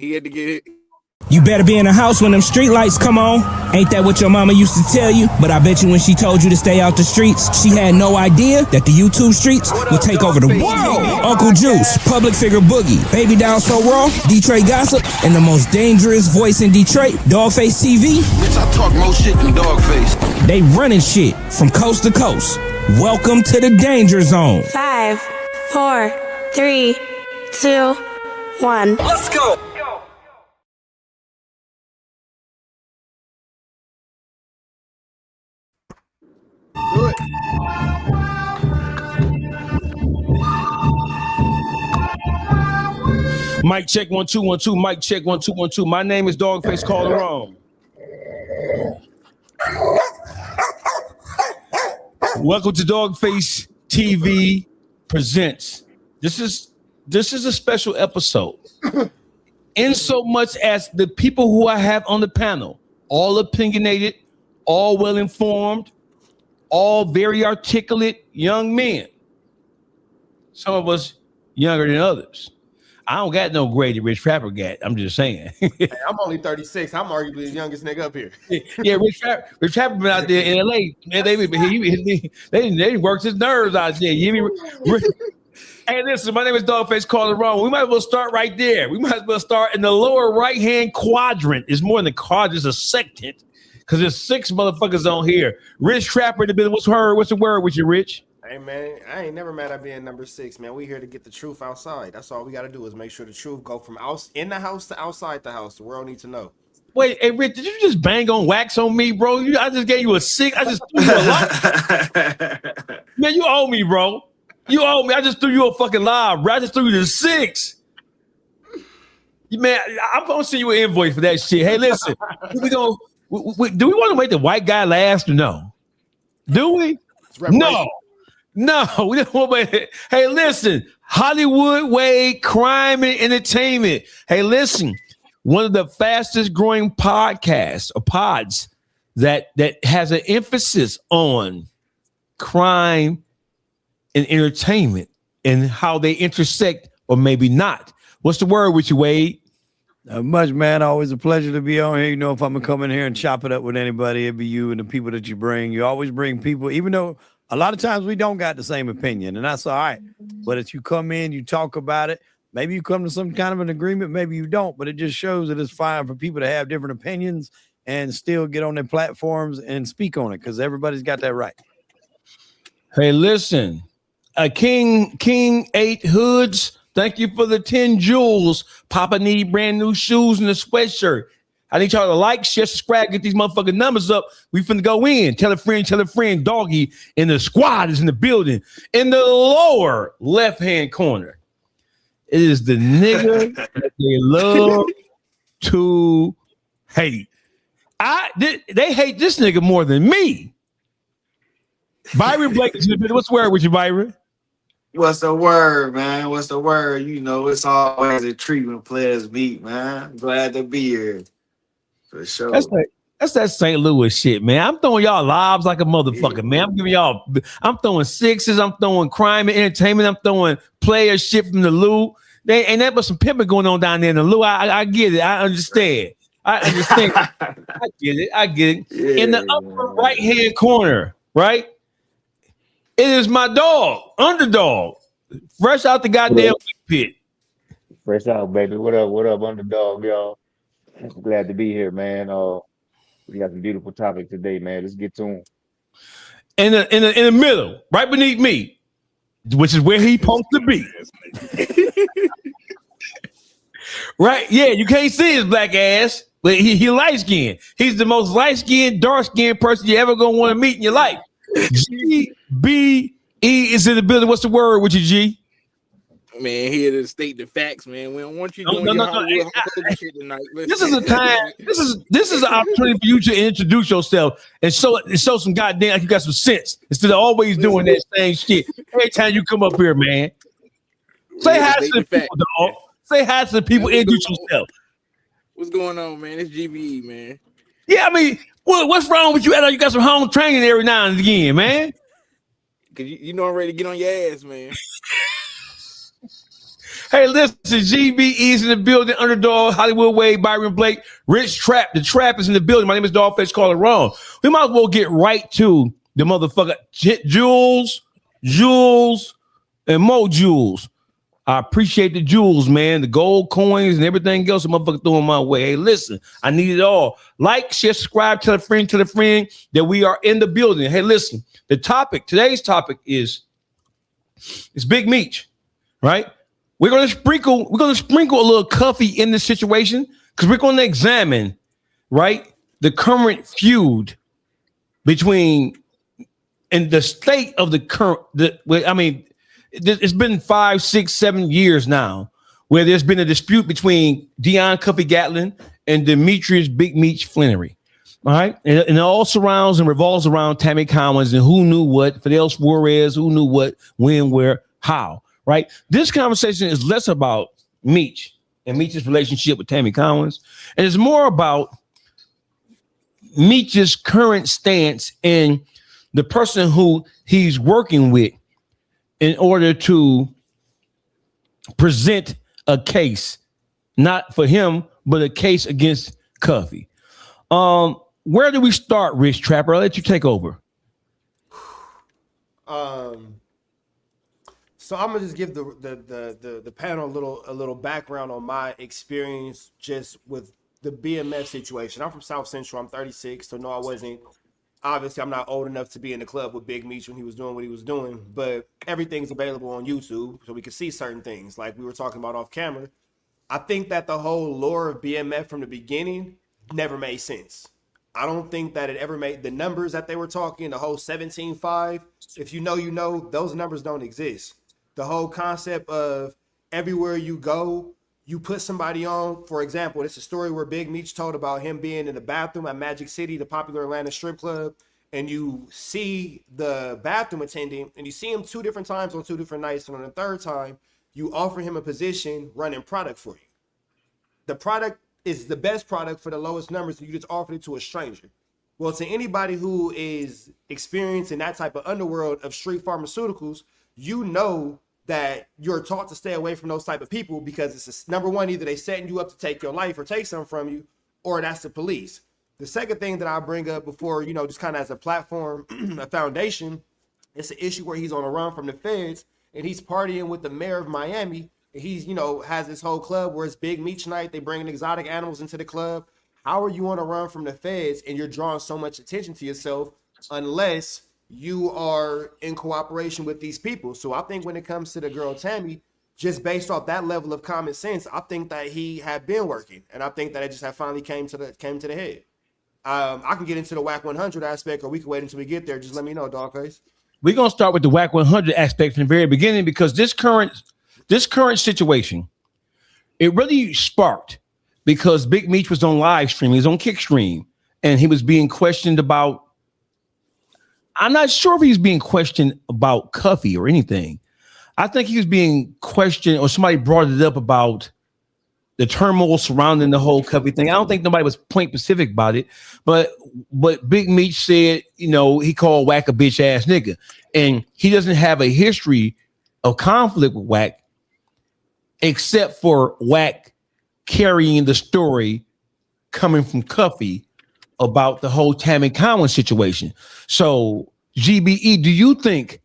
He had to get it. You better be in the house when them street lights come on. Ain't that what your mama used to tell you? But I bet you when she told you to stay out the streets, she had no idea that the YouTube streets would take over the world. Uncle Juice, public figure Boogie, Baby Down So Raw, Detroit Gossip, and the most dangerous voice in Detroit, Dawgface TV. Bitch, I talk more shit than Dawgface. They running shit from coast to coast. Welcome to the Danger Zone. 5, 4, 3, 2, 1. Let's go. Good. Mic check 1 2 1 2. Mic check 1 2 1 2. My name is Dawgface. Call it wrong. Welcome to Dawgface TV presents. This is a special episode. In so much as the people who I have on the panel, all opinionated, all well informed, all very articulate young men. Some of us younger than others. I don't got no grade that Rich Trapper got. I'm just saying. Hey, I'm only 36. I'm arguably the youngest nigga up here. Yeah, Rich Trapper been out there in LA. Man, they worked his nerves out there. You hear me? Hey, listen, my name is Dawgface. Call it wrong. We might as well start right there. We might as well start in the lower right-hand quadrant. It's more than the quadrant, it's a sectant. Because there's 6 motherfuckers on here. Rich Trapper in the business. What's the word with you, Rich? Hey, man, I ain't never mad at being number 6, man. We here to get the truth outside. That's all we got to do is make sure the truth go from in the house to outside the house. The world needs to know. Wait, hey, Rich, did you just bang on wax on me, bro? I just gave you a 6. I just threw you a lot. Man, you owe me, bro. You owe me. I just threw you a fucking live, bro. I just threw you the 6. Man, I'm going to send you an invoice for that shit. Hey, listen, do we want to make the white guy last or no? Do we? No, we don't want to. Hey, listen, Hollywood Way, crime and entertainment. Hey, listen, one of the fastest growing podcasts or pods that has an emphasis on crime and entertainment and how they intersect or maybe not. What's the word with you, Wade? Not much, man. Always a pleasure to be on here. You know, if I'm gonna come in here and chop it up with anybody, it'd be you and the people that you bring. You always bring people, even though a lot of times we don't got the same opinion, and that's all right. But if you come in, you talk about it, maybe you come to some kind of an agreement, maybe you don't, but it just shows that it's fine for people to have different opinions and still get on their platforms and speak on it, because everybody's got that right. Hey, listen, King 8 Hoods, thank you for the 10 jewels. Papa need brand new shoes and a sweatshirt. I need y'all to like, share, subscribe, get these motherfucking numbers up. We finna go in. Tell a friend, Doggy in the squad is in the building. In the lower left-hand corner, it is the nigga that they love to hate. They hate this nigga more than me. Byron Blake is in the building. What's the word with you, Byron? What's the word, man? What's the word? You know, it's always a treat when players meet, man. Glad to be here. For sure. That's that St. Louis shit, man. I'm throwing y'all lives like a motherfucker, man. I'm throwing 6s, I'm throwing crime and entertainment, I'm throwing player shit from the Lou. They ain't that but some pimping going on down there in the Lou. I get it. I understand. I get it. Yeah, in the upper right-hand corner, right? It is my dog, Underdog, fresh out the goddamn pit. Fresh out, baby. What up, Underdog, y'all? Glad to be here, man. We got some beautiful topics today, man. Let's get to them. In the middle, right beneath me, which is where he supposed to be. Right? Yeah, you can't see his black ass, but he light skinned. He's the most light skinned, dark skinned person you ever gonna want to meet in your life. GBE is in the building. What's the word with you, G? Man, here to state the facts, man. We don't want you doing shit tonight. This is a time. This is an opportunity for you to introduce yourself and show some goddamn like you got some sense instead of always doing that same shit every time you come up here, man. Say hi to the people, dog. Say hi to the people. Introduce yourself. What's going on, man? It's GBE, man. Yeah, I mean, what's wrong with you? You got some home training every now and again, man. Cause you know I'm ready to get on your ass, man. Hey, listen, GBE's in the building, Underdog, Hollywood Wade, Byron Blake, Rich Trap. The Trap is in the building. My name is Dawgface, call it wrong. We might as well get right to the motherfucker. Jules, and Mo Jules. I appreciate the jewels, man, the gold coins and everything else the motherfucker throwing my way. Hey, listen, I need it all. Like, share, subscribe, tell a friend that we are in the building. Hey, listen, today's topic is Big Meech, right? We're gonna sprinkle a little Cuffy in this situation because we're gonna examine, right, the current feud between and the state of the current. It's been 5, 6, 7 years now where there's been a dispute between Dion Cuffy Gatlin and Demetrius Big Meech Flannery. All right. And it all surrounds and revolves around Tammy Collins and who knew what, Fidel Suarez, who knew what, when, where, how. Right. This conversation is less about Meech and Meech's relationship with Tammy Collins, and it's more about Meech's current stance and the person who he's working with in order to present a case, not for him, but a case against Cuffy. Where do we start, Rich Trapper? I'll let you take over. So I'm gonna just give the panel a little background on my experience just with the BMF situation. I'm from South Central. I'm 36, so no, I wasn't. Obviously, I'm not old enough to be in the club with Big Meech when he was doing what he was doing, but everything's available on YouTube, so we can see certain things like we were talking about off camera. I think that the whole lore of BMF from the beginning never made sense. I don't think that it ever made the numbers that they were talking, the whole 17-5. If you know, those numbers don't exist. The whole concept of everywhere you go, you put somebody on. For example, it's a story where Big Meech told about him being in the bathroom at Magic City, the popular Atlanta strip club, and you see the bathroom attendant, and you see him 2 different times on 2 different nights, and on the third time, you offer him a position running product for you. The product is the best product for the lowest numbers, and you just offered it to a stranger. Well, to anybody who is experienced in that type of underworld of street pharmaceuticals, you know that you're taught to stay away from those type of people because it's number one, either they setting you up to take your life or take something from you, or that's the police. The second thing that I'll bring up before, just kind of as a platform, a foundation, it's an issue where he's on a run from the feds and he's partying with the mayor of Miami. And he's, has this whole club where it's Big Meech night. They bring exotic animals into the club. How are you on a run from the feds and you're drawing so much attention to yourself unless you are in cooperation with these people? So I think when it comes to the girl Tammy, just based off that level of common sense, I think that he had been working, and I think that it just had finally came to the head. I can get into the WACK100 aspect, or we can wait until we get there. Just let me know, Dawgface. We're gonna start with the WACK100 aspect from the very beginning because this current situation, it really sparked because Big Meech was on live stream, he was on Kickstream, and he was being questioned about. I'm not sure if he's being questioned about Cuffy or anything. I think he was being questioned, or somebody brought it up about the turmoil surrounding the whole Cuffy thing. I don't think nobody was point specific about it, but Big Meech said, he called Wack a bitch ass nigga, and he doesn't have a history of conflict with Wack, except for Wack carrying the story coming from Cuffy about the whole Tammy Collins situation. So, GBE, do you think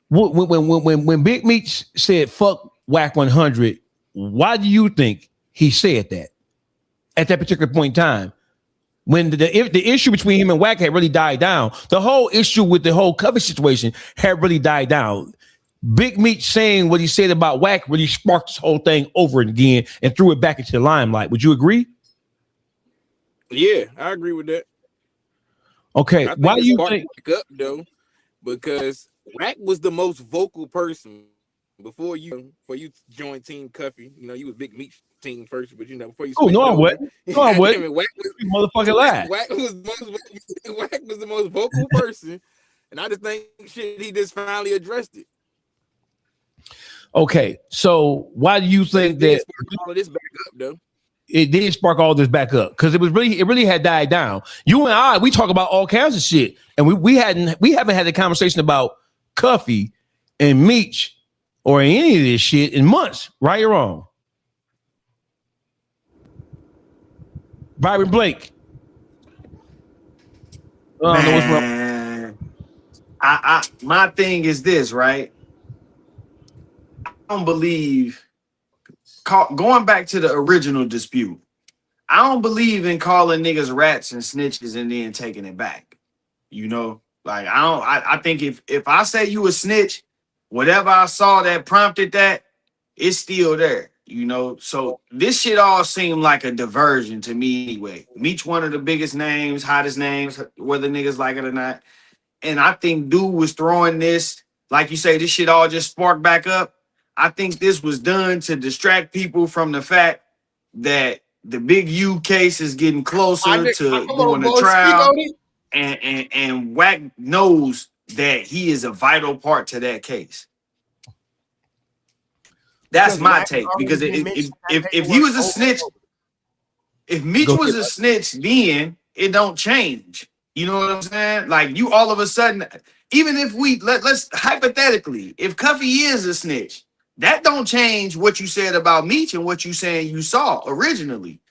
when Big Meech said fuck WACK100, why do you think he said that at that particular point in time? When the issue between him and Wack had really died down, the whole issue with the whole Cuffy situation had really died down. Big Meech saying what he said about Wack really sparked this whole thing over again and threw it back into the limelight. Would you agree? Yeah, I agree with that. Okay, why do you think up though? Because Wack was the most vocal person before you joined Team Cuffy. You was Big Meech team first, but before you. Oh no, I wouldn't. No, I wouldn't. Wack was motherfucking lie. Wack was the most vocal person, and I just think he just finally addressed it. Okay, so why do you think that all of this back up though? It did spark all this back up because it really had died down. You and I, we talk about all kinds of shit, and we haven't had a conversation about Cuffy and Meech or any of this shit in months, right or wrong. Byron Blake. I don't know what's wrong. Man, I my thing is this, right? I don't believe going back to the original dispute. I don't believe in calling niggas rats and snitches and then taking it back. You know, like I think if I say you a snitch, whatever I saw that prompted that, it's still there. You know, so this shit all seemed like a diversion to me anyway. Meech one of the biggest names, hottest names, whether niggas like it or not. And I think dude was throwing this, like you say, this shit all just sparked back up. I think this was done to distract people from the fact that the Big U case is getting closer to going to trial. And Wack knows that he is a vital part to that case. That's my take. Because if he was a snitch, if Meech was a snitch, then it don't change. You know what I'm saying? Like you all of a sudden, even if we let's hypothetically, if Cuffy is a snitch, that don't change what you said about Meech and what you saying you saw originally.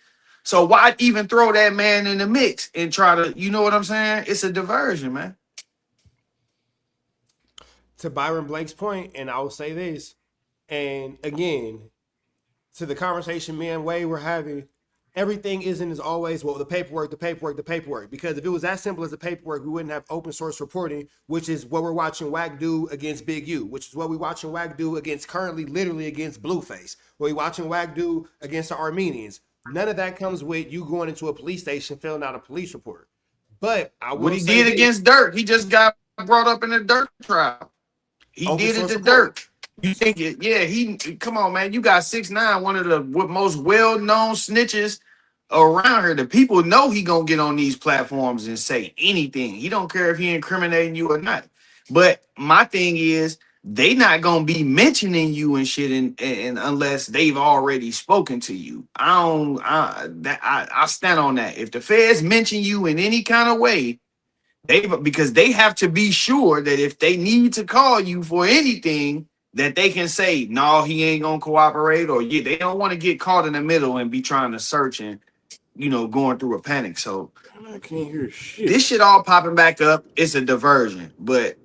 So why even throw that man in the mix and try to, you know what I'm saying? It's a diversion, man. To Byron Blake's point, and I will say this, and again, to the conversation me and Wade were having, everything isn't as always, well, the paperwork. Because if it was that simple as the paperwork, we wouldn't have open source reporting, which is what we're watching WACK do against Big U, which is what we're watching WACK do against currently literally against Blueface, what we're watching WACK do against the Armenians. None of that comes with you going into a police station, filling out a police report. But I will what he did against Dirt, he just got brought up in the Dirt trial. He did it to Dirt. You think it? Yeah, come on, man. You got 6ix9ine, one of the most well-known snitches around here. The people know he gonna get on these platforms and say anything. He don't care if he incriminating you or not. But my thing is, they not gonna be mentioning you and shit, and unless they've already spoken to you. I stand on that. If the feds mention you in any kind of way, because they have to be sure that if they need to call you for anything, that they can say, no, he ain't gonna cooperate, or yeah, they don't want to get caught in the middle and be trying to search and, you know, going through a panic. So I can't hear shit. This shit all popping back up. It's a diversion. But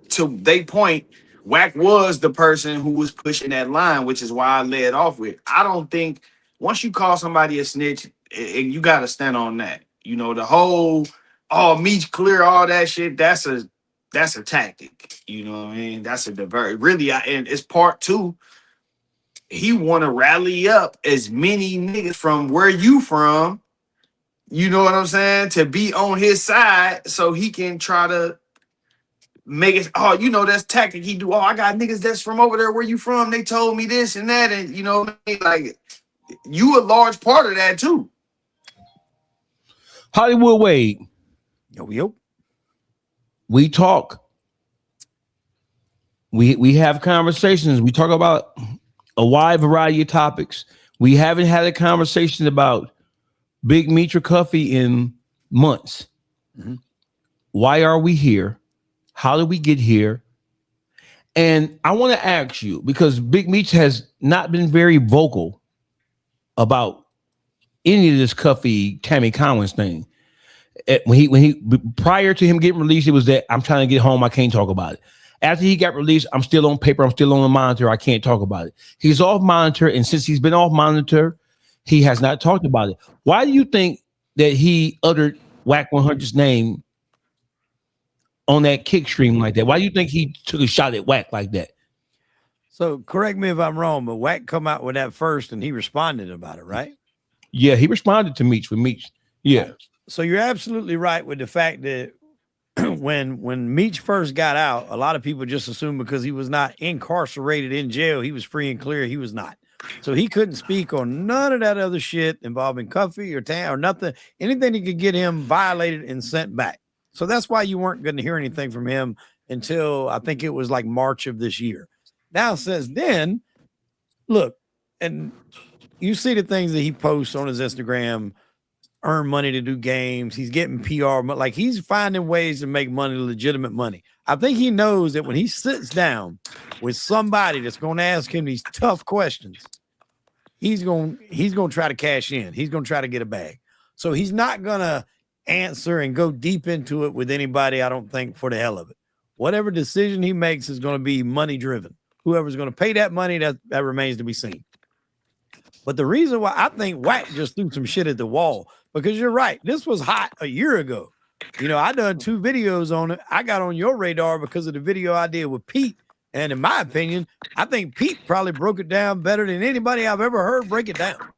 to they point, Wack was the person who was pushing that line, which is why I led off with. I don't think once you call somebody a snitch, you got to stand on that. You know, the whole, Meech clear all that shit, that's a tactic. You know what I mean? That's a divert. Really, and it's part two. He want to rally up as many niggas from where you from, you know what I'm saying, to be on his side so he can try to make it, that's tactic. He do, I got niggas that's from over there where you from. They told me this and that. And, you know, like, you a large part of that, too. Hollywood Wade. Yo. We talk. We have conversations. We talk about a wide variety of topics. We haven't had a conversation about Big Meech or Cuffy in months. Mm-hmm. Why are we here? How did we get here? And I want to ask you, because Big Meech has not been very vocal about any of this Cuffy Tammy Collins thing. When he prior to him getting released, it was that I'm trying to get home, I can't talk about it. After he got released, I'm still on paper, I'm still on the monitor, I can't talk about it. He's off monitor, and since he's been off monitor, he has not talked about it. Why do you think that he uttered WACK100's name on that kick stream like that? Why do you think he took a shot at Wack like that? So correct me if I'm wrong, but Wack come out with that first and he responded about it, right? Yeah, he responded to Meech with Meech. Yeah. So you're absolutely right with the fact that when Meech first got out, a lot of people just assumed because he was not incarcerated in jail, he was free and clear. He was not. So he couldn't speak on none of that other shit involving Cuffy or Tam or nothing, anything that could get him violated and sent back. So that's why you weren't going to hear anything from him until I think it was like March of this year. Now since then, look, and you see the things that he posts on his Instagram earn money to do games. He's getting PR, but like he's finding ways to make money, legitimate money. I think he knows that when he sits down with somebody that's going to ask him these tough questions, he's going to try to cash in. He's going to try to get a bag. So he's not going to answer and go deep into it with anybody, I don't think, for the hell of it. Whatever decision he makes is going to be money driven. Whoever's going to pay that money, that remains to be seen. But the reason why I think WACK just threw some shit at the wall, because you're right, this was hot a year ago. You know, I done 2 videos on it. I got on your radar because of the video I did with Pete. And in my opinion, I think Pete probably broke it down better than anybody I've ever heard break it down.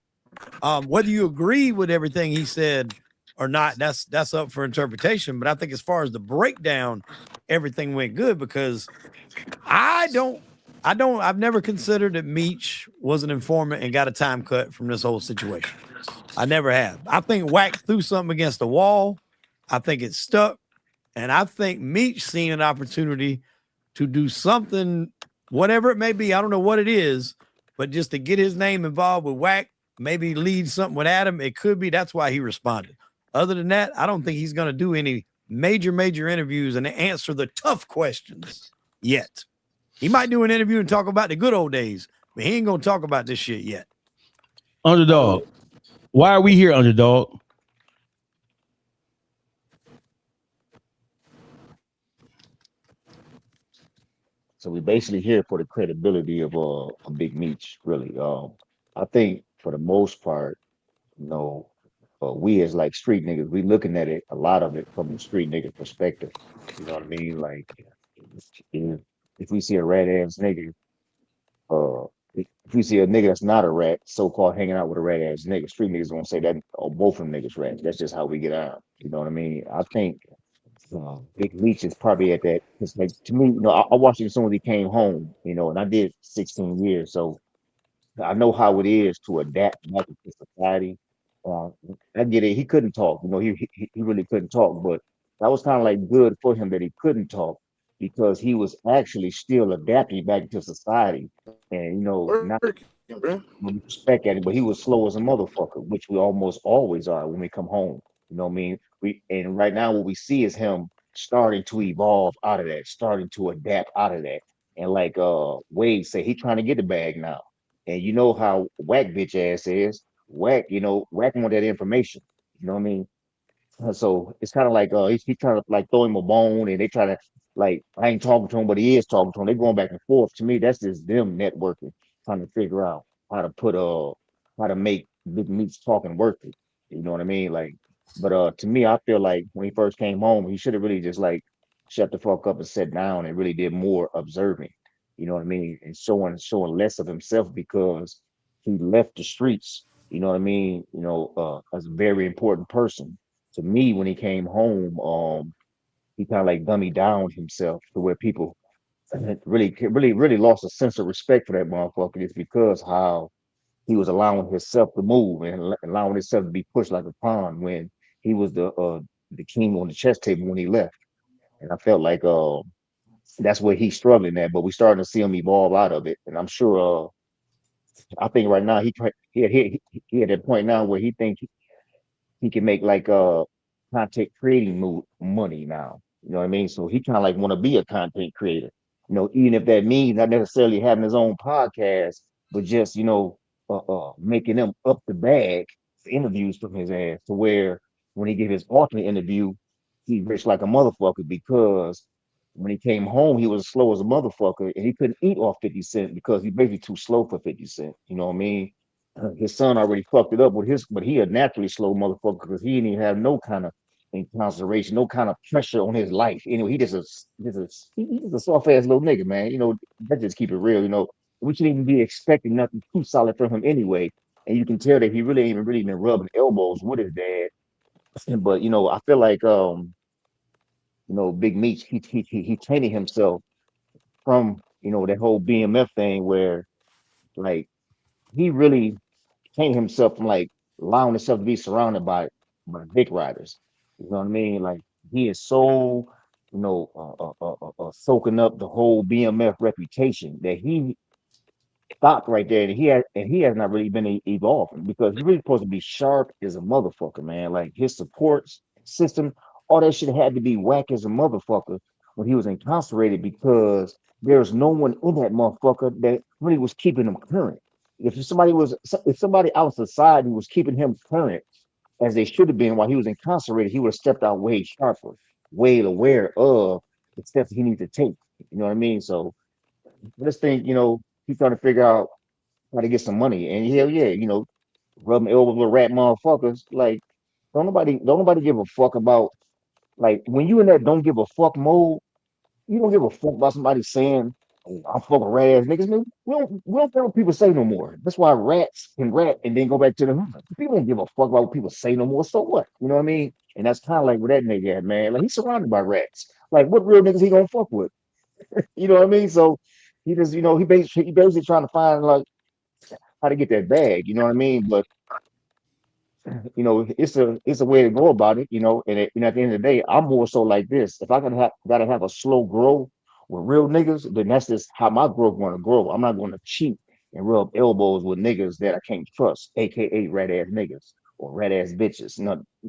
Whether you agree with everything he said or not, that's up for interpretation. But I think as far as the breakdown, everything went good, because I've never considered that Meech was an informant and got a time cut from this whole situation. I never have. I think WACK threw something against the wall. I think it stuck. And I think Meech seen an opportunity to do something, whatever it may be. I don't know what it is, but just to get his name involved with WACK, maybe lead something with Adam. It could be that's why he responded. Other than that, I don't think he's going to do any major interviews and answer the tough questions yet. He might do an interview and talk about the good old days, but he ain't going to talk about this shit yet. Underdog. Why are we here, Underdog? So we basically here for the credibility of a Big Meech, really. I think for the most part, you know, we as like street niggas, we looking at it, a lot of it from the street nigga perspective. You know what I mean? Like if we see a rat ass nigga, if we see a nigga that's not a rat, so-called hanging out with a rat ass nigga, street niggas gonna say that, oh, both of them niggas rats. That's just how we get out. You know what I mean? I think Big Meech is probably at that. Cause like to me, you know, I watched him as soon as he came home, you know, and I did 16 years, so I know how it is to adapt back to society. Uh, I get it. He couldn't talk, you know, he really couldn't talk, but that was kind of like good for him that he couldn't talk, because he was actually still adapting back to society, and you know, not Working, bro. respect at it, but he was slow as a motherfucker, which we almost always are when we come home. You know what I mean? And right now what we see is him starting to evolve out of that, starting to adapt out of that. And like Wade said, he trying to get the bag now. And you know how whack bitch ass is. Whack, you know, whack want that information. You know what I mean? So it's kind of like he trying to like throw him a bone, and they try to like, I ain't talking to him, but he is talking to him. They going back and forth. To me, that's just them networking, trying to figure out how to put how to make Big Meats talking worth it. You know what I mean? Like, but to me, I feel like when he first came home, he should have really just like shut the fuck up and sat down and really did more observing. You know what I mean? And showing less of himself, because he left the streets. You know what I mean? You know, as a very important person to me when he came home. He kind of like dummied down himself to where people really lost a sense of respect for that motherfucker, just because how he was allowing himself to move and allowing himself to be pushed like a pawn when he was the king on the chess table when he left. And I felt like that's where he's struggling at, but we starting to see him evolve out of it. And I'm sure I think right now he at that point now where he thinks he can make like content creating money now. You know what I mean? So he kind of like want to be a content creator. You know, even if that means not necessarily having his own podcast, but just you know, making them up the bag for interviews from his ass, to where when he give his ultimate interview, he rich like a motherfucker, because when he came home, he was slow as a motherfucker, and he couldn't eat off 50 Cent because he's basically too slow for 50 Cent. You know what I mean? His son already fucked it up with his, but he a naturally slow motherfucker because he didn't even have no kind of incarceration, no kind of pressure on his life. Anyway, he's just a soft ass little nigga, man. You know, let's just keep it real. You know, we shouldn't even be expecting nothing too solid from him anyway. And you can tell that he really ain't even really been rubbing elbows with his dad. But you know, I feel like you know, Big Meech, he training himself from you know that whole BMF thing where like he really trained himself from like allowing himself to be surrounded by dick riders. You know what I mean? Like he is so you know soaking up the whole BMF reputation that stopped right there, and he has not really been evolving because he's really supposed to be sharp as a motherfucker, man. Like his support system, all that shit had to be whack as a motherfucker when he was incarcerated because there's no one in that motherfucker that really was keeping him current. If somebody out society was keeping him current as they should have been while he was incarcerated, he would have stepped out way sharper, way aware of the steps he needs to take. You know what I mean? So this thing, he's trying to figure out how to get some money. And hell yeah, rubbing elbows with rat motherfuckers. Like, don't nobody give a fuck about like when you in that don't give a fuck mode, you don't give a fuck about somebody saying, "Oh, I'm fucking rat ass niggas." Man, we don't care what people say no more. That's why rats can rat and then go back to the hood. People don't give a fuck about what people say no more. So what? You know what I mean? And that's kind of like where that nigga at, man. Like he's surrounded by rats. Like what real niggas he gonna fuck with? You know what I mean? So he just, he basically trying to find like how to get that bag. You know what I mean? But it's a way to go about it. At the end of the day, I'm more so like this. If I gotta have a slow grow with real niggas, then that's just how my growth want to grow. I'm not going to cheat and rub elbows with niggas that I can't trust, aka rat ass niggas or rat ass bitches.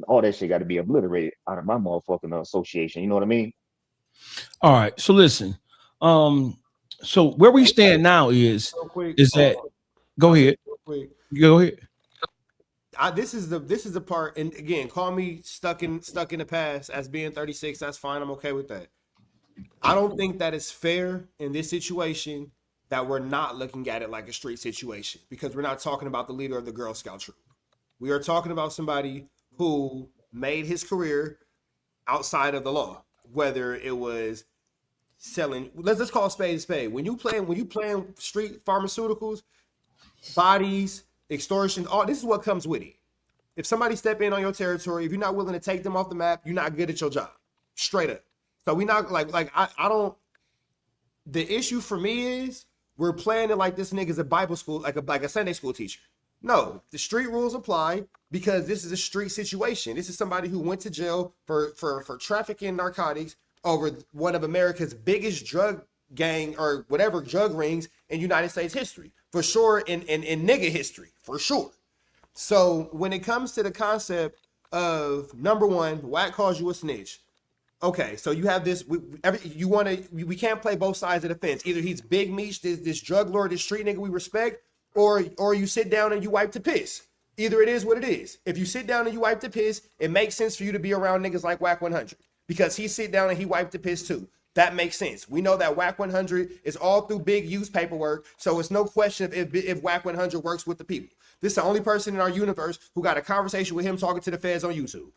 All that shit got to be obliterated out of my motherfucking association. You know what I mean? All right. So listen. So where we stand now is Real quick, that go ahead. real quick. Go ahead. This is the part, and again, call me stuck in the past as being 36. That's fine. I'm okay with that. I don't think that it's fair in this situation that we're not looking at it like a street situation because we're not talking about the leader of the Girl Scout troop. We are talking about somebody who made his career outside of the law, whether it was selling. Let's call a spade a spade. When you playing street pharmaceuticals, bodies, extortion, all this is what comes with it. If somebody step in on your territory, if you're not willing to take them off the map, you're not good at your job. Straight up. So we not I don't. The issue for me is we're playing it like this nigga's a Bible school, like a Sunday school teacher. No, the street rules apply because this is a street situation. This is somebody who went to jail for trafficking narcotics over one of America's biggest drug gang or whatever drug rings in United States history. For sure, in nigga history, for sure. So when it comes to the concept of number one, WACK calls you a snitch. Okay, so you have this. We can't play both sides of the fence. Either he's Big Meech, this drug lord, this street nigga we respect, or you sit down and you wipe the piss. Either it is what it is. If you sit down and you wipe the piss, it makes sense for you to be around niggas like WACK100 because he sit down and he wiped the piss too. That makes sense. We know that WACK100 is all through big use paperwork, so it's no question if WACK100 works with the people. This is the only person in our universe who got a conversation with him talking to the feds on YouTube.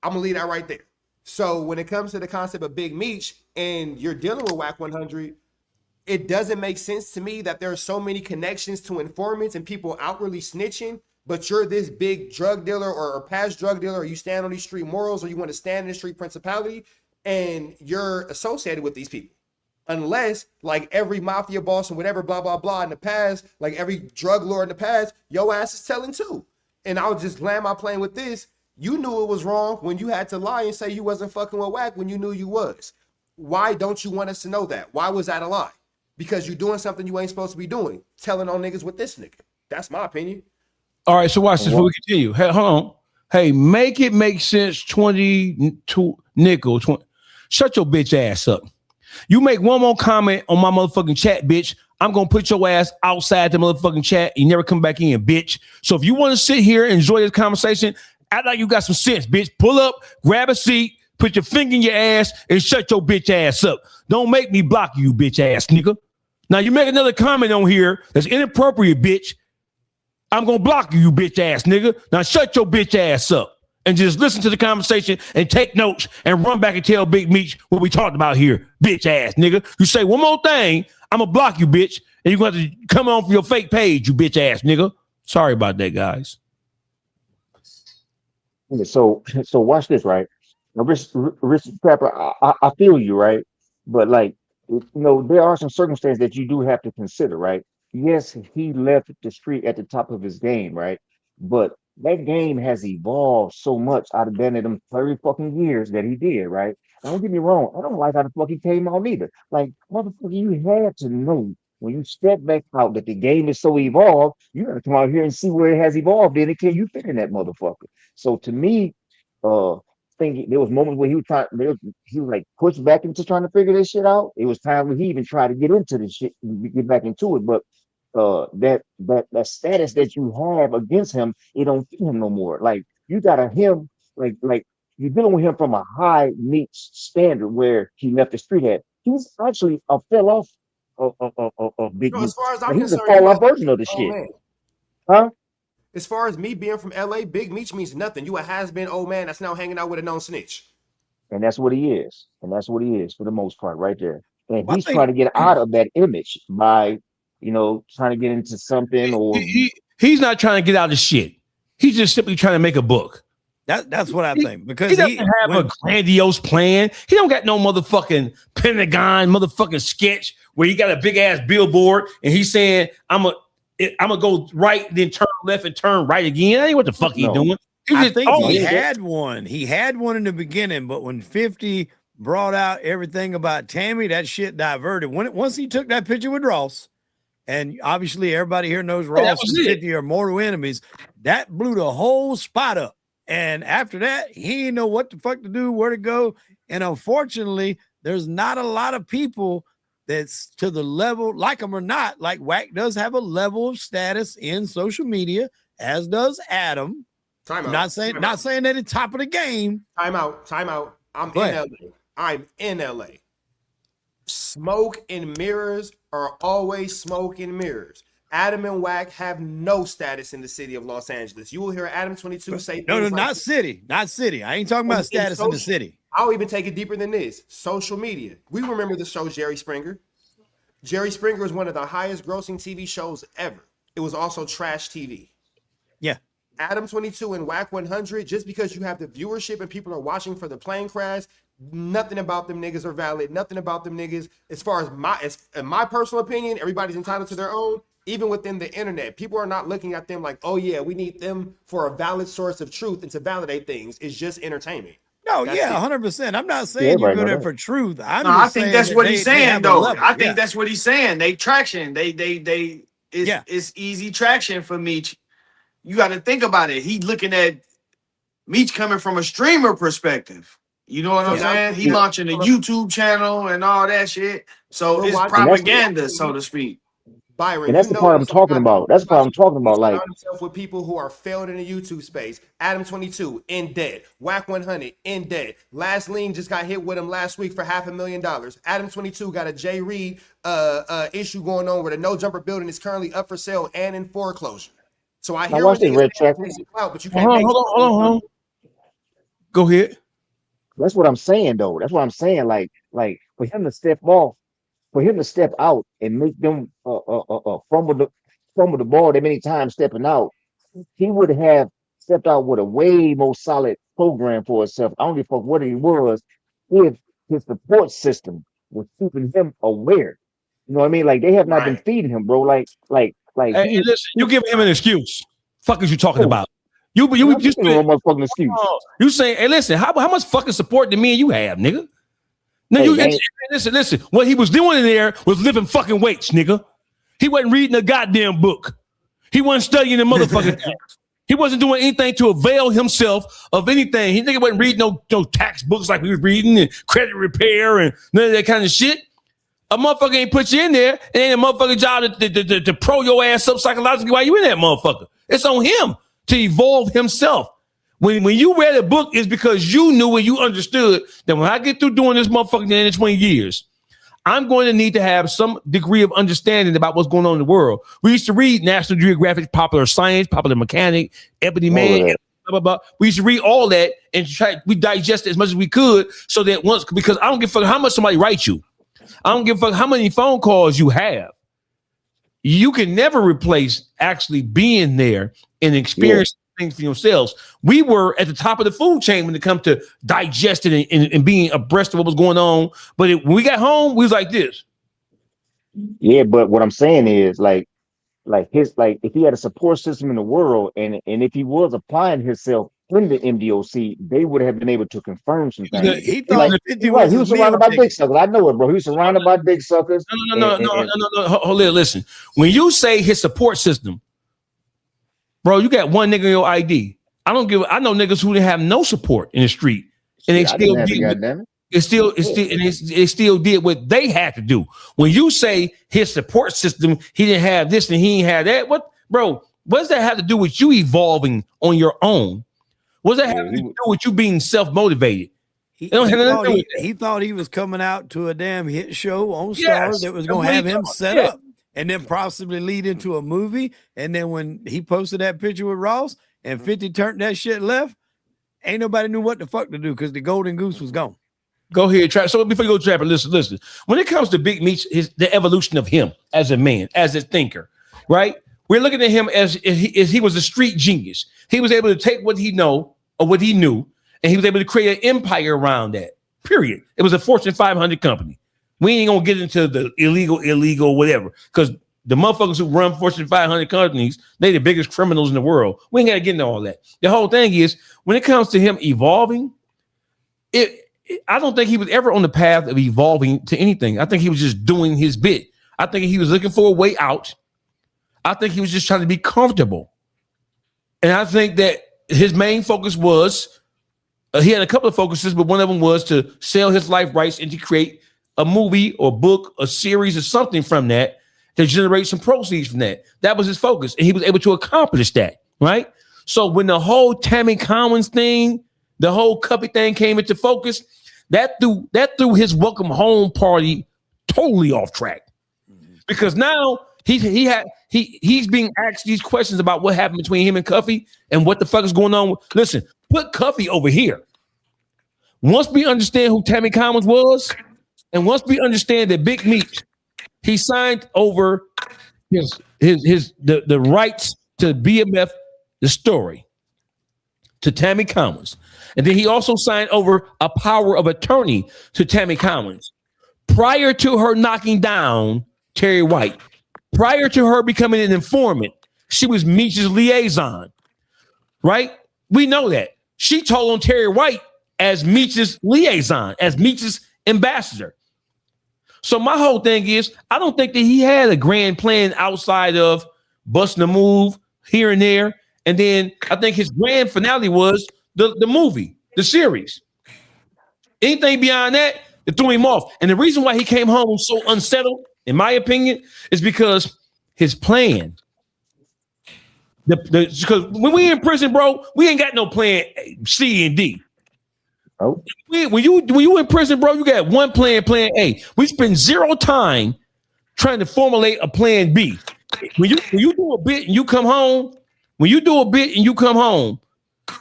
I'm gonna leave that right there. So when it comes to the concept of Big Meech and you're dealing with WACK100, it doesn't make sense to me that there are so many connections to informants and people outwardly snitching, but you're this big drug dealer or past drug dealer, or you stand on these street morals, or you want to stand in the street principality, and you're associated with these people. Unless, like every mafia boss and whatever, blah, blah, blah in the past, like every drug lord in the past, your ass is telling too. And I'll just land my plane with this. You knew it was wrong when you had to lie and say you wasn't fucking with WACK when you knew you was. Why don't you want us to know that? Why was that a lie? Because you're doing something you ain't supposed to be doing, telling on niggas with this nigga. That's my opinion. All right, so watch this before we continue. Hey, hold on. Hey, make it make sense. 22 nickel. 20. Shut your bitch ass up. You make one more comment on my motherfucking chat, bitch, I'm gonna put your ass outside the motherfucking chat. You never come back in, bitch. So if you want to sit here and enjoy this conversation, act like you got some sense, bitch. Pull up, grab a seat, put your finger in your ass, and shut your bitch ass up. Don't make me block you, bitch ass nigga. Now you make another comment on here that's inappropriate, bitch. I'm gonna block you, bitch ass nigga. Now shut your bitch ass up and just listen to the conversation and take notes and run back and tell Big Meech what we talked about here, bitch ass nigga. You say one more thing, I'm gonna block you, bitch, and you're gonna have to come on for your fake page, you bitch ass nigga. Sorry about that, guys. So watch this, right? Now, Rich Pepper, I feel you, right? But like, there are some circumstances that you do have to consider, right? Yes, he left the street at the top of his game, right? But that game has evolved so much out of them 30 fucking years that he did, right? Don't get me wrong, I don't like how the fuck he came out either. Like, motherfucker, you had to know when you step back out that the game is so evolved, you gotta come out here and see where it has evolved in, and can you fit in that motherfucker? So to me, I think there was moments where he was like pushed back into trying to figure this shit out. It was times when he even tried to get into this shit, get back into it, but that status that you have against him, it don't fit him no more. Like you gotta him like you're dealing with him from a high Meech standard where he left the street at. He's actually a fell off of Big No, Meech. as far as Like, I'm he's a concerned, fall off version of the oh shit, man. huh? As far as me being from LA, Big Meech means nothing. You a has-been old man that's now hanging out with a known snitch. And that's what he is. And that's what he is for the most part, right there. And Well, I he's trying think to get out of that image by, trying to get into something or He's not trying to get out of shit. He's just simply trying to make a book. that's what I think, because He doesn't have a grandiose plan. He don't got no motherfucking Pentagon motherfucking sketch where he got a big ass billboard and he's saying I'm gonna go right, then turn left and turn right again. That ain't what the fuck he doing. I think he had one. He had one in the beginning, but when 50 brought out everything about Tammy, that shit diverted. Once he took that picture with Ross, and obviously everybody here knows Ross and 50 are mortal enemies, that blew the whole spot up. And after that, he didn't know what the fuck to do, where to go. And unfortunately, there's not a lot of people that's to the level, like him or not, like WACK does have a level of status in social media, as does Adam. Time out. Not saying that at top of the game. Time out. I'm in LA. Smoke and mirrors are always smoke and mirrors. Adam and WACK have no status in the city of Los Angeles. You will hear Adam 22 say No, like not city. I ain't talking about status in the city. I'll even take it deeper than this. Social media. We remember the show Jerry Springer. Jerry Springer was one of the highest grossing TV shows ever. It was also trash TV. Yeah. Adam 22 and WACK100, just because you have the viewership and people are watching for the plane crash, nothing about them niggas are valid. Nothing about them niggas. As far as in my personal opinion, everybody's entitled to their own. Even within the internet, people are not looking at them like, oh yeah, we need them for a valid source of truth and to validate things. It's just entertainment. No, That's 100%. I'm not saying you go there for truth. I think that's what he's saying, though. I think that's what he's saying. They traction. It's easy traction for Meech. You got to think about it. He's looking at Meech coming from a streamer perspective. You know what I'm saying? He launching a YouTube channel and all that shit. So it's propaganda, so to speak. Byron, and that's the part I'm talking about. That's the part I'm talking about. Like himself with people who are failed in the YouTube space. Adam 22 in debt. WACK100 in debt. Last Lean just got hit with him last week for $500,000. Adam 22 got a J Reed issue going on where the No Jumper building is currently up for sale and in foreclosure. So I hear watch this red track. But you can't hold on. Go ahead. That's what I'm saying, though. That's what I'm saying. Like for him to step off. For him to step out and make them fumble the ball that many times stepping out, he would have stepped out with a way more solid program for himself. I don't give a fuck what he was if his support system was keeping him aware. You know what I mean? Like they have not been feeding him, bro. Hey, listen, you give him an excuse. Fuck is you talking about? You just motherfucking excuse. You saying, hey, listen, how much fucking support do me and you have, nigga? No, listen. What he was doing in there was lifting fucking weights, nigga. He wasn't reading a goddamn book. He wasn't studying the motherfucking thing. He wasn't doing anything to avail himself of anything. He nigga wasn't reading no tax books like we was reading and credit repair and none of that kind of shit. A motherfucker ain't put you in there. It ain't a motherfucking job to pro your ass up psychologically while you in that motherfucker. It's on him to evolve himself. When you read a book, it's because you knew and you understood that when I get through doing this motherfucking in 20 years, I'm going to need to have some degree of understanding about what's going on in the world. We used to read National Geographic, Popular Science, Popular Mechanic, Ebony Man, blah, blah, blah. We used to read all that and we digest it as much as we could so that because I don't give a fuck how much somebody writes you. I don't give a fuck how many phone calls you have. You can never replace actually being there and experiencing things for yourselves. We were at the top of the food chain when it comes to digesting and being abreast of what was going on. But when we got home, we was like this. Yeah, but what I'm saying is if he had a support system in the world and if he was applying himself in the MDOC, they would have been able to confirm some things. He thought 50 right, was he his was meal surrounded by ticket. dick suckers. I know it, bro. He was surrounded by dick suckers. No. Hold on, listen. When you say his support system, bro, you got one nigga in your ID. I know niggas who didn't have no support in the street, and they still did. It still did what they had to do. When you say his support system, he didn't have this and he didn't have that. What, bro? What does that have to do with you evolving on your own? What does that have to do with you being self-motivated? He thought he was coming out to a damn hit show on Stars that was going to have him set up and then possibly lead into a movie. And then when he posted that picture with Ross and 50 turned that shit left, ain't nobody knew what the fuck to do because the golden goose was gone. Go ahead, Trap. So before you go, Trap, listen. When it comes to Big Meech, the evolution of him as a man, as a thinker, right? We're looking at him as he was a street genius. He was able to take what he know or what he knew, and he was able to create an empire around that. Period. It was a Fortune 500 company. We ain't gonna get into the illegal, whatever, because the motherfuckers who run Fortune 500 companies, they the biggest criminals in the world. We ain't gotta get into all that. The whole thing is, when it comes to him evolving, I don't think he was ever on the path of evolving to anything. I think he was just doing his bit. I think he was looking for a way out. I think he was just trying to be comfortable. And I think that his main focus was, he had a couple of focuses, but one of them was to sell his life rights and to create a movie or book, a series or something from that to generate some proceeds from that. That was his focus. And he was able to accomplish that, right? So when the whole Tammy Collins thing, the whole Cuppy thing came into focus, that threw his welcome home party totally off track. Because now he's being asked these questions about what happened between him and Cuffy and what the fuck is going on. Listen, put Cuffy over here. Once we understand who Tammy Collins was, and once we understand that Big Meech, he signed over the rights to BMF, the story, to Tammy Collins. And then he also signed over a power of attorney to Tammy Collins prior to her knocking down Terry White. Prior to her becoming an informant, she was Meech's liaison, right? We know that. She told on Terry White as Meech's liaison, as Meech's ambassador. So my whole thing is, I don't think that he had a grand plan outside of busting a move here and there. And then I think his grand finale was the movie, the series. Anything beyond that, it threw him off. And the reason why he came home so unsettled, in my opinion, is because his plan. Because when we in prison, bro, we ain't got no plan C and D. Oh. When you in prison, bro, you got one plan A. We spend zero time trying to formulate a plan B. When you do a bit and you come home,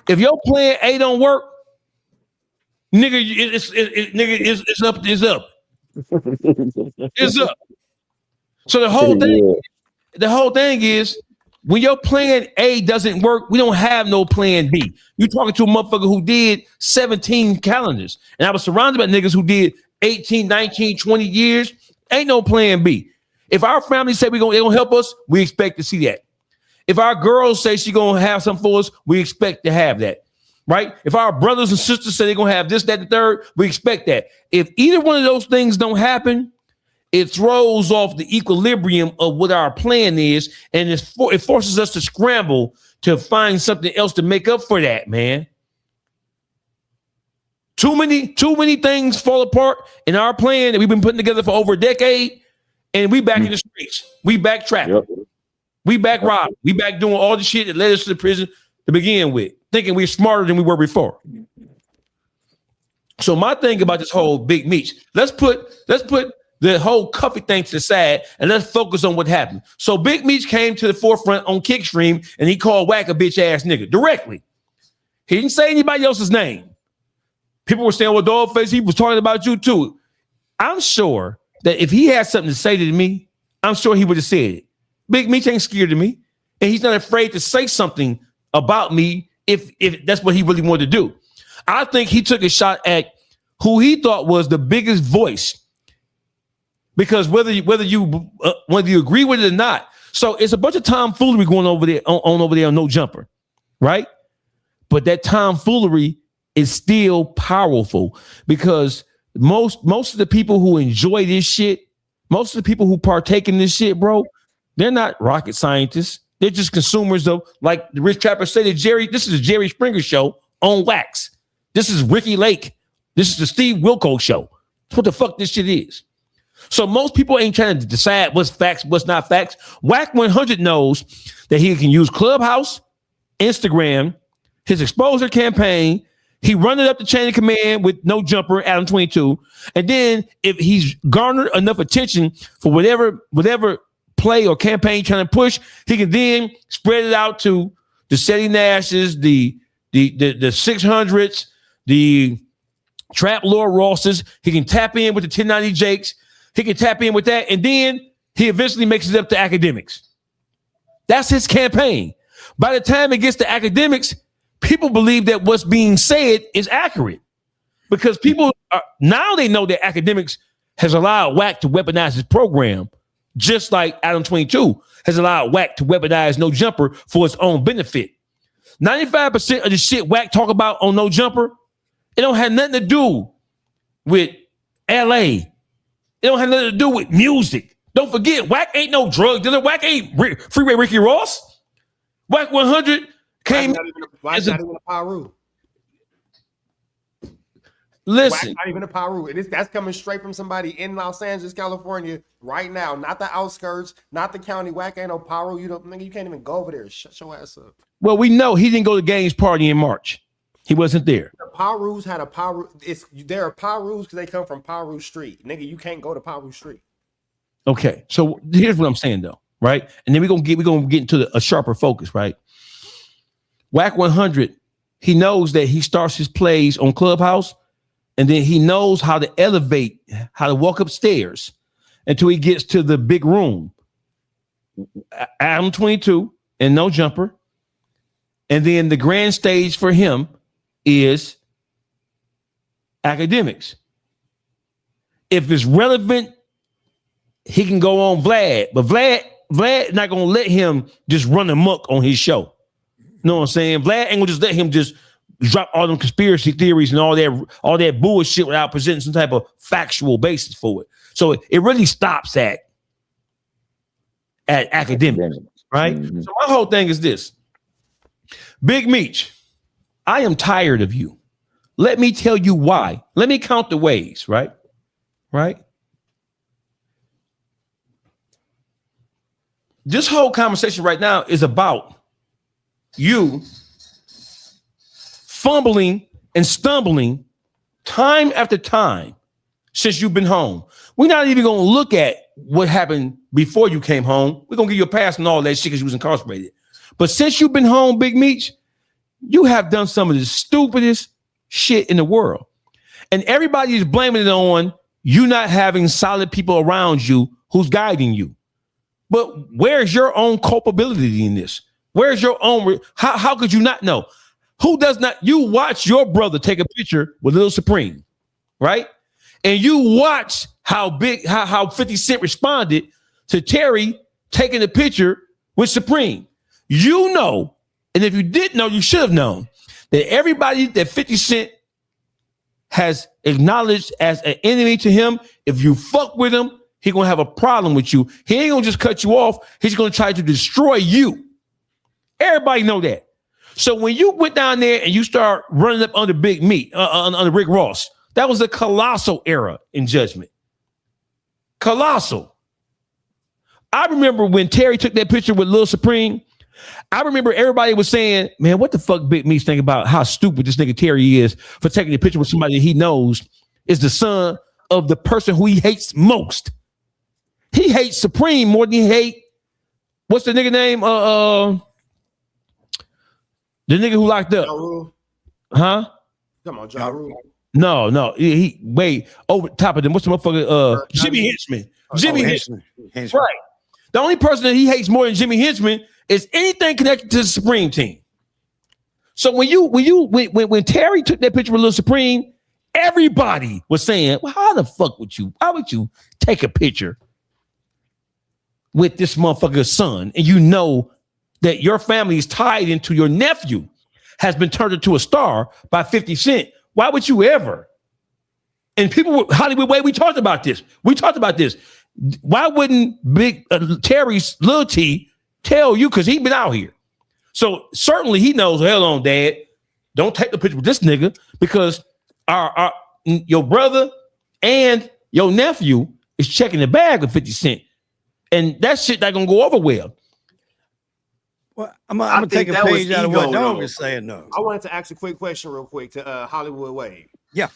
if your plan A don't work, nigga, it's up. It's up. So the whole thing is, when your plan A doesn't work, we don't have no plan B. You talking to a motherfucker who did 17 calendars, and I was surrounded by niggas who did 18, 19, 20 years. Ain't no plan B. If our family say they gonna help us, we expect to see that. If our girls say she gonna have something for us, we expect to have that, right? If our brothers and sisters say they're gonna have this, that, the third, we expect that. If either one of those things don't happen, it throws off the equilibrium of what our plan is, and it forces us to scramble to find something else to make up for that, man. Too many things fall apart in our plan that we've been putting together for over a decade, and we back in the streets. We back trapping. Yep. We back robbing. We back doing all the shit that led us to the prison to begin with, thinking we're smarter than we were before. So my thing about this whole Big Meech, let's put the whole Cuffy thing to the side, and let's focus on what happened. So Big Meech came to the forefront on Kickstream, and he called Wack a bitch ass nigga directly. He didn't say anybody else's name. People were saying, well, Dawgface, he was talking about you too. I'm sure that if he had something to say to me, I'm sure he would have said it. Big Meech ain't scared of me, and he's not afraid to say something about me if that's what he really wanted to do. I think he took a shot at who he thought was the biggest voice, because whether you agree with it or not, so it's a bunch of tomfoolery going over there on No Jumper, right? but that tomfoolery is still powerful because most of the people who enjoy this shit, most of the people who partake in this shit, bro, they're not rocket scientists. They're just consumers of, like the Rich Trapper said, this is a Jerry Springer show on wax. This is Ricky Lake. This is the Steve Wilkos show. That's what the fuck this shit is. So most people ain't trying to decide what's facts, what's not facts. WACK100 knows that he can use Clubhouse, Instagram, his exposure campaign. He run it up the chain of command with no jumper, Adam 22. And then if he's garnered enough attention for whatever play or campaign trying to push, he can then spread it out to the Seti Nashes, the 600s, the Trap Lord Rosses. He can tap in with the 1090 Jakes. He can tap in with that. And then he eventually makes it up to academics. That's his campaign. By the time it gets to academics, people believe that what's being said is accurate because now they know that academics has allowed WACK to weaponize his program, just like Adam 22 has allowed WACK to weaponize No Jumper for its own benefit. 95% of the shit WACK talk about on No Jumper, it don't have nothing to do with LA. It don't have nothing to do with music. Don't forget, WACK ain't no drug dealer. WACK ain't Freeway Ricky Ross. WACK100 came. WACK's not even a Paru. Listen, WACK's not even a Paru. That's coming straight from somebody in Los Angeles, California, right now. Not the outskirts, not the county. WACK ain't no Paru. You can't even go over there. Shut your ass up. Well, we know he didn't go to Gaines party in March. He wasn't there. The Parus had a Paru. There are Parus because they come from Paru Street. Nigga, you can't go to Paru Street. Okay, so here's what I'm saying though, right? And then we're gonna get into a sharper focus, right? WACK100, he knows that he starts his plays on Clubhouse, and then he knows how to elevate, how to walk upstairs until he gets to the big room. Adam 22 and No Jumper, and then the grand stage for him is academics. If it's relevant, he can go on Vlad, but Vlad not gonna let him just run amok on his show. You know what I'm saying? Vlad ain't gonna just let him just drop all them conspiracy theories and all that bullshit without presenting some type of factual basis for it. So it really stops at academics, right? Mm-hmm. So my whole thing is this. Big Meech, I am tired of you. Let me tell you why. Let me count the ways, right? Right? This whole conversation right now is about you fumbling and stumbling time after time since you've been home. We're not even going to look at what happened before you came home. We're going to give you a pass on all that shit because you was incarcerated. But since you've been home, Big Meech, you have done some of the stupidest shit in the world. And everybody is blaming it on you not having solid people around you who's guiding you. But where's your own culpability in this? Where's your own? How could you not know? Who does not? You watch your brother take a picture with Lil Supreme, right? And you watch how 50 Cent responded to Terry taking a picture with Supreme. You know, and if you didn't know, you should have known that everybody that 50 Cent has acknowledged as an enemy to him, if you fuck with him, he gonna have a problem with you. He ain't gonna just cut you off. He's gonna try to destroy you. Everybody know that. So when you went down there and you start running up under Big Meat, under Rick Ross, that was a colossal error in judgment. Colossal. I remember when Terry took that picture with Lil Supreme, I remember everybody was saying, man, what the fuck Big Meat's think about how stupid this nigga Terry is for taking a picture with somebody that he knows is the son of the person who he hates most. He hates Supreme more than he hate, what's the nigga name? The nigga who locked up. Huh? Come on, Ja Rule. No. He wait, over top of them. What's the motherfucker? Jimmy Henchman. Jimmy Henchman. Right. The only person that he hates more than Jimmy Henchman is anything connected to the Supreme team. So when Terry took that picture with Lil Supreme, everybody was saying, well, how the fuck would you? How would you take a picture with this motherfucker's son? And you know that your family is tied into your nephew. has been turned into a star by 50 Cent. Why would you ever? And people, Hollywood Way, we talked about this. Why wouldn't Big Terry's Lil T tell you? Because he been out here. So certainly he knows, hell on, Dad, don't take the picture with this nigga because your brother and your nephew is checking the bag with 50 Cent. And that shit not gonna go over well. Well, I'm gonna take a page out of what Dog is saying. No, I wanted to ask a quick question real quick to Hollywood Wade. Yeah.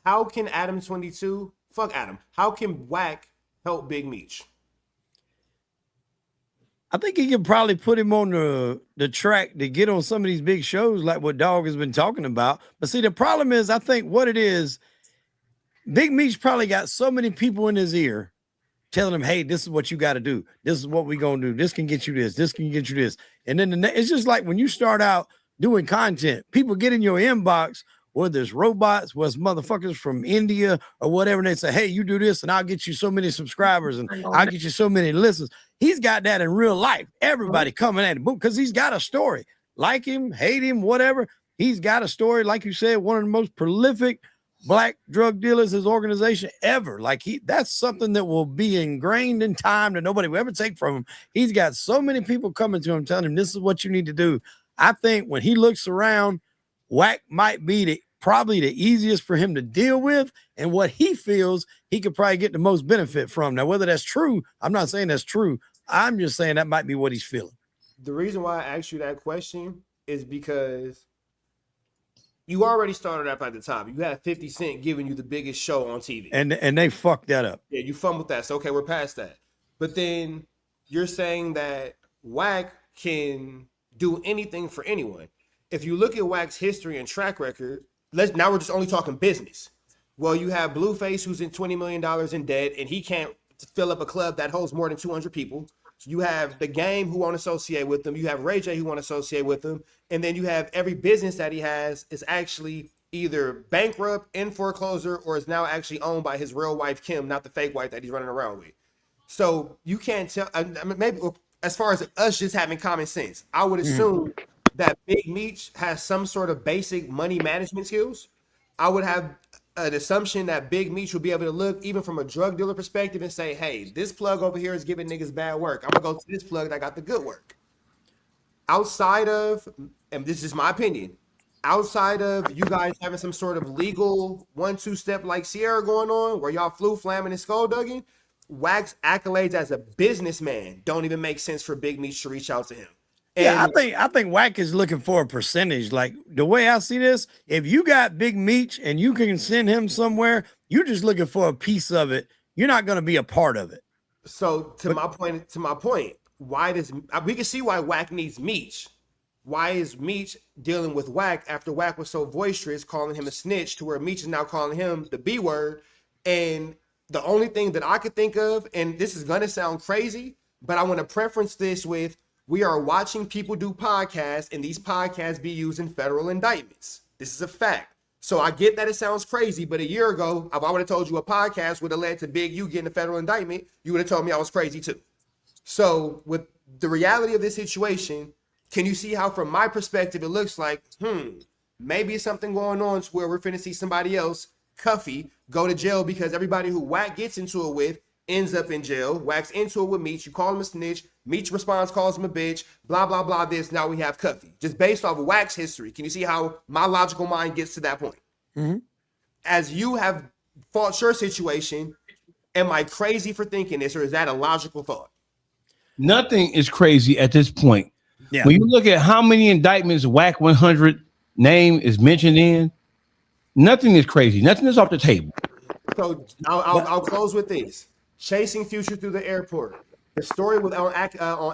How can Adam 22, fuck Adam, how can WACK help Big Meech? I think he can probably put him on the track to get on some of these big shows like what Dog has been talking about. But see, the problem is, I think what it is, Big Meech probably got so many people in his ear telling him, hey, this is what you got to do. This is what we're going to do. This can get you this. This can get you this. And then it's just like when you start out doing content, people get in your inbox, whether it's robots, whether it's motherfuckers from India or whatever, and they say, hey, you do this and I'll get you so many subscribers and I'll get you so many listens. He's got that in real life. Everybody coming at him because he's got a story. Like him, hate him, whatever. He's got a story, like you said, one of the most prolific black drug dealers, his organization ever. Like that's something that will be ingrained in time that nobody will ever take from him. He's got so many people coming to him telling him this is what you need to do. I think when he looks around, WACK might be probably the easiest for him to deal with, and what he feels he could probably get the most benefit from. Now, whether that's true, I'm not saying that's true. I'm just saying that might be what he's feeling. The reason why I asked you that question is because you already started up at the top. You had 50 Cent giving you the biggest show on TV. And they fucked that up. Yeah, you fumbled that. So, okay, we're past that. But then you're saying that WACK can do anything for anyone. If you look at WACK's history and track record, now we're just only talking business. Well, you have Blueface, who's in $20 million in debt, and he can't fill up a club that holds more than 200 people. You have The Game, who won't associate with them. You have Ray J, who won't associate with them. And then you have every business that he has is actually either bankrupt, in foreclosure, or is now actually owned by his real wife, Kim, not the fake wife that he's running around with. So you can't tell, I mean, maybe as far as us just having common sense, I would assume that Big Meech has some sort of basic money management skills. I would have an assumption that Big Meech will be able to look even from a drug dealer perspective and say, hey, this plug over here is giving niggas bad work. I'm gonna go to this plug that got the good work. Outside of, and this is my opinion, outside of you guys having some sort of legal 1-2 step like Sierra going on where y'all flew flamming and skullduggy, WACK's accolades as a businessman don't even make sense for Big Meech to reach out to him. Yeah, I think WACK is looking for a percentage. Like the way I see this, if you got Big Meech and you can send him somewhere, you're just looking for a piece of it. You're not going to be a part of it. So to my point, why does we can see why WACK needs Meech? Why is Meech dealing with WACK after WACK was so boisterous, calling him a snitch, to where Meech is now calling him the B word? And the only thing that I could think of, and this is gonna sound crazy, but I want to preference this with, we are watching people do podcasts, and these podcasts be used in federal indictments. This is a fact. So I get that it sounds crazy, but a year ago, if I would have told you a podcast would have led to Big U getting a federal indictment, you would have told me I was crazy too. So with the reality of this situation, can you see how from my perspective, it looks like, maybe it's something going on to where we're finna see somebody else, Cuffy, go to jail because everybody who WACK gets into it with ends up in jail. WACK's into it with Meech. You call him a snitch. Meech responds, calls him a bitch. Blah, blah, blah, this. Now we have Cuffy. Just based off of WACK's history. Can you see how my logical mind gets to that point? Mm-hmm. As you have fought your situation, am I crazy for thinking this, or is that a logical thought? Nothing is crazy at this point. Yeah. When you look at how many indictments WACK100 name is mentioned in, nothing is crazy. Nothing is off the table. So I'll close with this. Chasing Future through the airport. The story with on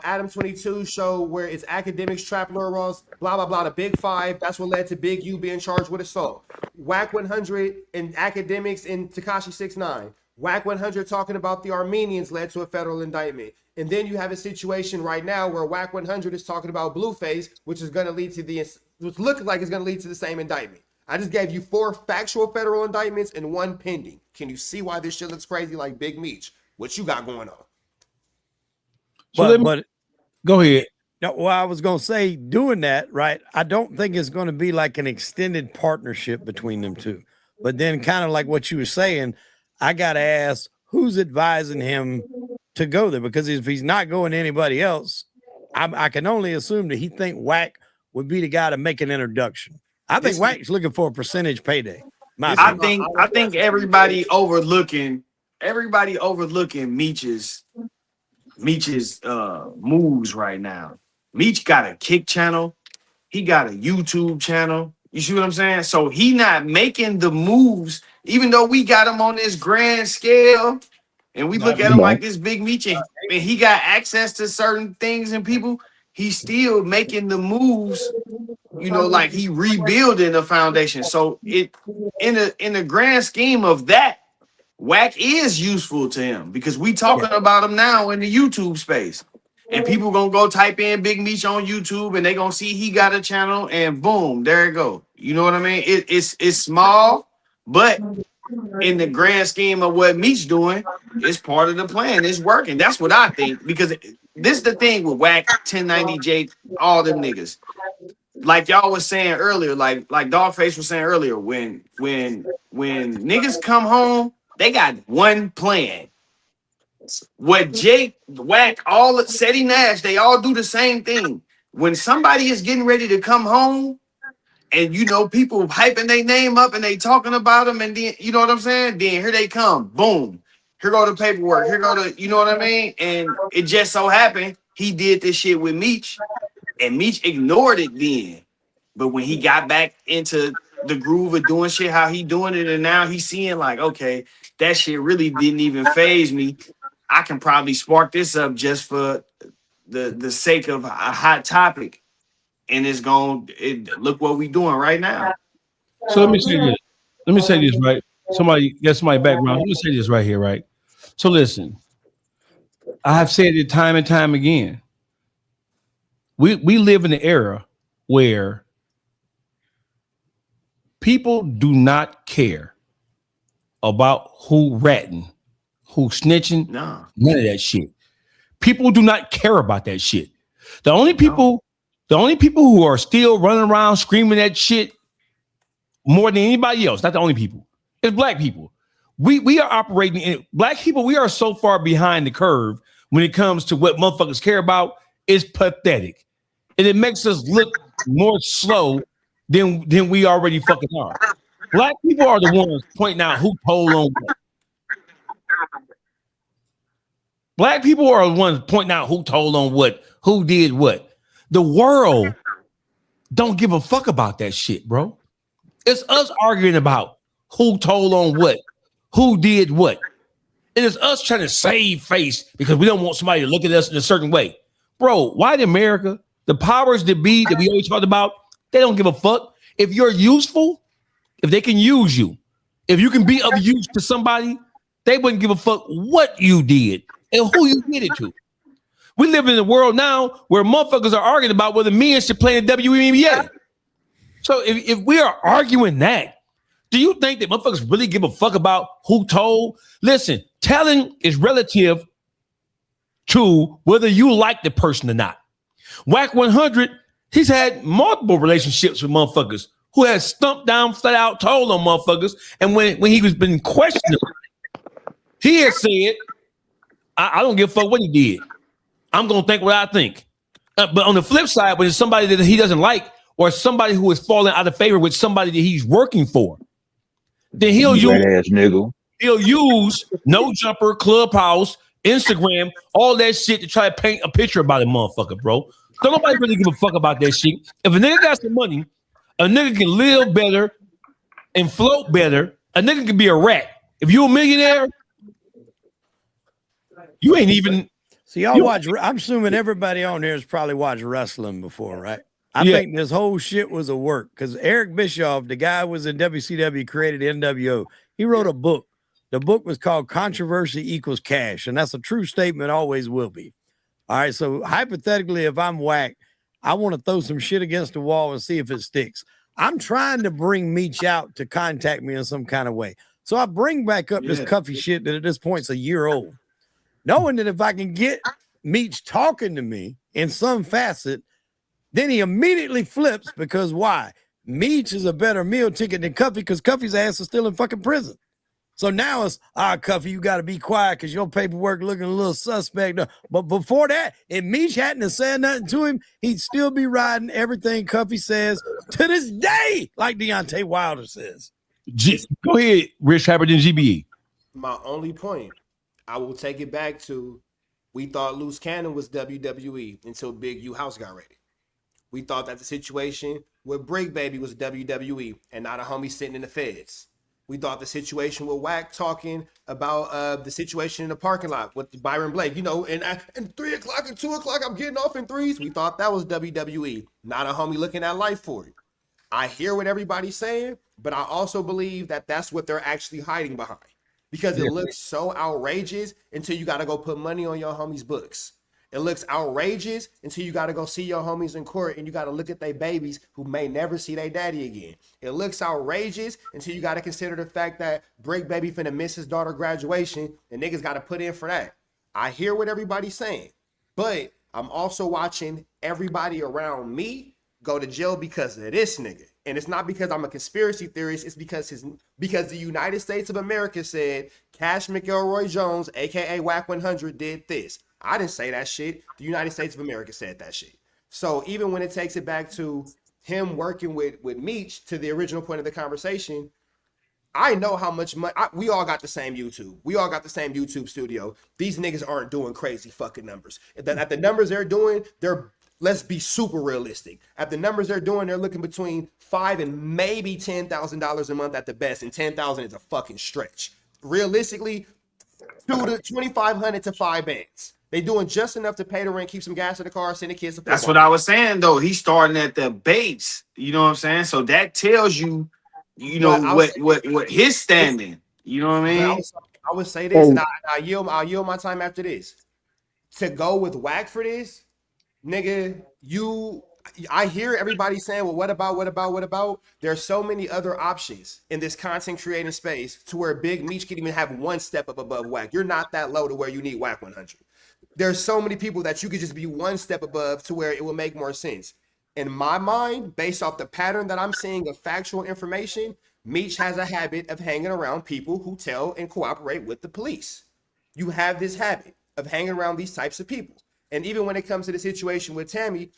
Adam 22 show where it's academics, trap Laura Ross, blah, blah, blah, the big five. That's what led to Big U being charged with assault. WACK100 and academics in Tekashi 6ix9ine. WACK100 talking about the Armenians led to a federal indictment. And then you have a situation right now where WACK100 is talking about Blueface, which is going to lead to which looks like it's going to lead to the same indictment. I just gave you 4 factual federal indictments and 1 pending. Can you see why this shit looks crazy like Big Meech? What you got going on? So But go ahead. No, well, I was gonna say doing that, right? I don't think it's gonna be like an extended partnership between them two. But then, kind of like what you were saying, I gotta ask who's advising him to go there because if he's not going to anybody else, I can only assume that he think Wack would be the guy to make an introduction. I think Wack's looking for a percentage payday. I think everybody overlooking Meech's moves right now. Meech got a Kick channel, he got a YouTube channel. You see what I'm saying? So he not making the moves, even though we got him on this grand scale, and we look at him like this big Meech, and he got access to certain things and people. He's still making the moves, you know, like he rebuilding the foundation. So it in the grand scheme of that, Wack is useful to him because we talking about him now in the YouTube space. And people gonna go type in Big Meech on YouTube and they gonna see he got a channel and boom, there it go. You know what I mean? It's small, but in the grand scheme of what Meech doing, it's part of the plan. It's working. That's what I think. Because this is the thing with Wack, 1090J, all them niggas. Like y'all was saying earlier, like Dawgface was saying earlier, when niggas come home, they got one plan. What Jake, Wack, all Seti Nash, they all do the same thing. When somebody is getting ready to come home, and you know, people hyping their name up and they talking about them, and then you know what I'm saying? Then here they come, boom. Here go the paperwork. Here go the, you know what I mean? And it just so happened he did this shit with Meech, and Meech ignored it then. But when he got back into the groove of doing shit, how he doing it, and now he's seeing like, okay, that shit really didn't even phase me. I can probably spark this up just for the sake of a hot topic. And it's look what we doing right now. So let me say this. Let me say this, right? Somebody background. Let me say this right here, right? So listen, I have said it time and time again. We live in an era where people do not care about who ratting, who snitching, none of that shit. People do not care about that shit. The only people who are still running around screaming that shit more than anybody else, not the only people, it's black people. We are operating in black people. We are so far behind the curve when it comes to what motherfuckers care about. It's pathetic. And it makes us look more slow than we already fucking are. Black people are the ones pointing out who told on what. Black people are the ones pointing out who told on what, who did what. The world don't give a fuck about that shit, bro. It's us arguing about who told on what, who did what. It is us trying to save face because we don't want somebody to look at us in a certain way. Bro, white America, the powers that be that we always talk about, they don't give a fuck. If you're useful, if they can use you, if you can be of use to somebody, they wouldn't give a fuck what you did and who you did it to. We live in a world now where motherfuckers are arguing about whether men should play in WNBA. So if we are arguing that, do you think that motherfuckers really give a fuck about who told? Listen, telling is relative to whether you like the person or not. WACK100, he's had multiple relationships with motherfuckers who has stumped down, flat out, told on motherfuckers. And when he was been questioned, he has said, I don't give a fuck what he did. I'm going to think what I think. But on the flip side, when it's somebody that he doesn't like or somebody who is falling out of favor with somebody that he's working for, then he'll use No Jumper, Clubhouse, Instagram, all that shit to try to paint a picture about a motherfucker, bro. Don't nobody really give a fuck about that shit. If a nigga got some money, a nigga can live better and float better. A nigga can be a rat. If you a millionaire, you ain't even... So y'all watch, I'm assuming everybody on here has probably watched wrestling before, right? I think this whole shit was a work because Eric Bischoff, the guy who was in WCW, created NWO. He wrote a book. The book was called Controversy Equals Cash, and that's a true statement, always will be. All right, so hypothetically, if I'm Wack, I want to throw some shit against the wall and see if it sticks. I'm trying to bring Meech out to contact me in some kind of way. So I bring back up this Cuffy shit that at this point's a year old. Knowing that if I can get Meech talking to me in some facet, then he immediately flips because why? Meech is a better meal ticket than Cuffy because Cuffy's ass is still in fucking prison. So now it's, Cuffy, you got to be quiet because your paperwork looking a little suspect. But before that, if Meech hadn't have said nothing to him, he'd still be riding everything Cuffy says to this day, like Deontay Wilder says. Go ahead, Rich Haberton, GBE. My only point, I will take it back to, we thought Loose Cannon was WWE until Big U House got ready. We thought that the situation with Break Baby was WWE and not a homie sitting in the feds. We thought the situation with WACK talking about the situation in the parking lot with Byron Blake, you know, and 3 o'clock and 2 o'clock, I'm getting off in threes. We thought that was WWE, not a homie looking at life for it. I hear what everybody's saying, but I also believe that that's what they're actually hiding behind because it looks so outrageous until you got to go put money on your homie's books. It looks outrageous until you got to go see your homies in court and you got to look at their babies who may never see their daddy again. It looks outrageous until you got to consider the fact that Break Baby finna miss his daughter graduation and niggas got to put in for that. I hear what everybody's saying, but I'm also watching everybody around me go to jail because of this nigga. And it's not because I'm a conspiracy theorist. It's because the United States of America said Cash McElroy Jones, aka WACK100, did this. I didn't say that shit. The United States of America said that shit. So even when it takes it back to him working with Meech to the original point of the conversation, I know how much money we all got the same YouTube. We all got the same YouTube studio. These niggas aren't doing crazy fucking numbers. At the numbers they're doing, let's be super realistic. At the numbers they're doing, they're looking between $5,000 and maybe $10,000 a month at the best, and 10,000 is a fucking stretch. Realistically, $2,500 to $5,000. They doing just enough to pay the rent, keep some gas in the car, send the kids to football. That's what I was saying, though. He's starting at the base. You know what I'm saying? So that tells you, what his standing. You know what I mean? I would say this, and I'll yield my time after this. To go with WACK for this, nigga, I hear everybody saying, well, what about? There's so many other options in this content creating space to where Big Meech can even have one step up above WACK. You're not that low to where you need WACK100. There's so many people that you could just be one step above to where it will make more sense. In my mind, based off the pattern that I'm seeing of factual information, Meech has a habit of hanging around people who tell and cooperate with the police. You have this habit of hanging around these types of people. And even when it comes to the situation with Tammy,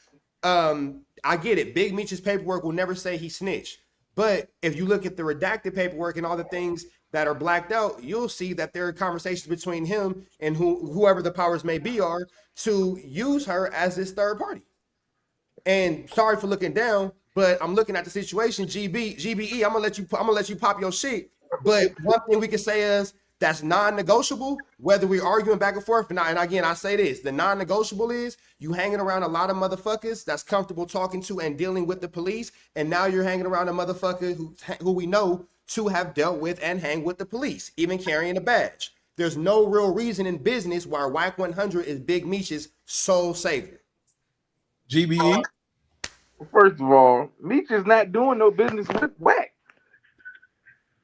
I get it. Big Meech's paperwork will never say he snitched. But if you look at the redacted paperwork and all the things that are blacked out, you'll see that there are conversations between him and whoever the powers may be are to use her as this third party. And sorry for looking down, but I'm looking at the situation. GBE, I'm gonna let you pop your shit. But one thing we can say is that's non-negotiable, whether we're arguing back and forth or not. And again, I say this, the non-negotiable is you hanging around a lot of motherfuckers that's comfortable talking to and dealing with the police. And now you're hanging around a motherfucker who we know to have dealt with and hang with the police, even carrying a badge. There's no real reason in business why WACK100 is Big Meech's sole savior. GBE? First of all, Meech is not doing no business with WACK.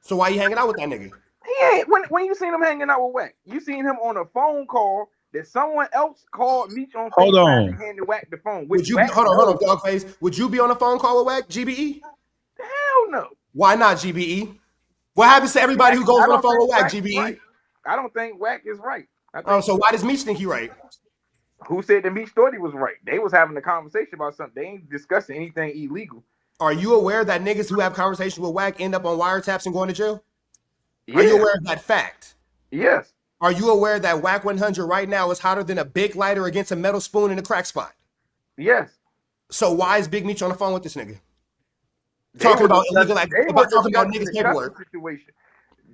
So why you hanging out with that nigga? He ain't. When you seen him hanging out with WACK, you seen him on a phone call that someone else called Meech on FaceTime and handed WACK the phone. Hold on, Dawgface. Would you be on a phone call with WACK, GBE? Hell no. Why not, GBE? What happens to everybody who goes on the phone with WACK, GBE? Right. I don't think WACK is right. So why does Meech think he right? Who said that Meech thought he was right? They was having a conversation about something. They ain't discussing anything illegal. Are you aware that niggas who have conversations with WACK end up on wiretaps and going to jail? Yeah. Are you aware of that fact? Yes. Are you aware that WACK100 right now is hotter than a big lighter against a metal spoon in a crack spot? Yes. So why is Big Meech on the phone with this nigga? Talking about illegal niggas paperwork. Situation.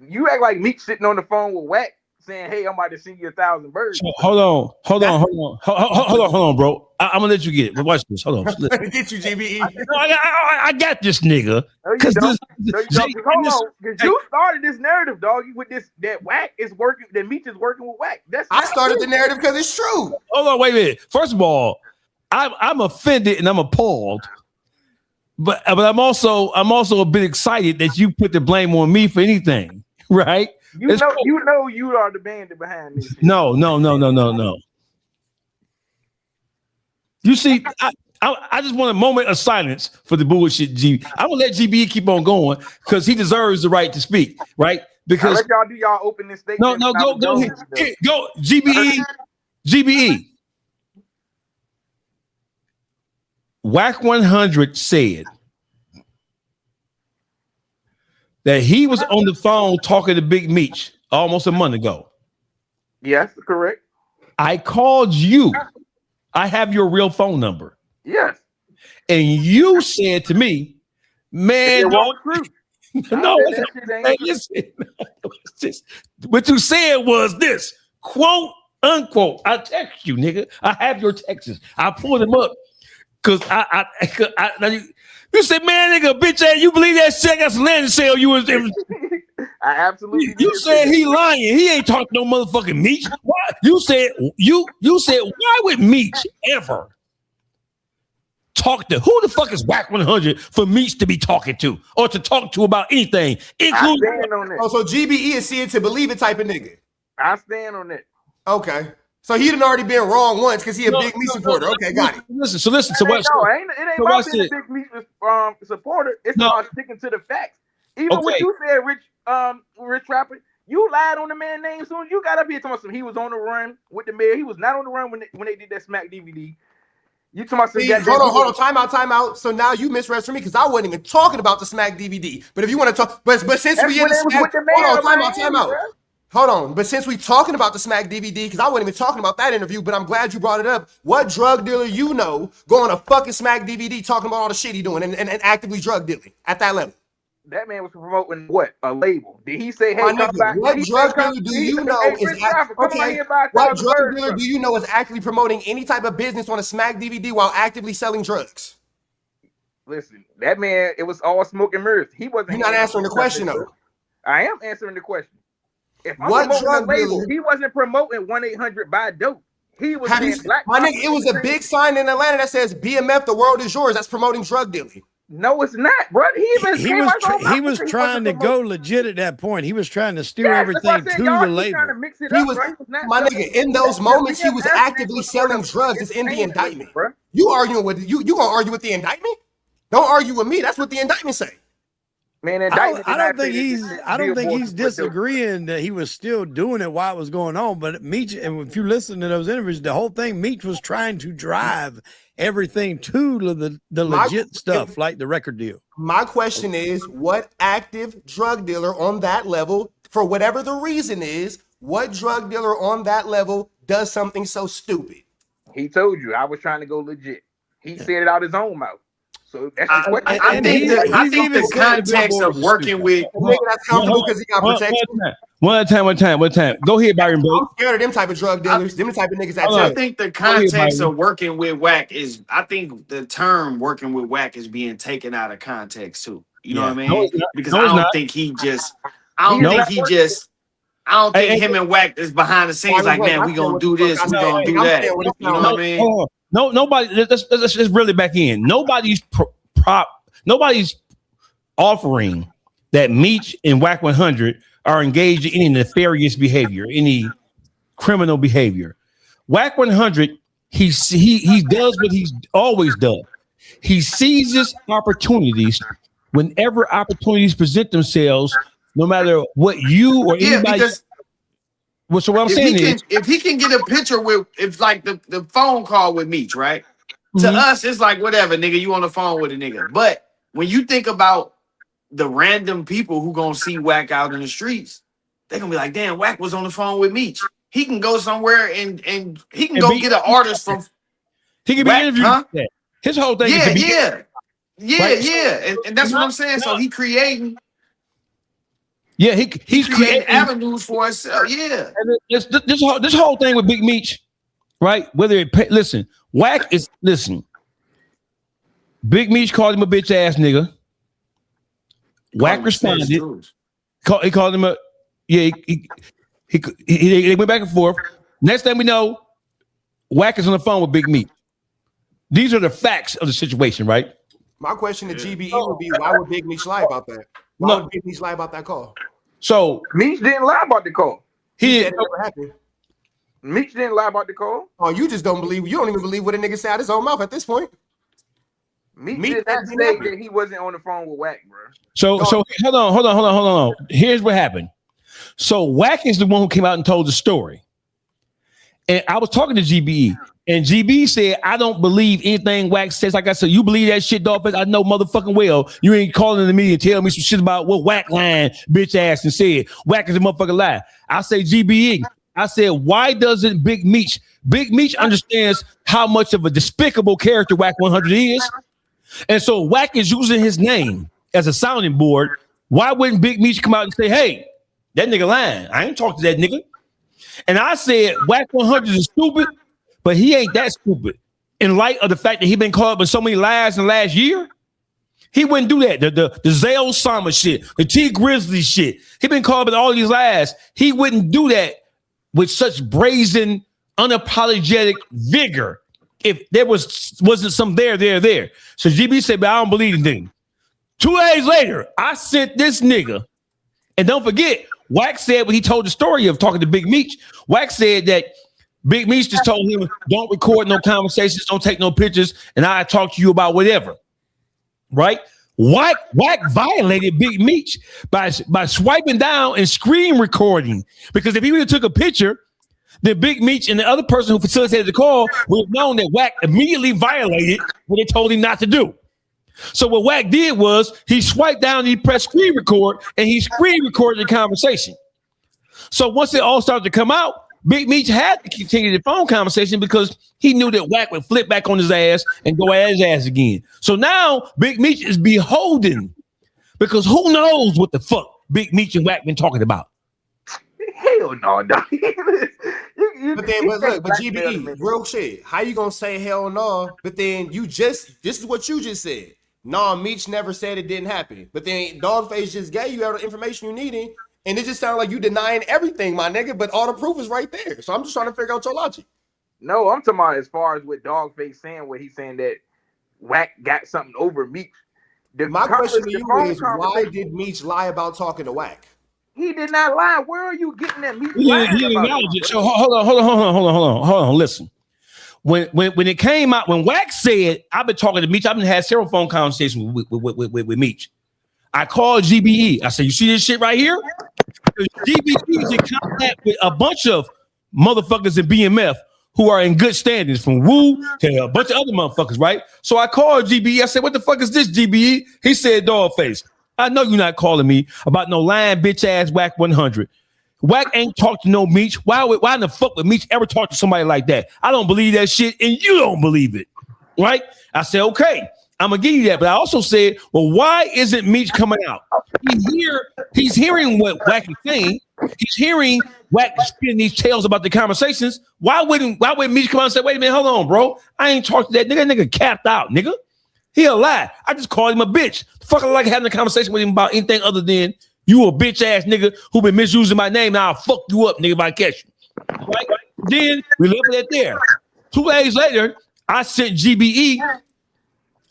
You act like Meech sitting on the phone with WACK saying, "Hey, I'm about to send you 1,000 birds." Hold on, bro. I'm gonna let you get it. But watch this. Hold on. Get you, GBE. I got this nigga. Hold on, because you started this narrative, dog. With this that WACK is working, that Meech is working with WACK. I started the narrative because it's true. Hold on, wait a minute. First of all, I'm offended and I'm appalled. But I'm also a bit excited that you put the blame on me for anything, right? You know you are the bandit behind this. No. You see, I just want a moment of silence for the bullshit. I'm gonna let GBE keep on going because he deserves the right to speak, right? Because I'll let y'all do y'all opening statement. no, go ahead. Go GBE. WACK100 said that he was on the phone talking to Big Meech almost a month ago. Yes, correct. I called you. I have your real phone number. Yes. And you said to me, man, what you said was this, quote unquote. I text you, nigga. I have your texts. I pulled them up because you said, man, nigga, bitch ass, you believe that shit? I got some land to sell. I absolutely. You said he lying. He ain't talking no motherfucking Meech. Why? You said why would Meech ever talk to who the fuck is WACK100 for Meech to be talking to or to talk to about anything, including Oh, so GBE is seeing to believe it type of nigga. I stand on that. Okay. So he done already been wrong once because he a big Meech supporter. Okay, got it. Listen. So what? It ain't about being a big Meech supporter. It's about sticking to the facts. Even what you said, Rich Rapper, you lied on the man's name soon as you got up here talking about he was on the run with the mayor. He was not on the run when they did that Smack DVD. You talking about hold on, time out. So now you misread me because I wasn't even talking about the Smack DVD. But if you want to talk, but since we in the Smack, time out. Hold on, but since we talking about the Smack DVD, because I wasn't even talking about that interview, but I'm glad you brought it up. What drug dealer you know going to fucking Smack DVD talking about all the shit he doing and actively drug dealing at that level? That man was promoting what? A label. Did he say, hey, come back? What drug dealer do you know is what drug dealer do you know is actively promoting any type of business on a Smack DVD while actively selling drugs? Listen, that man, it was all smoke and mirrors. He wasn't. You're not answering the question though. I am answering the question. If I'm what promoting drug a label, dealer? He wasn't promoting 1-800 buy dope. He was saying black. My nigga, it was a big sign in Atlanta that says BMF, the world is yours. That's promoting drug dealing. No, it's not, bro. He was trying to go legit at that point. He was trying to steer everything to the label. My nigga, in those moments, he was actively selling drugs. It's in the indictment. You arguing with you gonna argue with the indictment? Don't argue with me. That's what the indictment say. Man, I don't think he's disagreeing that he was still doing it while it was going on. But Meech, and if you listen to those interviews, the whole thing, Meech was trying to drive everything to the legit stuff, like the record deal. My question is, what active drug dealer on that level, for whatever the reason is, what drug dealer on that level does something so stupid? He told you I was trying to go legit. He said it out his own mouth. So that's I think the context of working with that's comfortable because he got protection. One time. Go ahead, Byron. I'm scared of them type of drug dealers. Them type of niggas. I think the context of working with WACK is. I think the term "working with WACK" is being taken out of context too. You know what I mean? Because I don't think he just. I don't think him and WACK is behind the scenes like, man, we gonna do this, we gonna do that. You know what I mean? No, nobody. Let's really back in. Nobody's offering that Meech and WACK100 are engaged in any nefarious behavior, any criminal behavior. WACK100, he does what he's always done. He seizes opportunities whenever opportunities present themselves, no matter what you or anybody. So what I'm saying is, if he can get a picture with, if like the phone call with Meech, right? To us, it's like whatever, nigga. You on the phone with a nigga. But when you think about the random people who gonna see WACK out in the streets, they're gonna be like, damn, WACK was on the phone with Meech. He can go somewhere and he can go get an artist from. He can be interviewed. Huh? His whole thing. Yeah. And that's what I'm saying. So he creating. Yeah, he's creating avenues for himself. Yeah, and this whole thing with Big Meech, right? Listen, WACK is Big Meech called him a bitch ass nigga. WACK responded. He called him a He went back and forth. Next thing we know, WACK is on the phone with Big Meech. These are the facts of the situation, right? My question to GBE would be, why would Big Meech lie about that? Why would Big Meech lie about that call? So Meech didn't lie about the call. He said it never happened. Meech didn't lie about the call. Oh, you just don't believe. You don't even believe what a nigga said out his own mouth at this point. Meech did not say that he wasn't on the phone with Wack, bro. So hold on. Here's what happened. So Wack is the one who came out and told the story. And I was talking to GBE, and GBE said, I don't believe anything Wack says. Like I said, you believe that shit, Dawgface? I know motherfucking well. You ain't calling to me and tell me some shit about what Wack lying, bitch ass, and said. Wack is a motherfucking lie. I say, GBE, I said, why doesn't Big Meech understands how much of a despicable character WACK100 is? And so Wack is using his name as a sounding board. Why wouldn't Big Meech come out and say, hey, that nigga lying? I ain't talking to that nigga. And I said, WACK100 is stupid, but he ain't that stupid. In light of the fact that he been caught up in so many lies in the last year, he wouldn't do that. The Zale Sama shit, the T Grizzly shit. He been caught up in all these lies. He wouldn't do that with such brazen, unapologetic vigor if there wasn't some there. So GB said, but I don't believe anything. 2 days later, I sent this nigga, and don't forget, Wack said when he told the story of talking to Big Meech, Wack said that Big Meech just told him, don't record no conversations, don't take no pictures, and I talk to you about whatever. Right? Wack violated Big Meech by swiping down and screen recording. Because if he would have took a picture, then Big Meech and the other person who facilitated the call would have known that Wack immediately violated what they told him not to do. So what Wack did was he swiped down and he pressed screen record and he screen recorded the conversation. So once it all started to come out, Big Meech had to continue the phone conversation because he knew that Wack would flip back on his ass and go at his ass again. So now Big Meech is beholden because who knows what the fuck Big Meech and Wack been talking about. Hell no, dog. But GBE, real shit. How you gonna say hell no? But then this is what you just said. No, Meech never said it didn't happen. But then Dawgface just gave you all the information you needed, and it just sounded like you denying everything, my nigga. But all the proof is right there. So I'm just trying to figure out your logic. No, I'm talking about as far as what Dawgface saying, where he's saying that Wack got something over Meech. My question to you is, why did Meech lie about talking to Wack? He did not lie. Where are you getting that Meech? He acknowledged it. So hold on. Listen. When it came out, when Wack said, I've been talking to Meech, I've been had several phone conversations with Meech. I called GBE. I said, you see this shit right here? GBE is in contact with a bunch of motherfuckers in BMF who are in good standings, from Wu to a bunch of other motherfuckers, right? So I called GBE. I said, what the fuck is this, GBE? He said, Dawgface, I know you're not calling me about no lying bitch ass WACK100. Wack ain't talked to no Meech. Why in the fuck would Meech ever talk to somebody like that? I don't believe that shit, and you don't believe it, right? I said, okay, I'm gonna give you that. But I also said, well, why isn't Meech coming out? He's hearing what Wack is saying. He's hearing Wack spinning these tales about the conversations. Why wouldn't Meech come out and say, wait a minute, hold on, bro. I ain't talked to that nigga. That nigga capped out, nigga. He a lie. I just called him a bitch. The fuck I like having a conversation with him about anything other than you a bitch ass nigga who been misusing my name. Now I'll fuck you up, nigga, if I catch you. Right? Then we left it there. 2 days later, I sent GBE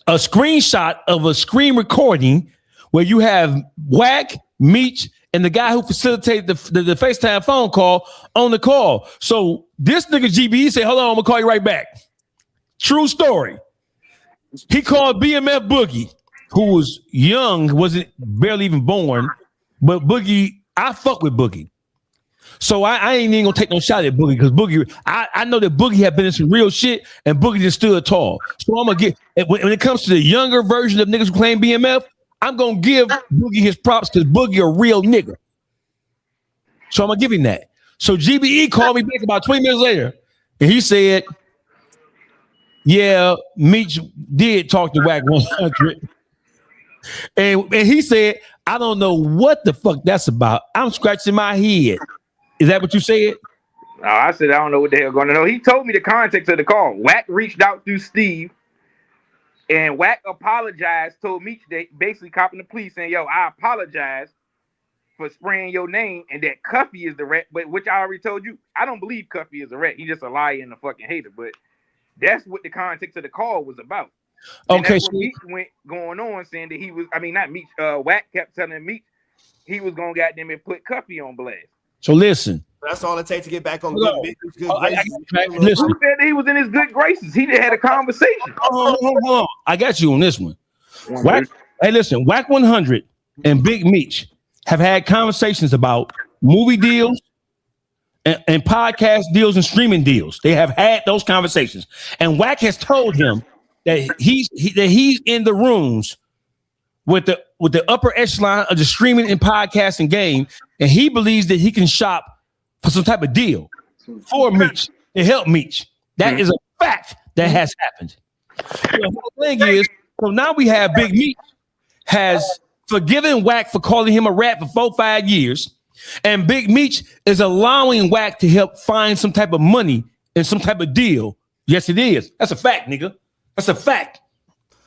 a screenshot of a screen recording where you have Wack, Meech, and the guy who facilitated the FaceTime phone call on the call. So this nigga GBE said, hold on, I'm gonna call you right back. True story. He called BMF Boogie, who was young, wasn't barely even born. But Boogie, I fuck with Boogie. So I ain't even gonna take no shot at Boogie because Boogie, I know that Boogie had been in some real shit and Boogie just stood tall. So I'm gonna get, when it comes to the younger version of niggas who claim BMF, I'm gonna give Boogie his props because Boogie a real nigga. So I'm gonna give him that. So GBE called me back about 20 minutes later and he said, yeah, Meech did talk to WACK100. And he said, I don't know what the fuck that's about. I'm scratching my head. Is that what you said? No, I said, I don't know what the hell going on. He told me the context of the call. Wack reached out through Steve, and Wack apologized, told Meech that basically copping the police saying, yo, I apologize for spraying your name, and that Cuffy is the rat, but which I already told you, I don't believe Cuffy is a rat. He's just a liar and a fucking hater, but that's what the context of the call was about. And okay, so Meech went going on saying that he was, I mean, not Meech, Wack kept telling Meech he was gonna goddamn it put Cuffy on blast. So listen. That's all it takes to get back on Hold good on. graces. Listen. Who said that he was in his good graces? He just had a conversation. Hold on. I got you on this one. Hey, listen. WACK100 and Big Meech have had conversations about movie deals and podcast deals and streaming deals. They have had those conversations, and WACK has told him that he's in the rooms with the upper echelon of the streaming and podcasting game, and he believes that he can shop for some type of deal for Meech to help Meech. That is a fact that has happened. The whole thing is, so now we have Big Meech has forgiven WACK for calling him a rat for 4-5 years, and Big Meech is allowing WACK to help find some type of money and some type of deal. Yes, it is. That's a fact, nigga. That's a fact.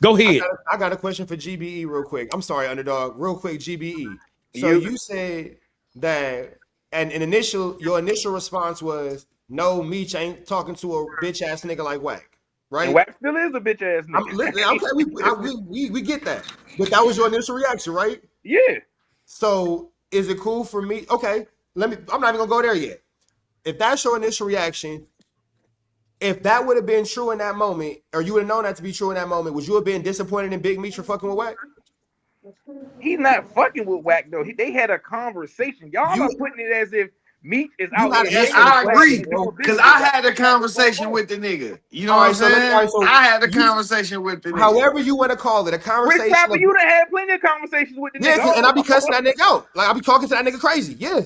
Go ahead. I got a question for GBE real quick. I'm sorry, Underdog. Real quick, GBE. So you said that, and your initial response was, no, Meech ain't talking to a bitch ass nigga like WACK, right? And WACK still is a bitch ass nigga. We get that, but that was your initial reaction, right? Yeah. So is it cool for me? Okay, I'm not even gonna go there yet. If that's your initial reaction, if that would have been true in that moment, or you would have known that to be true in that moment, would you have been disappointed in Big Meech for fucking with WACK? He's not fucking with WACK though. They had a conversation. Y'all are putting it as if Meech is out. I agree, because I had a conversation with the nigga. You know what I'm saying? I had a conversation with the nigga. However you want to call it, a conversation. Rich Rapper, you done had plenty of conversations with the nigga. Yeah, and I be cussing that nigga out. Like I be talking to that nigga crazy. Yeah,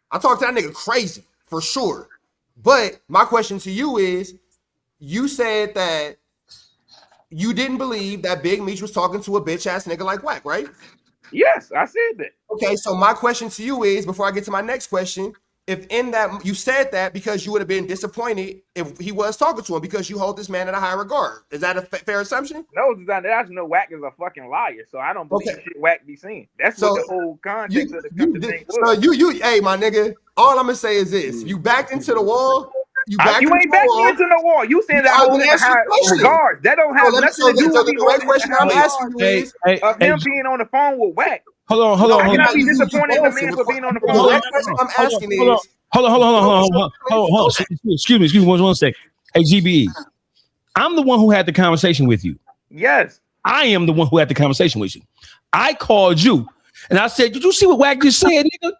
I talk to that nigga crazy for sure. But my question to you is, you said that you didn't believe that Big Meech was talking to a bitch ass nigga like WACK, right? Yes, I said that. Okay, so my question to you is, before I get to my next question, if in that you said that because you would have been disappointed if he was talking to him because you hold this man in a high regard. Is that a fair assumption? No, I just know WACK is a fucking liar, so I don't believe shit WACK be saying. That's what the whole context of the thing was. So you, hey, my nigga, all I'm gonna say is this: you backed into the wall. You ain't backed into the wall. You said that hold in high regard. That don't have nothing to do with me. The question I'm asking you is of him being on the phone with WACK. Hold on. I cannot be disappointed in the man for being on the phone. The question I'm asking is. Hold on. Excuse me. 1 second. Hey, GBE, I'm the one who had the conversation with you. Yes. I am the one who had the conversation with you. I called you and I said, did you see what WACK just said, nigga?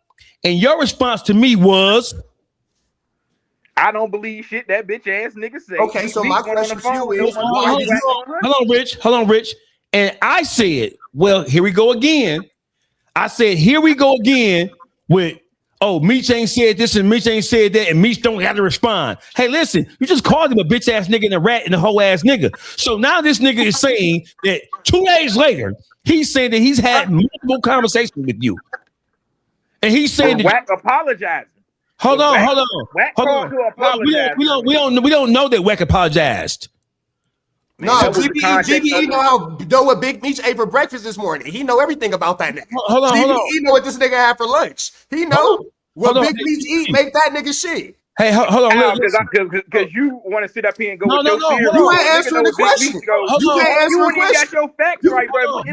And your response to me was, I don't believe shit that bitch ass nigga say. Okay, so my question to you is, hold on, Rich. And I said, well, here we go again. I said, here we go again with, oh, Meech ain't said this and Meech ain't said that, and Meech don't have to respond. Hey, listen, you just called him a bitch ass nigga and a rat and a hoe ass nigga. So now this nigga is saying that 2 days later, he's saying that he's had multiple conversations with you. And he's saying that WACK apologizing. Hold on. WACK called to apologize. We don't know that WACK apologized. No, GBE know what Big Meech ate for breakfast this morning. He know everything about that nigga. Hold on. He know what this nigga had for lunch. He know what Big Meech eat make that nigga shit. Hey, hold on. Because you want to sit up here and go with your theory. You ain't answering the question. You can't answer the question. Got your facts right, bro.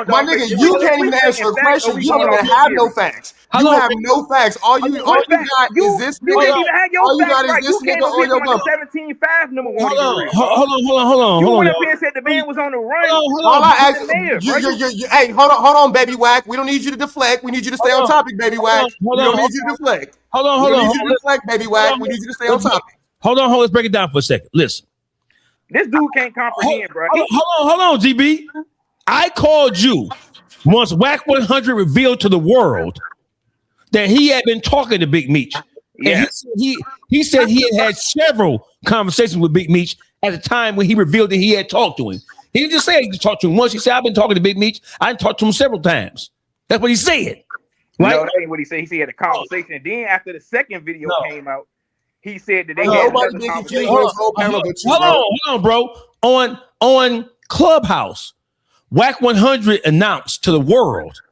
My nigga, you can't even answer a question. You don't even have no facts. You have no facts. All you got is this nigga. All you got is this nigga on your bumper. 17-5 number one. Hold on. You went up here and said the man was on the run. All I asked, hey, hold on, baby WACK. We don't need you to deflect. We need you to stay on topic, baby WACK. We don't need you to deflect. Hold on. We need you to deflect, baby WACK. We need you to stay on topic. Hold on. Let's break it down for a second. Listen. This dude can't comprehend, bro. Hold on, GB. I called you once WACK100 revealed to the world that he had been talking to Big Meech. And he said he had several conversations with Big Meech at the time when he revealed that he had talked to him. He didn't just say he talked to him once. He said, I've been talking to Big Meech. I talked to him several times. That's what he said. Right? No, that ain't what he said. He said he had a conversation. And then after the second video came out, he said that they had another conversation. Hold on, bro. On Clubhouse, WACK100 announced to the world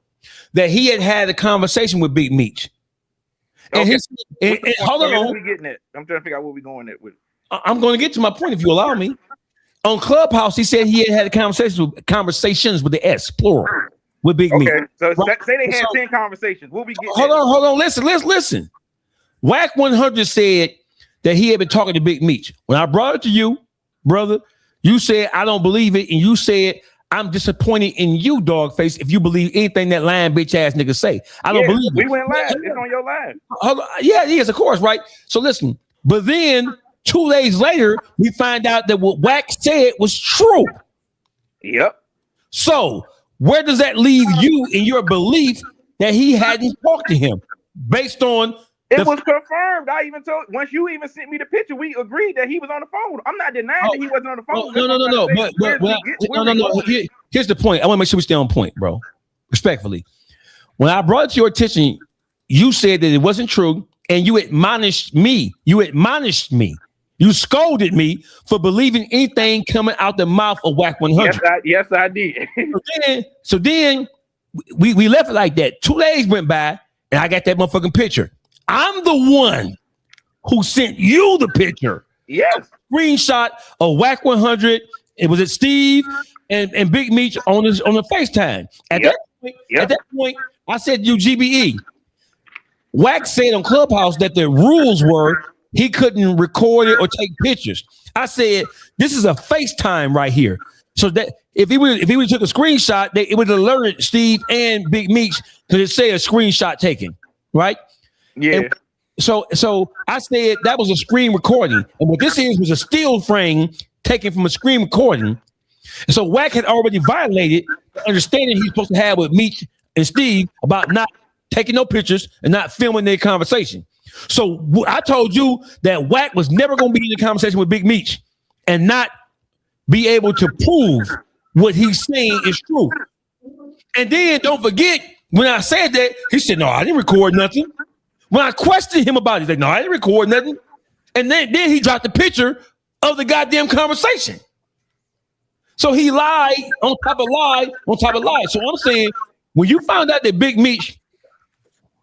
that he had a conversation with Big Meech. And hold on. We getting it. I'm trying to figure out where we going at with. I'm going to get to my point if you allow me. On Clubhouse, he said he had conversations with the S, plural, with Big Meech. So say they had 10 conversations. We'll be getting. Hold on. Listen. WACK100 said that he had been talking to Big Meech. When I brought it to you, brother, you said, I don't believe it. And you said, I'm disappointed in you, Dawgface, if you believe anything that lying bitch ass nigga say. I don't believe it. We went live. It's on your live. Yeah, yes, of course, right? So listen, but then 2 days later, we find out that what Wack said was true. Yep. So where does that leave you in your belief that he hadn't talked to him based on it was confirmed. I even told once you even sent me the picture, we agreed that he was on the phone. I'm not denying that he wasn't on the phone. No. Here's the point. I want to make sure we stay on point, bro. Respectfully. When I brought it to your attention, you said that it wasn't true, and you admonished me. You scolded me for believing anything coming out the mouth of WACK100. Yes, I did. so then we left it like that. 2 days went by, and I got that motherfucking picture. I'm the one who sent you the picture. Yes. A screenshot of WACK100. It was Steve and Big Meech on the FaceTime. At that point, I said to you, GBE. Wack said on Clubhouse that the rules were he couldn't record it or take pictures. I said, this is a FaceTime right here. So that if he would took a screenshot, it would alert Steve and Big Meech because it say a screenshot taken, right? Yeah. And so I said that was a screen recording, and what this was a still frame taken from a screen recording. And so Wack had already violated the understanding he's supposed to have with Meech and Steve about not taking no pictures and not filming their conversation. So I told you that Wack was never going to be in the conversation with Big Meech and not be able to prove what he's saying is true. And then don't forget, when I said that, he said, no, I didn't record nothing. When I questioned him about it, he's like, no, I didn't record nothing. And then he dropped the picture of the goddamn conversation. So he lied on top of lie on top of lie. So I'm saying, when you found out that Big Meech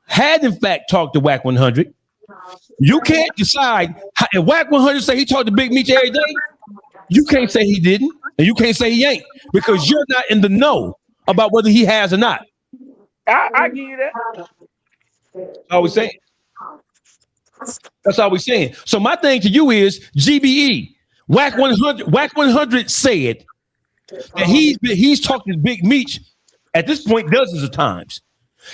had in fact talked to WACK100, you can't decide if WACK100 say he talked to Big Meech every day. You can't say he didn't, and you can't say he ain't, because you're not in the know about whether he has or not. I give you that. That's all we're saying. That's all we're saying. So my thing to you is GBE. WACK100 said that he's talking to Big Meech at this point dozens of times.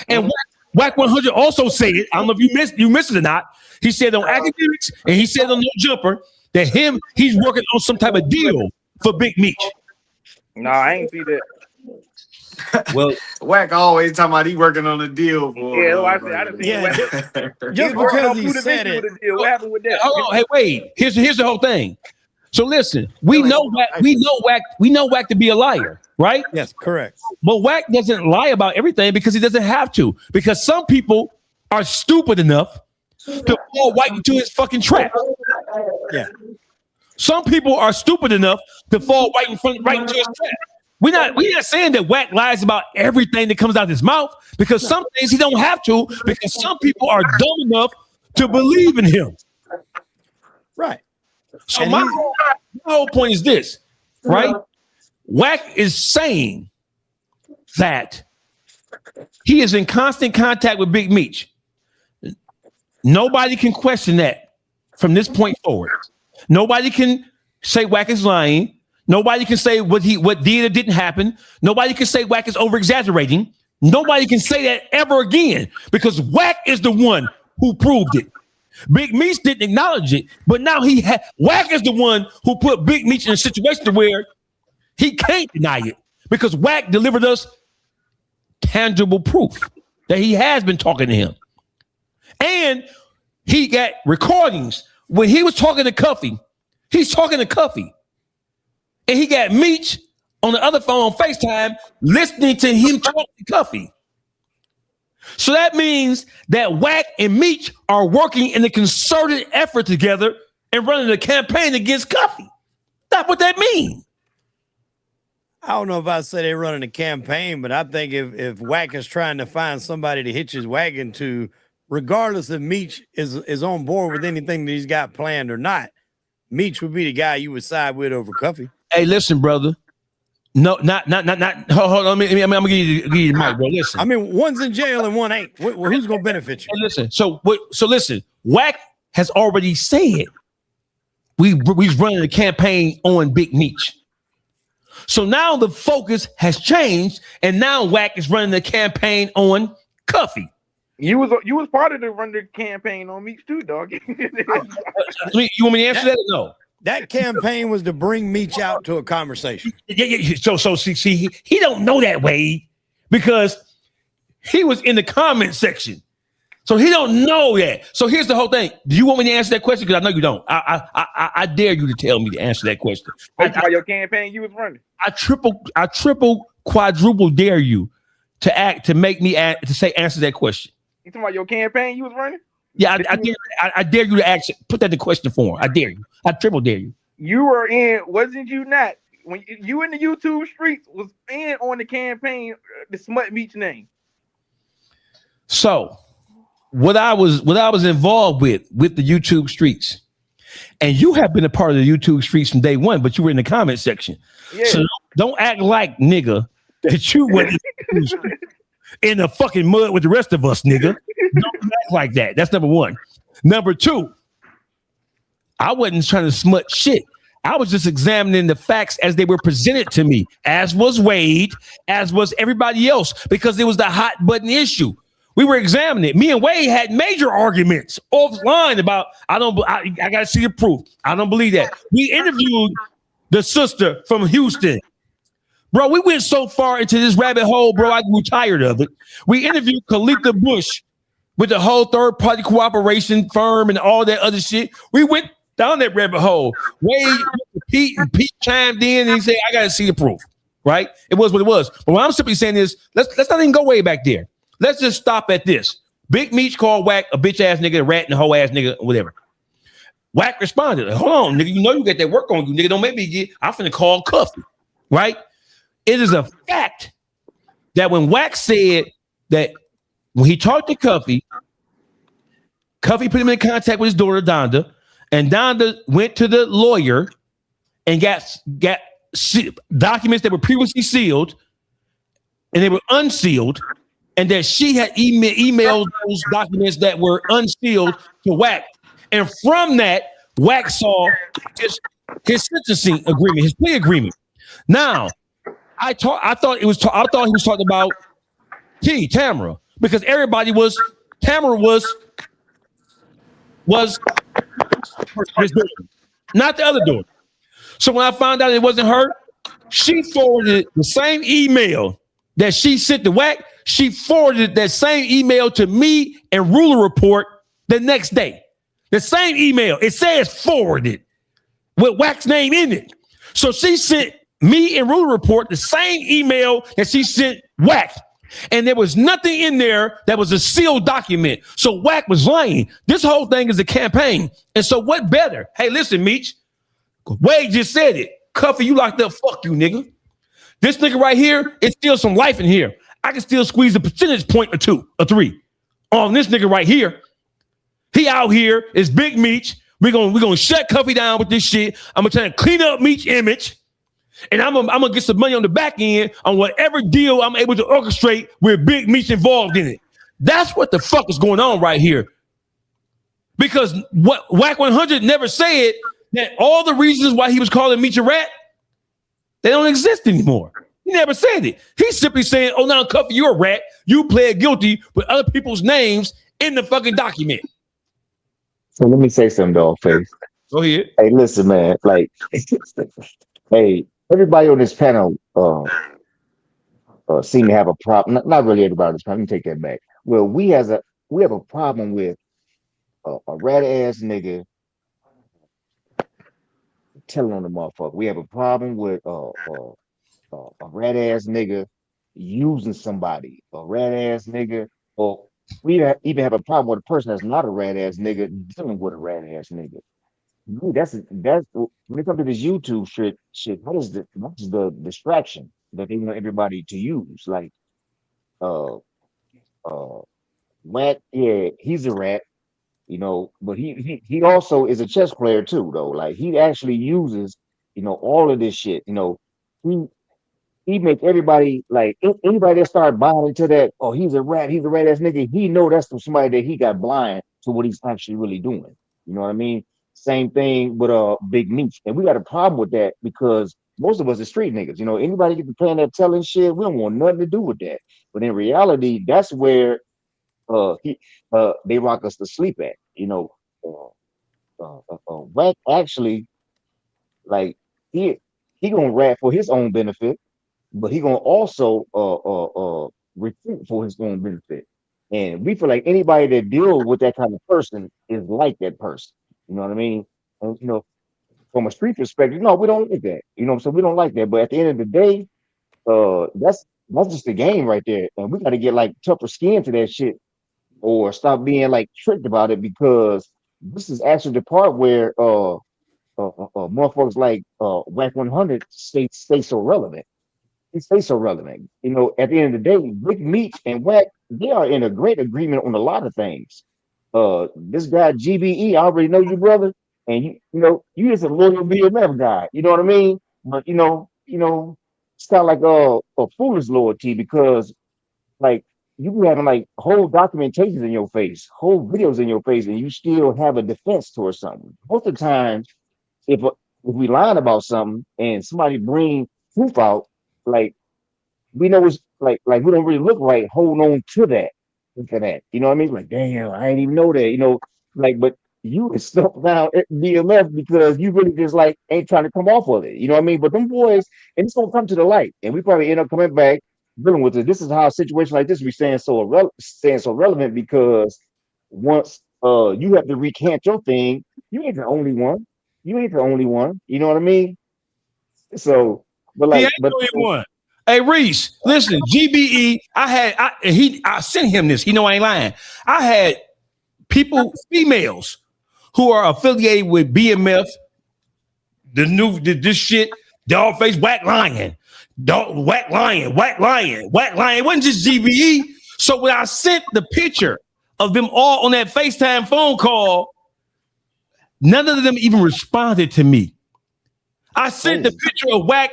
And WACK100 also said, I don't know if you missed it or not. He said on academics and he said on No Jumper that he's working on some type of deal for Big Meech. No, I ain't see that. Well, Wack always talking about he working on a deal for. Yeah, I didn't see just because he said it. What happened with that? Hold on, hey, wait. Here's the whole thing. So listen, we know Wack to be a liar, right? Yes, correct. But Wack doesn't lie about everything because he doesn't have to. Because some people are stupid enough to fall right into his fucking trap. Yeah. Some people are stupid enough to fall right into his trap. We're not saying that Wack lies about everything that comes out of his mouth, because some things he don't have to, because some people are dumb enough to believe in him. Right. So my whole point is this, right? Wack is saying that he is in constant contact with Big Meech. Nobody can question that from this point forward. Nobody can say Wack is lying. Nobody can say what did or didn't happen. Nobody can say Wack is over exaggerating. Nobody can say that ever again, because Wack is the one who proved it. Big Meech didn't acknowledge it, but now Wack is the one who put Big Meech in a situation where he can't deny it, because Wack delivered us tangible proof that he has been talking to him. And he got recordings when he was talking to Cuffy. He's talking to Cuffy. And he got Meech on the other phone on FaceTime listening to him talk to Cuffy. So that means that Wack and Meech are working in a concerted effort together and running a campaign against Cuffy. That's what that means. I don't know if I say they're running a campaign, but I think if Wack is trying to find somebody to hitch his wagon to, regardless if Meech is on board with anything that he's got planned or not, Meech would be the guy you would side with over Cuffy. Hey, listen, brother. No, not. Hold on. I'm gonna give you the mic, bro. Listen. I mean, one's in jail and one ain't. Who's gonna benefit you? Hey, listen. So listen. WACK has already said we running a campaign on Big Meech. So now the focus has changed, and now WACK is running the campaign on Cuffy. You was part of the run the campaign on Meech too, dog. You want me to answer that or no? That campaign was to bring Meech out to a conversation. Yeah. So see, he don't know that, Wade, because he was in the comment section. So he don't know that. So here's the whole thing. Do you want me to answer that question? Because I know you don't. I dare you to tell me to answer that question. By your campaign you was running. I triple, quadruple dare you to make me answer that question. You talking about your campaign you was running? Yeah, I dare you to put that in question form. I dare you. I triple dare you. You were in, wasn't you not? When you in the YouTube streets was in on the campaign, the smut Meech name. So what I was involved with the YouTube streets, and you have been a part of the YouTube streets from day one, but you were in the comment section. Yeah. So don't act like, nigga, that you went in the fucking mud with the rest of us, nigga. Don't act like that. That's number one. Number two, I wasn't trying to smut shit. I was just examining the facts as they were presented to me, as was Wade, as was everybody else, because it was the hot button issue. We were examining it. Me and Wade had major arguments offline about, I got to see the proof. I don't believe that. We interviewed the sister from Houston. Bro, we went so far into this rabbit hole, bro, I grew tired of it. We interviewed Khalika Bush with the whole third-party cooperation firm and all that other shit. We went down that rabbit hole. Wade, Pete chimed in and he said, I got to see the proof, right? It was what it was. But what I'm simply saying is, let's not even go way back there. Let's just stop at this. Big Meech called WACK a bitch-ass nigga, a rat and a hoe-ass nigga, whatever. WACK responded, hold on, nigga, you know you got that work on you, nigga. Don't make me I'm finna call Cuffy, right? It is a fact that when WACK said that when he talked to Cuffy put him in contact with his daughter, Donda, and Donda went to the lawyer and got documents that were previously sealed and they were unsealed, and that she had emailed those documents that were unsealed to WACK. And from that, WACK saw his sentencing agreement, his plea agreement. Now, I thought he was talking about Tamara, because everybody Tamara was his daughter, not the other daughter. So when I found out it wasn't her, she forwarded the same email that she sent to WACK. She forwarded that same email to me and Ruler Report the next day. The same email. It says forwarded with WACK's name in it. So she sent me and Ruler Report the same email that she sent WACK. And there was nothing in there that was a sealed document. So WACK was lying. This whole thing is a campaign. And so what better? Hey, listen, Meech. Wade just said it. Cuffy, you locked up. Fuck you, nigga. This nigga right here, it's still some life in here. I can still squeeze a percentage point or 2 or 3 on this nigga right here. He out here is Big Meech. We're gonna shut Cuffy down with this shit. I'm gonna try to clean up Meech image, and I'm gonna get some money on the back end on whatever deal I'm able to orchestrate with Big Meech involved in it. That's what the fuck is going on right here. Because what WACK100 never said that all the reasons why he was calling Meech a rat, they don't exist anymore. He never said it. He's simply saying, oh, now, Cuffy, you're a rat. You pled guilty with other people's names in the fucking document. So let me say something, Dawgface. Go ahead. Hey, listen, man. Like, hey, everybody on this panel seem to have a problem. Not really everybody on this panel. Let me take that back. Well, we have a problem with a rat ass nigga telling on the motherfucker. We have a problem with a rat ass nigga using somebody, a rat ass nigga, or we even have a problem with a person that's not a rat ass nigga dealing with a rat ass nigga. That's when it comes to this YouTube shit. What is the distraction that they want everybody to use? Like, WACK, yeah, he's a rat, you know, but he also is a chess player too, though. Like, he actually uses, you know, all of this shit. You know, he makes everybody like anybody that start buying into that. Oh, he's a rat ass nigga. He know that's from somebody that he got blind to what he's actually really doing. You know what I mean? Same thing with Big Meech, and we got a problem with that because most of us are street niggas. You know, anybody get to playing that telling shit, we don't want nothing to do with that. But in reality, that's where they rock us to sleep at. You know, Wack actually like he gonna rap for his own benefit, but he gonna also recruit for his own benefit. And we feel like anybody that deals with that kind of person is like that person. You know what I mean? And you know, from a street perspective, no, we don't like that. You know, so we don't like that. But at the end of the day, that's just the game right there. And we got to get like tougher skin to that shit, or stop being like tricked about it, because this is actually the part where motherfuckers like WACK100 stay so relevant. They stay so relevant. You know, at the end of the day, Big Meech and Wack, they are in a great agreement on a lot of things. This guy GBE, I already know you, brother, and you know you is a loyal BMF guy. You know what I mean? But you know, it's kind of like a foolish loyalty, because like you be having like whole documentations in your face, whole videos in your face, and you still have a defense towards something. Most of the time, if we lying about something and somebody bring proof out, like we know it's like we don't really look right. Hold on to that, for that. You know what I mean? Like, damn, I didn't even know that. You know, like, but you can stuff down at BMF because you really just like ain't trying to come off of it. You know what I mean? But them boys, and it's gonna come to the light, and we probably end up coming back dealing with it. This is how a situation like this we staying so relevant, because once you have to recant your thing, you ain't the only one. You ain't the only one. You know what I mean? So, but like, but one. Hey Reese, listen, GBE. I sent him this. He know I ain't lying. I had people, females, who are affiliated with BMF, this shit, Dawgface, Wack Lion. Wack Lion. It wasn't just GBE. So when I sent the picture of them all on that FaceTime phone call, none of them even responded to me. I sent the picture of Wack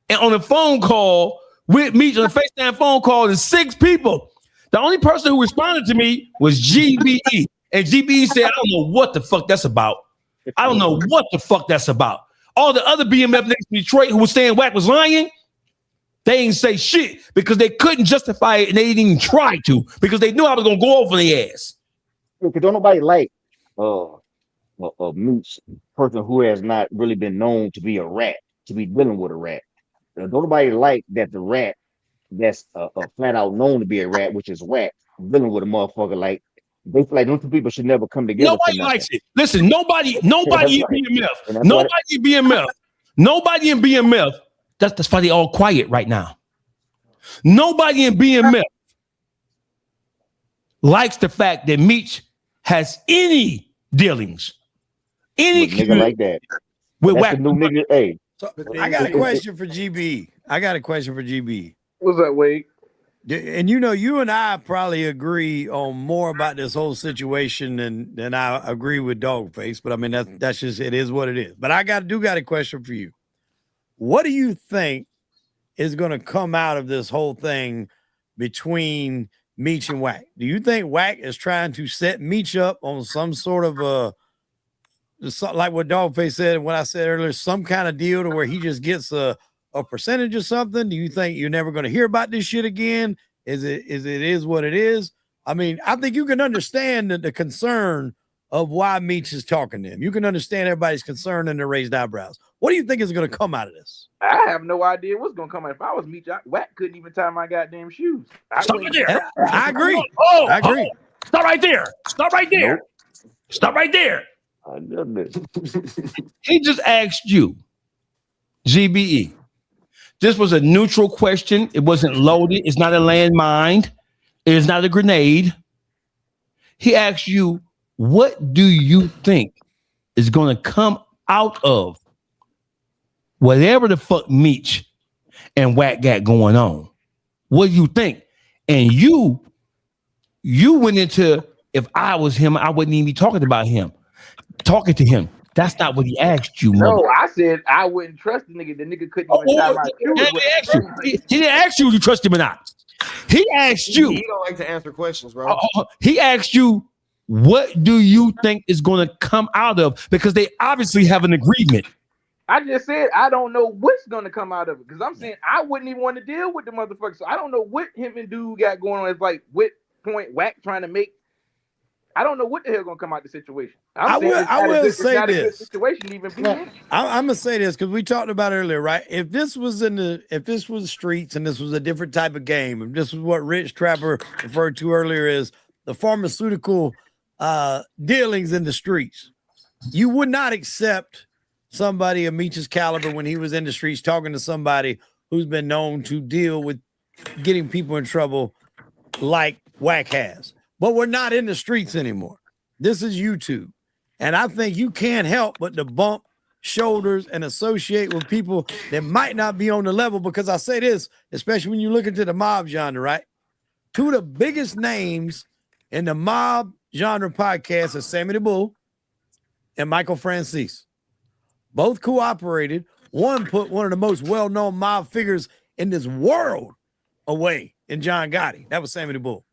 and on a phone call with Meech on a FaceTime phone call to 6 people. The only person who responded to me was GBE. And GBE said, I don't know what the fuck that's about. I don't know what the fuck that's about. All the other BMF niggas in Detroit who was saying Wack was lying, they ain't say shit because they couldn't justify it, and they didn't even try to, because they knew I was gonna go over their ass. Because don't nobody like a Meech person who has not really been known to be a rat, to be dealing with a rat. Don't nobody like that the rat that's flat out known to be a rat, which is Wack, dealing with a motherfucker like. They feel like those two people should never come together. Nobody likes it. Listen, nobody in BMF. Nobody in BMF. That's why they all quiet right now. Nobody in BMF likes the fact that Meech has any dealings, any nigga like that. With Wack. New nigga. Hey, so I got a question for GB. What's that, Wade? And you know, you and I probably agree on more about this whole situation than I agree with Dawgface. But I mean, that's just, it is what it is. But I got a question for you. What do you think is going to come out of this whole thing between Meech and Wack? Do you think Wack is trying to set Meech up on some sort of like what Dawgface said, what I said earlier, some kind of deal to where he just gets a percentage of something? Do you think you're never going to hear about this shit again? Is it what it is? I mean, I think you can understand the concern of why Meech is talking to him. You can understand everybody's concern and their raised eyebrows. What do you think is going to come out of this? I have no idea what's going to come out. If I was Meech, Wack couldn't even tie my goddamn shoes. Stop right there. I agree. I agree. Stop right there. Stop right there. Nope. Stop right there. He just asked you, GBE. This was a neutral question. It wasn't loaded. It's not a landmine. It is not a grenade. He asked you, what do you think is going to come out of whatever the fuck Meech and Wack got going on? What do you think? And you went into, if I was him, I wouldn't even be talking to him. That's not what he asked you, No, mother. I said I wouldn't trust the nigga. The nigga couldn't even tie my shoes. He didn't ask you if you trust him or not. He asked you. He don't like to answer questions, bro. He asked you, what do you think is going to come out of? Because they obviously have an agreement. I just said I don't know what's gonna come out of it because I'm saying I wouldn't even want to deal with the motherfucker. So I don't know what him and dude got going on. It's like what point Wack trying to make. I don't know what the hell gonna come out of the situation. I will say this situation even be in. I'm gonna say this because we talked about it earlier, right? If this was the streets and this was a different type of game, if this was what Rich Trapper referred to earlier as the pharmaceutical dealings in the streets, you would not accept somebody of Meech's caliber when he was in the streets talking to somebody who's been known to deal with getting people in trouble like Wack has. But we're not in the streets anymore. This is YouTube. And I think you can't help but to bump shoulders and associate with people that might not be on the level, because I say this, especially when you look into the mob genre, right? Two of the biggest names in the mob genre podcast are Sammy the Bull and Michael Francis. Both cooperated. One put one of the most well-known mob figures in this world away in John Gotti. That was Sammy the Bull.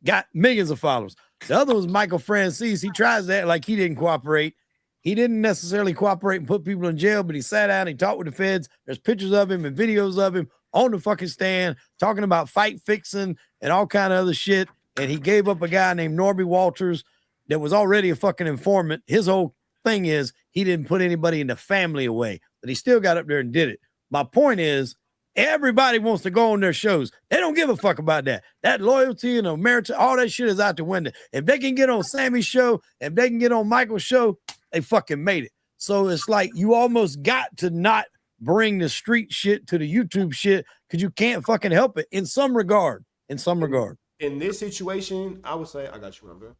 Got millions of followers. The other was Michael Francis. He tries to act like he didn't cooperate. He didn't necessarily cooperate and put people in jail, but he sat down, he talked with the feds. There's pictures of him and videos of him on the fucking stand talking about fight fixing and all kind of other shit. And he gave up a guy named Norby Walters that was already a fucking informant. His whole thing is he didn't put anybody in the family away, but he still got up there and did it. My point is, everybody wants to go on their shows. They don't give a fuck about that. That loyalty and merit, all that shit is out the window. If they can get on Sammy's show, if they can get on Michael's show, they fucking made it. So it's like you almost got to not bring the street shit to the YouTube shit because you can't fucking help it in some regard. In some regard. In this situation, I would say, I got you, brother.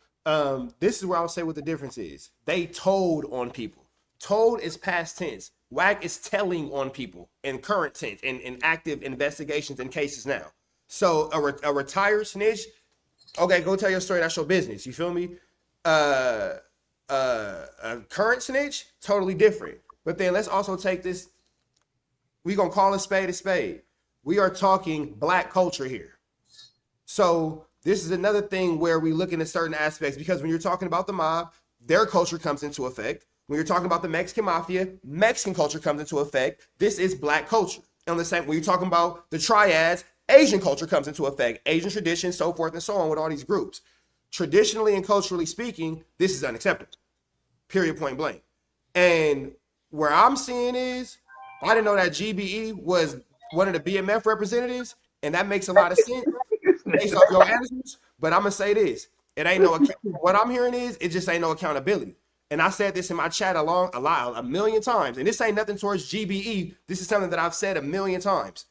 This is where I would say what the difference is. They told on people. Told is past tense. WACK is telling on people in current tense, in active investigations and cases now. So a retired snitch, okay, go tell your story. That's your business. You feel me? A current snitch, totally different. But then let's also take this. We're going to call a spade a spade. We are talking black culture here. So this is another thing where we look into certain aspects, because when you're talking about the mob, their culture comes into effect. When you're talking about the Mexican mafia, Mexican culture comes into effect. This is black culture. And the same, when you're talking about the triads, Asian culture comes into effect. Asian tradition, so forth and so on with all these groups. Traditionally and culturally speaking, this is unacceptable. Period, point blank. And where I'm seeing is, I didn't know that GBE was one of the BMF representatives, and that makes a lot of sense based off your answers. But I'm gonna say this: it ain't no. What I'm hearing is it just ain't no accountability. And I said this in my chat a million times. And this ain't nothing towards GBE. This is something that I've said a million times.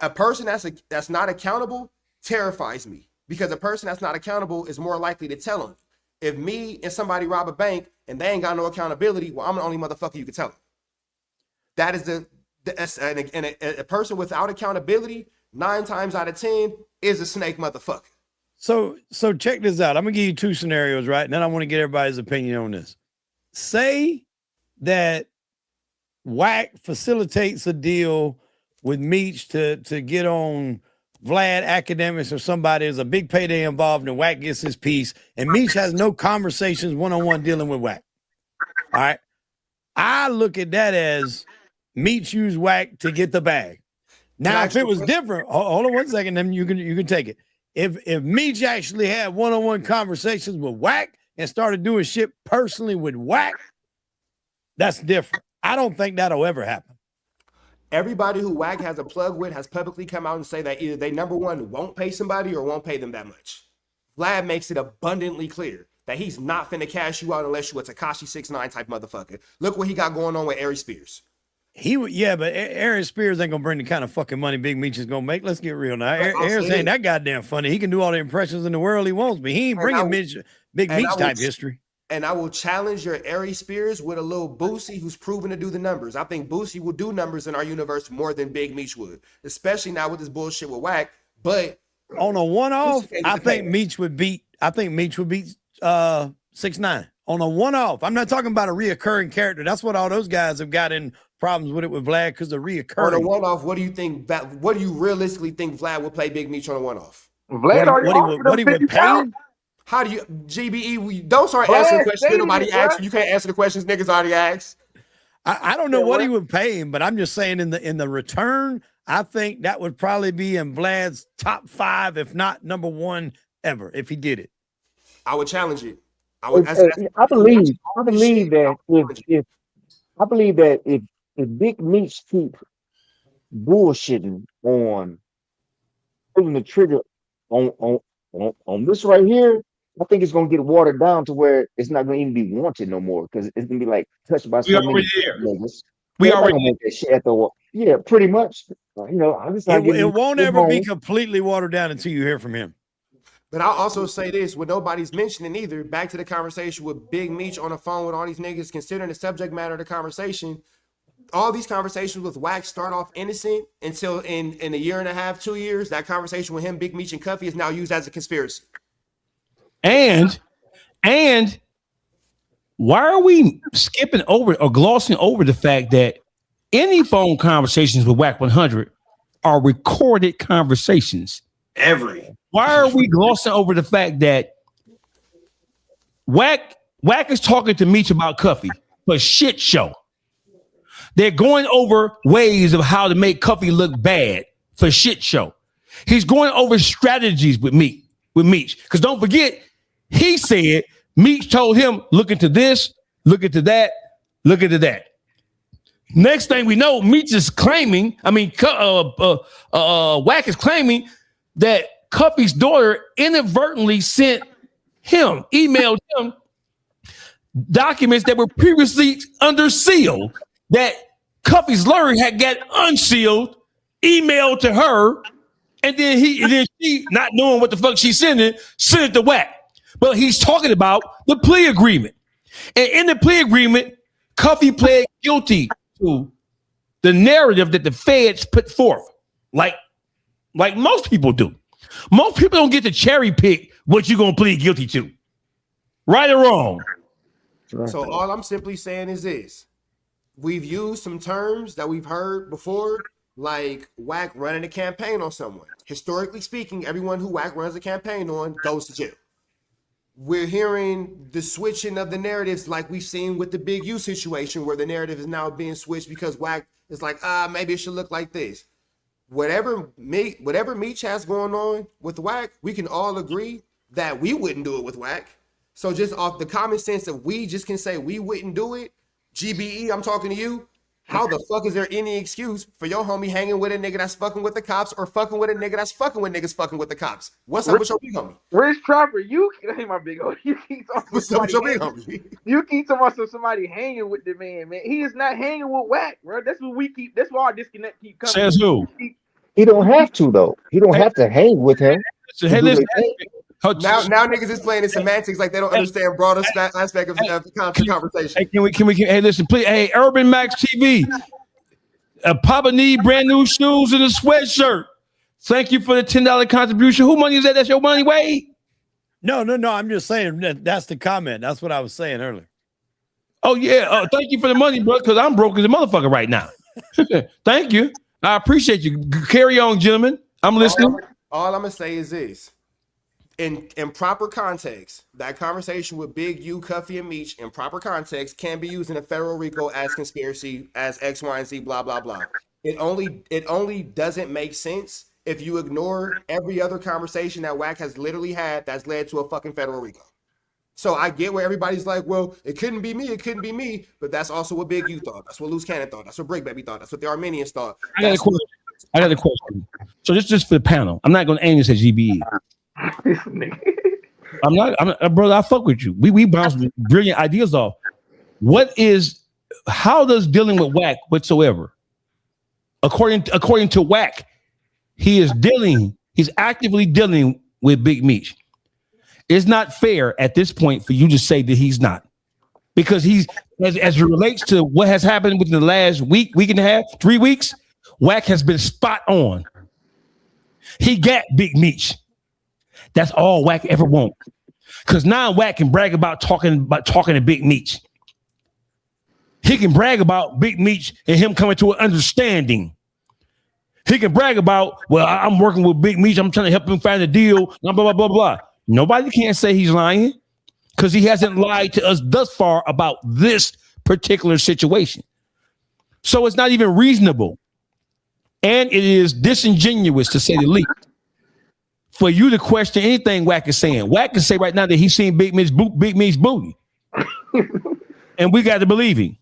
A person that's not accountable terrifies me, because a person that's not accountable is more likely to tell them. If me and somebody rob a bank and they ain't got no accountability, well, I'm the only motherfucker you can tell them. That is a person without accountability, 9 times out of 10 is a snake motherfucker. So check this out. I'm gonna give you two scenarios, right? And then I want to get everybody's opinion on this. Say that WACK facilitates a deal with Meech to get on Vlad Academics or somebody. There's a big payday involved, and WACK gets his piece, and Meech has no conversations one-on-one dealing with WACK. All right. I look at that as Meech used WACK to get the bag. Now, if it was different, hold on one second, then you can take it. If Meech actually had one-on-one conversations with WACK and started doing shit personally with WACK, that's different. I don't think that'll ever happen. Everybody who WACK has a plug with has publicly come out and say that either they, number one, won't pay somebody or won't pay them that much. Vlad makes it abundantly clear that he's not finna cash you out unless you a Tekashi 6ix9ine type motherfucker. Look what he got going on with Ari Spears. But Aaron Spears ain't gonna bring the kind of fucking money Big Meech is gonna make. Let's get real now. Aaron's ain't that goddamn funny. He can do all the impressions in the world he wants, but he ain't bringing Big Meech type history. And I will challenge your Ari Spears with a little Boosie who's proven to do the numbers. I think Boosie will do numbers in our universe more than Big Meech would, especially now with this bullshit with WACK. But on a one-off, I think Meech would beat 6ix9ine. on a one-off. I'm not talking about a reoccurring character. That's what all those guys have got in problems with it with Vlad because of reoccurring. On a one-off, what do you think? What do you realistically think Vlad would play Big Meech on a one-off? Vlad what he would pay him? How do you GBE? Don't start answering questions. Nobody asked you. You can't answer the questions niggas already asked. I don't know what he would pay him, but I'm just saying in the return, I think that would probably be in Vlad's top 5, if not number 1 ever, if he did it. I would challenge it. I believe that if Big Meech keep bullshitting on pulling the trigger on this right here, I think it's gonna get watered down to where it's not gonna even be wanted no more because it's gonna be like touched by so many niggas. We already make that shit at the wall. Yeah, pretty much. You know, I'm just like it won't ever be completely watered down until you hear from him. But I'll also say this, what nobody's mentioning either, back to the conversation with Big Meech on the phone with all these niggas, considering the subject matter of the conversation, all these conversations with WACK start off innocent until in a year and a half, 2 years, that conversation with him, Big Meech, and Cuffy is now used as a conspiracy. And why are we skipping over or glossing over the fact that any phone conversations with WACK100 are recorded conversations? Why are we glossing over the fact that WACK is talking to Meech about Cuffy for shit show? They're going over ways of how to make Cuffy look bad for shit show. He's going over strategies with Meech. Because don't forget, he said Meech told him, look into this, look into that, look into that. Next thing we know, Meech is claiming, WACK is claiming that Cuffy's daughter inadvertently emailed him documents that were previously under seal that Cuffy's lawyer had got unsealed, emailed to her, and then she, not knowing what the fuck she's sent it to WACK. But he's talking about the plea agreement. And in the plea agreement, Cuffy pled guilty to the narrative that the feds put forth, like most people do. Most people don't get to cherry pick what you're going to plead guilty to. Right or wrong? So all I'm simply saying is this. We've used some terms that we've heard before, like WACK running a campaign on someone. Historically speaking, everyone who WACK runs a campaign on goes to jail. We're hearing the switching of the narratives like we've seen with the Big U situation where the narrative is now being switched because WACK is like, maybe it should look like this. Whatever Meech has going on with WACK, we can all agree that we wouldn't do it with WACK. So just off the common sense that we just can say we wouldn't do it, GBE, I'm talking to you. How the fuck is there any excuse for your homie hanging with a nigga that's fucking with the cops or fucking with a nigga that's fucking with niggas fucking with the cops? What's up with your big homie? Rich Trapper, ain't my big homie. You keep talking what's up with your big homie? You keep talking about somebody hanging with the man. He is not hanging with WACK, bro. That's what we keep. That's why our disconnect keep coming. Says who? He don't have to though. He don't have to hang with him. So, hey, listen, now niggas is playing in semantics like they don't understand broader aspect of the conversation. Hey, can we hey, listen, please. Hey, Urban Max TV. Papa need brand new shoes and a sweatshirt. Thank you for the $10 contribution. Who money is that? That's your money, Wade? No. I'm just saying that's the comment. That's what I was saying earlier. Oh, yeah. Thank you for the money, bro, because I'm broke as a motherfucker right now. Thank you. I appreciate you. Carry on, gentlemen. I'm listening. All I'm going to say is this. In proper context, that conversation with Big U, Cuffy, and Meech in proper context can be used in a federal RICO as conspiracy, as X, Y, and Z, blah, blah, blah. It only doesn't make sense if you ignore every other conversation that WACK has literally had that's led to a fucking federal RICO. So I get where everybody's like, well, it couldn't be me, but that's also what Big U thought. That's what Loose Cannon thought. That's what Brick Baby thought. That's what the Armenians thought. I got a question. So this is just for the panel. I'm not going to aim this at GBE. I'm not, brother. I fuck with you. We bounce brilliant ideas off. How does dealing with WACK whatsoever? According to WACK, he's actively dealing with Big Meech. It's not fair at this point for you to say that he's not, because he's as it relates to what has happened within the last week and a half, 3 weeks. WACK has been spot on. He got Big Meech. That's all WACK ever want. Because now Wack can brag about talking to Big Meech. He can brag about Big Meech and him coming to an understanding. He can brag about, well, I'm working with Big Meech. I'm trying to help him find a deal. Blah, blah, blah, blah. Nobody can say he's lying because he hasn't lied to us thus far about this particular situation. So it's not even reasonable. And it is disingenuous, to say the least, for you to question anything Wack is saying. Wack can say right now that he's seen Big Meech's booty. And we got to believe him.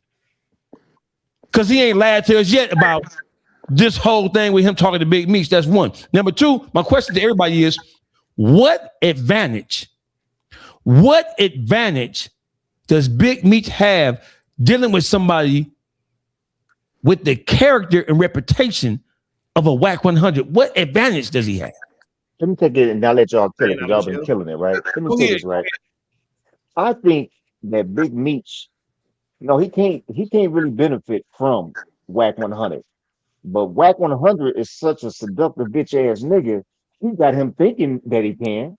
Because he ain't lied to us yet about this whole thing with him talking to Big Meech. That's one. Number two, my question to everybody is, what advantage does Big Meech have dealing with somebody with the character and reputation of a WACK100? What advantage does he have? Let me take it and I'll let y'all kill it. Y'all been killing it, right? Let me take this, right? I think that Big Meech, he can't really benefit from WACK100. But WACK100 is such a seductive bitch ass nigga. He got him thinking that he can.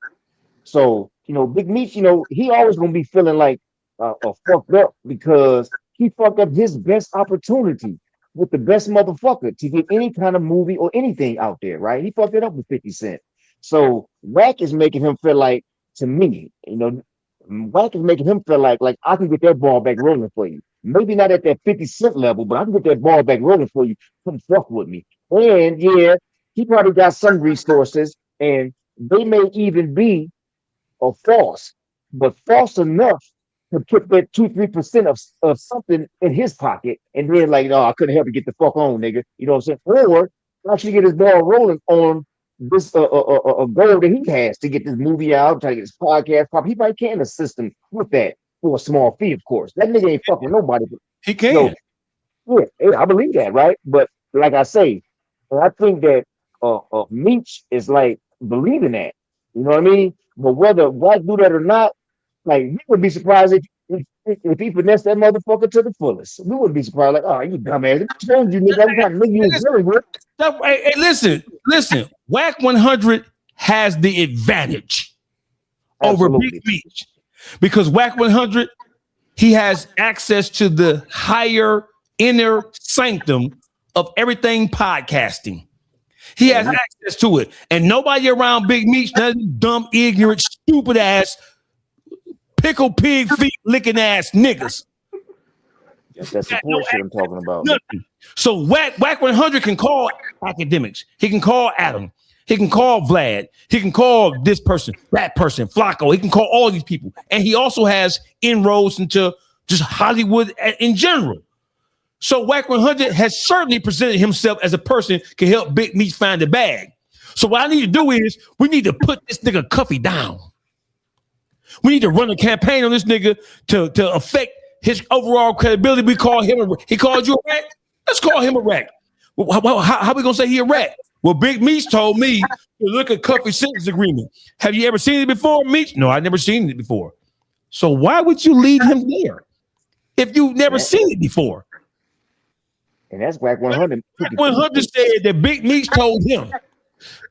So, Big Meech, he always gonna be feeling like fucked up because he fucked up his best opportunity with the best motherfucker to get any kind of movie or anything out there, right? He fucked it up with 50 Cent. So Wack is making him feel like, to me, Wack is making him feel like I can get that ball back rolling for you. Maybe not at that 50 Cent level, but I can get that ball back rolling for you. Come fuck with me. And yeah, he probably got some resources, and they may even be false, but false enough to put that 2-3% of something in his pocket, and then I couldn't help you get the fuck on, nigga. You know what I'm saying? Or actually get his ball rolling on this a goal that he has to get this movie out, try to get his podcast pop. He probably can assist him with that for a small fee, of course. That nigga ain't fucking nobody. He can. Yeah, I believe that, right? But like I say, I think that Meech is believing that. You know what I mean? But whether Wack do that or not, we would be surprised if he finessed that motherfucker to the fullest. We wouldn't be surprised, oh, you dumbass. I told you, nigga, I'm trying to make you dealing with. Hey, listen. WACK100 has the advantage over Big Meech because WACK100, he has access to the higher inner sanctum of everything podcasting. He has access to it, and nobody around Big Meech, none dumb, ignorant, stupid ass, pickle pig feet licking ass niggas. That's the bullshit I'm talking about. Nothing. So WACK100 can call academics. He can call Adam. He can call Vlad. He can call this person, that person, Flacco. He can call all these people, and he also has inroads into just Hollywood in general. So WACK100 has certainly presented himself as a person can help Big Meech find the bag. So what I need to do is we need to put this nigga Cuffy down. We need to run a campaign on this nigga to affect his overall credibility. He called you a rat? Let's call him a rat. How we gonna say he a rat? Well, Big Meech told me to look at Cuffy's sentence agreement. Have you ever seen it before, Meech? No, I've never seen it before. So why would you lead him there if you've never seen it before? And that's WACK100. WACK100 said that Big Meech told him,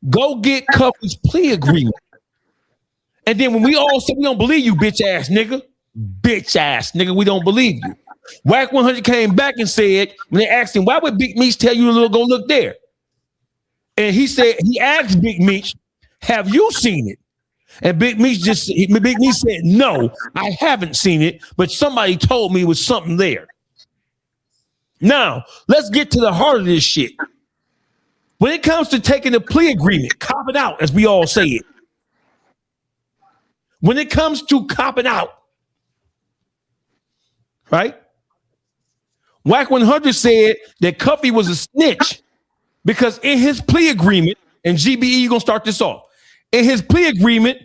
go get Cuffy's plea agreement. And then when we all said, we don't believe you, bitch ass nigga, we don't believe you. WACK100 came back and said, when they asked him, why would Big Meech tell you to go look there? And he said, he asked Big Meech, have you seen it? And Big Meech said, no, I haven't seen it, but somebody told me it was something there. Now, let's get to the heart of this shit. When it comes to taking a plea agreement, copping out, as we all say it. When it comes to copping out, right? WACK100 said that Cuffy was a snitch because in his plea agreement, and GBE, you're going to start this off. In his plea agreement,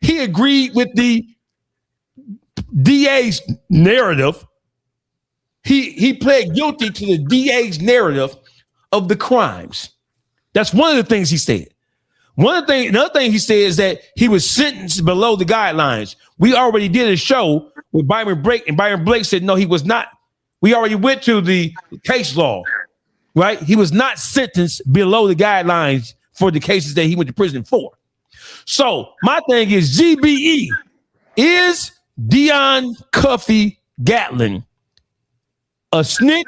he agreed with the DA's narrative. He pled guilty to the DA's narrative of the crimes. That's one of the things he said. Another thing he said is that he was sentenced below the guidelines. We already did a show with Byron Blake, and Byron Blake said, no, he was not. We already went to the case law, right? He was not sentenced below the guidelines for the cases that he went to prison for. So my thing is GBE, Is Dion Cuffy Gatlin a snitch?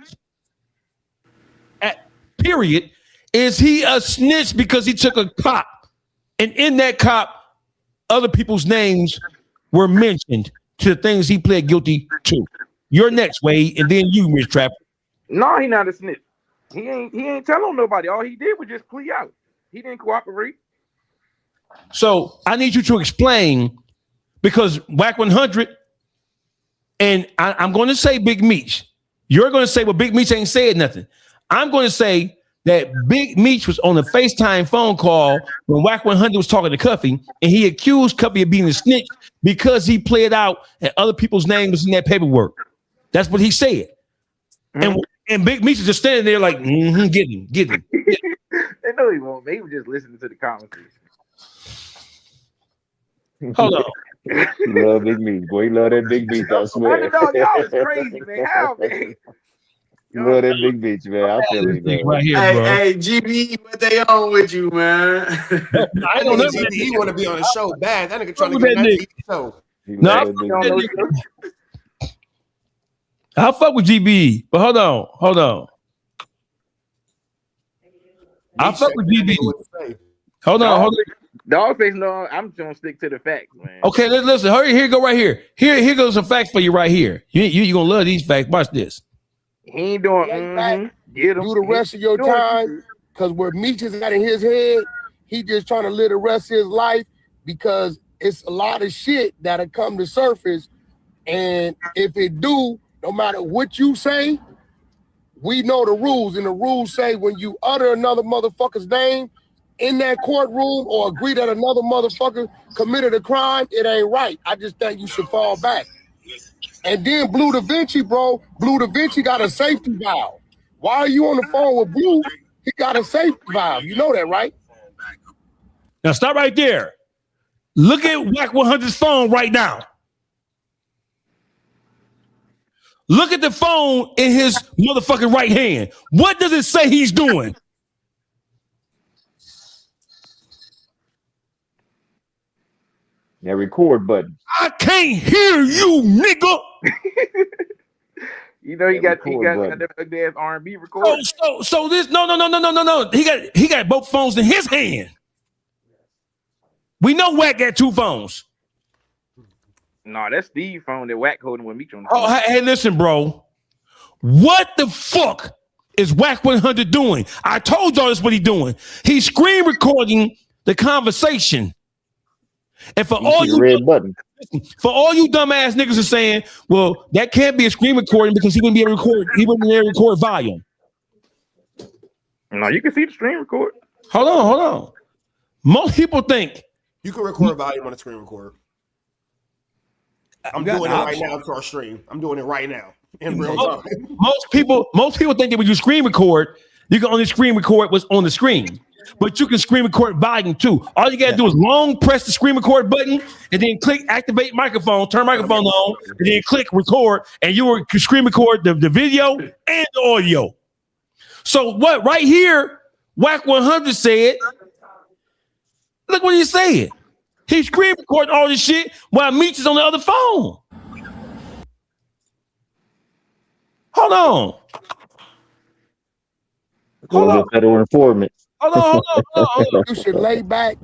Period. Is he a snitch because he took a cop, and in that cop, other people's names were mentioned to the things he pled guilty to? You're next, Wade, and then you, Miss Trapper. No, he not a snitch. He ain't telling nobody. All he did was just plea out. He didn't cooperate. So I need you to explain, because WACK100, and I'm going to say Big Meech. You're going to say, well, Big Meech ain't said nothing. I'm going to say that Big Meech was on a FaceTime phone call when WACK100 was talking to Cuffy, and he accused Cuffy of being a snitch because he played out and other people's names was in that paperwork. That's what he said. Mm-hmm. And Big Meech is just standing there like, get him. They know he won't. He was just listening to the conversation. Hold on. You love Big Meech, boy. You love that Big Meech, I swear. Underdog, y'all is crazy, man. How, man? You love that Big Meech, man. I feel it, man. Right here, bro. Hey, GB, what they on with you, man? I don't know. GB want to be on the show bad. That nigga trying to get on the show. No, I'll fuck with GB, but hold on. I'll fuck with GB. Hold on. Dawgface, no, I'm just gonna stick to the facts, man. Okay, listen. Hurry, here go right here. Here goes some facts for you right here. You gonna love these facts. Watch this. He ain't doing. Get him. Do the rest of your time, because where Meech is at in his head, he just trying to live the rest of his life because it's a lot of shit that'll come to surface, and if it do, no matter what you say, we know the rules, and the rules say when you utter another motherfucker's name in that courtroom or agree that another motherfucker committed a crime, it ain't right. I just think you should fall back. And then Blue Da Vinci, bro, Blue Da Vinci got a safety valve. Why are you on the phone with Blue? He got a safety valve. You know that, right? Now stop right there. Look at WACK100's phone right now. Look at the phone in his motherfucking right hand. What does it say he's doing? That record button. I can't hear you, nigga. You know he got that ugly ass R&B recorder. So this no. He got both phones in his hand. We know Wack got two phones. No, that's Steve's phone that Wack holding with Meech on the phone. Oh, hey, listen, bro. What the fuck is WACK100 doing? I told y'all that's what he's doing. He's screen recording the conversation. And for all you dumbass niggas are saying, well, that can't be a screen recording because he wouldn't be able to record. He wouldn't be able to record volume. No, you can see the screen record. Hold on. Most people think you can record volume on a screen recorder. I'm doing it right now to our stream. I'm doing it right now in real time. Most people think that when you screen record, you can only screen record what's on the screen. But you can screen record volume too. All you gotta do is long press the screen record button and then click activate microphone, turn microphone on, and then click record, and you can screen record the video and the audio. So what right here, WACK100 said, look what he said. He screen recording all this shit while Meech is on the other phone. Hold on. Federal informant. Hold on. You should lay back,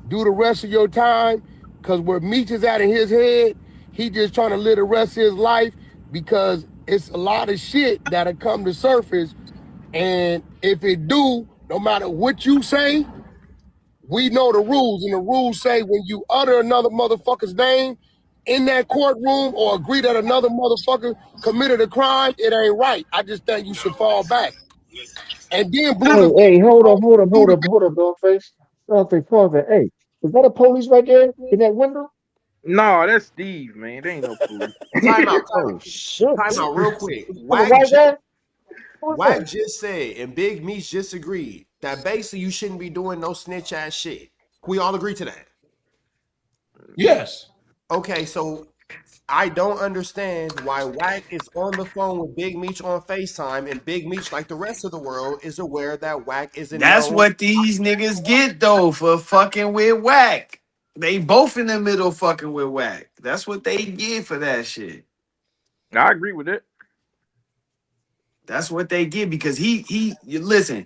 do the rest of your time, because where Meech is at in his head, he just trying to live the rest of his life because it's a lot of shit that'll come to surface, and if it do, no matter what you say, we know the rules, and the rules say when you utter another motherfucker's name in that courtroom or agree that another motherfucker committed a crime, it ain't right. I just think you should fall back. And then Blue. Hey, hold up, Dawgface. Dawgface, hey, is that a police right there in that window? No, that's Steve, man. There ain't no police. Time out. Oh shit! Time out, real quick. Wack just said, and Big Meech just agreed that basically you shouldn't be doing no snitch ass shit. We all agree to that. Yes. Okay, so I don't understand why Wack is on the phone with Big Meech on FaceTime, and Big Meech, like the rest of the world, is aware that Wack isn't. That's what these niggas get though for fucking with Wack. They both in the middle fucking with Wack. That's what they get for that shit. I agree with it. That's what they get because you listen,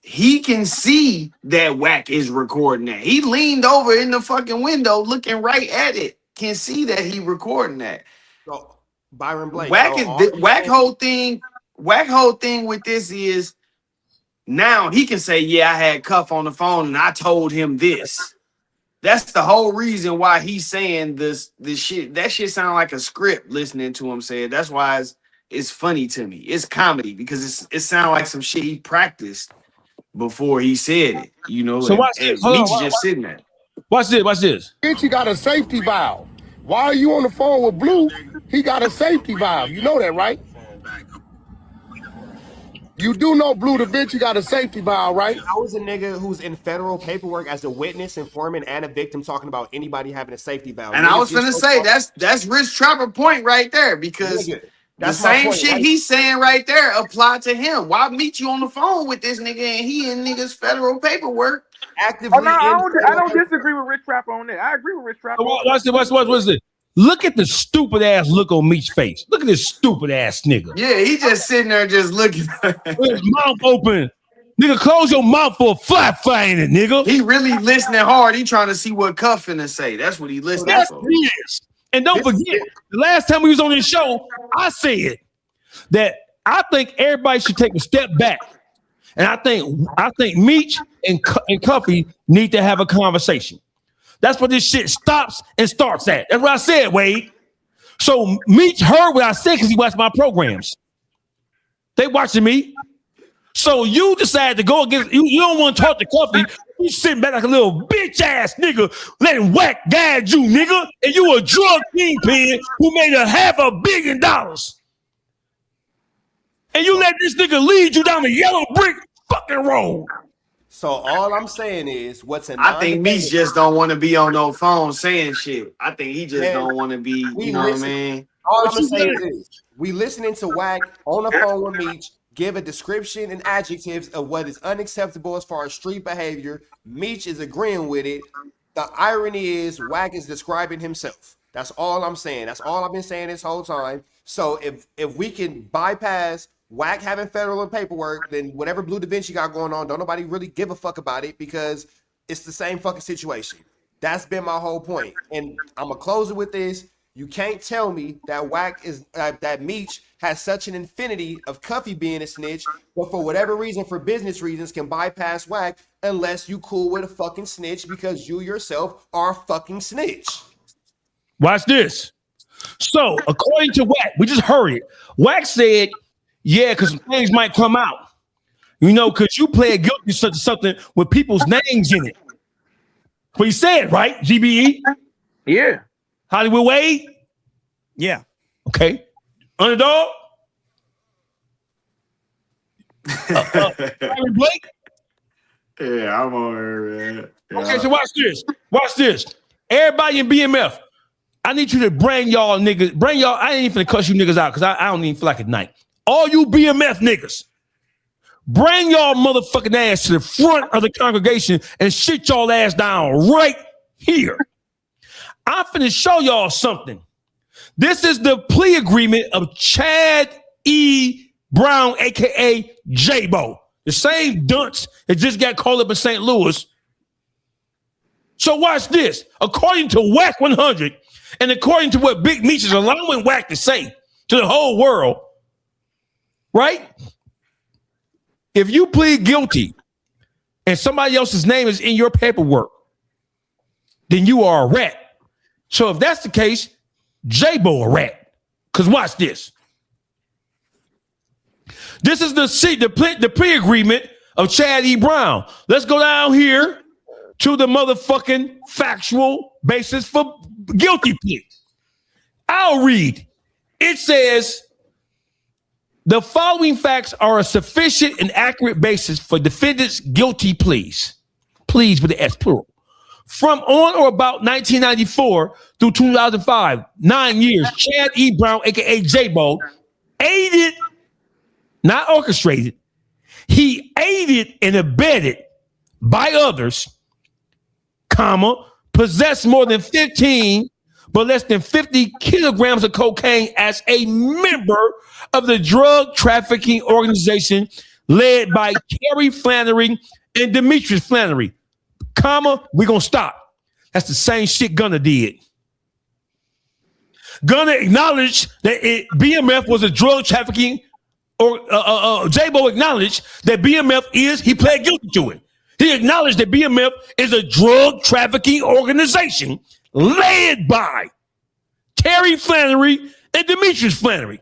he can see that Wack is recording that. He leaned over in the fucking window looking right at it. Can see that he recording that. So, Byron Blake. Wack so is Wack whole thing with this is now he can say, yeah, I had Cuff on the phone and I told him this. That's the whole reason why he's saying this shit. That shit sound like a script listening to him say it. That's why it's funny to me. It's comedy because it sounds like some shit he practiced before he said it. You know, So watch this. Hold on, just sitting there. Watch this. Bitch, got a safety valve. While you on the phone with Blue, he got a safety valve. You know that, right? You do know Blue Da Vinci got a safety valve, right? I was a nigga who's in federal paperwork as a witness, informant, and a victim talking about anybody having a safety valve. And I was gonna say that's Rich Trapper point right there because that's the same shit he's saying right there apply to him. Why meet you on the phone with this nigga and he in niggas federal paperwork actively? I don't disagree with Rich Trapper on that. I agree with Rich Trapper. Watch this. Look at the stupid ass look on Meech's face. Look at this stupid ass nigga. Yeah, he just sitting there just looking. With his mouth open. Nigga, close your mouth for a flat fire, nigga. He really listening hard. He trying to see what Cuff finna say. That's what he listening for. He is. And don't forget, the last time we was on this show, I said that I think everybody should take a step back. And I think Meech and Cuffy need to have a conversation. That's what this shit stops and starts at. That's what I said, Wade. So Meech heard what I said because he watched my programs. They watching me. So you decided to go against, you don't want to talk to Cuffy. You sitting back like a little bitch ass nigga, letting Wack guide you, nigga. And you a drug kingpin who made $500 million. And you let this nigga lead you down the yellow brick fucking road. So all I'm saying is, I think Meech just don't want to be on no phone saying shit. I think he just don't want to be, you know what I mean? All I'm saying is, we listening to Wack on the phone with Meech give a description and adjectives of what is unacceptable as far as street behavior. Meech is agreeing with it. The irony is Wack is describing himself. That's all I'm saying. That's all I've been saying this whole time. So if we can bypass Wack having federal paperwork, then whatever Blue Da Vinci got going on, don't nobody really give a fuck about it because it's the same fucking situation. That's been my whole point. And I'm gonna close it with this. You can't tell me that Wack is that Meech has such an infinity of Cuffy being a snitch, but for whatever reason, for business reasons, can bypass Wack unless you cool with a fucking snitch because you yourself are a fucking snitch. Watch this. So according to Wack, we just heard it. Wack said, yeah, because things might come out. You know, because you pled guilty to something with people's names in it. What he said, right? GBE? Yeah. Hollywood Wade? Yeah. Okay. Underdog? Byron Blake? Yeah, I'm on here, man. Yeah. Okay, so watch this. Watch this. Everybody in BMF, I need you to bring y'all niggas, I ain't even finna cuss you niggas out because I don't even feel like it night. All you BMF niggas, bring y'all motherfucking ass to the front of the congregation and shit y'all ass down right here. I'm finna show y'all something. This is the plea agreement of Chad E. Brown, a.k.a. J-Bo. The same dunce that just got called up in St. Louis. So watch this. According to WACK100, and according to what Big Meech is allowing Wack to say to the whole world, right? If you plead guilty and somebody else's name is in your paperwork, then you are a rat. So if that's the case, J-Bo a rat. Because watch this. This is the plea agreement of Chad E. Brown. Let's go down here to the motherfucking factual basis for guilty plea. I'll read. It says, the following facts are a sufficient and accurate basis for defendant's guilty pleas. Pleas with the S plural. From on or about 1994 through 2005, 9 years, Chad E. Brown, a.k.a. J-Bo, aided, not orchestrated, he aided and abetted by others, comma, possessed more than 15 but less than 50 kilograms of cocaine as a member of the drug trafficking organization led by Kerry Flannery and Demetrius Flannery. Comma, we're going to stop. That's the same shit Gunner did. Gunner acknowledged that BMF was a drug trafficking, or J-Bo acknowledged that BMF he pled guilty to it. He acknowledged that BMF is a drug trafficking organization led by Terry Flannery and Demetrius Flannery,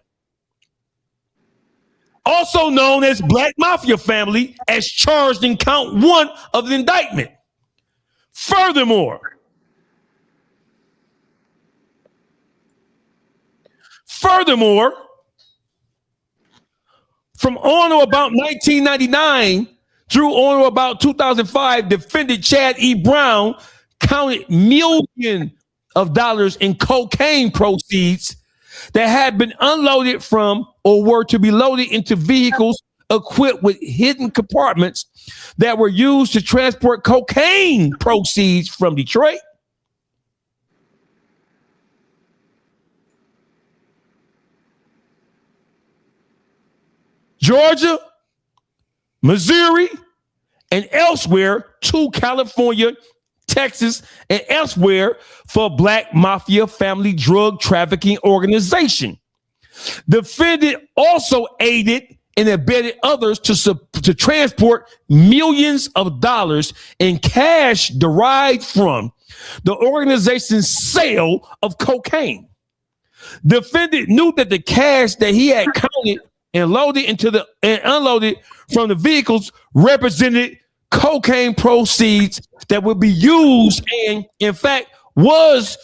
also known as Black Mafia Family, as charged in count 1 of the indictment. Furthermore, from on or about 1999 through on or about 2005, defendant Chad E. Brown counted millions of dollars in cocaine proceeds that had been unloaded from or were to be loaded into vehicles equipped with hidden compartments that were used to transport cocaine proceeds from Detroit, Georgia, Missouri, and elsewhere to California, Texas, and elsewhere for Black Mafia Family Drug Trafficking Organization. Defendant also aided and abetted others to transport millions of dollars in cash derived from the organization's sale of cocaine. Defendant knew that the cash that he had counted and loaded and unloaded from the vehicles represented cocaine proceeds that would be used and, in fact, was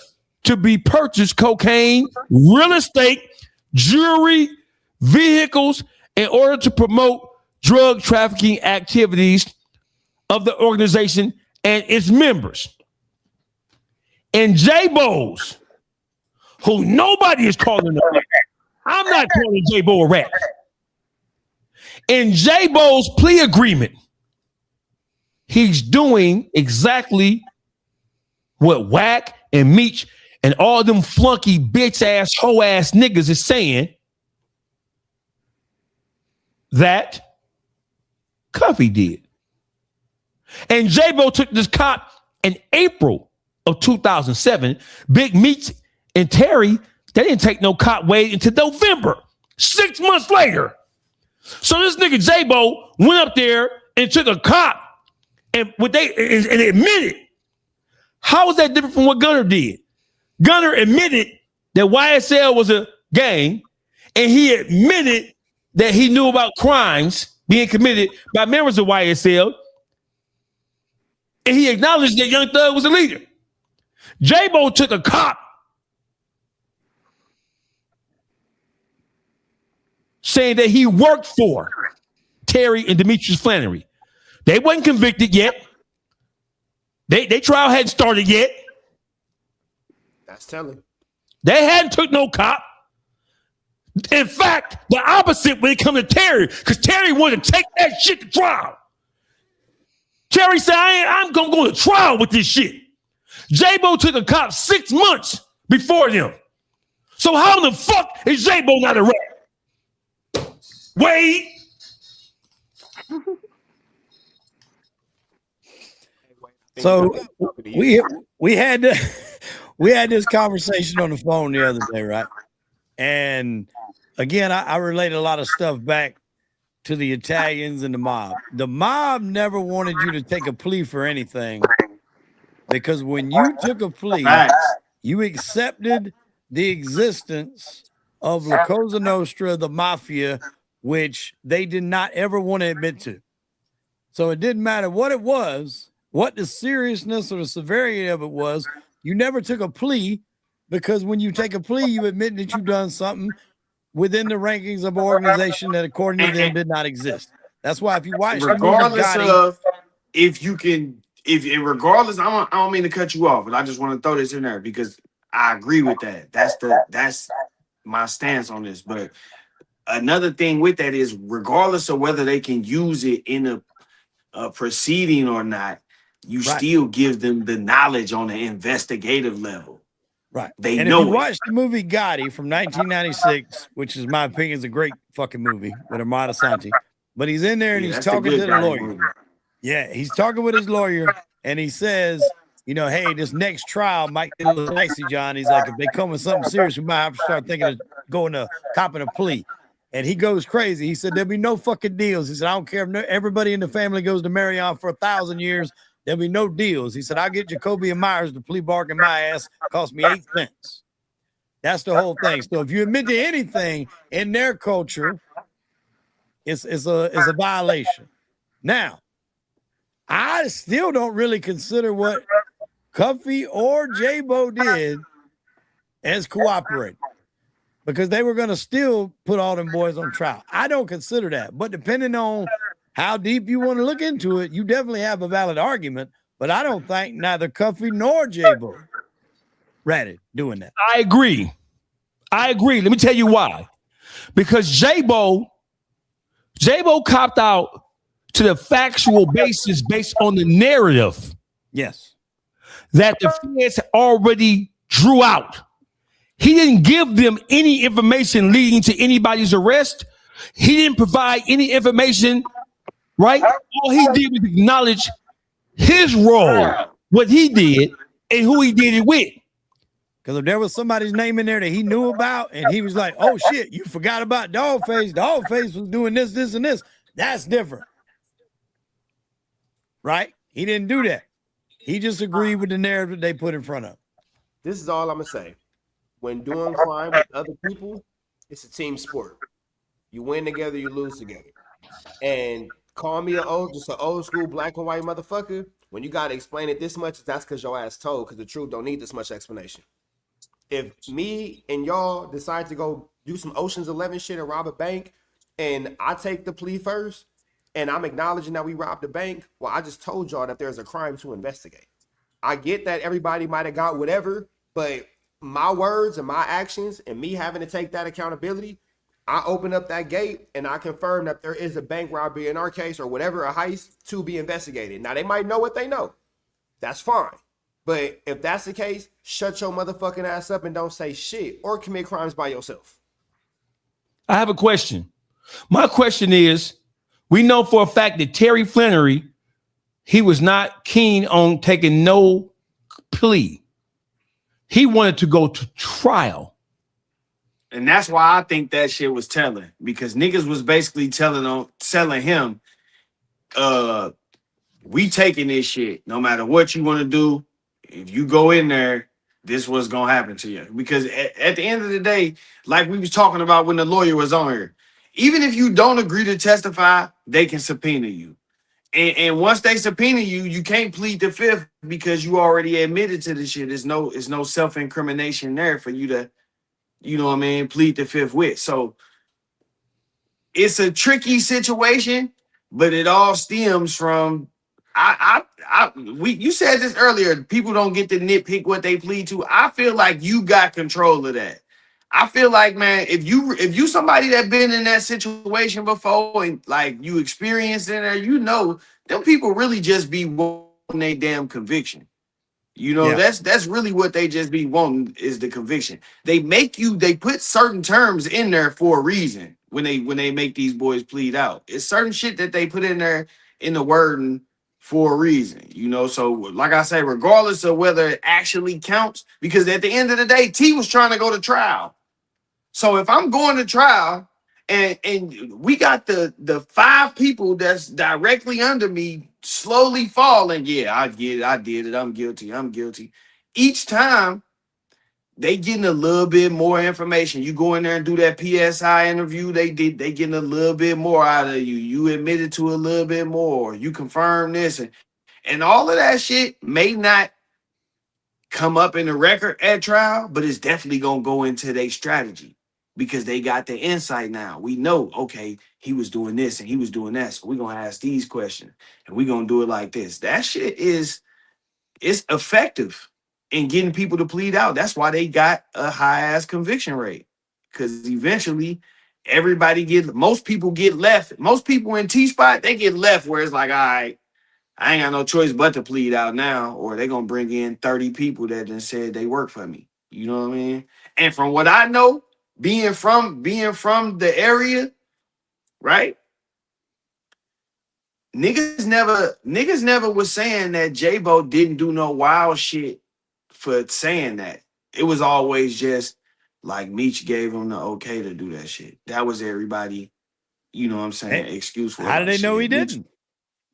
to be purchased cocaine, real estate, jewelry, vehicles, in order to promote drug trafficking activities of the organization and its members. And J-Bo's, who nobody is calling a rat. I'm not calling J-Bo a rat. In J-Bo's plea agreement, he's doing exactly what WACK and Meech and all them flunky bitch ass hoe ass niggas is saying that Cuffy did. And J-Bo took this cop in April of 2007. Big Meech and Terry, they didn't take no cop wait until November, 6 months later. So this nigga J-Bo went up there and took a cop and admitted. How was that different from what Gunner did? Gunner admitted that YSL was a gang, and he admitted that he knew about crimes being committed by members of YSL, and he acknowledged that Young Thug was a leader. J-Bo took a cop saying that he worked for Terry and Demetrius Flannery. They wasn't convicted yet. They trial hadn't started yet. That's telling. They hadn't took no cop. In fact, the opposite when it comes to Terry, because Terry wanted to take that shit to trial. Terry said, I'm going to go to trial with this shit. J-Bo took a cop 6 months before them. So how the fuck is J-Bo not a rat? Wait. So we had this conversation on the phone the other day, right? And again, I relate a lot of stuff back to the Italians and the mob. The mob never wanted you to take a plea for anything, because when you took a plea, you accepted the existence of La Cosa Nostra, the mafia, which they did not ever want to admit to. So it didn't matter what it was, what the seriousness or the severity of it was. You never took a plea, because when you take a plea, you admit that you've done something within the rankings of an organization that, according to them, did not exist. That's why if you watch, regardless of regardless, I don't mean to cut you off, but I just want to throw this in there because I agree with that. That's my stance on this. But another thing with that is, regardless of whether they can use it in a proceeding or not, you still give them the knowledge on the investigative level. Right. They and know if you it. watch the movie Gotti from 1996, which is my opinion is a great fucking movie with Amada Santi, but he's in there and he's that's talking to the Gotti lawyer. movie. Yeah, he's talking with his lawyer and he says, you know, hey, this next trial might get a little dicey, John. He's like, if they come with something serious, we might have to start thinking of going to copping a plea. And he goes crazy. He said, there'll be no fucking deals. He said, I don't care if everybody in the family goes to Marion for 1,000 years. There'll be no deals. He said, I'll get Jacoby and Myers to plea bargain my ass. Cost me 8 cents. That's the whole thing. So if you admit to anything in their culture, it's a violation. Now, I still don't really consider what Cuffy or J-Bo did as cooperating because they were going to still put all them boys on trial. I don't consider that, but depending on how deep you want to look into it, you definitely have a valid argument, but I don't think neither Cuffy nor J-Bo ratted doing that. I agree. Let me tell you why. Because J-Bo copped out to the factual basis based on the narrative. Yes. That the feds already drew out. He didn't give them any information leading to anybody's arrest. He didn't provide any information, right? All he did was acknowledge his role, what he did, and who he did it with. Because if there was somebody's name in there that he knew about, and he was like, oh shit, you forgot about Dawgface. Dawgface was doing this, this, and this. That's different. Right? He didn't do that. He just agreed with the narrative they put in front of him. This is all I'm going to say. When doing crime with other people, it's a team sport. You win together, you lose together. And call me just an old school black and white motherfucker. When you got to explain it this much, that's because your ass told, because the truth don't need this much explanation. If me and y'all decide to go do some Ocean's 11 shit and rob a bank, and I take the plea first, and I'm acknowledging that we robbed the bank, well, I just told y'all that there's a crime to investigate. I get that everybody might have got whatever, but my words and my actions and me having to take that accountability, I open up that gate and I confirm that there is a bank robbery in our case or whatever, a heist to be investigated. Now, they might know what they know. That's fine. But if that's the case, shut your motherfucking ass up and don't say shit or commit crimes by yourself. I have a question. My question is, we know for a fact that Terry Flannery, he was not keen on taking no plea. He wanted to go to trial. And that's why I think that shit was telling, because niggas was basically telling him, we taking this shit no matter what you want to do. If you go in there, this was gonna happen to you. Because at the end of the day, like we was talking about when the lawyer was on here, even if you don't agree to testify, they can subpoena you. And once they subpoena you, you can't plead the fifth because you already admitted to the shit. There's no self-incrimination there for you to, you know what I mean, plead the fifth with. So it's a tricky situation, but it all stems from you said this earlier, people don't get to nitpick what they plead to. I feel like you got control of that. I feel like, man, if you somebody that been in that situation before and like you experienced in there, you know, them people really just be wanting a damn conviction. You know, that's really what they just be wanting is the conviction. They put certain terms in there for a reason when they make these boys plead out. It's certain shit that they put in there in the wording for a reason, you know. So like I say, regardless of whether it actually counts, because at the end of the day, T was trying to go to trial. So if I'm going to trial and we got the 5 people that's directly under me slowly falling, yeah, I did it, I'm guilty. Each time they getting a little bit more information. You go in there and do that PSI interview, they getting a little bit more out of you. You admitted to a little bit more. You confirm this and all of that shit may not come up in the record at trial, but it's definitely gonna go into their strategy because they got the insight now. We know, okay, he was doing this and he was doing that, so we're gonna ask these questions and we're gonna do it like this. That shit it's effective in getting people to plead out. That's why they got a high ass conviction rate, because eventually most people get left. Most people in T-Spot, they get left where it's like, all right, I ain't got no choice but to plead out now, or they gonna bring in 30 people that done said they work for me. You know what I mean? And from what I know, being from the area, right? Niggas never was saying that J-Bo didn't do no wild shit for saying that. It was always just like Meech gave him the okay to do that shit. That was everybody, you know what I'm saying, excuse for How like, did they know shit, he Meech, didn't?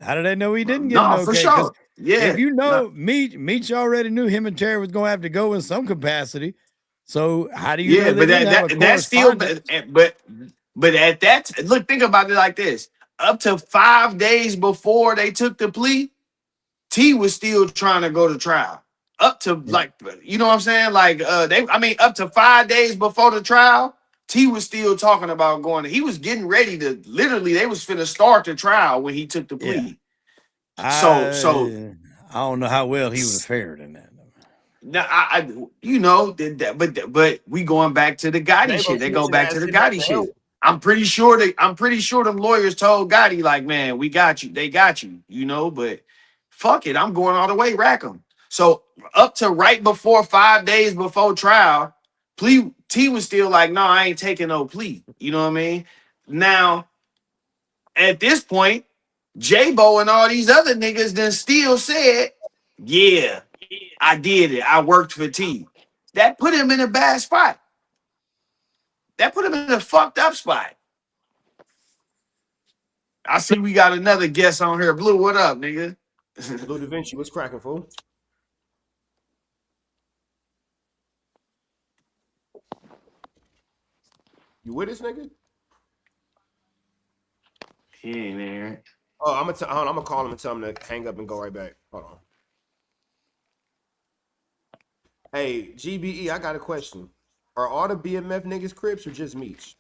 How did they know he didn't get an no, okay? for 'Cause sure. Yeah. if you No. know Meech already knew him and Terry was gonna have to go in some capacity. So how do you Yeah, know they but didn't have a that's still correspondence? but at that look, think about it like this. Up to 5 days before they took the plea, T was still trying to go to trial. Up to like, you know what I'm saying? Like up to 5 days before the trial, T was still talking about going. He was getting ready to literally, they was finna start the trial when he took the Yeah. plea. So I don't know how well he would have fared in that. now you know but we going back to the Gotti J-Bo shit. They go snitching back ass to the sitting up Gotti to shit. help. I'm pretty sure them lawyers told Gotti like, man, we got you. They got you, you know, but fuck it. I'm going all the way, rack them. So up to right before 5 days before trial, T was still like, no, I ain't taking no plea. You know what I mean? Now, at this point, J-Bo and all these other niggas then still said, yeah, I did it. I worked for T. That put him in a bad spot. That put him in a fucked up spot. I see we got another guest on here. Blue, what up, nigga? Blue Da Vinci, what's cracking, fool? You with this nigga? He ain't there. Oh, I'm gonna call him and tell him to hang up and go right back. Hold on. Hey, GBE, I got a question. Are all the BMF niggas Crips or just Meech?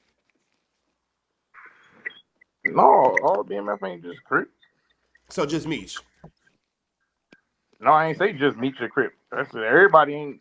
No, all BMF ain't just Crip. So just Meech. No, I ain't say just Meech a Crip. That's it. Everybody ain't.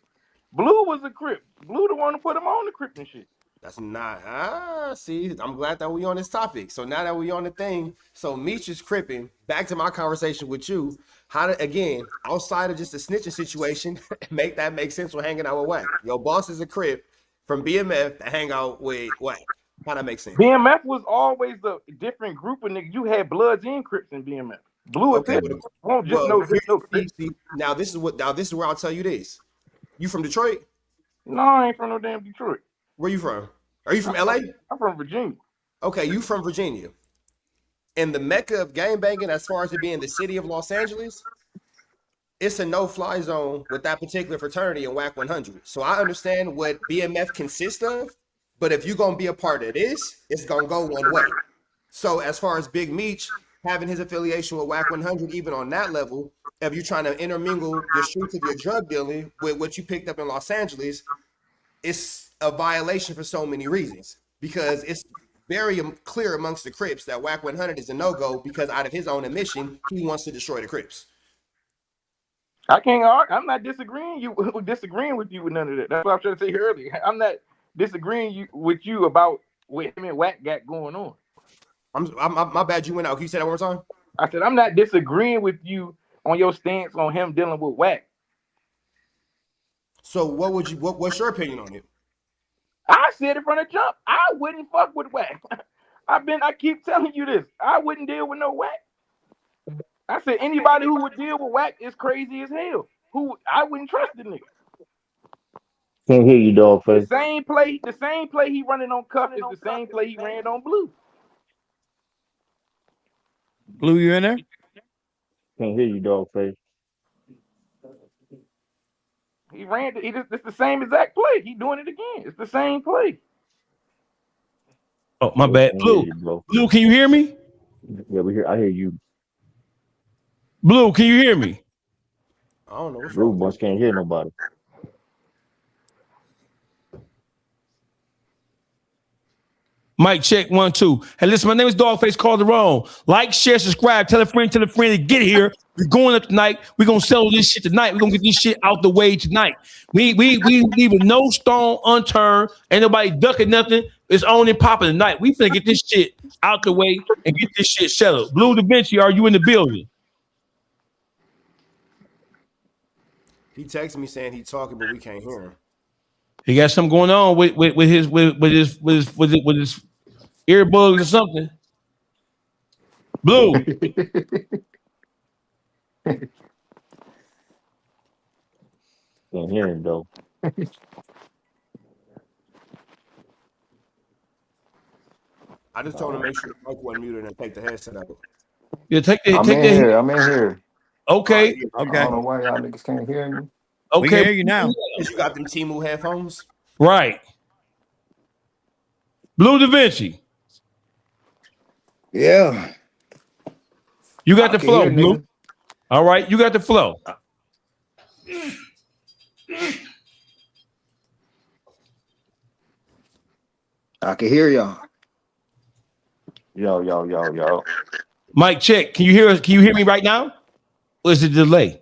Blue was a Crip. Blue the one who put him on the Crip and shit. That's not see, I'm glad that we on this topic. So now that we on the thing, so Meech is cripping. Back to my conversation with you. How to again, outside of just a snitching situation, make that make sense when hanging out with Wack. Your boss is a crip from BMF to hang out with Wack. How that make sense? BMF was always a different group of niggas. You had Bloods and Crips in BMF. Blue Okay, won't just no Crips. now this is where I'll tell you this. You from Detroit? No, I ain't from no damn Detroit. Where you from? Are you from LA? I'm from Virginia. Okay, you from Virginia. In the mecca of gangbanging, as far as it being the city of Los Angeles, it's a no-fly zone with that particular fraternity in WACK100. So I understand what BMF consists of, but if you're gonna be a part of this, it's gonna go one way. So as far as Big Meech having his affiliation with WACK100, even on that level, if you're trying to intermingle your streets of your drug dealing with what you picked up in Los Angeles, it's a violation for so many reasons. Because it's very clear amongst the Crips that WACK100 is a no-go because out of his own admission, he wants to destroy the Crips. I can't argue. I'm not disagreeing with you with none of that. That's what I was trying to say earlier. I'm not disagreeing with you about what him and Wack got going on. My bad, you went out. Can you say that one more time? I said I'm not disagreeing with you on your stance on him dealing with Wack. So what's your opinion on it? I said it from the jump. I wouldn't fuck with Wack. I keep telling you this. I wouldn't deal with no Wack. I said anybody who would deal with Wack is crazy as hell. Who I wouldn't trust the nigga. Can't hear you, Dawgface. The same play he running on Cuff is the same play he ran on Blue. Blue, you in there? Can't hear you, Dawgface. It's the same exact play. He doing it again. It's the same play. Oh, my bad. Blue, Blue, can you hear me? Yeah, I hear you. Blue, can you hear me? I don't know. What's Blue wrong? Bunch can't hear nobody. Mic check 1 2. Hey, listen, my name is Dawgface Calderon. Like, share, subscribe, tell a friend to get here. We're going up tonight. We're gonna settle this shit tonight. We're gonna get this shit out the way tonight. We leaving no stone unturned. Ain't nobody ducking nothing. It's on and popping tonight. We finna get this shit out the way and get this shit settled. Blue Da Vinci, are you in the building? He texted me saying he's talking, but we can't hear him. He got something going on with his earbuds or something. Blue. Can't hear him though. I just told him to make sure the mic wasn't muted and take the headset out. Yeah, I'm in here. I'm in here. Okay. I don't know why y'all niggas can't hear me. Okay. We can hear you now. Because you got them Temu headphones? Right. Blue Da Vinci. Yeah. You got the can flow, hear, Blue. nigga. All right, you got the flow. I can hear y'all. Yo. Mike, check. Can you hear us? Can you hear me right now? Or is it delay?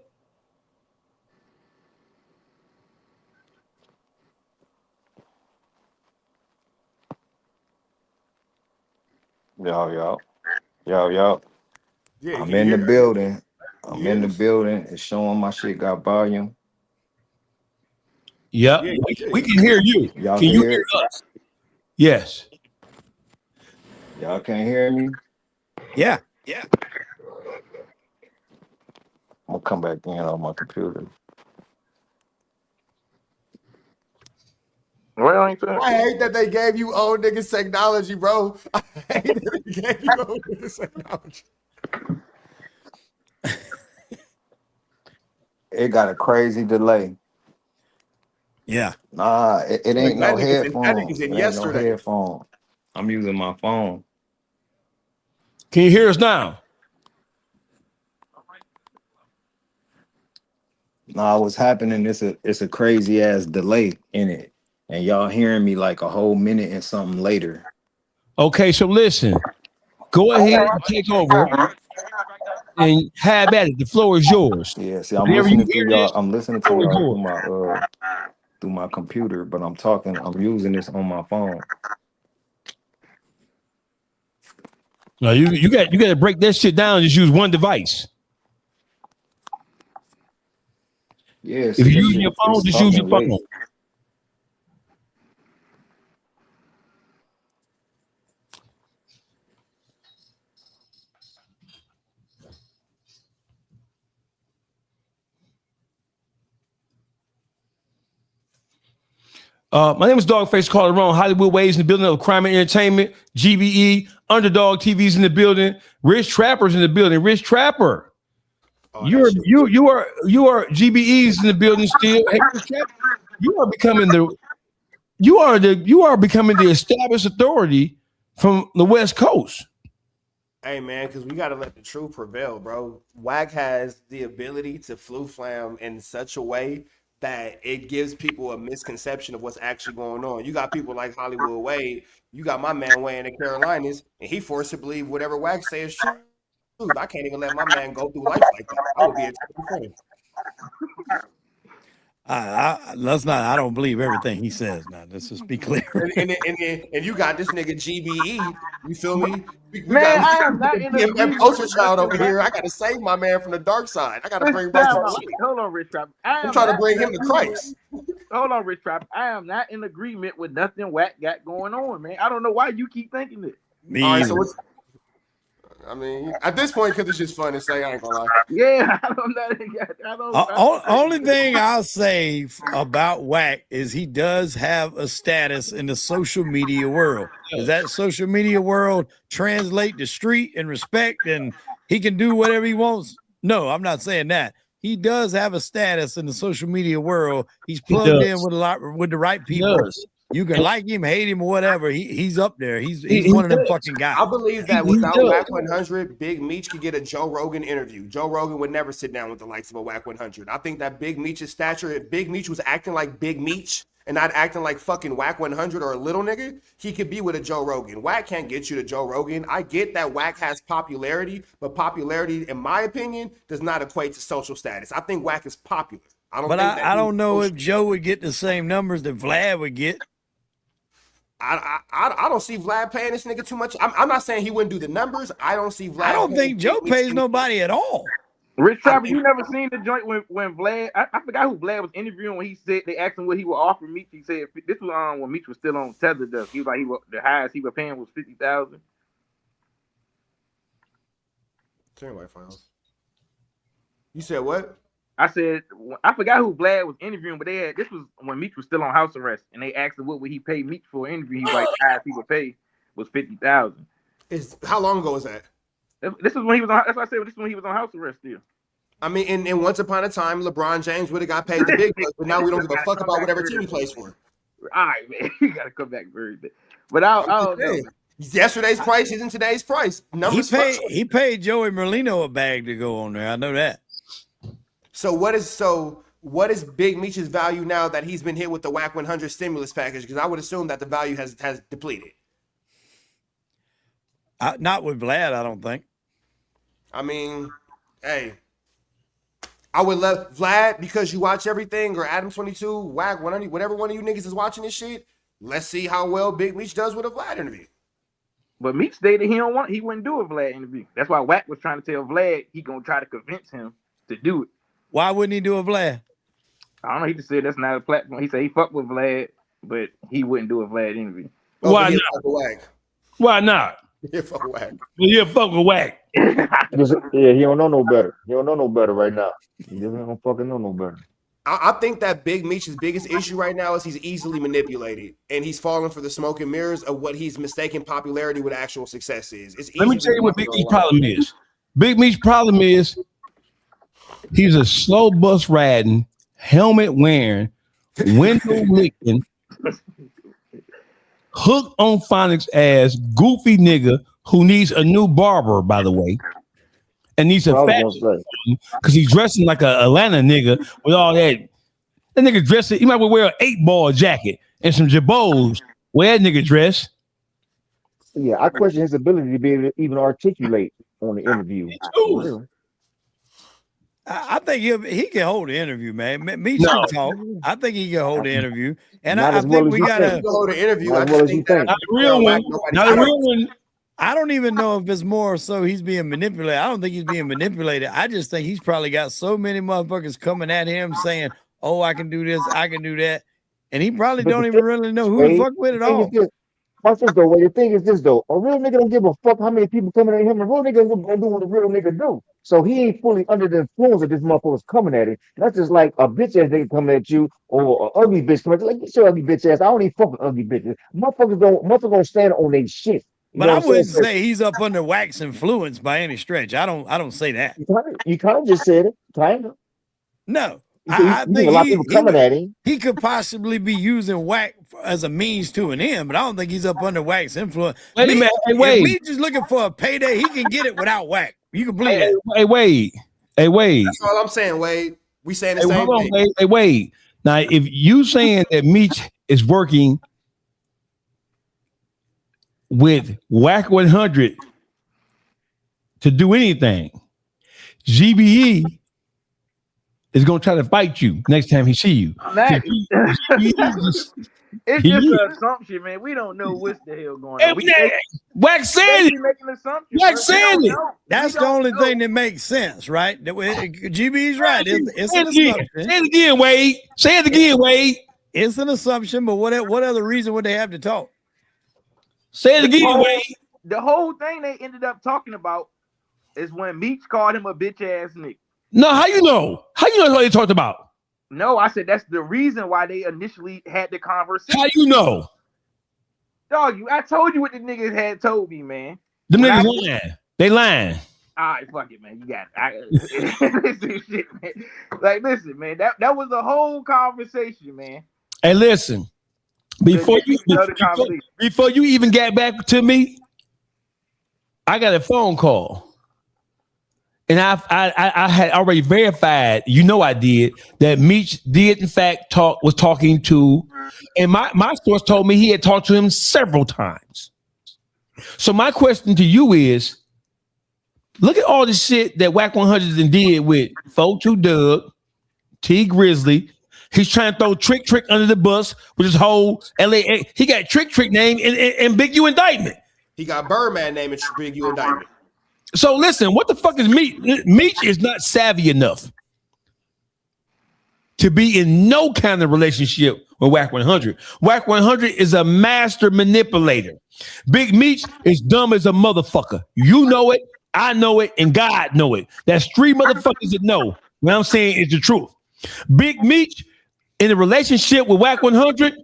Yo. Yeah, I'm you in the hear- building. I'm in the Yes. building. It's showing my shit got volume. Yep. Yeah, We can hear you. Y'all Can can you hear hear it? us? Yes. Y'all can't hear me? Yeah. I'm gonna come back in on my computer. Well, ain't that? I hate that they gave you old niggas technology, bro. I hate that they gave you old niggas technology. It got a crazy delay. Yeah. Nah, it ain't no That headphone. nigga's in It ain't no yesterday. headphone. I'm using my phone. Can you hear us now? Nah, what's happening is it's a crazy ass delay in it. And y'all hearing me like a whole minute and something later. Okay, so listen. Go ahead and take over and have at it. The floor is yours. Yeah, see, I'm Whenever you listening hear to y'all. this, I'm listening the to floor is y'all yours. through my computer, but I'm using this on my phone. No, you got to break that shit down and just use one device. Yeah, If see, you're this using shit your phone, is just use your talking phone. late. My name is Dawgface, calling around Hollywood Waves in the building of Crime and Entertainment, GBE, Underdog TV's in the building, Rich Trapper's in the building. Rich Trapper, Oh, you that are shit. you are GBE's in the building still. Hey, Rich Trapper, you are becoming the established authority from the West Coast. Hey man, because we gotta let the truth prevail, bro. WACK has the ability to flu flam in such a way that it gives people a misconception of what's actually going on. You got people like Hollywood Wade, you got my man Wayne in the Carolinas, and he forced to believe whatever WACK say is true. I can't even let my man go through life like that. I would be a terrible friend. Let's not. I don't believe everything he says. Now, let's just be clear. And you got this nigga GBE. You feel me? We Man, got I am not in a agreement poster with child over nothing. here. I gotta save my man from the dark side. I gotta bring back Time some out. light. Hold on, Rich Trapper. I I'm am trying to not bring in him to agreement. Christ. Hold on, Rich Trapper. I am not in agreement with nothing WACK got going on, man. I don't know why you keep thinking this. Me All right, either. so what's, I mean, at this point, because it's just fun to say, I ain't gonna lie. Yeah, I don't. Only thing I'll say about WACK is he does have a status in the social media world. Does that social media world translate to street and respect and he can do whatever he wants? No, I'm not saying that. He does have a status in the social media world. He's plugged in with the right people. You can like him, hate him, or whatever. He's up there. He's one of them fucking guys. I believe that without WACK100, Big Meech could get a Joe Rogan interview. Joe Rogan would never sit down with the likes of a WACK100. I think that Big Meech's stature, if Big Meech was acting like Big Meech and not acting like fucking WACK100 or a little nigga, he could be with a Joe Rogan. WACK can't get you to Joe Rogan. I get that WACK has popularity, but popularity, in my opinion, does not equate to social status. I think WACK is popular. I don't know if Joe would get the same numbers that Vlad would get. I don't see Vlad paying this nigga too much. I'm not saying he wouldn't do the numbers. I don't see Vlad. I don't think Joe pays nobody at all. Rich Trapper, you never seen the joint when Vlad? I forgot who Vlad was interviewing when he said they asked him what he would offer Meech. He said this was when Meech was still on Tether Dust. He was like the highest he was paying was 50,000. Turn White Files. You said what? I said I forgot who Vlad was interviewing, but this was when Meech was still on house arrest, and they asked him what would he pay Meech for an interview. He was like the highest he would pay was 50,000. How long ago was that? This is when he was on. That's why I said this is when he was on house arrest still. I mean, and once upon a time, LeBron James would have got paid the big bucks, but now we don't give a fuck about whatever team he plays for. All right, man, you gotta come back very big. But I don't know. Yesterday's price isn't today's price. Numbers. He paid Joey Merlino a bag to go on there. I know that. So what is Big Meech's value now that he's been hit with the WACK100 stimulus package? Because I would assume that the value has depleted. Not with Vlad, I don't think. I mean, hey, I would let Vlad, because you watch everything, or Adam22, WACK100, whatever one of you niggas is watching this shit. Let's see how well Big Meech does with a Vlad interview. But Meech stated he wouldn't do a Vlad interview. That's why Wack was trying to tell Vlad he gonna try to convince him to do it. Why wouldn't he do a Vlad? I don't know. He just said that's not a platform. He said he fucked with Vlad, but he wouldn't do a Vlad interview. Why not? Why not? Yeah, fuck Wack. Yeah, fuck with Wack. Yeah, he don't know no better. He don't know no better right now. He don't fucking know no better. I think that Big Meech's biggest issue right now is he's easily manipulated, and he's falling for the smoke and mirrors of what he's mistaken popularity with actual success is. Let me tell you what Big Meech's problem is. Big Meech's problem is he's a slow bus riding, helmet wearing, window licking, hooked on phonics ass goofy nigga who needs a new barber, by the way, and needs a fat because he's dressing like a Atlanta nigga with all that. That nigga dressing, he might wear an 8-ball jacket and some jabos. Where that nigga dress? Yeah, I question his ability to be able to even articulate on the interview. I think he can hold the interview, man. Meech can talk. I think he can hold the interview, and I think we gotta hold the interview. Not as well as you think. Not the real one. Not the real one. I don't even know if it's more so he's being manipulated. I don't think he's being manipulated. I just think he's probably got so many motherfuckers coming at him saying, "Oh, I can do this, I can do that," and he probably don't even really know who to fuck with at all. The thing is this though, a real nigga don't give a fuck how many people coming at him. A real nigga gonna do what a real nigga do. So he ain't fully under the influence of this motherfucker's coming at him. That's just like a bitch ass nigga coming at you, or an ugly bitch coming at you. Like, get your ugly bitch ass. I don't even fuck with ugly bitches. Motherfuckers don't stand on their shit. But I wouldn't say he's up under Wack's influence by any stretch. I don't say that. You kind of just said it, kind of. No. I think a lot of people coming at him. He could possibly be using Wack as a means to an end, but I don't think he's up under Wack's influence. Wait a minute. Hey, Wade. If Meech just looking for a payday, he can get it without Wack. You can believe that. Hey, Wade. Hey, Wade. That's all I'm saying, Wade. We saying the same thing. Wade. Hey, Wade. Now, if you saying that Meech is working with WACK100 to do anything, GBE is going to try to fight you next time he see you. It's just an assumption, man. We don't know what the hell going on. Wack said it. Wack said it. That's the only thing that makes sense, right? GB's right. It's an assumption. Say it again, Wade. Say it again, Wade. It's an assumption, but what other reason would they have to talk? Say it again, Wade. The whole thing they ended up talking about is when Meech called him a bitch ass nigga. No, how you know? How you know that's what they talked about? No, I said that's the reason why they initially had the conversation. How you know? Dog, I told you what the niggas had told me, man. The niggas lying. They lying. All right, fuck it, man. You got it. Listen, shit, man. Like, listen, man. That was the whole conversation, man. Hey, listen. Before you even got back to me, I got a phone call. And I had already verified, I did, that Meech did in fact was talking to, and my source told me he had talked to him several times. So my question to you is, look at all the shit that WACK100 did with 42 Doug, T Grizzly. He's trying to throw Trick under the bus with his whole LA. He got Trick name in Big U indictment. He got Birdman name in Big U indictment. So listen, what the fuck is Meech? Meech is not savvy enough to be in no kind of relationship with WACK100. WACK100 is a master manipulator. Big Meech is dumb as a motherfucker. You know it, I know it, and God know it. That's three motherfuckers that know. What I'm saying is the truth. Big Meech in a relationship with WACK100,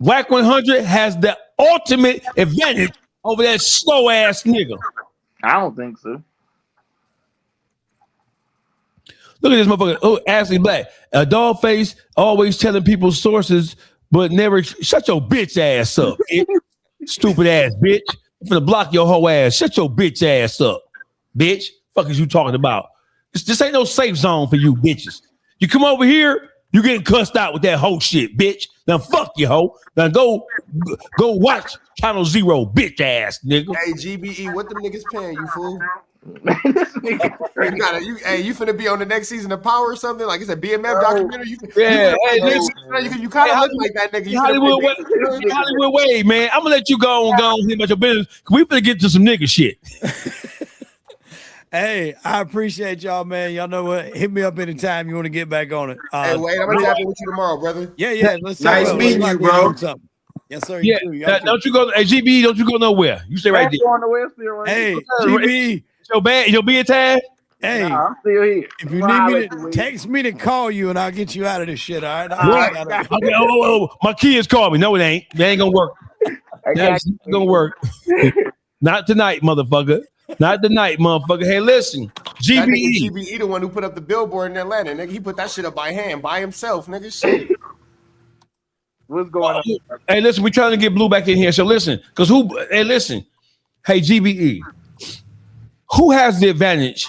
WACK100 has the ultimate advantage over that slow ass nigga. I don't think so. Look at this motherfucker. Oh, Ashley Black. A Dawgface always telling people sources, but never shut your bitch ass up. Stupid ass bitch. I'm finna block your whole ass. Shut your bitch ass up, bitch. Fuck is you talking about? This ain't no safe zone for you bitches. You come over here, you getting cussed out with that whole shit, bitch. Now fuck you, hoe. Now go watch Channel Zero, bitch ass nigga. Hey, GBE, what them niggas paying you, fool? You finna be on the next season of Power or something? Like it's a BMF documentary? You kind of look like that nigga. Hollywood Wade, man. I'm gonna let you go on here about your business. We finna get to some nigga shit. Hey, I appreciate y'all, man. Y'all know what? Hit me up anytime you want to get back on it. Hey, Wade, I'm gonna tap in with you tomorrow, brother. Yeah. Let's nice meeting you, bro. Yes, sir. Yeah, don't you go, hey, GB, don't you go nowhere. You stay right there. Hey, GB. You'll be in time? Hey, I'm still here. if you need me to text me to call you and I'll get you out of this shit, all right? Okay, my kids call me. No, it ain't. That ain't gonna work. That's not gonna work. Not tonight, motherfucker. Not tonight, motherfucker. Hey, listen, GBE. GBE the one who put up the billboard in Atlanta, nigga. He put that shit up by hand, by himself, nigga. Shit. What's going on? Hey, listen, we trying to get Blue back in here. So listen, because hey, GBE, who has the advantage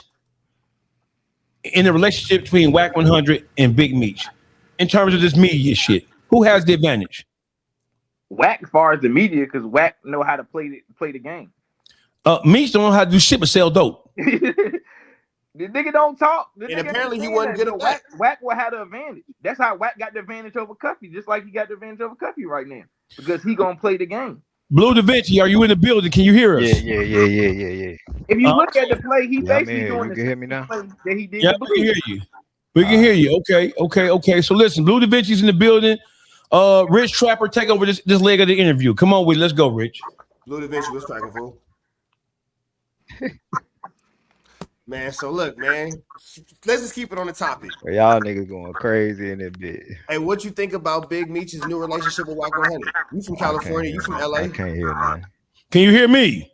in the relationship between WACK100 and Big Meech in terms of this media shit? Who has the advantage? WACK as far as the media, because WACK know how to play the game. Meech don't know how to do shit but sell dope. The nigga don't talk. And apparently he wasn't good at WACK. WACK will have the advantage. That's how WACK got the advantage over Cuffy, just like he got the advantage over Cuffy right now. Because he gonna play the game. Blue Da Vinci, are you in the building? Can you hear us? Yeah. If you look at the play, he basically doing you can hear me now? play that he did. Yeah, we can hear you. We can hear you. Okay. So listen, Blue Da Vinci's in the building. Rich Trapper, take over this leg of the interview. Come on, let's go, Rich. Blue Da Vinci, what's cracking, fool? Man, so look, man, let's just keep it on the topic. Y'all niggas going crazy in this bit. Hey, what you think about Big Meech's new relationship with WACK100? You from California, you from LA? I can't hear, man. Can you hear me?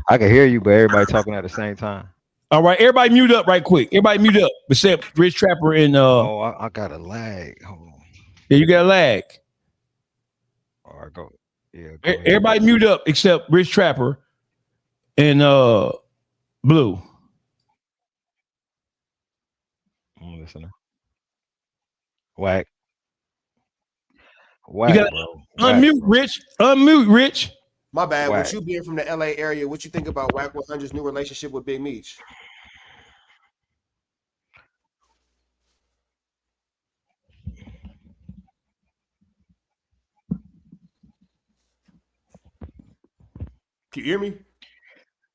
I can hear you, but everybody talking at the same time. All right, everybody mute up right quick. Everybody mute up, except Rich Trapper and I got a lag. Hold on. Yeah, you got a lag. All right, go. Yeah. Go everybody mute up except Rich Trapper and Blue. I'm listening. WACK. You gotta unmute, Rich. Unmute, Rich. My bad. WACK. With you being from the LA area, what you think about WACK100's new relationship with Big Meech? Can you hear me?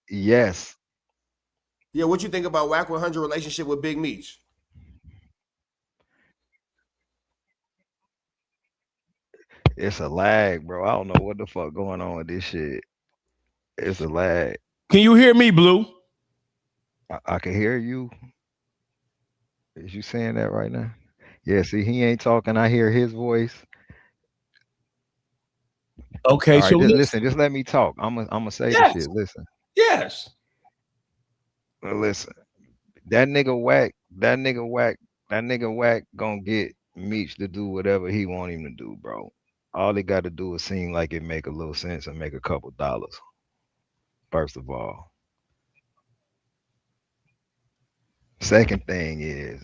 Yes. Yeah, what you think about WACK100 relationship with Big Meech? It's a lag, bro. I don't know what the fuck going on with this shit. It's a lag. Can you hear me, Blue? I can hear you. Is you saying that right now? Yeah, see, he ain't talking. I hear his voice. Okay, all right, so just listen. Just let me talk. I'm gonna say yes. this shit. Listen. Yes. Listen. That nigga WACK gonna get Meech to do whatever he want him to do, bro. All he got to do is seem like it make a little sense and make a couple dollars. First of all. Second thing is,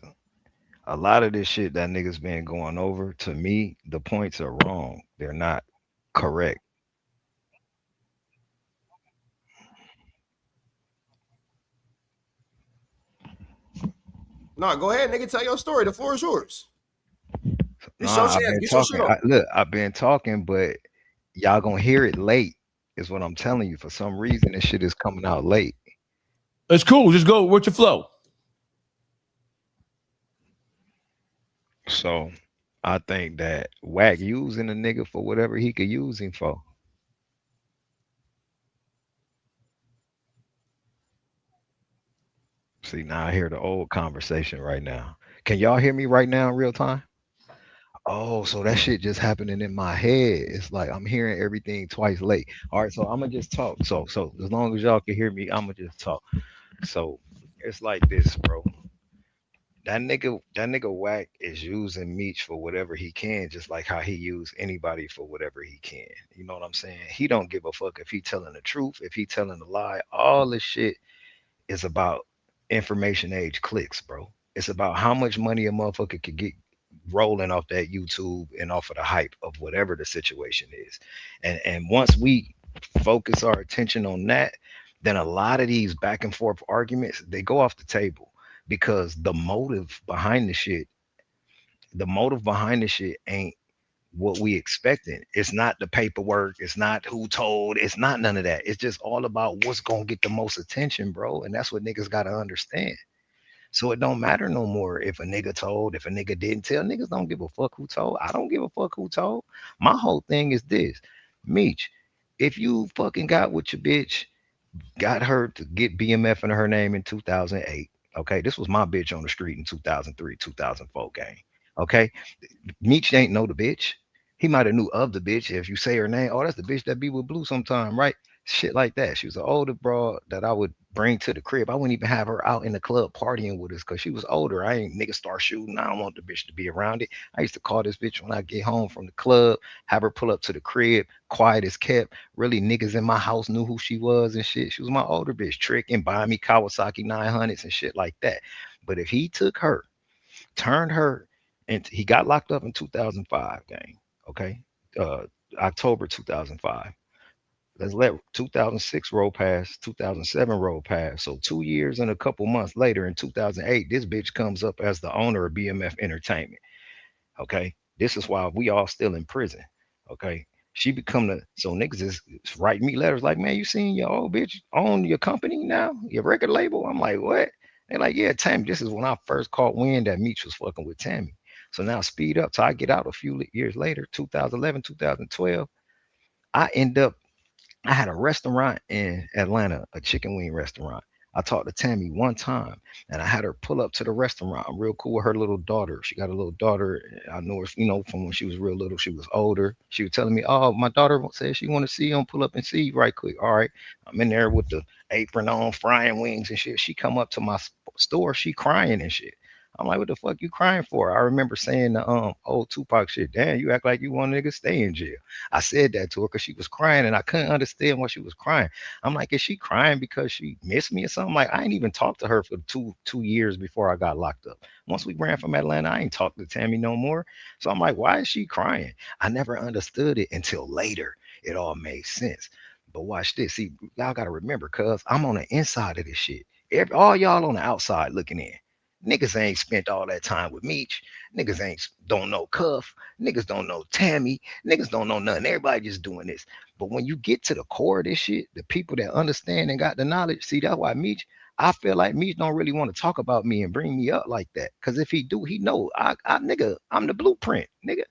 a lot of this shit that niggas been going over, to me, the points are wrong. They're not correct. No, go ahead, nigga. Tell your story. The floor is yours. Look, I've been talking, but y'all gonna hear it late, is what I'm telling you. For some reason, this shit is coming out late. It's cool. Just go with your flow. So I think that WACK using a nigga for whatever he could use him for. See, now I hear the old conversation right now. Can y'all hear me right now in real time? Oh, so that shit just happening in my head. It's like I'm hearing everything twice late. All right, so I'm gonna just talk. So as long as y'all can hear me, I'm gonna just talk. So it's like this, bro. That nigga Whack is using Meech for whatever he can, just like how he use anybody for whatever he can. You know what I'm saying? He don't give a fuck if he telling the truth, if he telling a lie. All this shit is about information age clicks, bro. It's about how much money a motherfucker could get rolling off that YouTube and off of the hype of whatever the situation is. And once we focus our attention on that, then a lot of these back and forth arguments they go off the table because the motive behind the shit ain't what we expecting. It's not the paperwork, it's not who told, it's not none of that. It's just all about what's gonna get the most attention, bro. And that's what niggas gotta understand. So it don't matter no more if a nigga told, if a nigga didn't tell. Niggas don't give a fuck who told. I don't give a fuck who told. My whole thing is this. Meech, if you fucking got with your bitch, got her to get BMF in her name in 2008. Okay, this was my bitch on the street in 2003, 2004 gang. Okay, Meech ain't know the bitch. He might have knew of the bitch. If you say her name, oh, that's the bitch that be with Blue sometime, right? Shit like that. She was an older broad that I would bring to the crib. I wouldn't even have her out in the club partying with us because she was older. I ain't nigga start shooting. I don't want the bitch to be around it. I used to call this bitch when I get home from the club, have her pull up to the crib, quiet as kept. Really, niggas in my house knew who she was and shit. She was my older bitch, tricking, buying me Kawasaki 900s and shit like that. But if he took her, turned her, and he got locked up in 2005, gang. Okay, uh, October 2005. Let's let 2006 roll past, 2007 roll past. So 2 years and a couple months later, in 2008, this bitch comes up as the owner of BMF Entertainment. Okay, this is why we all still in prison. Okay, she become the so niggas is writing me letters like, man, you seen your old bitch own your company now, your record label? I'm like, what? They're like, yeah, Tammy. This is when I first caught wind that Meech was fucking with Tammy. So now speed up. So I get out a few years later, 2011, 2012. I end up I had a restaurant in Atlanta, a chicken wing restaurant. I talked to Tammy one time and I had her pull up to the restaurant. I'm real cool with her little daughter. She got a little daughter. I know her, from when she was real little. She was older. She was telling me, oh, my daughter said she want to see you. Pull up and see you right quick. All right. I'm in there with the apron on, frying wings and shit. She come up to my store. She crying and shit. I'm like, what the fuck you crying for? I remember saying the old Tupac shit. Damn, you act like you want a nigga stay in jail. I said that to her because she was crying and I couldn't understand why she was crying. I'm like, is she crying because she missed me or something? Like, I ain't even talked to her for two years before I got locked up. Once we ran from Atlanta, I ain't talked to Tammy no more. So I'm like, why is she crying? I never understood it until later. It all made sense. But watch this. See, y'all gotta remember, cuz I'm on the inside of this shit. All y'all on the outside looking in. Niggas ain't spent all that time with Meech. Niggas ain't don't know Cuff. Niggas don't know Tammy. Niggas don't know nothing. Everybody just doing this. But when you get to the core of this shit, the people that understand and got the knowledge, see, that's why Meech, I feel like Meech don't really want to talk about me and bring me up like that. Cause if he do, he know I nigga, I'm the blueprint, nigga.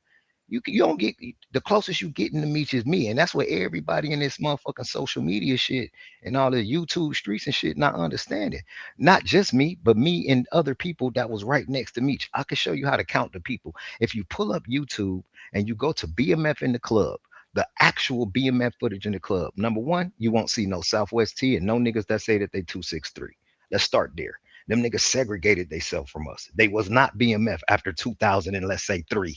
You don't get the closest you getting to Meech is me, and that's what everybody in this motherfucking social media shit and all the YouTube streets and shit not understanding. Not just me, but me and other people that was right next to Meech. I can show you how to count the people. If you pull up YouTube and you go to BMF in the club, the actual BMF footage in the club. Number one, you won't see no Southwest T and no niggas that say that they 263. Let's start there. Them niggas segregated themselves from us. They was not BMF after 2000 and let's say 3.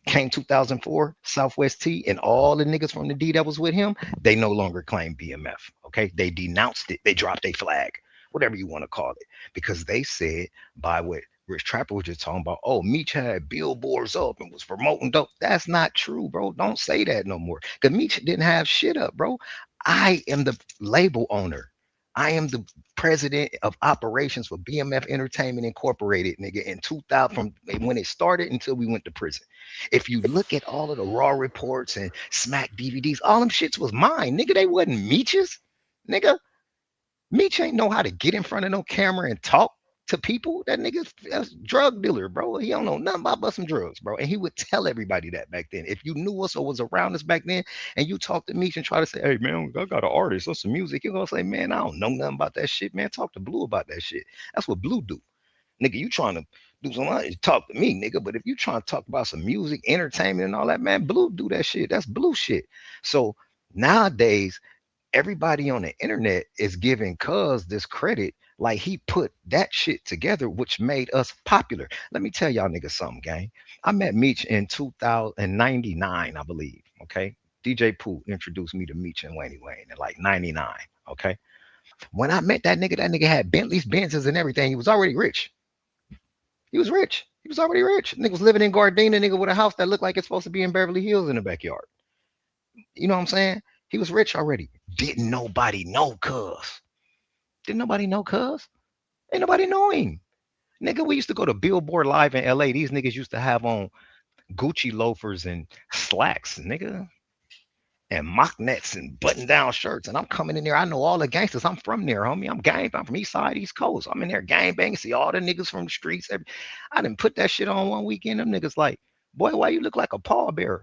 Came 2004, Southwest T, and all the niggas from the D that was with him, they no longer claim BMF. Okay, they denounced it. They dropped a flag, whatever you want to call it, because they said by what Rich Trapper was just talking about. Oh, Meech had billboards up and was promoting dope. That's not true, bro. Don't say that no more. Because Meech didn't have shit up, bro. I am the label owner. I am the president of operations for BMF Entertainment Incorporated, nigga, in 2000, from when it started until we went to prison. If you look at all of the raw reports and smack DVDs, all them shits was mine, nigga. They wasn't Meech's, nigga. Meech ain't know how to get in front of no camera and talk to people. That nigga's a drug dealer, bro. He don't know nothing about busting drugs, bro. And he would tell everybody that back then. If you knew us or was around us back then, and you talk to Meech and try to say, "Hey man, I got an artist or some music," you're gonna say, "Man, I don't know nothing about that shit, man. Talk to Blue about that shit." That's what Blue do. Nigga, you trying to do something, talk to me, nigga. But if you trying to talk about some music, entertainment, and all that, man, Blue do that shit. That's Blue shit. So nowadays, everybody on the internet is giving Cuz this credit like he put that shit together, which made us popular. Let me tell y'all niggas something, gang. I met Meech in 2099, I believe. Okay. DJ Pooh introduced me to Meech and Wayne in like 99. Okay. When I met that nigga had Bentleys, Benzes, and everything. He was already rich. He was rich. He was already rich. Nigga was living in Gardena, nigga, with a house that looked like it's supposed to be in Beverly Hills in the backyard. You know what I'm saying? He was rich already. Didn't nobody know Cuz. Didn't nobody know Cuz? Ain't nobody know him. Nigga, we used to go to Billboard Live in LA. These niggas used to have on Gucci loafers and slacks, nigga, and mock nets and button down shirts. And I'm coming in there. I know all the gangsters. I'm from there, homie. I'm from East Side, East Coast. I'm in there gang banging, see all the niggas from the streets. I didn't put that shit on one weekend. Them niggas like, boy, why you look like a pallbearer?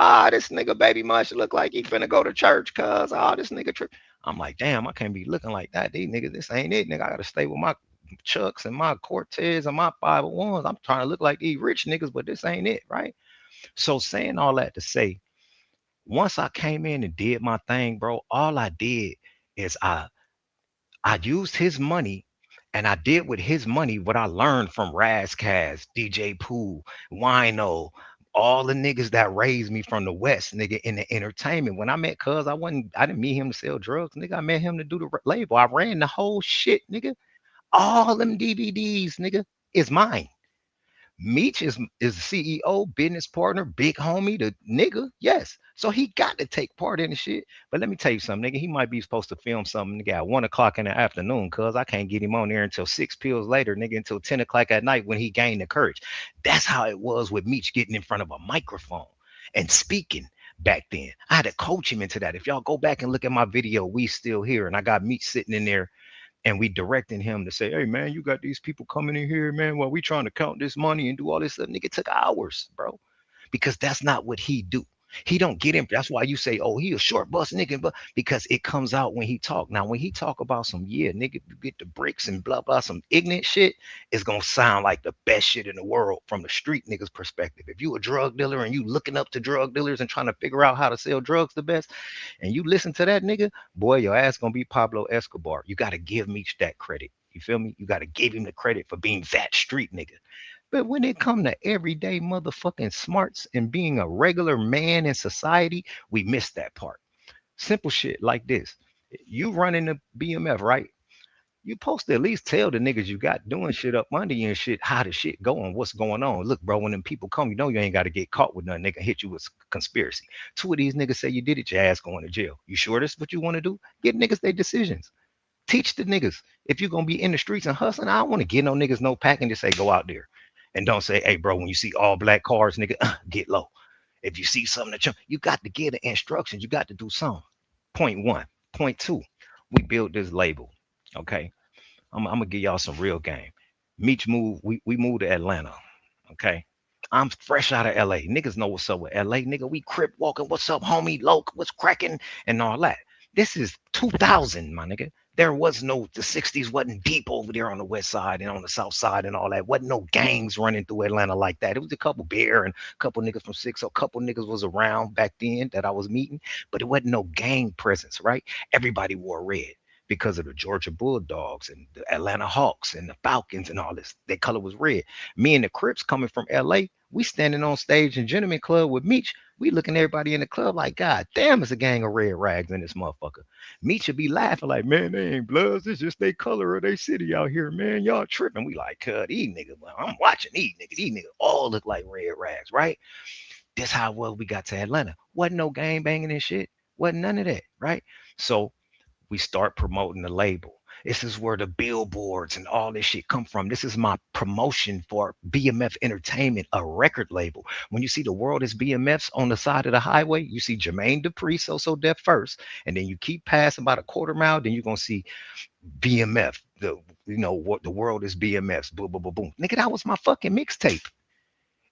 Ah, this nigga baby much look like he finna go to church, cuz. Ah, this nigga trip. I'm like, damn, I can't be looking like that. These niggas, this ain't it, nigga. I gotta stay with my Chucks and my Cortez and my 501s. I'm trying to look like these rich niggas, but this ain't it, right? So saying all that to say, once I came in and did my thing, bro, all I did is I used his money and I did with his money what I learned from Razkaz, DJ Pooh, Wino, all the niggas that raised me from the West, nigga, in the entertainment. When I met Cuz, I didn't meet him to sell drugs, nigga. I met him to do the label. I ran the whole shit, nigga. All them DVDs, nigga, is mine. Meech is the CEO, business partner, big homie, the nigga. Yes. So he got to take part in the shit. But let me tell you something, nigga. He might be supposed to film something, nigga, at 1 o'clock in the afternoon, cuz I can't get him on there until 6 pills later, nigga, until 10 o'clock at night when he gained the courage. That's how it was with Meech getting in front of a microphone and speaking back then. I had to coach him into that. If y'all go back and look at my video, We Still Here, and I got Meech sitting in there and we directing him to say, "Hey man, you got these people coming in here, man, while we trying to count this money and do all this stuff." Nigga, it took hours, bro, because that's not what he do. He don't get in. That's why you say, "Oh, he a short bus nigga," but because it comes out when he talk. Now, when he talk about some, yeah, nigga, you get the bricks and blah blah, some ignorant shit, it's gonna sound like the best shit in the world from the street niggas perspective. If you a drug dealer and you looking up to drug dealers and trying to figure out how to sell drugs the best, and you listen to that nigga, boy, your ass gonna be Pablo Escobar. You gotta give Meech that credit. You feel me? You gotta give him the credit for being that street nigga. But when it come to everyday motherfucking smarts and being a regular man in society, we miss that part. Simple shit like this. You running the BMF, right? You supposed to at least tell the niggas you got doing shit up under you and shit how the shit going, what's going on. Look, bro, when them people come, you know you ain't got to get caught with nothing. They can hit you with conspiracy. Two of these niggas say you did it, your ass going to jail. You sure this what you want to do? Get niggas their decisions. Teach the niggas. If you're gonna be in the streets and hustling, I don't want to get no niggas no pack and just say go out there. And don't say, "Hey, bro, when you see all black cars, nigga, get low." If you see something that you got to give the instructions. You got to do something. Point one. Point two. We built this label. Okay. I'm gonna give y'all some real game. Meech moved. We moved to Atlanta. Okay. I'm fresh out of LA. Niggas know what's up with LA. Nigga, we crip walking. What's up, homie? Loke, what's cracking? And all that. This is 2000, my nigga. There was no, the 60s wasn't deep over there on the west side and on the south side and all that. Wasn't no gangs running through Atlanta like that. It was a couple beer and a couple niggas from six. So a couple niggas was around back then that I was meeting, but it wasn't no gang presence, right? Everybody wore red because of the Georgia Bulldogs and the Atlanta Hawks and the Falcons and all this. Their color was red. Me and the Crips coming from LA, we standing on stage in Gentleman Club with Meech. We looking at everybody in the club like, God damn, it's a gang of red rags in this motherfucker. Meech should be laughing like, man, they ain't bloods. It's just they color of they city out here, man. Y'all tripping. We like, these niggas, well, I'm watching these niggas. These niggas all look like red rags, right? This how well we got to Atlanta. Wasn't no gang banging and shit. Wasn't none of that, right? So we start promoting the label. This is where the billboards and all this shit come from. This is my promotion for BMF Entertainment, a record label. When you see the world is BMFs on the side of the highway, you see Jermaine Dupri, So Def first, and then you keep passing about a quarter mile, then you're gonna see BMF. What the world is BMFs. Boom, boom, boom, boom. Nigga, that was my fucking mixtape.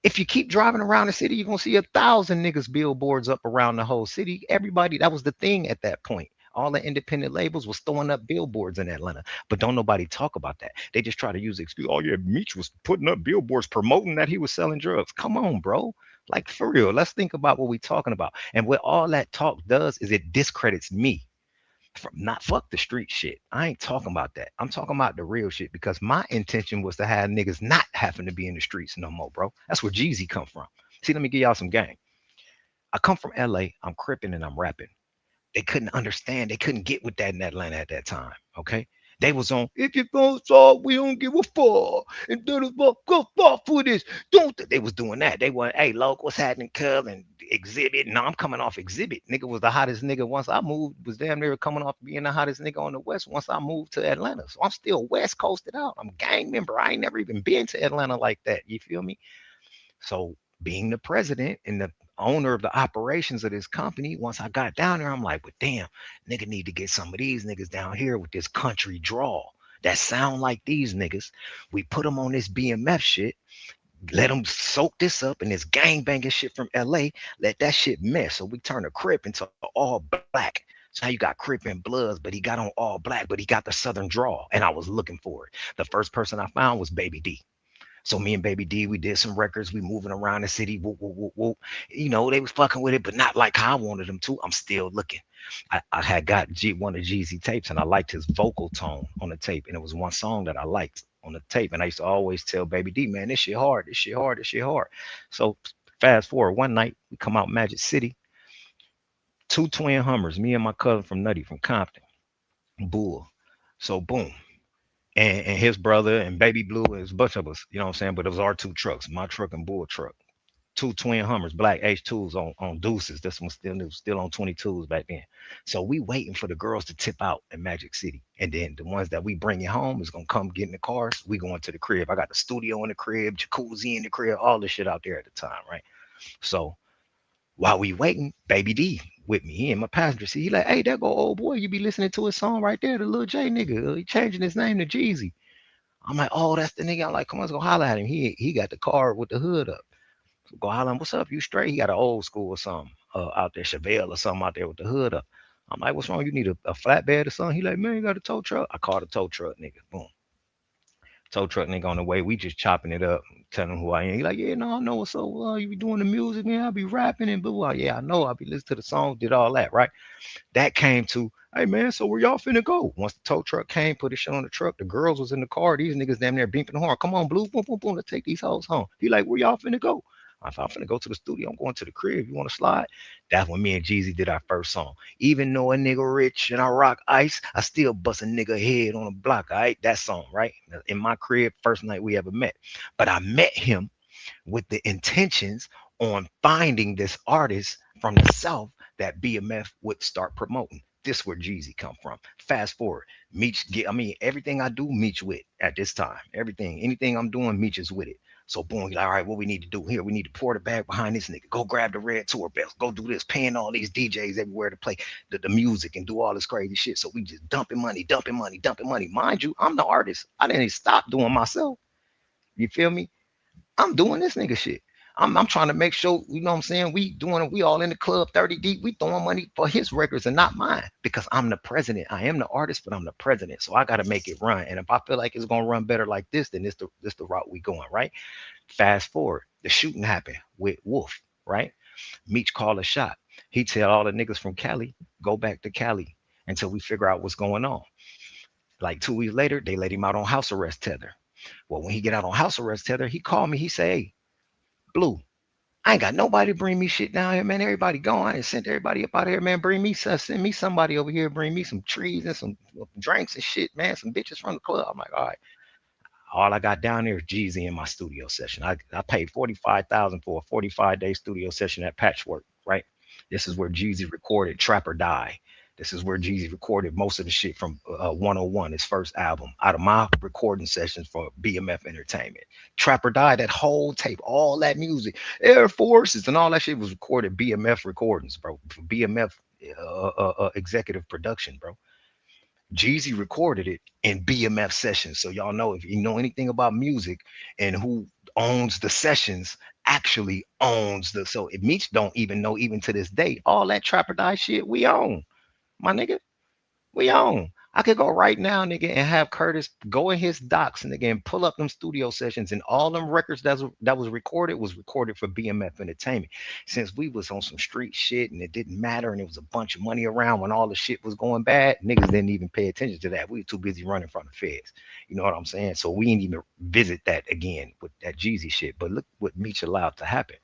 If you keep driving around the city, you're gonna see 1,000 niggas billboards up around the whole city. Everybody, that was the thing at that point. All the independent labels was throwing up billboards in Atlanta, but don't nobody talk about that. They just try to use the excuse. Oh yeah, Meech was putting up billboards promoting that he was selling drugs. Come on, bro. Like for real, let's think about what we're talking about. And what all that talk does is it discredits me from not fuck the street shit. I ain't talking about that. I'm talking about the real shit because my intention was to have niggas not having to be in the streets no more, bro. That's where Jeezy come from. See, let me give y'all some game. I come from LA, I'm cripping and I'm rapping. They couldn't understand, they couldn't get with that in Atlanta at that time. Okay. They was on, if you don't solve, we don't give a fuck. And do the fuck, go fuck for this. Don't they was doing that. They were, hey, local, what's happening, cuz, and exhibit. No, I'm coming off exhibit. Nigga was the hottest nigga once I moved, was damn near coming off being the hottest nigga on the West once I moved to Atlanta. So I'm still West coasted out. I'm a gang member. I ain't never even been to Atlanta like that. You feel me? So being the president and the owner of the operations of this company, once I got down there, I'm like, but damn, nigga need to get some of these niggas down here with this country drawl that sound like these niggas. We put them on this BMF shit, let them soak this up in this gang banging shit from LA, let that shit mess. So we turn a Crip into all black. So how you got Crip and Bloods, but he got on all black, but he got the Southern drawl. And I was looking for it. The first person I found was Baby D. So me and Baby D, we did some records. We moving around the city. Whoop, whoop, whoop, whoop. They was fucking with it, but not like how I wanted them to. I'm still looking. I had got one of Jeezy tapes, and I liked his vocal tone on the tape. And it was one song that I liked on the tape. And I used to always tell Baby D, man, this shit hard. This shit hard. This shit hard. So fast forward one night, we come out Magic City. 2 twin Hummers, me and my cousin from Nutty from Compton. Bull. So boom. And his brother and Baby Blue, and a bunch of us, you know what I'm saying? But it was our 2 trucks, my truck and Bull truck. 2 twin Hummers, black H2s on Deuces. This one still on 22s back then. So we waiting for the girls to tip out in Magic City. And then the ones that we bringing home is gonna come get in the cars. We going to the crib. I got the studio in the crib, jacuzzi in the crib, all this shit out there at the time, right? So while we waiting, Baby D with me, he in my passenger seat. He like, hey, there go old boy. You be listening to his song right there, the Lil J nigga. He changing his name to Jeezy. I'm like, oh, that's the nigga. I'm like, come on, let's go holler at him. He got the car with the hood up. So go holler at him. What's up? You straight? He got an old school or something out there, Chevelle or something out there with the hood up. I'm like, what's wrong? You need a flatbed or something? He like, man, you got a tow truck? I called a tow truck nigga. Boom. Tow truck nigga on the way. We just chopping it up, telling him who I am. He like, yeah, no, I know what's up. You be doing the music, man. I be rapping and blah, blah. Yeah, I know. I be listening to the song, did all that, right? That came to, hey man, so where y'all finna go? Once the tow truck came, put his shit on the truck, the girls was in the car. These niggas damn near beeping the horn. Come on, Blue, boom, boom, boom, let's take these hoes home. He like, where y'all finna go? I thought I'm finna go to the studio. I'm going to the crib. You want to slide? That's when me and Jeezy did our first song. Even though a nigga rich and I rock ice, I still bust a nigga head on a block. All right, that song, right? In my crib, first night we ever met. But I met him with the intentions on finding this artist from the South that BMF would start promoting. This where Jeezy come from. Fast forward, Meech everything I do, Meech with at this time. Anything I'm doing, Meech is with it. So boom, like, all right, what we need to do here? We need to pour the bag behind this nigga. Go grab the red tour belts. Go do this, paying all these DJs everywhere to play the music and do all this crazy shit. So we just dumping money. Mind you, I'm the artist. I didn't stop doing myself. You feel me? I'm doing this nigga shit. I'm trying to make sure, you know what I'm saying? We all in the club 30 deep. We throwing money for his records and not mine because I'm the president. I am the artist, but I'm the president. So I got to make it run. And if I feel like it's going to run better like this, then this the route we going, right? Fast forward, the shooting happened with Wolf, right? Meech called a shot. He tell all the niggas from Cali, go back to Cali until we figure out what's going on. Like 2 weeks later, they let him out on house arrest tether. Well, when he get out on house arrest tether, he called me. He say, hey, Blue, I ain't got nobody to bring me shit down here, man. Everybody gone. I sent everybody up out of here, man. Send me somebody over here. Bring me some trees and some drinks and shit, man. Some bitches from the club. I'm like, all right. All I got down there is Jeezy in my studio session. I paid $45,000 for a 45-day studio session at Patchwork, right? This is where Jeezy recorded Trap or Die. This is where Jeezy recorded most of the shit from 101, his first album, out of my recording sessions for BMF Entertainment. Trapper Die, that whole tape, all that music, Air Forces, and all that shit was recorded BMF recordings, bro. For BMF executive production, bro. Jeezy recorded it in BMF sessions. So y'all know if you know anything about music and who owns the sessions actually owns the so if Meech don't even know even to this day, all that Trapper Die shit we own. My nigga, we own. I could go right now, nigga, and have Curtis go in his docs, nigga, and pull up them studio sessions and all them records that was recorded for BMF Entertainment. Since we was on some street shit and it didn't matter and it was a bunch of money around when all the shit was going bad, niggas didn't even pay attention to that. We were too busy running from the feds. You know what I'm saying? So we didn't even visit that again with that Jeezy shit. But look what Meech allowed to happen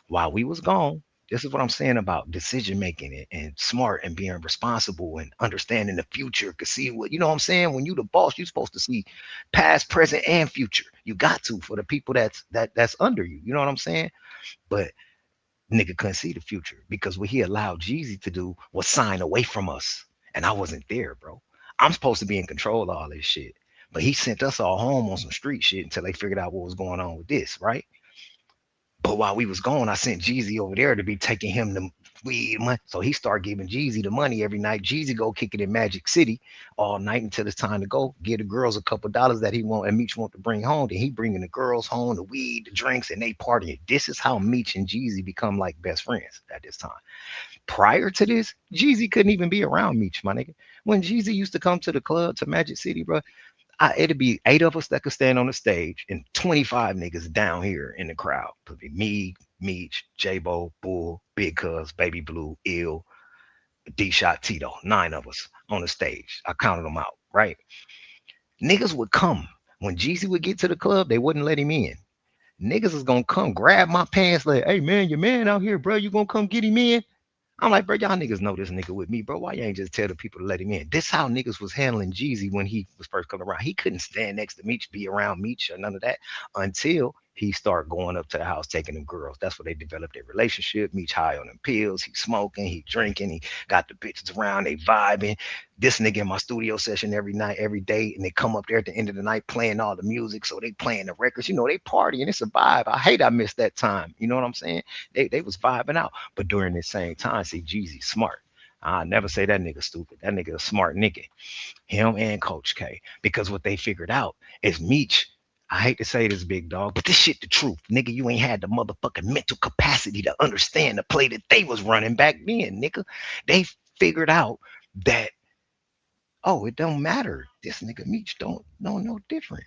while we was gone. This is what I'm saying about decision making and smart and being responsible and understanding the future. Cause see what you know what I'm saying? When you the boss, you're supposed to see past, present, and future. You got to for the people that's under you. You know what I'm saying? But nigga couldn't see the future because what he allowed Jeezy to do was sign away from us. And I wasn't there, bro. I'm supposed to be in control of all this shit. But he sent us all home on some street shit until they figured out what was going on with this, right? But while we was gone, I sent Jeezy over there to be taking him the weed money. So he started giving Jeezy the money every night. Jeezy go kick it in Magic City all night until it's time to go. Give the girls a couple dollars that he want and Meech want to bring home. Then he bringing the girls home, the weed, the drinks, and they partying. This is how Meech and Jeezy become like best friends at this time. Prior to this, Jeezy couldn't even be around Meech, my nigga. When Jeezy used to come to the club to Magic City, bro, it'd be 8 of us that could stand on the stage and 25 niggas down here in the crowd. Could be me, Meech, J-Bo, Bull, Big Cuz, Baby Blue, Ill, D-Shot, Tito. 9 of us on the stage. I counted them out, right? Niggas would come. When Jeezy would get to the club, they wouldn't let him in. Niggas is gonna come grab my pants like, hey man, your man out here, bro. You gonna come get him in? I'm like, bro, y'all niggas know this nigga with me, bro. Why you ain't just tell the people to let him in? This how niggas was handling Jeezy when he was first coming around. He couldn't stand next to Meech, be around Meech or none of that until he started going up to the house, taking them girls. That's where they developed their relationship. Meech high on them pills. He smoking, he drinking, he got the bitches around, they vibing. This nigga in my studio session every night, every day, and they come up there at the end of the night playing all the music. So they playing the records, you know, they partying. It's a vibe. I hate I missed that time. You know what I'm saying? They was vibing out. But during this same time, see, Jeezy smart. I never say that nigga stupid. That nigga a smart nigga. Him and Coach K. Because what they figured out is Meech. I hate to say this, big dog, but this shit the truth. Nigga, you ain't had the motherfucking mental capacity to understand the play that they was running back then, nigga. They figured out that, oh, it don't matter. This nigga Meech don't know no different.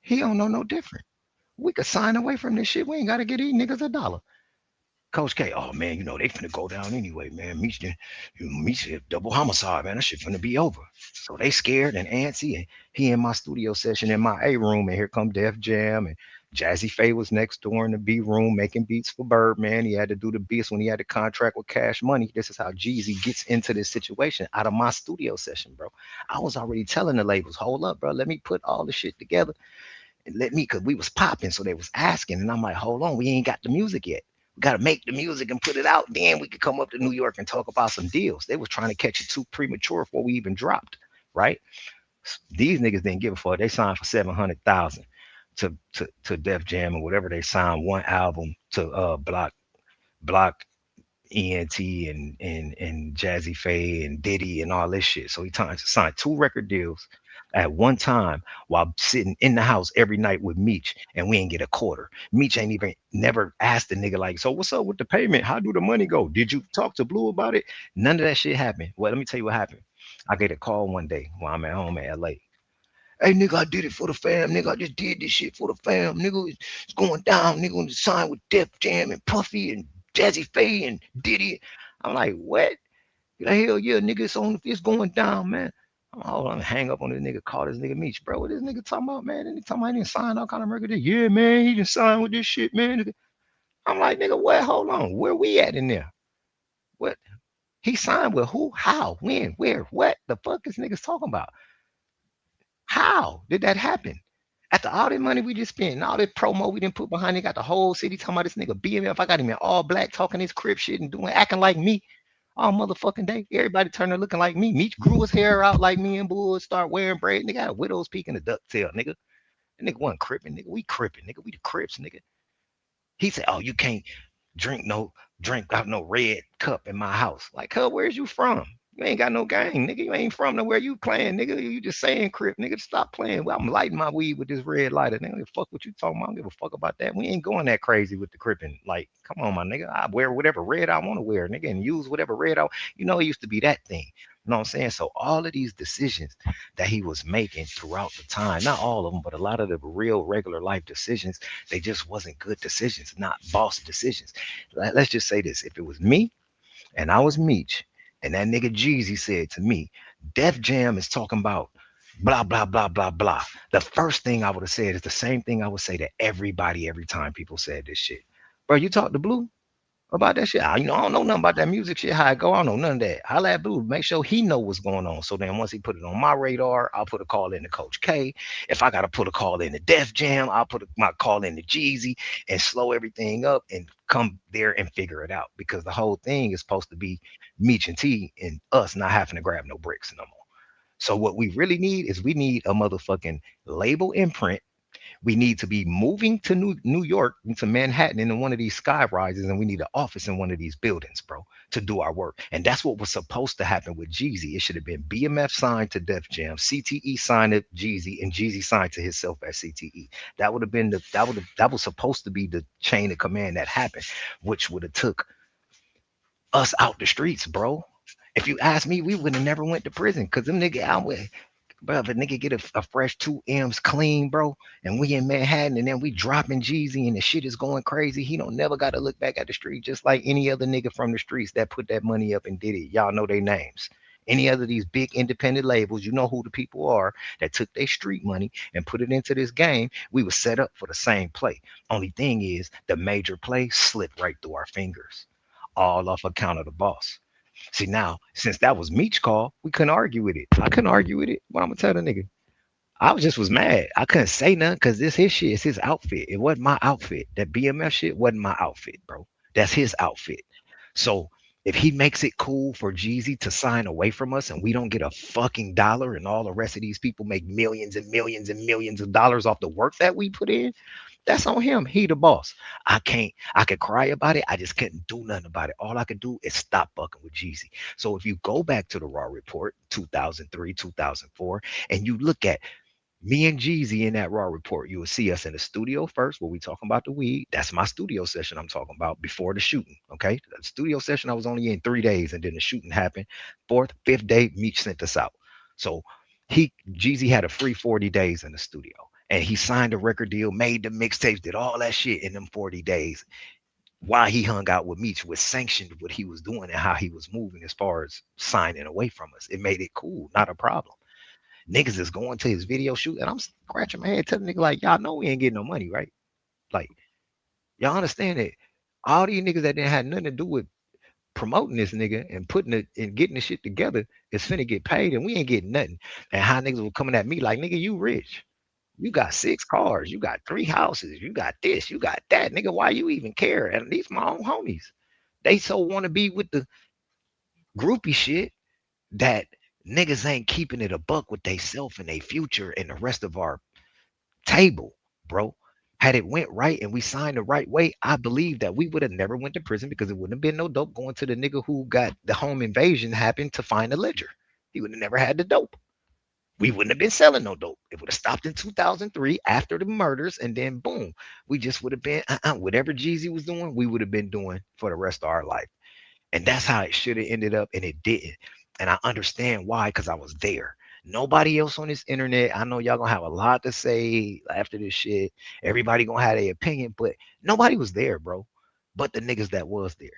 He don't know no different. We could sign away from this shit. We ain't got to get these niggas a dollar. Coach K, oh man, you know they finna go down anyway, man. Meech double homicide, man. That shit finna be over. So they scared and antsy, and he in my studio session in my A room, and here come Def Jam and Jazzy Faye was next door in the B room making beats for Birdman. He had to do the beats when he had the contract with Cash Money. This is how Jeezy gets into this situation out of my studio session, bro. I was already telling the labels, hold up, bro, let me put all the shit together and let me, cause we was popping, so they was asking, and I'm like, hold on, we ain't got the music yet. We got to make the music and put it out. Then we could come up to New York and talk about some deals. They was trying to catch it too premature before we even dropped, right? These niggas didn't give a fuck. They signed for 700,000 to Def Jam or whatever. They signed one album to Block ENT and Jazzy Faye and Diddy and all this shit. So he signed 2 record deals at one time while sitting in the house every night with Meech, and we ain't get a quarter. Meech ain't even never asked the nigga like, so what's up with the payment? How do the money go? Did you talk to Blue about it? None of that shit happened. Well, let me tell you what happened. I get a call one day while I'm at home in LA. Hey nigga, I did it for the fam. Nigga, I just did this shit for the fam. Nigga, it's going down. Nigga, gonna sign with Def Jam and Puffy and Jazzy Faye and Diddy. I'm like, what? Hell yeah, nigga, it's going down, man. Oh, I'm hang up on this nigga, call this nigga Meech, bro. What this nigga talking about, man? This nigga talking about he didn't sign all kind of record. Yeah, man, he didn't sign with this shit, man. I'm like, nigga, what? Hold on. Where we at in there? What? He signed with who? How? When? Where? What? The fuck is niggas talking about? How did that happen? After all that money we just spent and all that promo we didn't put behind it, got the whole city talking about this nigga BMF. I got him in all black talking his crib shit and doing acting like me. all motherfucking day. Everybody turned looking like me. Meech grew his hair out like me and Bull, start wearing braid. Nigga had a widow's peak and a ducktail, nigga. That nigga wasn't crippin', nigga. We crippin', nigga. We the Crips, nigga. He said, "Oh, you can't drink out no red cup in my house." Like, huh, where's you from? You ain't got no gang, nigga. You ain't from nowhere. You playing, nigga. You just saying crip, nigga. Stop playing. Well, I'm lighting my weed with this red lighter. Nigga, give a fuck what you talking about. I don't give a fuck about that. We ain't going that crazy with the cripping. Like, come on, my nigga. I wear whatever red I want to wear, nigga, and use whatever red I. You know, it used to be that thing. You know what I'm saying? So all of these decisions that he was making throughout the time, not all of them, but a lot of the real regular life decisions, they just wasn't good decisions, not boss decisions. Let's just say this: if it was me and I was Meech, and that nigga Jeezy said to me, Def Jam is talking about blah blah blah blah blah. The first thing I would have said is the same thing I would say to everybody every time people said this shit. Bro, you talk to Blue about that shit. I don't know nothing about that music shit, how it go. I don't know none of that. Holla at Blue, make sure he know what's going on. So then once he put it on my radar, I'll put a call in to Coach K. If I gotta put a call in to Def Jam, I'll put my call in to Jeezy and slow everything up and come there and figure it out. Because the whole thing is supposed to be Meech and T and us not having to grab no bricks no more. So what we really need is we need a motherfucking label imprint. We need to be moving to New York, to Manhattan, in one of these sky rises, and we need an office in one of these buildings, bro, to do our work. And that's what was supposed to happen with Jeezy. It should have been BMF signed to Def Jam, CTE signed to Jeezy, and Jeezy signed to himself at CTE. That would have been that was supposed to be the chain of command that happened, which would have took us out the streets, bro. If you ask me, we would have never went to prison because them nigga out with. Bro, if a nigga get a fresh 2 M's clean, bro, and we in Manhattan and then we dropping Jeezy and the shit is going crazy, he don't never got to look back at the street just like any other nigga from the streets that put that money up and did it. Y'all know their names. Any other of these big independent labels, you know who the people are that took their street money and put it into this game. We were set up for the same play. Only thing is the major play slipped right through our fingers, all off account of the boss. See now, since that was Meech call, we couldn't argue with it. I couldn't argue with it. What I'm gonna tell the nigga? I was just was mad. I couldn't say nothing because this his shit. It's his outfit. It wasn't my outfit. That BMF shit wasn't my outfit, bro. That's his outfit. So if he makes it cool for Jeezy to sign away from us and we don't get a fucking dollar and all the rest of these people make millions and millions and millions of dollars off the work that we put in, that's on him. He the boss. I could cry about it. I just couldn't do nothing about it. All I could do is stop fucking with Jeezy. So if you go back to the Raw Report, 2003, 2004, and you look at me and Jeezy in that Raw Report, you will see us in the studio first where we talking about the weed. That's my studio session I'm talking about before the shooting. Okay. The studio session I was only in 3 days and then the shooting happened. Fourth, fifth day, Meech sent us out. So Jeezy had a free 40 days in the studio. And he signed a record deal, made the mixtapes, did all that shit in them 40 days. While he hung out with Meech, was sanctioned what he was doing and how he was moving as far as signing away from us. It made it cool, not a problem. Niggas is going to his video shoot, and I'm scratching my head telling nigga like, y'all know we ain't getting no money, right? Like, y'all understand that all these niggas that didn't have nothing to do with promoting this nigga and putting it and getting the shit together is finna get paid, and we ain't getting nothing. And how niggas were coming at me like, nigga, you rich. You got 6 cars, you got 3 houses, you got this, you got that. Nigga, why you even care? And these my own homies. They so want to be with the groupie shit that niggas ain't keeping it a buck with they self and they future and the rest of our table, bro. Had it went right and we signed the right way, I believe that we would have never went to prison because it wouldn't have been no dope going to the nigga who got the home invasion happen to find the ledger. He would have never had the dope. We wouldn't have been selling no dope. It would have stopped in 2003 after the murders, and then boom, we just would have been whatever Jeezy was doing, we would have been doing for the rest of our life. And that's how it should have ended up, and it didn't. And I understand why, because I was there. Nobody else on this internet. I know y'all gonna have a lot to say after this shit. Everybody gonna have their opinion, but nobody was there, bro. But the niggas that was there.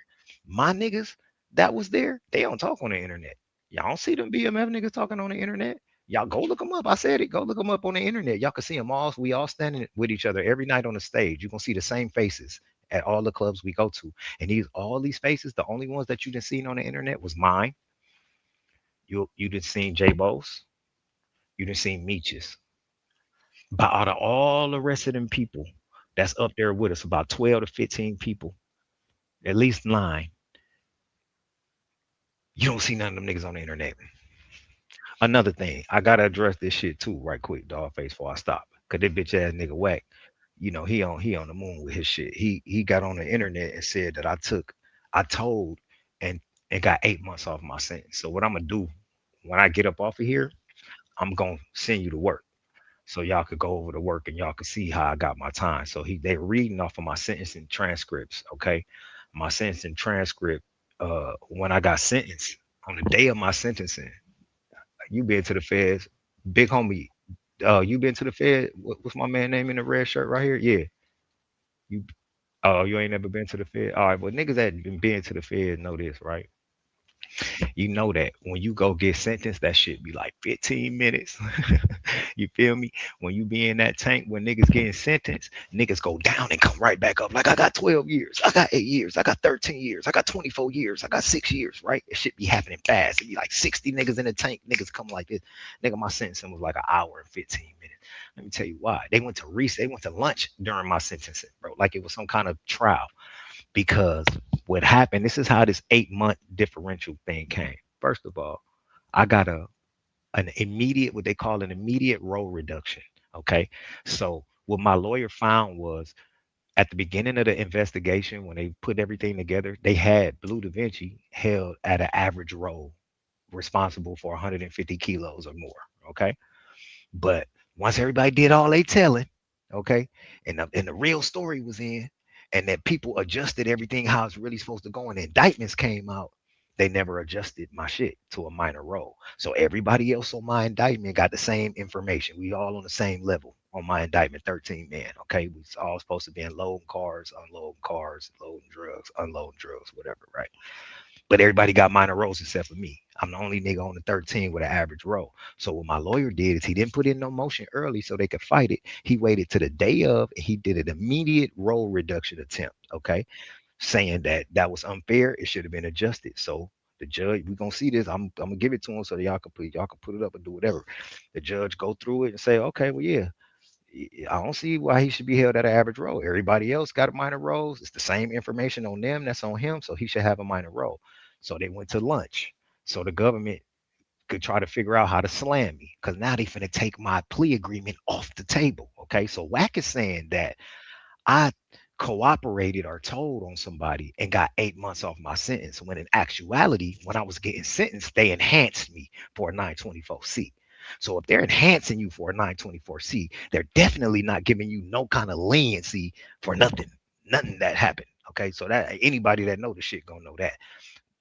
My niggas that was there, they don't talk on the internet. Y'all don't see them BMF niggas talking on the internet. Y'all go look them up. I said it. Go look them up on the internet. Y'all can see them all. We all standing with each other every night on the stage. You're gonna see the same faces at all the clubs we go to. And all these faces, the only ones that you didn't see on the internet was mine. You didn't see J Bo's. You didn't see Meech's. But out of all the rest of them people that's up there with us, about 12 to 15 people, at least 9, You don't see none of them niggas on the internet. Another thing, I gotta address this shit too, right quick, dog face, before I stop. Cause this bitch ass nigga whack, he on the moon with his shit. He got on the internet and said that I told and got 8 months off my sentence. So what I'm gonna do when I get up off of here, I'm gonna send you to work. So y'all could go over to work and y'all could see how I got my time. So they reading off of my sentencing transcripts, okay? My sentencing transcript, when I got sentenced, on the day of my sentencing, you been to the feds, big homie. You been to the fed? What's my man name in the red shirt right here? Yeah, you. Oh, you ain't never been to the fed. All right, well, niggas that been to the fed know this, right? You know that when you go get sentenced, that shit be like 15 minutes. You feel me? When you be in that tank, when niggas getting sentenced, niggas go down and come right back up. Like, I got 12 years, I got 8 years, I got 13 years, I got 24 years, I got 6 years, right? It shit be happening fast. It be like 60 niggas in the tank. Niggas come like this. Nigga, my sentencing was like an hour and 15 minutes. Let me tell you why. They went to lunch during my sentencing, bro. Like it was some kind of trial. Because what happened, this is how this 8 month differential thing came. First of all, I got an immediate, what they call an immediate role reduction. Okay. So what my lawyer found was at the beginning of the investigation, when they put everything together, they had Blue Da Vinci held at an average role responsible for 150 kilos or more. Okay. But once everybody did all they telling, okay, and the real story was in, and that people adjusted everything how it's really supposed to go, and the indictments came out, they never adjusted my shit to a minor role. So everybody else on my indictment got the same information. We all on the same level on my indictment, 13 men. Okay, we all supposed to be in loading cars, loading drugs, unloading drugs, whatever, right? But everybody got minor roles except for me. I'm the only nigga on the 13 with an average role. So what my lawyer did is he didn't put in no motion early so they could fight it. He waited to the day of and he did an immediate role reduction attempt. Okay, saying that that was unfair. It should have been adjusted. So the judge, we're gonna see this. I'm gonna give it to him so that y'all can put it up and do whatever. The judge go through it and say, okay, well, yeah, I don't see why he should be held at an average role. Everybody else got a minor roles. It's the same information on them that's on him, so he should have a minor role. So they went to lunch. So the government could try to figure out how to slam me because now they finna take my plea agreement off the table. Okay, so WAC is saying that I cooperated or told on somebody and got 8 months off my sentence. When in actuality, when I was getting sentenced, they enhanced me for a 924C. So if they're enhancing you for a 924C, they're definitely not giving you no kind of leniency for nothing that happened. Okay, so that anybody that know the shit gonna know that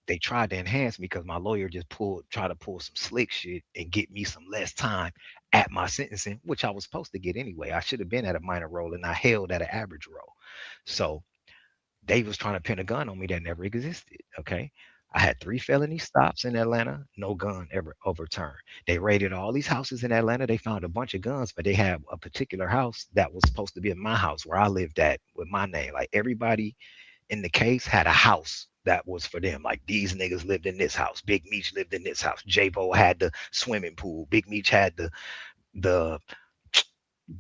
they tried to enhance me because my lawyer just tried to pull some slick shit and get me some less time at my sentencing, which I was supposed to get anyway. I should have been at a minor role and I held at an average role. So they was trying to pin a gun on me that never existed. Okay. I had 3 felony stops in Atlanta, no gun ever overturned. They raided all these houses in Atlanta. They found a bunch of guns, but they had a particular house that was supposed to be in my house where I lived at with my name. Like everybody in the case had a house that was for them. Like these niggas lived in this house. Big Meech lived in this house. J-Bo had the swimming pool. Big Meech had the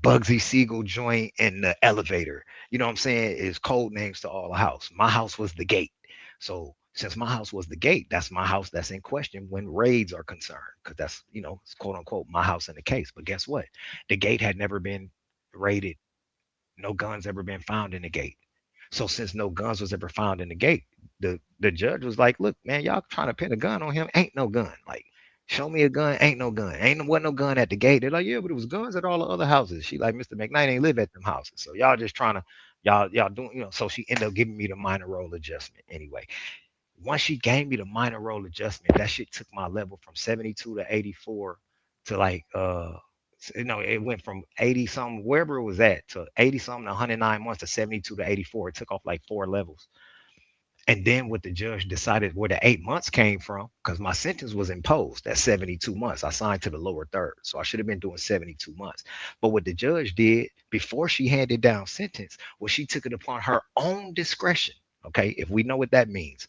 Bugsy Siegel joint and the elevator. You know what I'm saying? Is code names to all the house. My house was the gate. So since my house was the gate, that's my house that's in question when raids are concerned. Because that's, it's quote unquote my house in the case. But guess what? The gate had never been raided. No guns ever been found in the gate. So since no guns was ever found in the gate, the judge was like, "Look, man, y'all trying to pin a gun on him? Ain't no gun. Like, show me a gun. Ain't no gun. Wasn't no gun at the gate." They're like, "Yeah, but it was guns at all the other houses." She like, "Mr. McKnight ain't live at them houses, so y'all just trying to y'all doing So she ended up giving me the minor role adjustment anyway. Once she gave me the minor role adjustment, that shit took my level from 72 to 84 to like it went from 80 something wherever it was at to 80 something to 109 months to 72 to 84. It took off like 4 levels. And then what the judge decided where the 8 months came from, because my sentence was imposed at 72 months. I signed to the lower third. So I should have been doing 72 months. But what the judge did before she handed down sentence was she took it upon her own discretion. Okay. If we know what that means,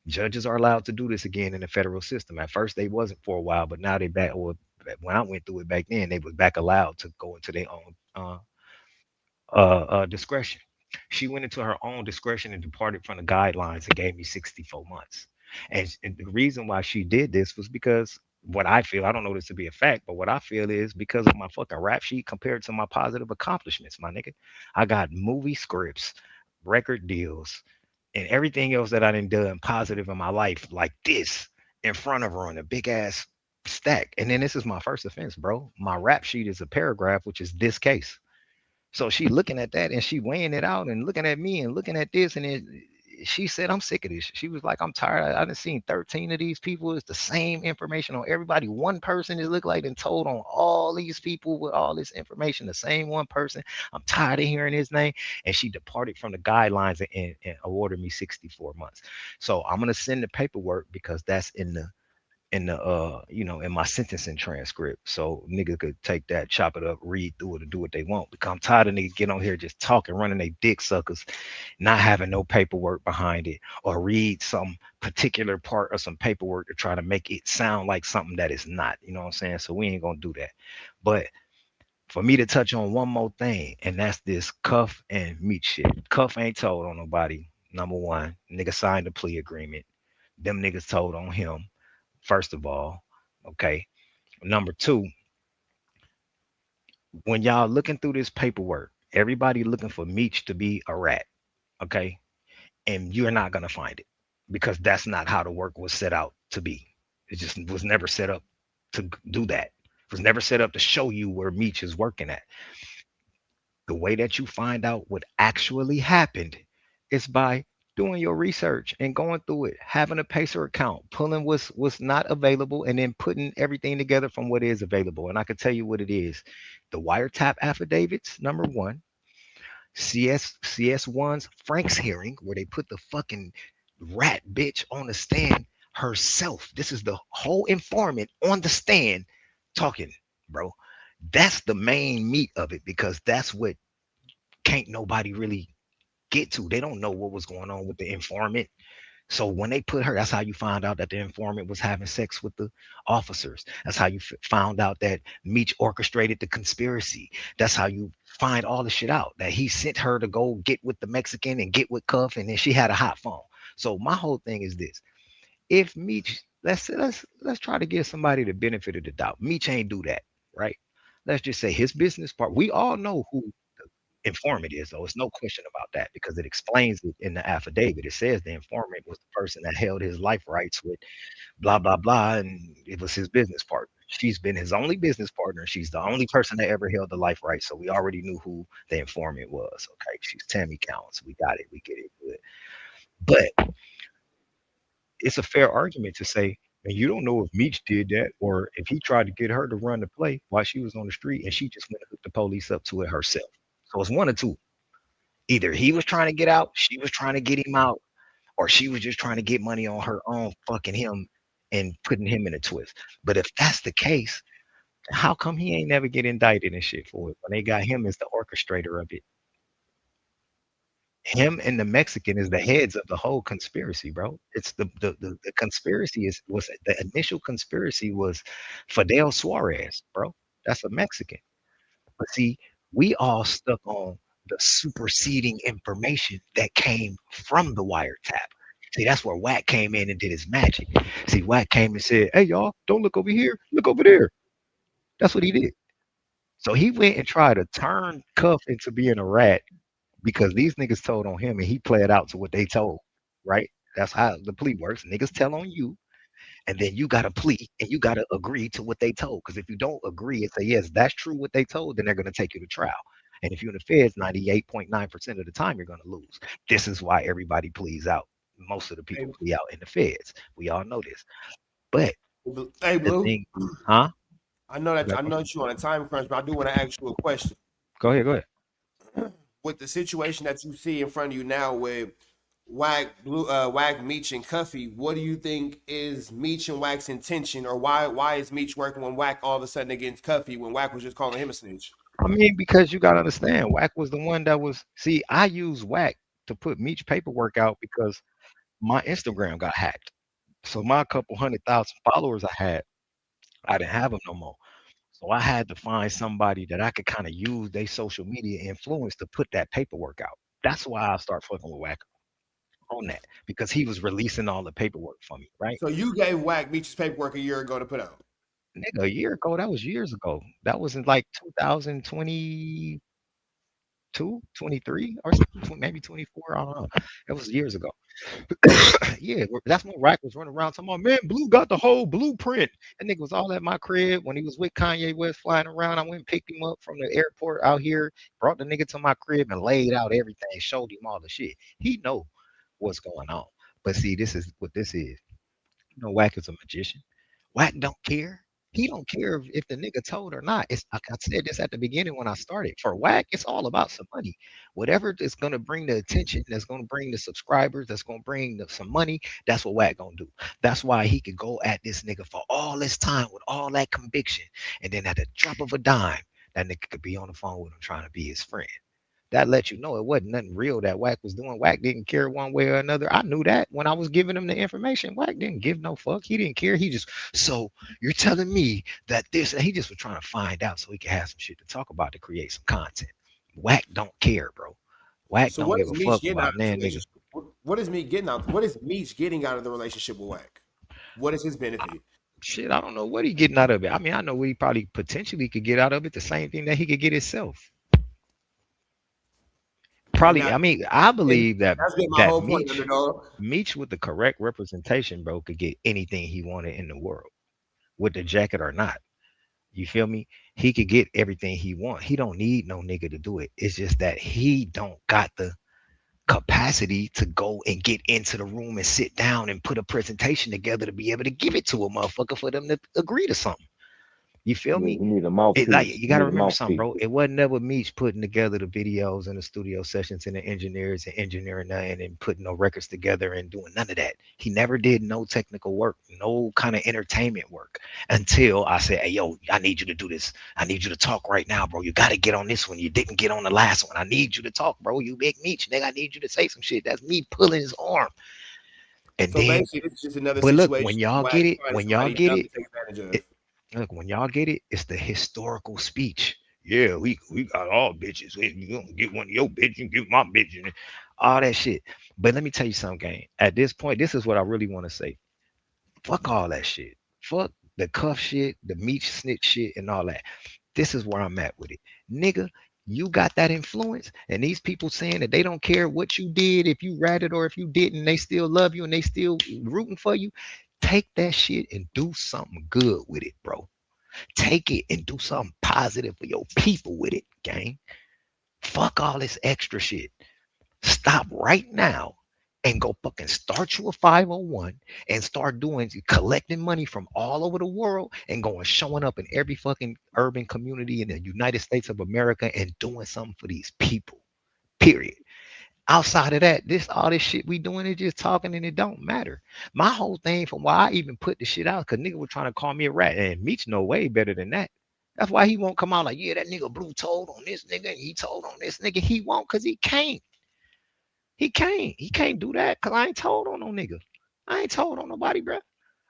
judges are allowed to do this again in the federal system. At first they wasn't for a while, but now they back. Well, when I went through it back then, they was back allowed to go into their own discretion. She went into her own discretion and departed from the guidelines and gave me 64 months. And the reason why she did this was because what I feel, I don't know this to be a fact, but what I feel is because of my fucking rap sheet compared to my positive accomplishments, my nigga. I got movie scripts, record deals, and everything else that I done done positive in my life, like this, in front of her on a big ass stack. And then this is my first offense, bro. My rap sheet is a paragraph, which is this case. So she looking at that and she weighing it out and looking at me and looking at this. And then she said, I'm sick of this. She was like, I'm tired. I done seen 13 of these people. It's the same information on everybody. One person is look like and told on all these people with all this information, the same one person. I'm tired of hearing his name. And she departed from the guidelines and awarded me 64 months. So I'm gonna send the paperwork because that's in my sentencing transcript. So niggas could take that, chop it up, read through it, and do what they want. Because I'm tired of niggas get on here just talking, running they dick suckers, not having no paperwork behind it, or read some particular part of some paperwork to try to make it sound like something that is not. You know what I'm saying? So we ain't gonna do that. But for me to touch on one more thing, and that's this Cuff and Meech shit. Cuff ain't told on nobody. Number one, nigga signed a plea agreement. Them niggas told on him. First of all, okay. Number two, when y'all looking through this paperwork, everybody looking for Meech to be a rat, okay? And you're not gonna find it because that's not how the work was set out to be. It just was never set up to do that. It was never set up to show you where Meech is working at. The way that you find out what actually happened is by doing your research and going through it, having a pacer account, pulling what's not available, and then putting everything together from what is available. And I can tell you what it is. The wiretap affidavits, number one, CS1's Frank's hearing, where they put the fucking rat bitch on the stand herself. This is the whole informant on the stand talking, bro. That's the main meat of it because that's what can't nobody really get to. They don't know what was going on with the informant. So when they put her, that's how you found out that the informant was having sex with the officers. That's how you found out that Meech orchestrated the conspiracy. That's how you find all the shit out that he sent her to go get with the Mexican and get with Cuff, and then she had a hot phone. So my whole thing is this: if Meech, let's try to give somebody the benefit of the doubt. Meech ain't do that, right? Let's just say his business part. We all know who informant is, though. It's no question about that because it explains it in the affidavit. It says the informant was the person that held his life rights with blah blah blah, and it was his business partner. She's been his only business partner. She's the only person that ever held the life rights. So we already knew who the informant was. Okay, she's Tammy Counts. We got it. We get it. Good. But it's a fair argument to say, and you don't know if Meech did that or if he tried to get her to run the play while she was on the street and she just went and hooked the police up to it herself. So it's one or two. Either he was trying to get out, she was trying to get him out, or she was just trying to get money on her own, fucking him and putting him in a twist. But if that's the case, how come he ain't never get indicted and shit for it when they got him as the orchestrator of it? Him and the Mexican is the heads of the whole conspiracy, bro. It's the conspiracy was the initial conspiracy was Fidel Suarez, bro. That's a Mexican. But see, we all stuck on the superseding information that came from the wiretap. See, that's where WACK came in and did his magic. See, WACK came and said, "Hey, y'all, don't look over here, look over there." That's what he did. So he went and tried to turn Cuff into being a rat because these niggas told on him and he played out to what they told, right? That's how the plea works. Niggas tell on you, and then you got to plea and you got to agree to what they told. Because if you don't agree and say, yes, that's true what they told, then they're going to take you to trial. And if you're in the feds, 98.9% of the time, you're going to lose. This is why everybody pleads out. Most of the people plea out in the feds. We all know this. But hey, Blue, thing, huh? I know that you're on a time crunch, but I do want to ask you a question. Go ahead. With the situation that you see in front of you now with WACK, Meech, and Cuffy, what do you think is Meech and WACK's intention, or why is Meech working when WACK all of a sudden against Cuffy when WACK was just calling him a snitch? I mean, because you got to understand, WACK was the one that was. See, I used WACK to put Meech paperwork out because my Instagram got hacked. So my couple 100,000 followers I didn't have them no more. So I had to find somebody that I could kind of use their social media influence to put that paperwork out. That's why I start fucking with WACK. on that because he was releasing all the paperwork for me, right? So you gave WACK Meech's paperwork a year ago to put out. Nigga, a year ago, that was years ago. That was in like 2022, 23, or something, maybe 24. I don't know. That was years ago. Yeah, that's when Rack was running around talking about, man, Blue got the whole blueprint. That nigga was all at my crib when he was with Kanye West flying around. I went and picked him up from the airport out here, brought the nigga to my crib and laid out everything, showed him all the shit. He know what's going on. But see, this is what this is. You know, Wack is a magician. Wack don't care. He don't care if the nigga told or not. It's like I said this at the beginning when I started. For Wack, it's all about some money. Whatever is gonna bring the attention, that's gonna bring the subscribers, that's gonna bring some money. That's what Wack gonna do. That's why he could go at this nigga for all this time with all that conviction, and then at the drop of a dime, that nigga could be on the phone with him trying to be his friend. That lets you know it wasn't nothing real that Wack was doing. Wack didn't care one way or another. I knew that when I was giving him the information. Wack didn't give no fuck. He didn't care. He just, so you're telling me that this, and he just was trying to find out so he could have some shit to talk about to create some content. Wack don't care, bro. Wack So don't what give is a Meech fuck getting about out of man this niggas. relationship? What is Meech getting out? What is Meech getting out of the relationship with WACK? What is his benefit? Shit, I don't know what he getting out of it. I mean, I know what he probably potentially could get out of it. The same thing that he could get himself. Probably, Now, I mean, I and believe that that's been my that whole point, Meech, underdog. Meech with the correct representation, bro, could get anything he wanted in the world, with the jacket or not. You feel me? He could get everything he want. He don't need no nigga to do it. It's just that he don't got the capacity to go and get into the room and sit down and put a presentation together to be able to give it to a motherfucker for them to agree to something. You feel Yeah, me? you need a It like mouthpiece. you You gotta need a remember something, mouthpiece. bro. It wasn't never Meech putting together the videos and the studio sessions and the engineers and engineering nothing and putting no records together and doing none of that. He never did no technical work, no kind of entertainment work until I said, hey yo, I need you to do this. I need you to talk right now, bro. You gotta get on this one. You didn't get on the last one. I need you to talk, bro. You big Meech, nigga. I need you to say some shit. That's me pulling his arm. And So then, basically, it's just another but look, when situation of y'all WACK get it, finding when y'all somebody get dumb it, to take advantage of. it look, when y'all get it, it's the historical speech. Yeah, we got all bitches. You gonna get one of your bitch, you get my bitch, and all that shit. But let me tell you something, gang. At this point, this is what I really want to say. Fuck all that shit. Fuck the cuff shit, the meat snitch shit, and all that. This is where I'm at with it. Nigga, you got that influence, and these people saying that they don't care what you did, if you ratted or if you didn't, they still love you and they still rooting for you. Take that shit and do something good with it, bro. Take it and do something positive for your people with it, gang. Fuck all this extra shit. Stop right now and go fucking start you a 501 and start doing collecting money from all over the world and going showing up in every fucking urban community in the United States of America and doing something for these people. Period. Outside of that, this all this shit we doing is just talking and it don't matter. My whole thing from why I even put the shit out, cause nigga was trying to call me a rat, and Meech know way better than that. That's why he won't come out like, yeah, that nigga Blue told on this nigga and he told on this nigga. He won't, cause he can't. He can't. He can't do that, cause I ain't told on no nigga. I ain't told on nobody, bro.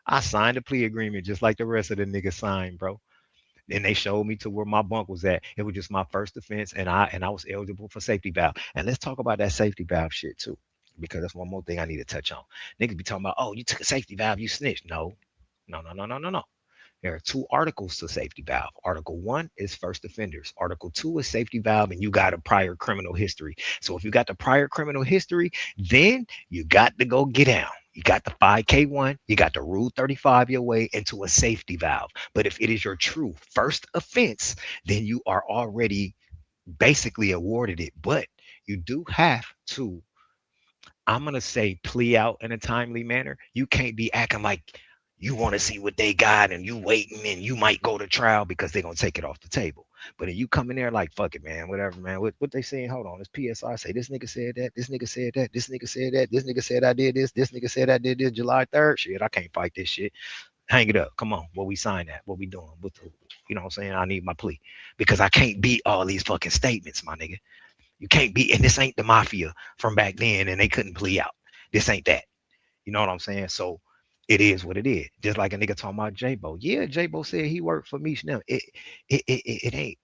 I signed a plea agreement just like the rest of the niggas signed, bro. And they showed me to where my bunk was at. It was just my first offense, and I was eligible for safety valve. And let's talk about that safety valve shit too, because that's one more thing I need to touch on. Niggas be talking about, oh, you took a safety valve, you snitched. No, no, no, no, no, no, no. There are two articles to safety valve. Article 1 is first offenders. Article 2 is safety valve, and you got a prior criminal history. So if you got the prior criminal history, then you got to go get down. You got the 5K1, you got the Rule 35 your way into a safety valve. But if it is your true first offense, then you are already basically awarded it. But you do have to, I'm going to say, plea out in a timely manner. You can't be acting like you want to see what they got and you waiting and you might go to trial because they're going to take it off the table. But if you come in there like, fuck it, man, whatever, man, what they saying? Hold on, it's PSI say this nigga said that, this nigga said that, this nigga said that, this nigga said I did this nigga said I did this July 3rd. Shit, I can't fight this shit. Hang it up. Come on, what we signed at? What we doing? What the, you know what I'm saying? I need my plea because I can't beat all these fucking statements, my nigga. You can't beat, and this ain't the mafia from back then and they couldn't plea out. This ain't that. You know what I'm saying? So it is what it is. Just like a nigga talking about J-Bo. Yeah, J-Bo said he worked for Meech now. It ain't.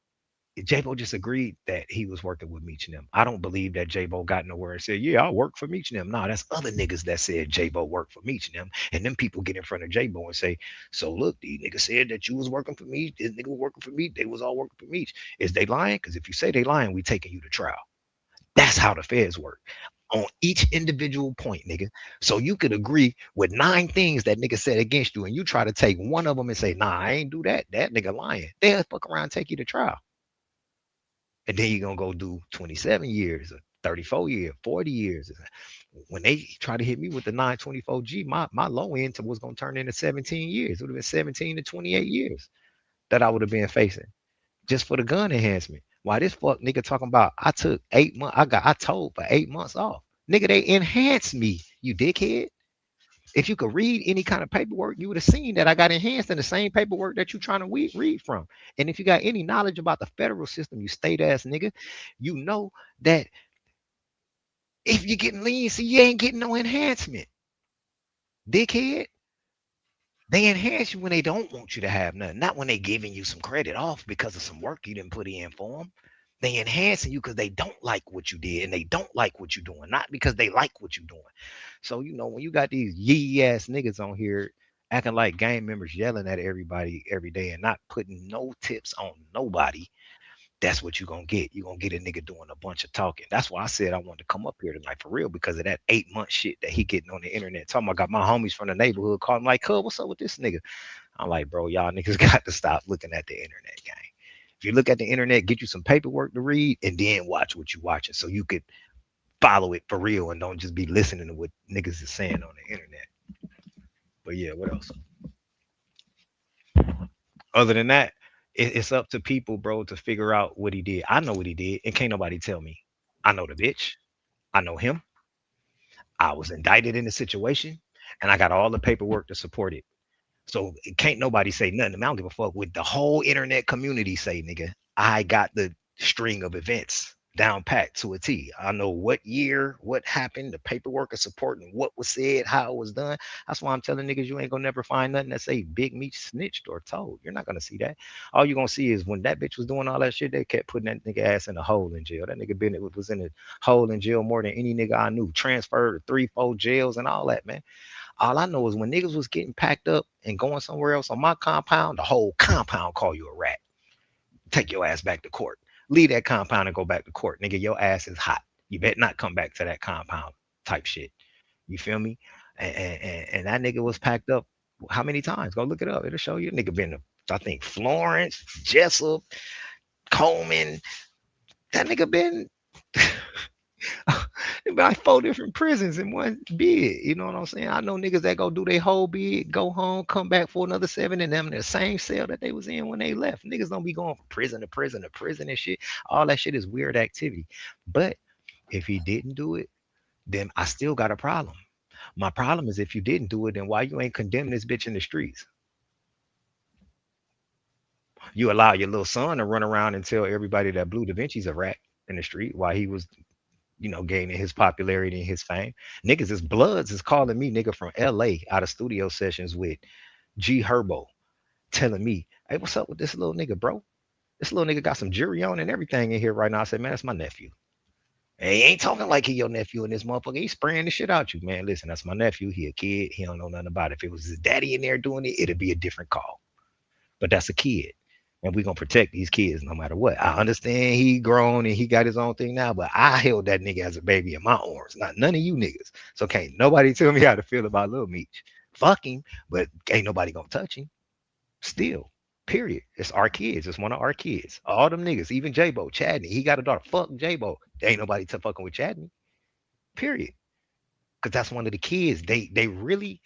J-Bo just agreed that he was working with Meech and them. I don't believe that J-Bo got nowhere and said, yeah, I work for Meech and them. Nah, that's other niggas that said J-Bo worked for Meech and them. And then people get in front of J-Bo and say, so look, these niggas said that you was working for me. This nigga was working for me. They was all working for Meech. Is they lying? Because if you say they lying, we taking you to trial. That's how the feds work. On each individual point, nigga. So you could agree with 9 things that nigga said against you, and you try to take one of them and say, nah, I ain't do that. That nigga lying. They'll fuck around and take you to trial. And then you're gonna go do 27 years or 34 years, 40 years. When they try to hit me with the 924G, my low end was gonna turn into 17 years. It would have been 17 to 28 years that I would have been facing just for the gun enhancement. Why this fuck nigga talking about I took 8 months, I told for 8 months off. Nigga, they enhanced me, you dickhead. If you could read any kind of paperwork, you would have seen that I got enhanced in the same paperwork that you're trying to read from. And if you got any knowledge about the federal system, you state ass nigga, you know that if you're getting leniency, you ain't getting no enhancement. Dickhead. They enhance you when they don't want you to have nothing, not when they giving you some credit off because of some work you didn't put in for them. They enhancing you because they don't like what you did and they don't like what you're doing, not because they like what you're doing. So when you got these yee ass niggas on here acting like gang members yelling at everybody every day and not putting no tips on nobody, that's what you're gonna get. You're gonna get a nigga doing a bunch of talking. That's why I said I wanted to come up here tonight for real, because of that 8-month shit that he getting on the internet. Talking about, got my homies from the neighborhood calling like, cuz, what's up with this nigga? I'm like, bro, y'all niggas got to stop looking at the internet, gang. If you look at the internet, get you some paperwork to read and then watch what you watching so you could follow it for real and don't just be listening to what niggas is saying on the internet. But yeah, what else? Other than that, it's up to people, bro, to figure out what he did. I know what he did, and can't nobody tell me. I know the bitch. I know him. I was indicted in the situation, and I got all the paperwork to support it. So it can't nobody say nothing. I don't give a fuck what the whole internet community say, nigga. I got the string of events down pat to a T. I know what year, what happened, the paperwork is supporting what was said, how it was done. That's why I'm telling niggas you ain't gonna never find nothing that say Big Meech snitched or told. You're not gonna see that. All you're gonna see is when that bitch was doing all that shit, they kept putting that nigga ass in a hole in jail. That nigga was in a hole in jail more than any nigga I knew. Transferred to 3-4 jails and all that, man. All I know is when niggas was getting packed up and going somewhere else on my compound, the whole compound call you a rat. Take your ass back to court. Leave that compound and go back to court. Nigga, your ass is hot. You better not come back to that compound type shit. You feel me? And that nigga was packed up how many times? Go look it up. It'll show you. Nigga been to, I think, Florence, Jessup, Coleman. That nigga been about 4 different prisons in one bid. You know what I'm saying? I know niggas that go do their whole bid, go home, come back for another 7, and them in the same cell that they was in when they left. Niggas don't be going from prison to prison to prison and shit. All that shit is weird activity. But if he didn't do it, then I still got a problem. My problem is if you didn't do it, then why you ain't condemning this bitch in the streets? You allow your little son to run around and tell everybody that Blue Da Vinci's a rat in the street while he was gaining his popularity and his fame. Niggas is Bloods is calling me nigga from LA out of studio sessions with G Herbo, telling me, hey, what's up with this little nigga, bro? This little nigga got some jury on and everything in here right now. I said, man, that's my nephew. And he ain't talking like he your nephew and this motherfucker. He's spraying the shit out you, man. Listen, that's my nephew. He a kid. He don't know nothing about it. If it was his daddy in there doing it, it'd be a different call. But that's a kid. And we're gonna protect these kids no matter what. I understand he grown and he got his own thing now, but I held that nigga as a baby in my arms, not none of you niggas. So can't nobody tell me how to feel about Lil Meech. Fuck him, but ain't nobody gonna touch him. Still, period. It's our kids. It's one of our kids. All them niggas, even J-Bo, Chadney, he got a daughter. Fuck J-Bo. Ain't nobody fucking with Chadney. Period. Because that's one of the kids. They really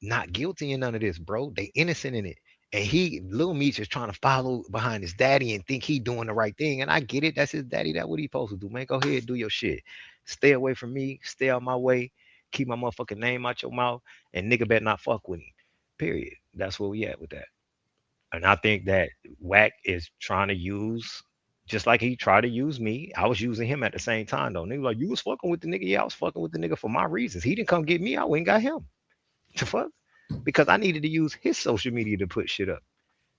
not guilty in none of this, bro. They innocent in it. And Lil Meech is trying to follow behind his daddy and think he doing the right thing. And I get it. That's his daddy. That's what he supposed to do, man. Go ahead, do your shit. Stay away from me. Stay out my way. Keep my motherfucking name out your mouth. And nigga better not fuck with him. Period. That's where we at with that. And I think that WACK is trying to use, just like he tried to use me. I was using him at the same time, though. Nigga, like, you was fucking with the nigga. Yeah, I was fucking with the nigga for my reasons. He didn't come get me. I went and got him. The fuck? Because I needed to use his social media to put shit up.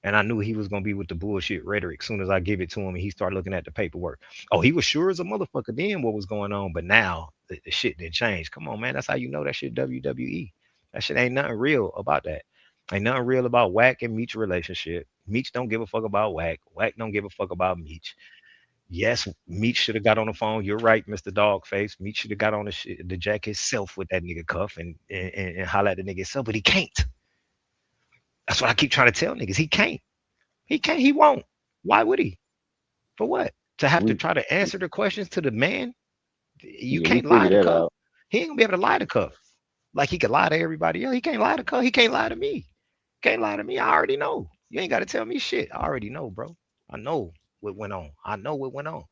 And I knew he was gonna be with the bullshit rhetoric as soon as I give it to him and he started looking at the paperwork. Oh, he was sure as a motherfucker then what was going on, but now the shit didn't change. Come on, man. That's how you know that shit WWE. That shit ain't nothing real about that. Ain't nothing real about Wack and Meech relationship. Meech don't give a fuck about Wack. Wack don't give a fuck about Meech. Yes, Meech should have got on the phone. You're right, Mr. Dawgface. Meech should have got on the jack himself with that nigga cuff and holler at the nigga himself, but he can't. That's what I keep trying to tell niggas. He can't. He can't. He won't. Why would he? For what? To have to We try to answer the questions to the man? You yeah, we can't lie figured to that Cuff. out. He ain't gonna be able to lie to Cuff. Like he could lie to everybody else. He can't lie to Cuff. He can't lie to me. Can't lie to me. I already know. You ain't got to tell me shit. I already know, bro. I know what went on. I know what went on.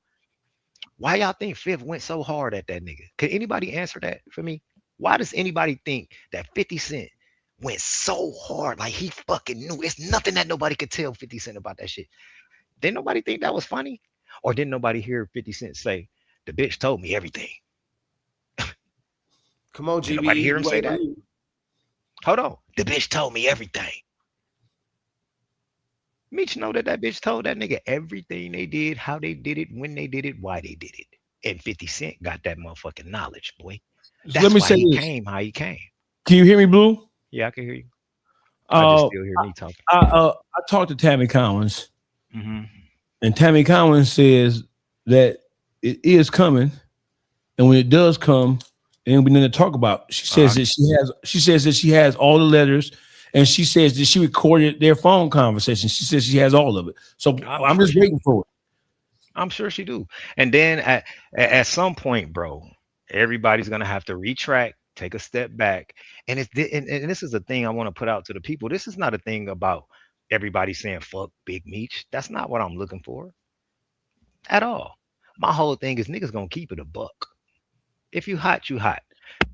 Why y'all think Fifth went so hard at that nigga? Can anybody answer that for me? Why does anybody think that 50 Cent went so hard? Like he fucking knew. It's nothing that nobody could tell 50 Cent about that shit. Didn't nobody think that was funny? Or didn't nobody hear 50 Cent say, the bitch told me everything? Come on, Did nobody hear GB. him say that? Hold on. The bitch told me everything. Meech know that that bitch told that nigga everything they did, how they did it, when they did it, why they did it. And 50 Cent got that motherfucking knowledge, boy. So That's let me why say he this. came how he came. Can you hear me, Blue? Yeah, I can hear you. I just still hear me talking. I talked to Tammy Collins, Mm-hmm. and Tammy Collins says that it is coming, and when it does come, and we need to talk about. She says that she has. She says that she has all the letters, and she says that she recorded their phone conversation. She says she has all of it. So I'm sure just waiting for it. I'm sure she do. And then at some point, bro, everybody's gonna have to retract, take a step back. And and this is a thing I want to put out to the people. This is not a thing about everybody saying fuck Big Meech. That's not what I'm looking for at all. My whole thing is niggas gonna keep it a buck. If you hot, you hot.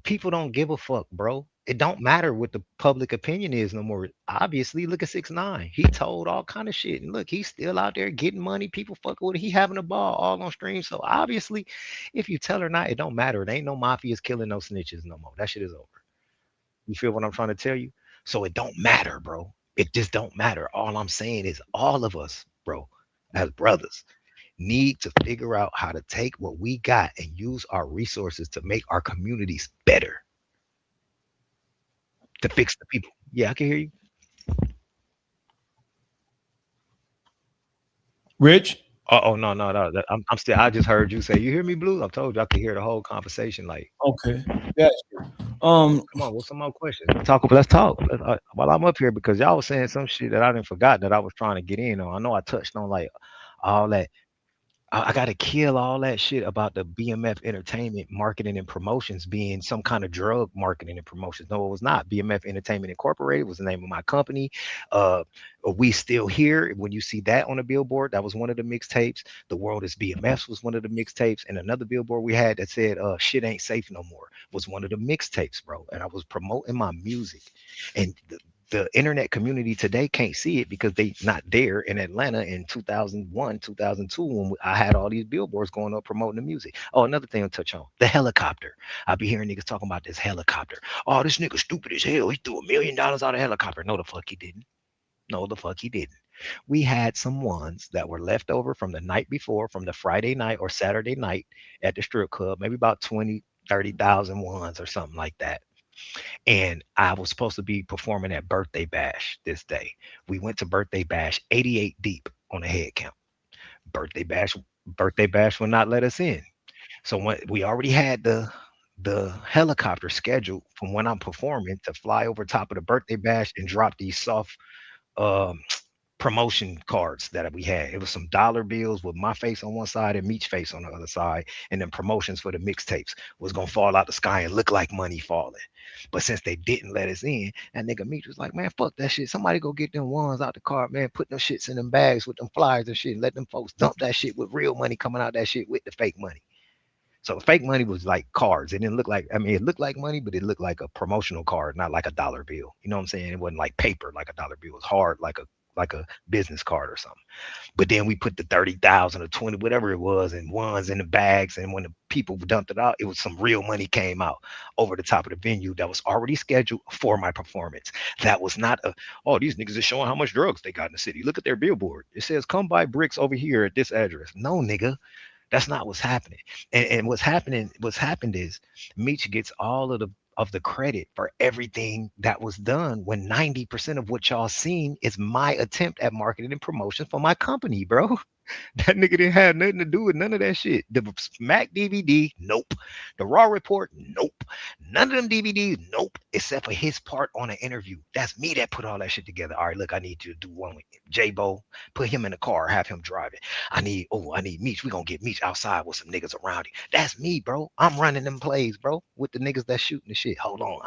People don't give a fuck, bro. It don't matter what the public opinion is no more. Obviously, look at 6ix9ine. He told all kind of shit, and look, he's still out there getting money. People fucking with it. He having a ball all on stream. So obviously, if you tell or not, it don't matter. It ain't no mafias killing no snitches no more. That shit is over. You feel what I'm trying to tell you? So it don't matter, bro. It just don't matter. All I'm saying is all of us, bro, as brothers, need to figure out how to take what we got and use our resources to make our communities better, to fix the people. Yeah, I can hear you. Rich? Oh no. I'm still. I just heard you say. You hear me, Blue? I told you I could hear the whole conversation. Like, okay, yeah. Come on. What's some more questions? Let's talk. While I'm up here because y'all was saying some shit that I didn't forgot that I was trying to get in on. I know I touched on like all that. I got to kill all that shit about the BMF Entertainment marketing and promotions being some kind of drug marketing and promotions. No, it was not. BMF Entertainment Incorporated was the name of my company. We Still Here. When you see that on a billboard, that was one of the mixtapes. The World is BMF was one of the mixtapes. And another billboard we had that said, shit ain't safe no more was one of the mixtapes, bro. And I was promoting my music. And the internet community today can't see it because they not there in Atlanta in 2001, 2002 when I had all these billboards going up promoting the music. Oh, another thing I'll touch on, the helicopter. I be hearing niggas talking about this helicopter. Oh, this nigga stupid as hell. He threw $1 million out of helicopter. No, the fuck he didn't. No, the fuck he didn't. We had some ones that were left over from the night before, from the Friday night or Saturday night at the strip club, maybe about 20, 30,000 ones or something like that. And I was supposed to be performing at Birthday Bash this day. We went to Birthday Bash 88 deep on a head count. Birthday Bash, Birthday Bash will not let us in. So when we already had the helicopter scheduled from when I'm performing to fly over top of the Birthday Bash and drop these soft um promotion cards that we had. It was some dollar bills with my face on one side and Meech's face on the other side, and then promotions for the mixtapes was gonna fall out the sky and look like money falling. But since they didn't let us in, and nigga Meech was like, man, fuck that shit. Somebody go get them ones out the car, man. Put them shits in them bags with them flyers and shit, and let them folks dump that shit with real money coming out that shit with the fake money. So fake money was like cards. It didn't look like, I mean, it looked like money, but it looked like a promotional card, not like a dollar bill. You know what I'm saying? It wasn't like paper like a dollar bill. It was hard like a like a business card or something. But then we put the 30,000 or 20, whatever it was, and ones in the bags. And when the people dumped it out, it was some real money came out over the top of the venue that was already scheduled for my performance. That was not oh, these niggas are showing how much drugs they got in the city. Look at their billboard. It says, come buy bricks over here at this address. No, nigga. That's not what's happening. And what's happened is Meech gets all of the credit for everything that was done when 90% of what y'all seen is my attempt at marketing and promotion for my company, bro. That nigga didn't have nothing to do with none of that shit. The Smack DVD, nope. The Raw Report, nope. None of them DVDs, nope. Except for his part on an interview. That's me that put all that shit together. All right, look, I need you to do one with J-Bo. Put him in the car, have him drive it. I need Meech. We gonna get Meech outside with some niggas around him. That's me, bro. I'm running them plays, bro, with the niggas that's shooting the shit. Hold on,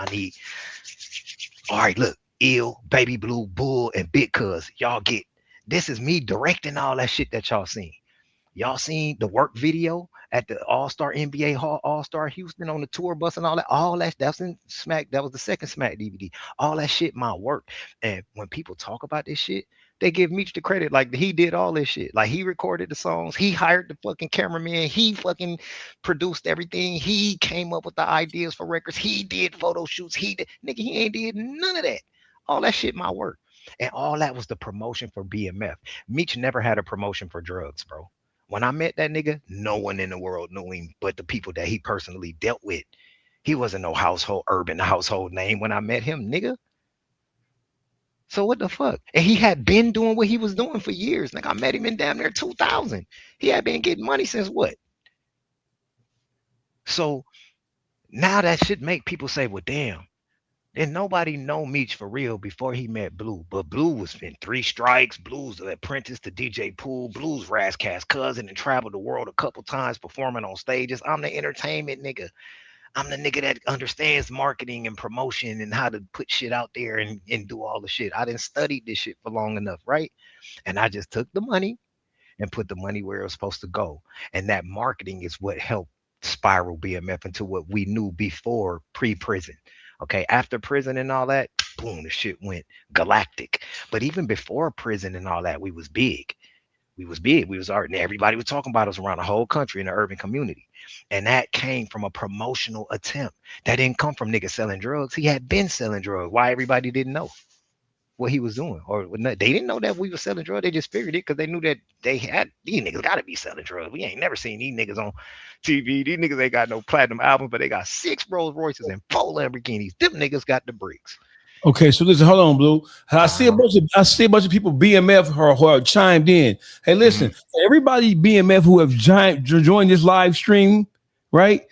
all right, look, Ill, Baby Blue, Bull, and Big Cuz. Y'all get. This is me directing all that shit that y'all seen. Y'all seen the work video at the All-Star NBA Hall, All-Star Houston on the tour bus and all that. All that's in Smack. That was the second Smack DVD. All that shit, my work. And when people talk about this shit, they give Meech the credit. Like he did all this shit. Like he recorded the songs. He hired the fucking cameraman. He fucking produced everything. He came up with the ideas for records. He did photo shoots. He ain't did none of that. All that shit, my work. And all that was the promotion for BMF. Meech never had a promotion for drugs, bro. When I met that nigga, no one in the world knew him but the people that he personally dealt with. He wasn't no urban household name when I met him, nigga. So what the fuck? And he had been doing what he was doing for years. Like I met him in damn near 2000. He had been getting money since what? So now that should make people say, well, damn. And nobody know Meech for real before he met Blue. But Blue was in 3 Strikes. Blue's the apprentice to DJ Pool. Blue's Razzcast cousin and traveled the world a couple times performing on stages. I'm the entertainment nigga. I'm the nigga that understands marketing and promotion and how to put shit out there and do all the shit. I didn't study this shit for long enough, right? And I just took the money and put the money where it was supposed to go. And that marketing is what helped spiral BMF into what we knew before pre-prison. Okay, after prison and all that, boom, the shit went galactic. But even before prison and all that, we was big. We was already, everybody was talking about us around the whole country in the urban community. And that came from a promotional attempt. That didn't come from niggas selling drugs. He had been selling drugs. Why everybody didn't know what he was doing? Or they didn't know that we were selling drugs. They just figured it because they knew that these niggas got to be selling drugs. We ain't never seen these niggas on TV. These niggas ain't got no platinum albums, but they got 6 Rolls Royces and 4 Lamborghinis. Them niggas got the bricks. Okay, so listen, hold on, Blue. I see a bunch of people BMF who are chimed in. Hey, listen, everybody BMF who have joined this live stream, right?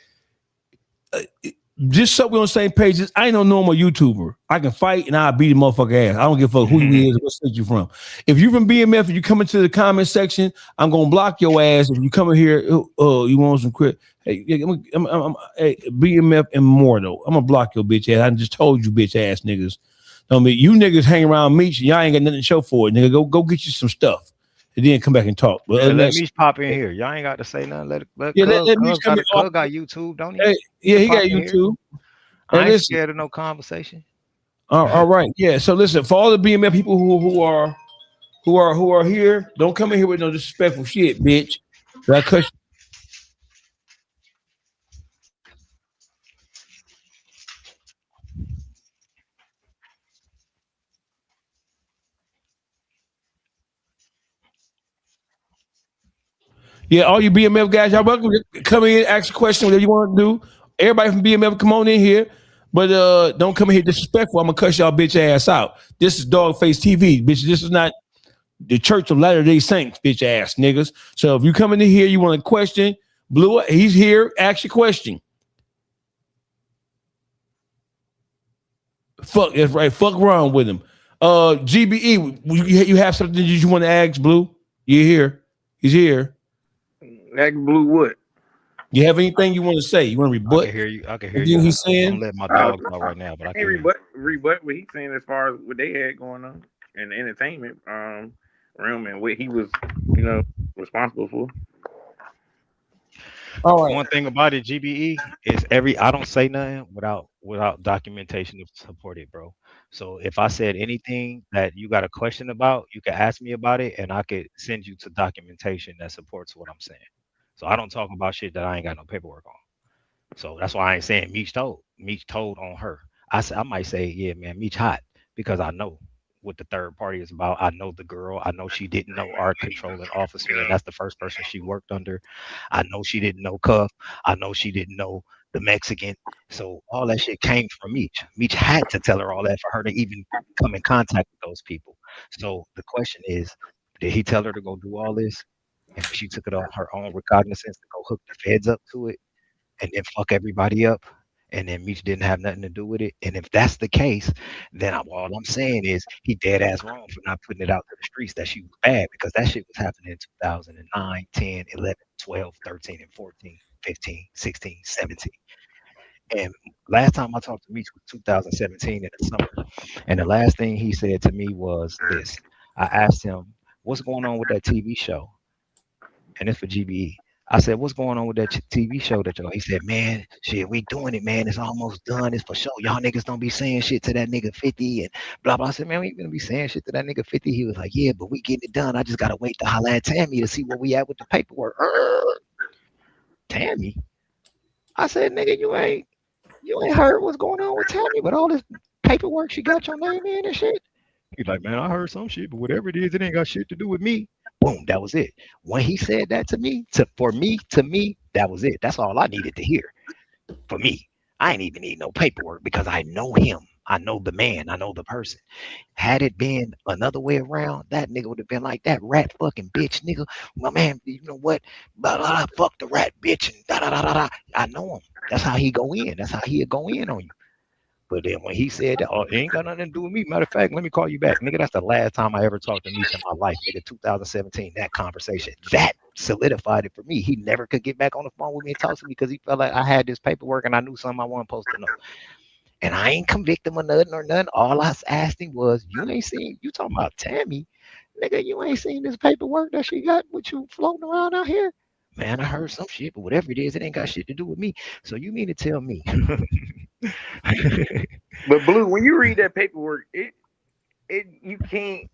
Just so we're on the same page. I ain't no normal YouTuber. I can fight and I'll beat a motherfucker ass. I don't give a fuck who you is, what state you from. If you from BMF and you come into the comment section, I'm gonna block your ass. If you come in here, you want some quit. Hey, hey, BMF Immortal. I'm gonna block your bitch ass. I just told you, bitch ass niggas. I mean, you niggas hang around Meech, y'all ain't got nothing to show for it, nigga. Go get you some stuff. And then come back and talk. But yeah, let Meech pop in here. Y'all ain't got to say nothing. Let Meech got YouTube, don't he? Hey, yeah, he got YouTube. I ain't scared of no conversation. All right. Yeah. So listen, for all the BMF people who are here, don't come in here with no disrespectful shit, bitch. That cuss. Yeah, all you BMF guys, y'all welcome to come in, ask a question, whatever you want to do. Everybody from BMF, come on in here. But don't come in here disrespectful. I'm going to cuss y'all bitch ass out. This is Dawgface TV, bitch. This is not the Church of Latter-day Saints, bitch ass niggas. So if you come in here, you want a question, Blue, he's here, ask your question. Fuck, that's right. Fuck wrong with him. GBE, you have something that you want to ask, Blue? You're here. He's here. Ask Blue what? You have anything you want to say? You want to rebut? I can hear you. I can hear you. He's saying, I'm letting my dogs out right now, but I can rebut what he's saying as far as what they had going on in the entertainment realm and what he was, responsible for. All right. One thing about it, GBE, is I don't say nothing without documentation to support it, bro. So if I said anything that you got a question about, you can ask me about it, and I could send you to documentation that supports what I'm saying. So I don't talk about shit that I ain't got no paperwork on. So that's why I ain't saying Meech told. Meech told on her. I might say, yeah, man, Meech hot because I know what the third party is about. I know the girl. I know she didn't know our controlling officer, and that's the first person she worked under. I know she didn't know Cuff. I know she didn't know the Mexican. So all that shit came from Meech. Meech had to tell her all that for her to even come in contact with those people. So the question is, did he tell her to go do all this? And she took it on her own recognizance to go hook the feds up to it and then fuck everybody up, and then Meech didn't have nothing to do with it. And if that's the case, then all I'm saying is he dead ass wrong for not putting it out to the streets that she was bad, because that shit was happening in 2009, 10, 11, 12, 13, and 14, 15, 16, 17. And last time I talked to Meech was 2017 in the summer. And the last thing he said to me was this. I asked him, what's going on with that TV show? And it's for GBE. I said, what's going on with that TV show that y'all? He said, man, shit, we doing it, man. It's almost done. It's for sure. Y'all niggas don't be saying shit to that nigga 50 and blah, blah. I said, man, we ain't gonna be saying shit to that nigga 50. He was like, yeah, but we getting it done. I just gotta wait to holler at Tammy to see where we at with the paperwork. Tammy? I said, nigga, you ain't heard what's going on with Tammy, but all this paperwork she got your name in and shit. He's like, man, I heard some shit, but whatever it is, it ain't got shit to do with me. Boom, that was it. When he said that to me, to me, that was it. That's all I needed to hear. For me, I ain't even need no paperwork because I know him. I know the man. I know the person. Had it been another way around, that nigga would have been like, that rat fucking bitch, nigga. My man, you know what? Blah, blah, blah, fuck the rat bitch and da da da da da. I know him. That's how he go in. That's how he'll go in on you. But then when he said that, oh, it ain't got nothing to do with me. Matter of fact, let me call you back. Nigga, that's the last time I ever talked to Meech in my life. Nigga, 2017, that conversation. That solidified it for me. He never could get back on the phone with me and talk to me because he felt like I had this paperwork and I knew something I wasn't supposed to know. And I ain't convict him of nothing or nothing. All I asked him was, you ain't seen, you talking about Tammy. Nigga, you ain't seen this paperwork that she got with you floating around out here? Man, I heard some shit, but whatever it is, it ain't got shit to do with me. So you mean to tell me? But Blue, when you read that paperwork, it you can't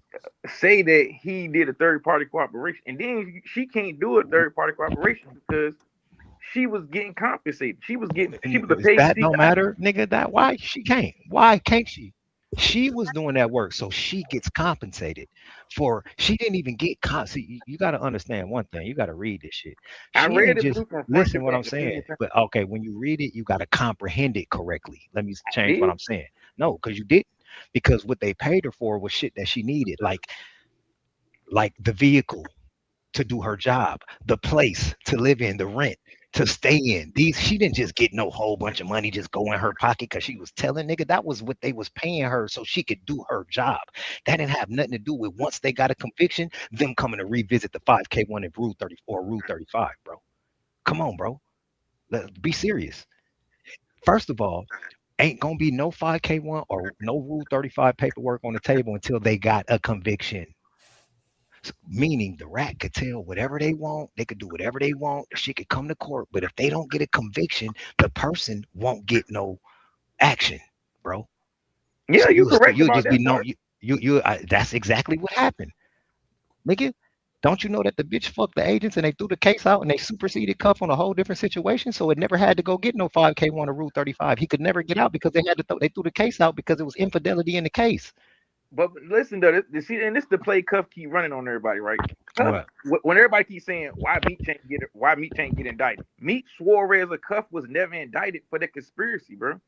say that he did a third party cooperation, and then she can't do a third party cooperation because she was getting compensated. She was a paid That CI. don't matter, nigga. That why she can't? Why can't she? She was doing that work, so she gets compensated for. She didn't even get See, you got to understand one thing. You got to read this shit. I She read ain't it just Blue from front to listen what I'm back. saying. But okay, when you read it, you got to comprehend it correctly. Let me change what did. I'm saying. No, because you didn't. Because what they paid her for was shit that she needed, like the vehicle to do her job, the place to live in, the rent to stay in. She didn't just get no whole bunch of money just go in her pocket because she was telling nigga that was what they was paying her so she could do her job. That didn't have nothing to do with once they got a conviction, them coming to revisit the 5K1 and Rule 34, Rule 35, bro. Come on, bro. Let's be serious. First of all, ain't gonna be no 5K1 or no Rule 35 paperwork on the table until they got a conviction. Meaning the rat could tell whatever they want, they could do whatever they want, she could come to court, but if they don't get a conviction, the person won't get no action, bro. Yeah, So you correct you'll about just be that no part. that's exactly what happened. Nigga, don't you know that the bitch fucked the agents and they threw the case out and they superseded Cuff on a whole different situation? So it never had to go get no 5K1 or Rule 35. He could never get out because they threw the case out because it was infidelity in the case. But listen though, see, and this the play Cuff keep running on everybody, right? Cuff, What? when everybody keeps saying why Meech ain't get indicted, Meech Suarez or Cuff was never indicted for the conspiracy, bro.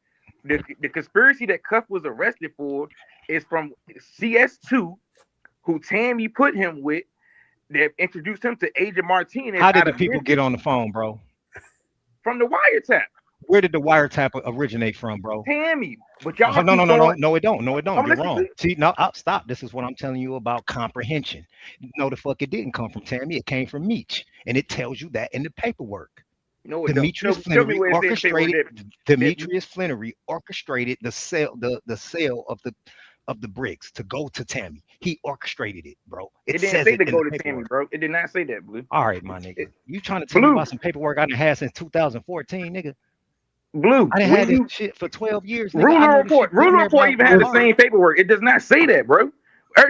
The conspiracy that Cuff was arrested for is from CS2, who Tammy put him with, that introduced him to Agent Martinez. How did the people get on the phone, bro? From the wiretap. Where did the wiretap originate from, bro? Tammy. But y'all no, it don't. I'm You're wrong. listening. See, no, stop. This is what I'm telling you about comprehension. No, the fuck, it didn't come from Tammy. It came from Meech, and it tells you that in the paperwork. No, Demetrius Flannery orchestrated. Demetrius Flannery orchestrated the sale of the of the bricks to go to Tammy. He orchestrated it, bro. It It didn't says say it to in the go to Tammy, paperwork. bro. It did not say that, Blue. All right, my nigga. You trying to tell me Blue. about some paperwork I done had since 2014, nigga? Blue. I done had this shit for 12 years, nigga. I Ruler know this report. shit damn Ruler near report by even had the heart. same paperwork. It does not say that, bro.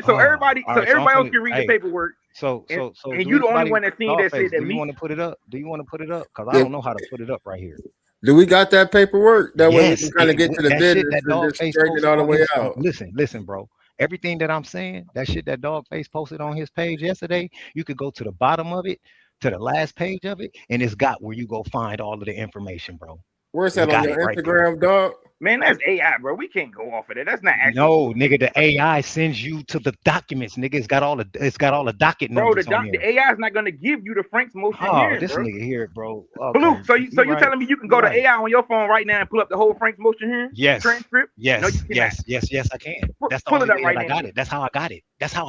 So everybody, all so right, everybody else finna, can read the hey, paperwork. so And do you the only anybody, one that seen that said Dawgface, that do you me. want to put it up? Do you want to put it up? Because I Yeah. don't know how to put it up right here. Do we got that paperwork? That way we can Yes, kind of get to the that shit business that and just Dawgface straighten it posted all the on way his out. listen, bro. Everything that I'm saying, that shit that Dawgface posted on his page yesterday, you could go to the bottom of it, to the last page of it, and it's got where you go find all of the information, bro. Where's It's that on got your it right there. Instagram, dog? Man, that's AI, bro. We can't go off of that. That's not No, actual. nigga, the AI sends you to the documents, nigga. It's got all the docket Bro, numbers on the there. AI is not gonna give you the Frank's motion Oh, hearing, this bro. nigga here, bro. Blue. Okay, So you right. telling me you can You go to right. AI on your phone right now and pull up the whole Frank's motion hearing transcript? No, you cannot. yes, I can. That's the Pull only it up way right that I now. got it. That's how I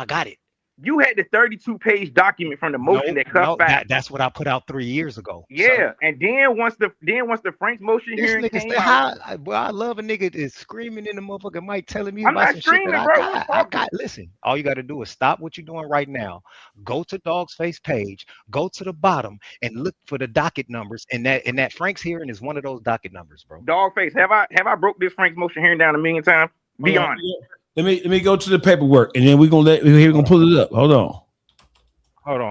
got it. You had the 32-page document from the motion that Cuff filed. That's what I put out 3 years ago. Yeah, sir. and then once the Frank's motion This hearing nigga came said, out, I love a nigga that's screaming in the motherfucking mic telling me I'm about not some shit that screaming, I bro. got. I'm talking. Listen, all you got to do is stop what you're doing right now. Go to Dawgface page, go to the bottom, and look for the docket numbers. And that Frank's hearing is one of those docket numbers, bro. Dawgface, have I broke this Frank's motion hearing down a million times? Be honest. Let me go to the paperwork, and then we're gonna pull it up. Hold on.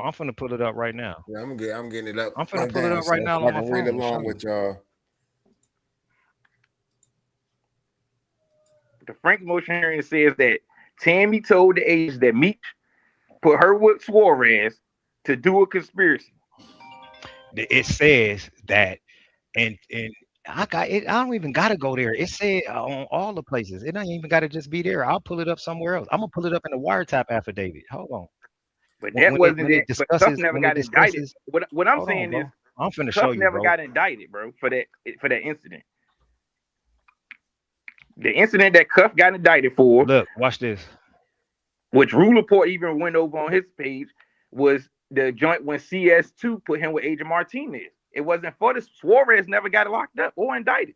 I'm finna pull it up right now. Yeah, I'm getting it up. I'm finna pull it up right now so I on my can read phone. along with y'all. The Frank's motion hearing says that Tammy told the agents that Meech put her with Suarez to do a conspiracy. It says that, and I got it. I don't even gotta go there. It said on all the places. It ain't even gotta just be there. I'll pull it up somewhere else. I'm gonna pull it up in the wiretap affidavit. Hold on. But that wasn't it. But Cuff never got indicted. What I'm saying is, I'm finna show Cuff you, never bro. got indicted, bro, for that incident. The incident that Cuff got indicted for. Look, watch this. Which Rule Report even went over on his page was the joint when CS2 put him with Agent Martinez. It wasn't for this. Suarez never got locked up or indicted.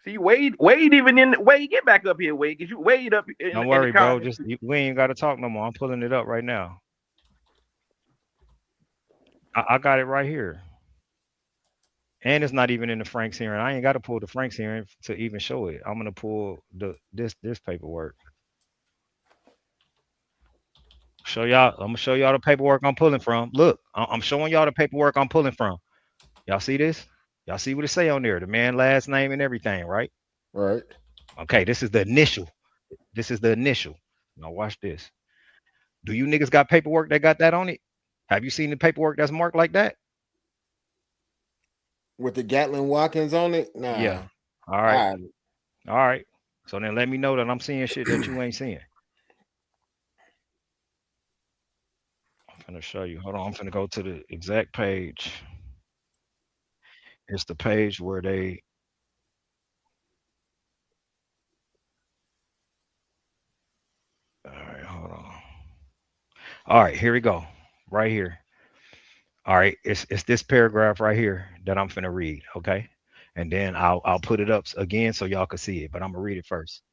See, Wade even in Wade, get back up here, Wade, because you Wade up. Don't worry, bro. We ain't gotta talk no more. I'm pulling it up right now. I got it right here. And it's not even in the Frank's hearing. I ain't got to pull the Frank's hearing to even show it. I'm gonna pull this paperwork. Show y'all. I'm gonna show y'all the paperwork I'm pulling from. Look, I'm showing y'all the paperwork I'm pulling from. Y'all see this? Y'all see what it say on there? The man last name and everything, right? Right. Okay, this is the initial. Now watch this. Do you niggas got paperwork that got that on it? Have you seen the paperwork that's marked like that? With the Gatlin Watkins on it? Nah. Yeah. All right. So then let me know that I'm seeing shit that you ain't seeing. I'm gonna show you. Hold on. I'm gonna go to the exact page. It's the page where they. All right, hold on. All right, here we go. Right here. All right, it's this paragraph right here that I'm finna read, okay? And then I'll put it up again so y'all can see it, but I'm gonna read it first.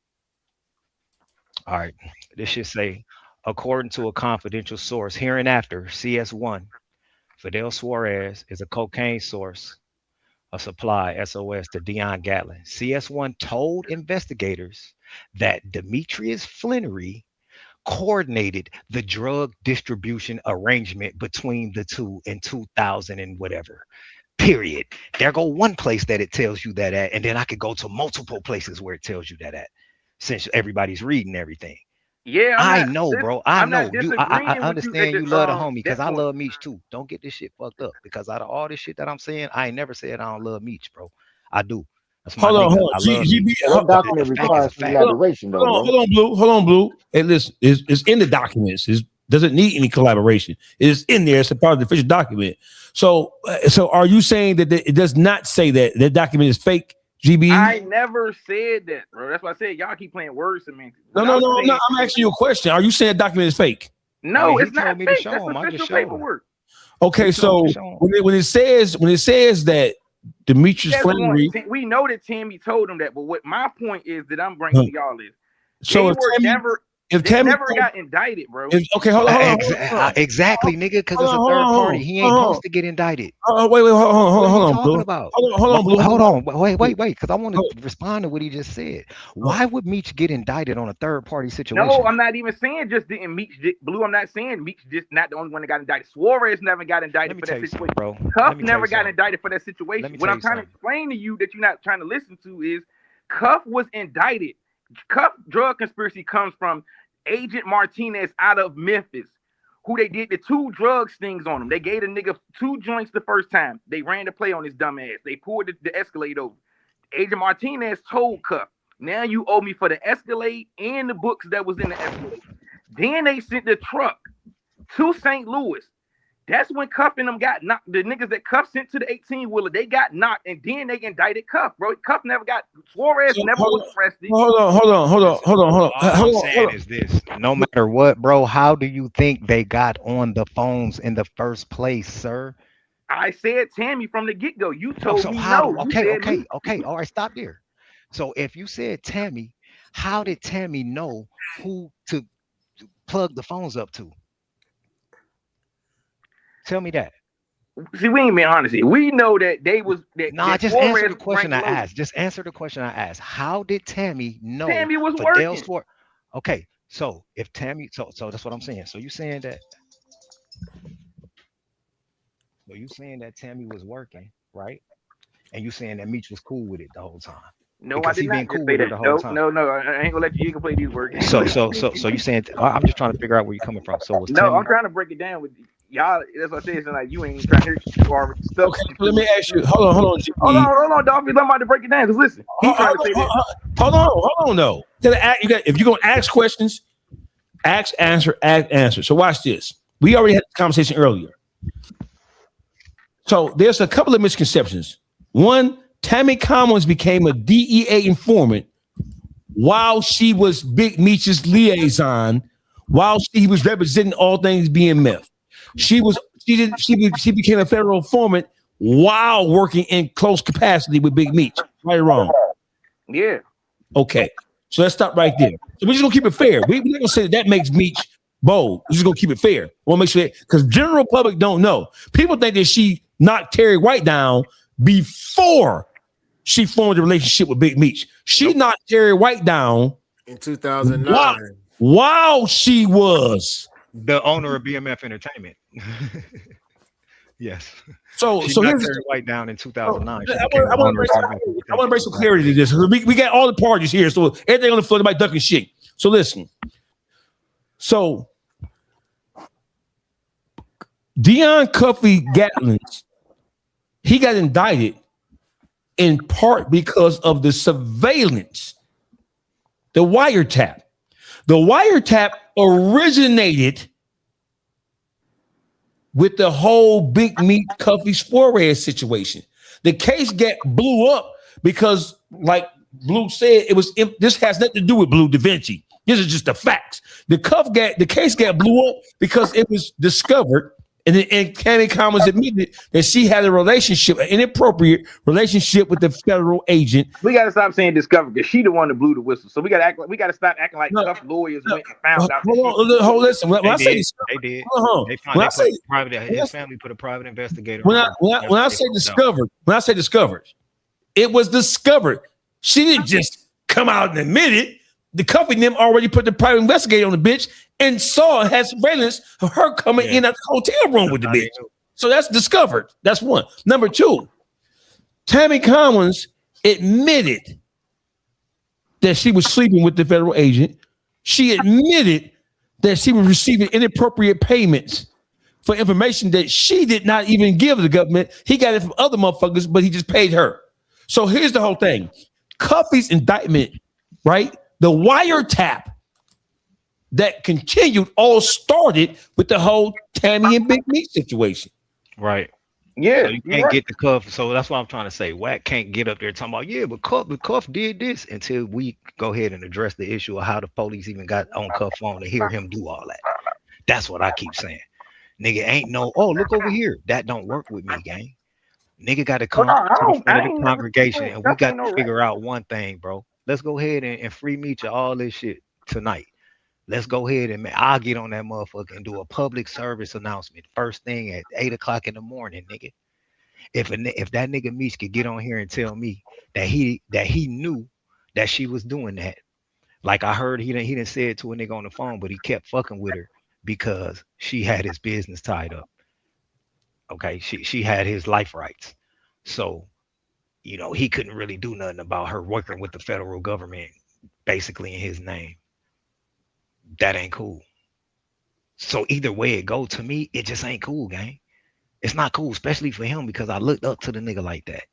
All right, this should say, according to a confidential source, hereinafter, CS1, Fidel Suarez is a cocaine source, a supply, SOS, to Dion Gatlin. CS1 told investigators that Demetrius Flannery coordinated the drug distribution arrangement between the two in 2000 and whatever. Period. There go one place that it tells you that at, and then I could go to multiple places where it tells you that at, since everybody's reading everything. Yeah, I know, bro. I know. I understand you love the homie because I point. love Meech too. Don't get this shit fucked up because out of all this shit that I'm saying, I ain't never said I don't love Meech, bro. I do. That's my Hold nigga. on. I love Meech. What document requires collaboration, though, bro? Hold on, Blue. Hey, listen, it's in the documents. It doesn't need any collaboration. It is in there. It's a part of the official document. So are you saying that it does not say that the document is fake? GB. I never said that, bro. That's why I said y'all keep playing word semantics. No. I'm asking you a question. Are you saying the document is fake? No, he it's not told me to fake. show That's him. I just official showed him. paperwork. Okay, so when it says that Demetrius Flannery, we know that Tammy told him that, but what my point is that I'm bringing to y'all is so they never got indicted, bro. Okay, hold on. Exactly, nigga, because it's a third party. He ain't supposed to get indicted. Wait, hold on, talking about? Hold on, wait, because I want to respond to what he just said. Why would Meech get indicted on a third party situation? No, I'm not even saying just didn't Meech Blue. I'm not saying Meech just not the only one that got indicted. Suarez never got indicted for that situation, bro. Cuff never got indicted for that situation. What I'm trying to explain to you that you're not trying to listen to is Cuff was indicted. Cuff drug conspiracy comes from Agent Martinez out of Memphis, who they did the 2 drug stings on him. They gave the nigga 2 joints the first time. They ran the play on his dumb ass. They pulled the Escalade over. Agent Martinez told Cuff, now you owe me for the Escalade and the books that was in the Escalade. Then they sent the truck to St. Louis. That's when Cuff and them got knocked. The niggas that Cuff sent to the 18-wheeler, they got knocked, and then they indicted Cuff, bro. Cuff never got, Suarez never was arrested. Hold on. All I'm saying is this: no matter what, bro, how do you think they got on the phones in the first place, sir? I said Tammy from the get-go. You told me how? no. Okay. All right, stop there. So if you said Tammy, how did Tammy know who to plug the phones up to? Tell me that. See, we ain't being honest here. We know that they was that. Nah, just answer the question I asked. Just answer the question I asked. How did Tammy know? Tammy was Fidel's working. Okay, so if Tammy, so that's what I'm saying. So you saying that? So you saying that Tammy was working, right? And you saying that Meech was cool with it the whole time? No, because I did he not been cool say with it that. the whole time. No, I ain't gonna let you can play these words. So you saying? I'm just trying to figure out where you're coming from. So was No, Tammy, I'm trying to break it down with y'all. That's what I said. It's like you ain't trying to hear already stuff. Okay, let me ask you. Hold on, GP. Hold on, Dawgface. I'm about to break it down. Cause listen, he's trying to say that. Hold on, though. If you're gonna ask questions, ask, answer. So watch this. We already had this conversation earlier. So there's a couple of misconceptions. One, Tammy Commons became a DEA informant while she was Big Meech's liaison, while she was representing all things BMF. She became a federal informant while working in close capacity with Big Meech. Right or wrong? Yeah. Okay. So let's stop right there. So we're just gonna keep it fair. We're not gonna say that makes Meech bold. We're just gonna keep it fair. We'll make sure because general public don't know. People think that she knocked Terry White down before she formed a relationship with Big Meech. She knocked Terry White down in 2009 while she was the owner of BMF Entertainment. Yes. So she knocked here's Terry White down in 2009. I want to bring some clarity to this. We got all the parties here, so everything on the floor, everybody ducking shit. So listen. So Dion Cuffy Gatlins, he got indicted in part because of the surveillance, the wiretap. The wiretap originated with the whole Big Meech Cuffy Suarez situation. The case blew up because, like Blue said, this has nothing to do with Blue Da Vinci. This is just the facts. The case blew up because it was discovered, and Tammy Commons admitted that she had an inappropriate relationship with the federal agent. We gotta stop saying discovered because she the one that blew the whistle. So we gotta stop acting like tough lawyers went and found out. Listen. When I say his family put a private investigator. When I say discovered, it was discovered. She didn't just come out and admit it. The Cuffy and them already put the private investigator on the bitch and had surveillance of her coming in at the hotel room with the bitch. So that's discovered. That's one. Number two, Tammy Commons admitted that she was sleeping with the federal agent. She admitted that she was receiving inappropriate payments for information that she did not even give the government. He got it from other motherfuckers, but he just paid her. So here's the whole thing. Cuffy's indictment, right? The wiretap that continued all started with the whole Tammy and Big Meech situation. Right. Yeah, So you can't get the Cuff. So that's what I'm trying to say. WACK can't get up there talking about, yeah, but Cuff did this until we go ahead and address the issue of how the police even got on Cuff phone to hear him do all that. That's what I keep saying. Nigga ain't no, oh, look over here. That don't work with me, gang. Nigga got to Oh, come no, to the front I of the ain't never congregation said and we Cuff got ain't to no rat. figure out one thing, bro. Let's go ahead and free Meech of all this shit tonight. Let's go ahead and I'll get on that motherfucker and do a public service announcement first thing at 8 o'clock in the morning, nigga. If that nigga Meech could get on here and tell me that he knew that she was doing that, like I heard he didn't say it to a nigga on the phone, but he kept fucking with her because she had his business tied up. Okay, she had his life rights, so he couldn't really do nothing about her working with the federal government, basically in his name. That ain't cool. So either way it go, to me, it just ain't cool, gang. It's not cool, especially for him because I looked up to the nigga like that.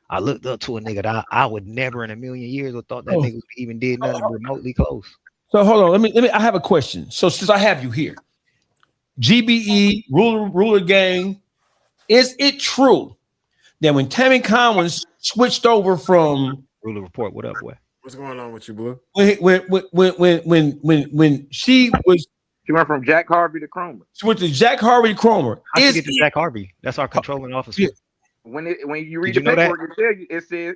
I looked up to a nigga that I would never in a million years have thought that nigga even did nothing remotely close. So hold on, let me. I have a question. So since I have you here, GBE ruler gang, is it true that when Tammy Collins switched over from Ruler Report, what up, boy? What's going on with you, Blue? When she went from Jack Harvey to Cromer. She went to Jack Harvey Cromer. How'd she get to Jack Harvey? That's our controlling officer. When you read Did the you know that? paperwork, it says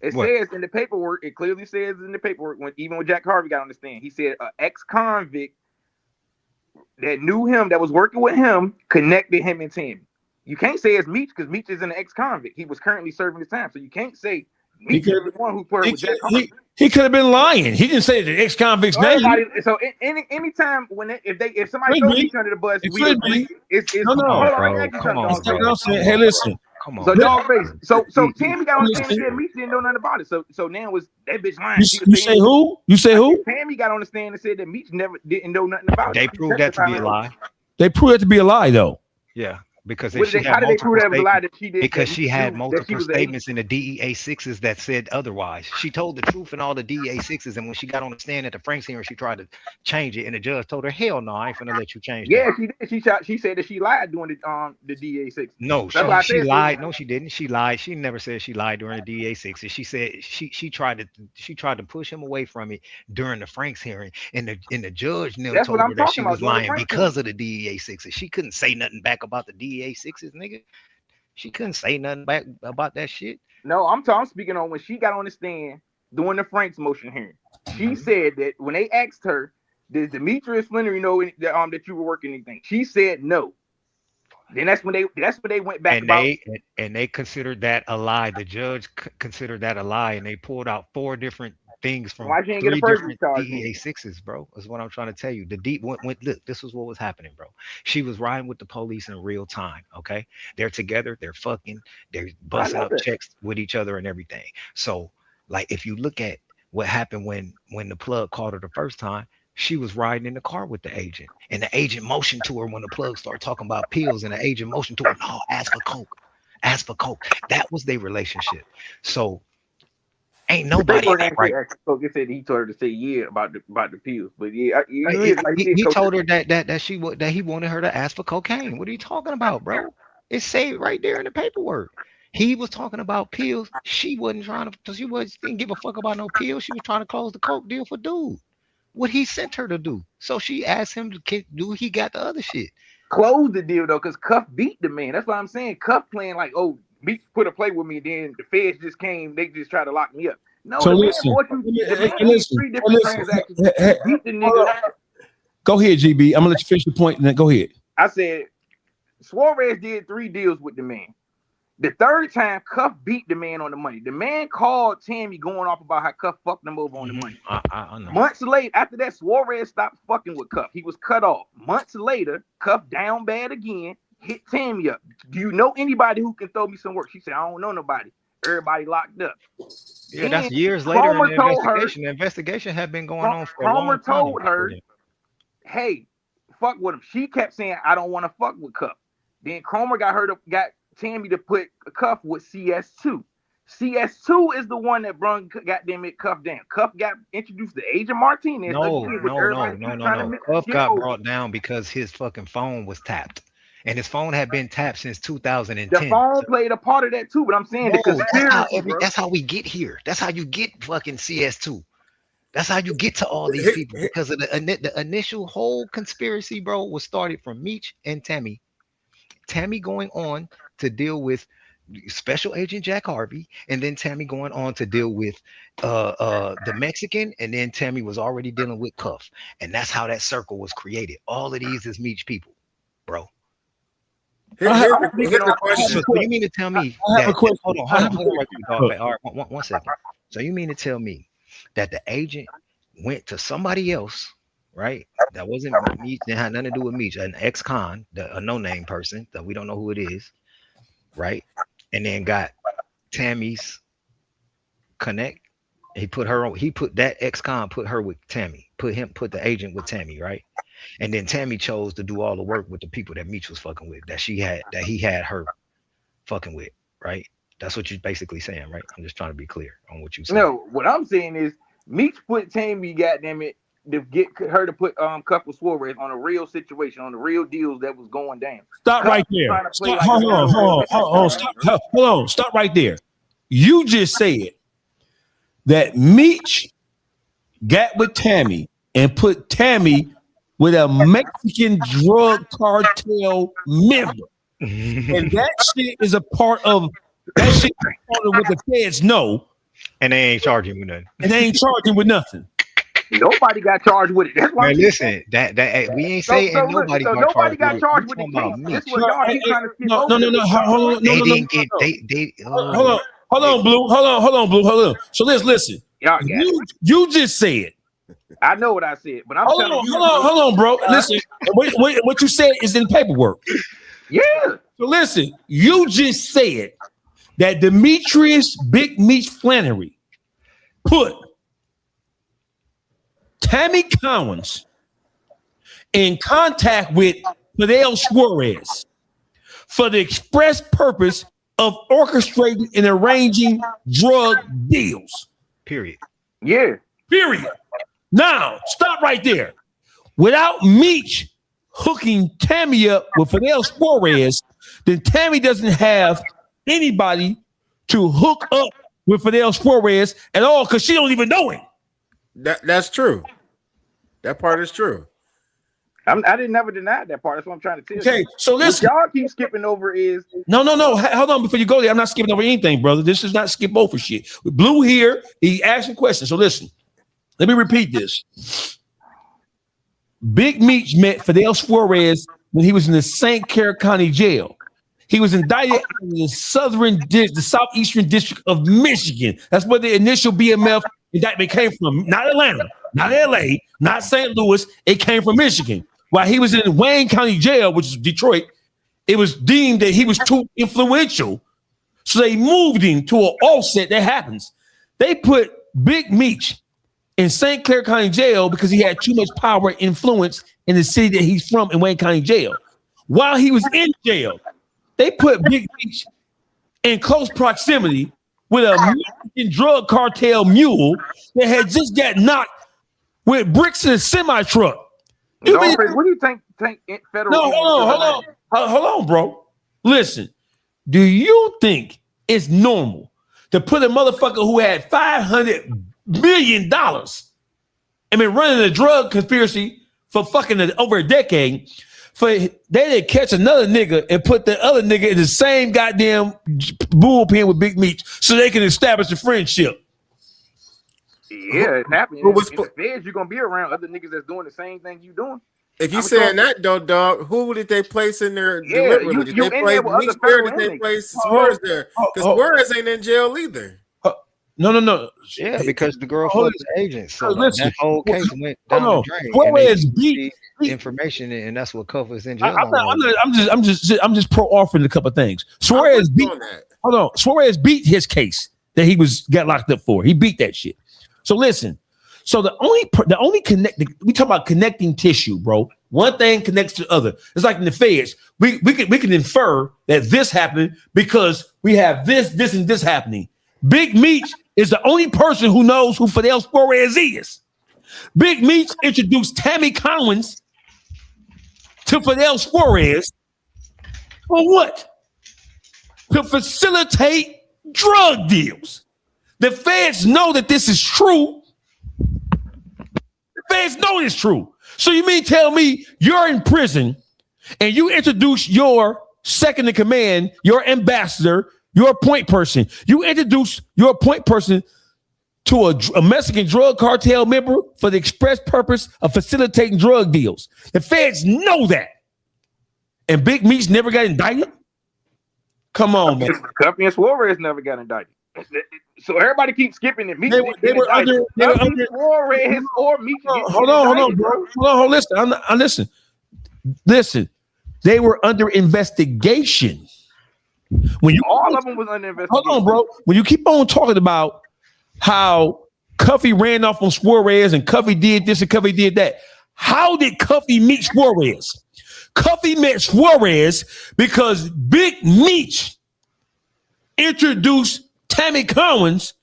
it What? says in the paperwork. It clearly says in the paperwork even when Jack Harvey got on the stand, he said an ex-convict that knew him, that was working with him, connected him and Tammy. You can't say it's Meech because Meech is an ex-convict. He was currently serving his time, so you can't say Meech is the one who put her with Jack Harvey. He could have been lying. He didn't say the ex-convict's name. So anytime if somebody throws Meech under the bus, it could be. It's No, hold on, bro. let me ask you Come something, on, Dawgface. Hey, listen. Come on. So Dawgface. So You- Tammy got on the stand and listen. said Meech didn't know nothing about it. So now was that bitch lying? You say who? You say who? Tammy got on the stand and said that Meech never didn't know nothing about They it. proved that to be a lie. They proved it to be a lie, though. Yeah, because How did they prove that was a lie that she did? Because that she had knew that multiple she was an statements in the DEA sixes that said otherwise. She told the truth in all the DEA sixes, and when she got on the stand at the Franks hearing, she tried to change it, and the judge told her, "Hell no, I ain't finna let you change that." Yeah, she did. She said that she lied during the DEA 6. No, she lied. No, she didn't. She lied. She never said she lied during the DEA sixes. She said she tried to push him away from it during the Franks hearing, and the judge never told her that she was lying because of the DEA sixes. She couldn't say nothing back about the DEA sixes, nigga. She couldn't say nothing back about that shit. No, I'm speaking on when she got on the stand during the Franks motion hearing. She said that when they asked her, "Did Demetrius Flannery know that you were working anything?" She said no. Then that's when they went back and they considered that a lie. The judge considered that a lie, and they pulled out 4 different things from Why she ain't get a 3 perjury different charge DEA sixes, bro. Is what I'm trying to tell you. The deep look, this is what was happening, bro. She was riding with the police in real time. Okay, they're together, they're fucking, they're busting up checks with each other and everything. So, like, if you look at what happened when the plug called her the first time, she was riding in the car with the agent, and the agent motioned to her when the plug started talking about pills, and the agent motioned to her, "No, ask for coke, ask for coke." That was their relationship. So ain't nobody right. They said he told her to say yeah about the pills, but yeah, he told her that he wanted her to ask for cocaine. What are you talking about, bro? It's saved right there in the paperwork. He was talking about pills. She wasn't trying to. She didn't give a fuck about no pills. She was trying to close the coke deal for dude. What he sent her to do. So she asked him to do. He got the other shit. Close the deal though, because Cuff beat the man. That's what I'm saying. Cuff playing like, oh, Meech put a play with me, then the feds just came, they just tried to lock me up. No, So the listen, man 3 different transactions. Beat the nigga. Go ahead, GB. I'm gonna let you finish the point, and then go ahead. I said Suarez did 3 deals with the man. The third time, Cuff beat the man on the money. The man called Tammy going off about how Cuff fucked him over on the money. I know. Months later, after that, Suarez stopped fucking with Cuff. He was cut off. Months later, Cuff down bad again, hit Tammy up. "Do you know anybody who can throw me some work?" She said, "I don't know nobody. Everybody locked up." Yeah, that's years later in the investigation. The investigation had been going on for a long time. Cromer told her, "Hey, fuck with him." She kept saying, "I don't want to fuck with Cuff." Then Cromer got Tammy to put a Cuff with CS2. CS2 is the one that brung goddamn it Cuff down. Cuff got introduced to Agent Martinez. No. Cuff got brought down because his fucking phone was tapped. and his phone had been tapped since The 2010. phone played a part of that too, but I'm saying the No, conspiracy, bro. that's how we get here. That's how you get fucking CS2. That's how you get to all these people, because of the initial whole conspiracy, bro, was started from Meech and Tammy. Tammy going on to deal with Special Agent Jack Harvey, and then Tammy going on to deal with the Mexican, and then Tammy was already dealing with Cuff, and that's how that circle was created. All of these is Meech people, bro. Here's the question. So you mean to tell me I have a question. Hold on, right quick, Dawgface. All right, one second. So you mean to tell me that the agent went to somebody else, right? That wasn't Meech, that had nothing to do with Meech, an ex-con, a no-name person that we don't know who it is, right? And then got Tammy's connect. He put that ex-con, put her with Tammy, put the agent with Tammy, right? And then Tammy chose to do all the work with the people that Meech was fucking with, that he had her fucking with, right? That's what you're basically saying, right? I'm just trying to be clear on what you said. No, what I'm saying is Meech put Tammy, goddamn it, to get her to put Couple Suarez on a real situation, on the real deals that was going down. Stop right there. Hold on. Stop right there. You just said that Meech got with Tammy and put Tammy with a Mexican drug cartel member. And that shit is a part of what the feds know. And they ain't charging with nothing. Nothing. Nobody got charged with it. That's why. Man, listen, that we ain't saying nobody got charged with it. Got charged with it. That's what y'all keep trying to skip No. over. They didn't get. Hold on, Blue. Hold on. So let's listen. You just said. I know what I said, but I'm hold on, bro. Listen, what you said is in paperwork. Yeah. So listen, you just said that Demetrius Big Meech Flannery put Tammy Collins in contact with Fidel Suarez for the express purpose of orchestrating and arranging drug deals. Period. Yeah. Period. Now, stop right there. Without Meech hooking Tammy up with Fidel Suarez, then Tammy doesn't have anybody to hook up with Fidel Suarez at all, because she don't even know him. That's true. That part is true. I didn't never deny that part. That's what I'm trying to tell you. Okay, so listen. What y'all keep skipping over is No. Hold on before you go there. I'm not skipping over anything, brother. This is not skip over shit. With Blue here, he asking questions. So listen. Let me repeat this. Big Meech met Fidel Suarez when he was in the St. Clair County Jail. He was indicted in the southeastern district of Michigan. That's where the initial BMF indictment came from. Not Atlanta, not LA, not St. Louis. It came from Michigan. While he was in Wayne County Jail, which is Detroit, it was deemed that he was too influential. So they moved him to an offset. That happens. They put Big Meech in St. Clair County Jail because he had too much power and influence in the city that he's from, in Wayne County Jail. While he was in jail, they put Big Meech in close proximity with a Mexican drug cartel mule that had just got knocked with bricks in a semi truck. what do you think federal? No, hold on, bro. Listen, do you think it's normal to put a motherfucker who had $500 million and been running a drug conspiracy for fucking over a decade, for they didn't catch another nigga and put the other nigga in the same goddamn bullpen with Big Meech so they can establish a friendship? Yeah, it's happening. In the feds, you're gonna be around other niggas that's doing the same thing you doing. If you saying that though, dog, who did they place in there? Yeah, did they place Meech there? Did they place Suarez there? Because Suarez ain't in jail either. No. Yeah, because the girl fucked the agent. So that whole case went down the drain. Suarez beat information, and that's what covers in jail. I'm just pro-offering a couple of things. Suarez beat. Hold on. Suarez beat his case that he got locked up for. He beat that shit. So listen. So the only we talk about connecting tissue, bro. One thing connects to the other. It's like in the feds. We can infer that this happened because we have this, and this happening. Big Meech is the only person who knows who Fidel Suarez is. Big Meech introduced Tammy Collins to Fidel Suarez, For what? To facilitate drug deals. The feds know that this is true. The feds know it's true. So you mean tell me you're in prison and you introduce your second in command, your ambassador, your point person. You introduce your point person to a Mexican drug cartel member for the express purpose of facilitating drug deals. The feds know that. And Big Meech never got indicted? Come on, man. Cuffy and Suarez never got indicted. So everybody keeps skipping it. Meech They were under Suarez or Meech. Hold on, bro. Hold on, listen. They were under investigation. When you all of them was under investigation. Hold on, bro. When you keep on talking about how Cuffy ran off on Suarez and Cuffy did this and Cuffy did that, how did Cuffy meet Suarez? Cuffy met Suarez because Big Meech introduced Tammy Collins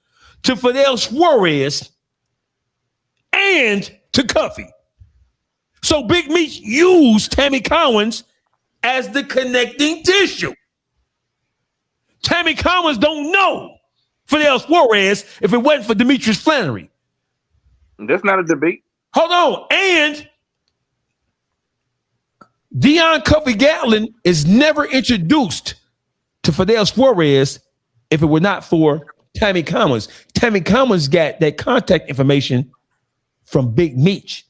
to Fidel Suarez and to Cuffy. So Big Meech used Tammy Collins as the connecting tissue. Tammy Collins don't know Fidel Suarez if it wasn't for Demetrius Flannery. That's not a debate. Hold on. And Dion Cuffy Gatlin is never introduced to Fidel Suarez if it were not for Tammy Collins. Tammy Collins got that contact information from Big Meech.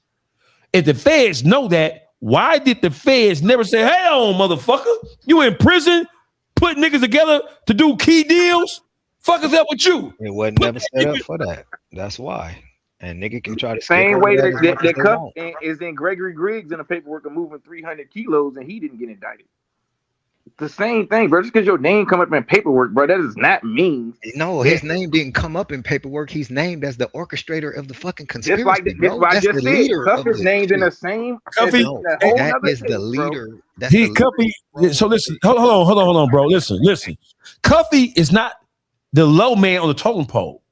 If the feds know that, why did the feds never say, hey, motherfucker, you in prison, put niggas together to do key deals? Fuck is up with you? It wasn't never set up for that. That's why. And nigga can try to same way that Cuff is in Gregory Griggs in the paperwork of moving 300 kilos and he didn't get indicted. The same thing, bro. Just because your name come up in paperwork, bro, that does not mean. No, his name didn't come up in paperwork. He's named as the orchestrator of the fucking conspiracy. Just like I just said, Cuff is named in the same. Cuffy, that is the leader. Cuffy. So listen, hold on, bro. Listen. Cuffy is not the low man on the totem pole.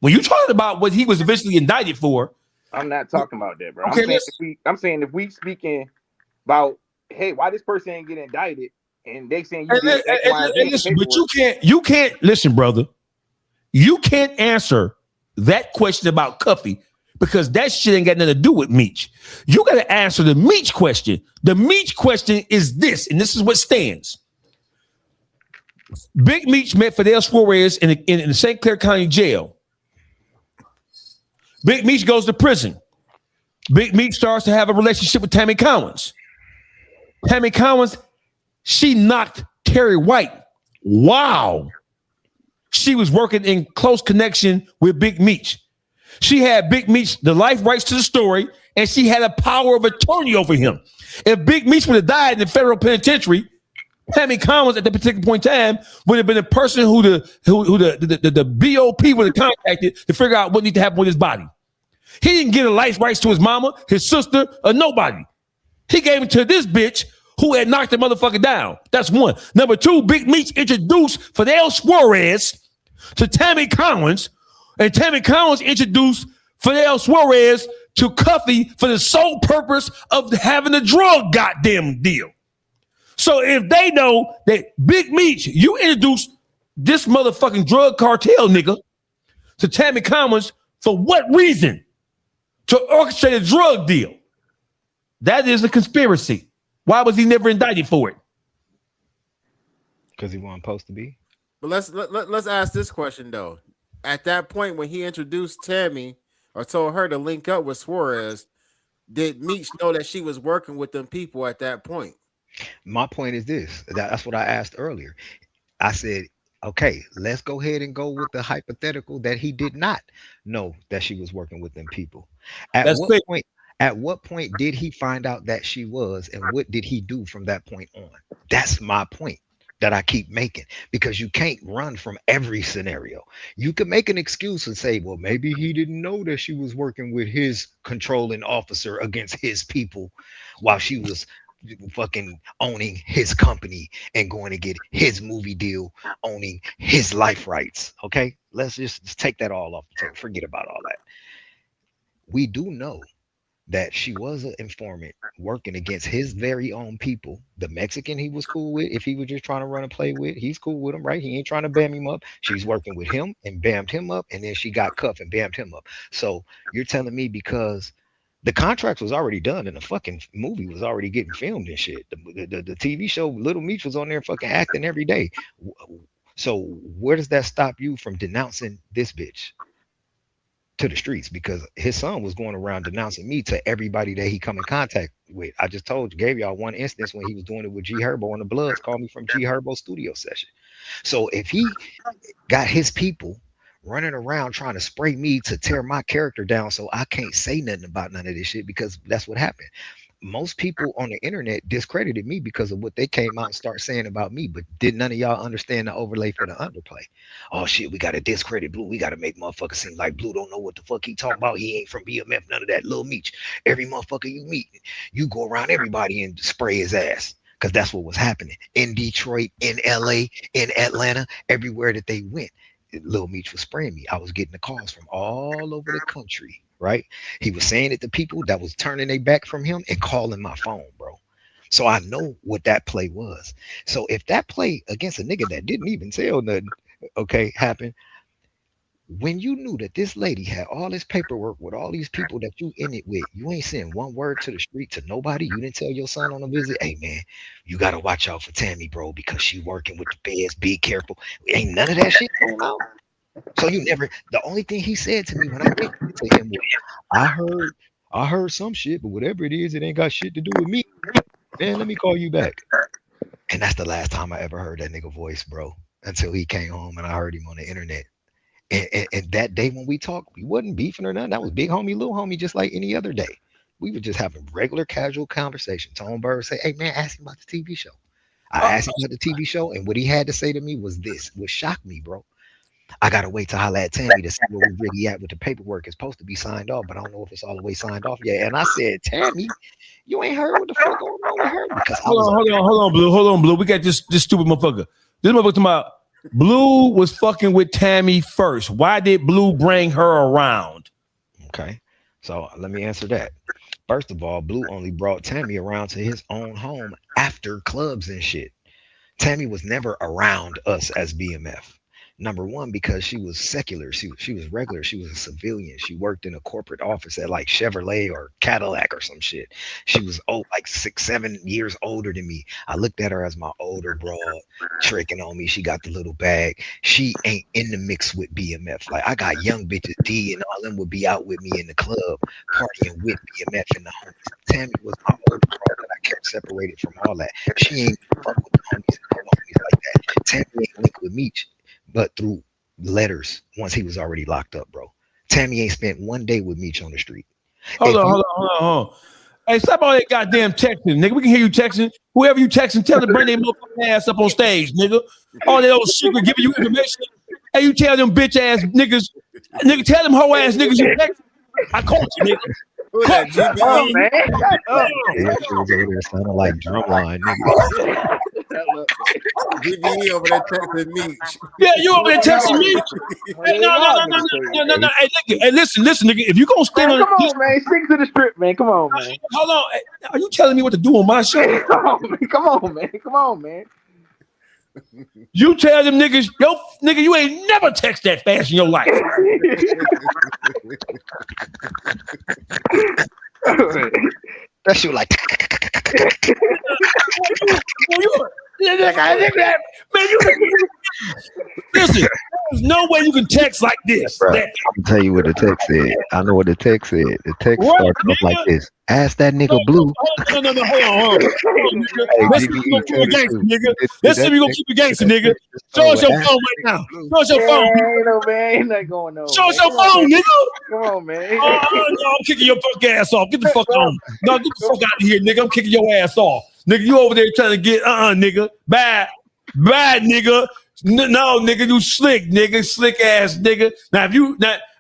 When you're talking about what he was eventually indicted for, I'm not talking about that, bro. Okay, I'm saying if we speaking about, hey, why this person ain't get indicted, and they saying you did X, Y, and Z, listen, but you can't listen, brother. You can't answer that question about Cuffy because that shit ain't got nothing to do with Meech. You got to answer the Meech question. The Meech question is this, and this is what stands. Big Meech met Fidel Suarez in the St. Clair County Jail. Big Meech goes to prison. Big Meech starts to have a relationship with Tammy Collins. Tammy Collins, she knocked Terry White. Wow. She was working in close connection with Big Meech. She had Big Meech the life rights to the story, and she had a power of attorney over him. If Big Meech would have died in the federal penitentiary, Tammy Collins at that particular point in time would have been the person who the BOP would have contacted to figure out what needed to happen with his body. He didn't get a life rights to his mama, his sister, or nobody. He gave it to this bitch who had knocked the motherfucker down. That's one. Number two, Big Meech introduced Fidel Suarez to Tammy Collins, and Tammy Collins introduced Fidel Suarez to Cuffy for the sole purpose of having a drug goddamn deal. So if they know that Big Meech, you introduced this motherfucking drug cartel nigga to Tammy Collins for what reason? To orchestrate a drug deal. That is a conspiracy. Why was he never indicted for it? Because he wasn't supposed to be. But let's ask this question though. At that point, when he introduced Tammy or told her to link up with Suarez, did Meech know that she was working with them people at that point? My point is this. That's what I asked earlier. I said, okay, let's go ahead and go with the hypothetical that he did not know that she was working with them people. At what point did he find out that she was, and what did he do from that point on? That's my point that I keep making, because you can't run from every scenario. You can make an excuse and say, well, maybe he didn't know that she was working with his controlling officer against his people while she was fucking owning his company and going to get his movie deal, owning his life rights. Okay, let's just take that all off the table. Forget about all that. We do know that she was an informant working against his very own people. The Mexican he was cool with, if he was just trying to run and play with, he's cool with him, right? He ain't trying to bam him up. She's working with him and bammed him up, and then she got cuffed and bammed him up. So you're telling me because the contract was already done and the fucking movie was already getting filmed and shit. The TV show Little Meech was on there fucking acting every day. So where does that stop you from denouncing this bitch to the streets? Because his son was going around denouncing me to everybody that he come in contact with. I just gave y'all one instance when he was doing it with G Herbo and the Bloods called me from G Herbo studio session. So if he got his people running around trying to spray me to tear my character down so I can't say nothing about none of this shit, because that's what happened. Most people on the internet discredited me because of what they came out and start saying about me, but did none of y'all understand the overlay for the underplay? Oh shit, we gotta discredit Blue. We gotta make motherfuckers seem like Blue don't know what the fuck he talking about. He ain't from BMF, none of that. Lil Meech, every motherfucker you meet, you go around everybody and spray his ass. Because that's what was happening in Detroit, in LA, in Atlanta, everywhere that they went. Lil Meech was spraying me. I was getting the calls from all over the country, right? He was saying it to people that was turning their back from him and calling my phone, bro. So I know what that play was. So if that play against a nigga that didn't even tell nothing, okay, happened, when you knew that this lady had all this paperwork with all these people that you in it with, you ain't saying one word to the street to nobody. You didn't tell your son on a visit, hey man, you gotta watch out for Tammy, bro, because she working with the feds. Be careful. Ain't none of that shit going on. So you never. The only thing he said to me when I went to him was, I heard some shit, but whatever it is, it ain't got shit to do with me. Man, let me call you back. And that's the last time I ever heard that nigga voice, bro. Until he came home and I heard him on the internet. And that day when we talked, we wasn't beefing or nothing. That was big homie, little homie, just like any other day. We were just having regular, casual conversation. Tone Bird say, hey man, ask him about the TV show. I asked him about the TV show, and what he had to say to me was this, what shocked me, bro. I gotta wait to holler at Tammy to see where we really at with the paperwork. It's supposed to be signed off, but I don't know if it's all the way signed off yet. And I said, Tammy, you ain't heard what the fuck going on with her? Because hold on, Blue. We got this stupid motherfucker. This motherfucker talking about Blue was fucking with Tammy first. Why did Blue bring her around? Okay, so let me answer that. First of all, Blue only brought Tammy around to his own home after clubs and shit. Tammy was never around us as BMF. Number one, because she was secular. She was regular. She was a civilian. She worked in a corporate office at like Chevrolet or Cadillac or some shit. She was old, like 6-7 years older than me. I looked at her as my older broad, tricking on me. She got the little bag. She ain't in the mix with BMF. Like I got young bitches, D and all them would be out with me in the club, partying with BMF and the homies. Tammy was my older broad that I kept separated from all that. She ain't fuck with the homies and homies like that. Tammy ain't linked with Meech, but through letters once he was already locked up, bro. Tammy ain't spent one day with Meech on the street. Hold on. Hey, stop all that goddamn texting, nigga. We can hear you texting. Whoever you texting, tell them to bring their motherfucking ass up on stage, nigga. All that old secret giving you information. Hey, you tell them bitch ass niggas, nigga, tell them hoe ass niggas you texting. I caught you, nigga. Oh, man. Yeah, she was over there sounding like drumline, nigga. GBE over there texting me. Yeah, you over there texting me. Hey, no. Hey, listen, nigga. If you gonna stand on, come on, man. Stick to the strip, man. Come on, man. Hold on. Hey, are you telling me what to do on my show? Come on, man. You tell them niggas, yo, nigga, you ain't never text that fast in your life. That shit like. Listen, there's no way you can text like this. Bro, I can tell you what the text said. I know what the text said. The text starts off like this. Ask that nigga Blue. No, hold on. Let's see if you're gonna keep it gangster, nigga. Let's see if you're gonna keep it gangster, nigga. Show us your phone right now. Show us your phone. Ain't no man, ain't nothing going on. Show us your phone, nigga. Come on, man. No, I'm kicking your fuck ass off. Get the fuck on. No, get the fuck out of here, nigga. I'm kicking your ass off. Nigga, you over there trying to get, nigga. Bad, nigga. No, nigga, you slick, nigga. Slick ass, nigga. Now,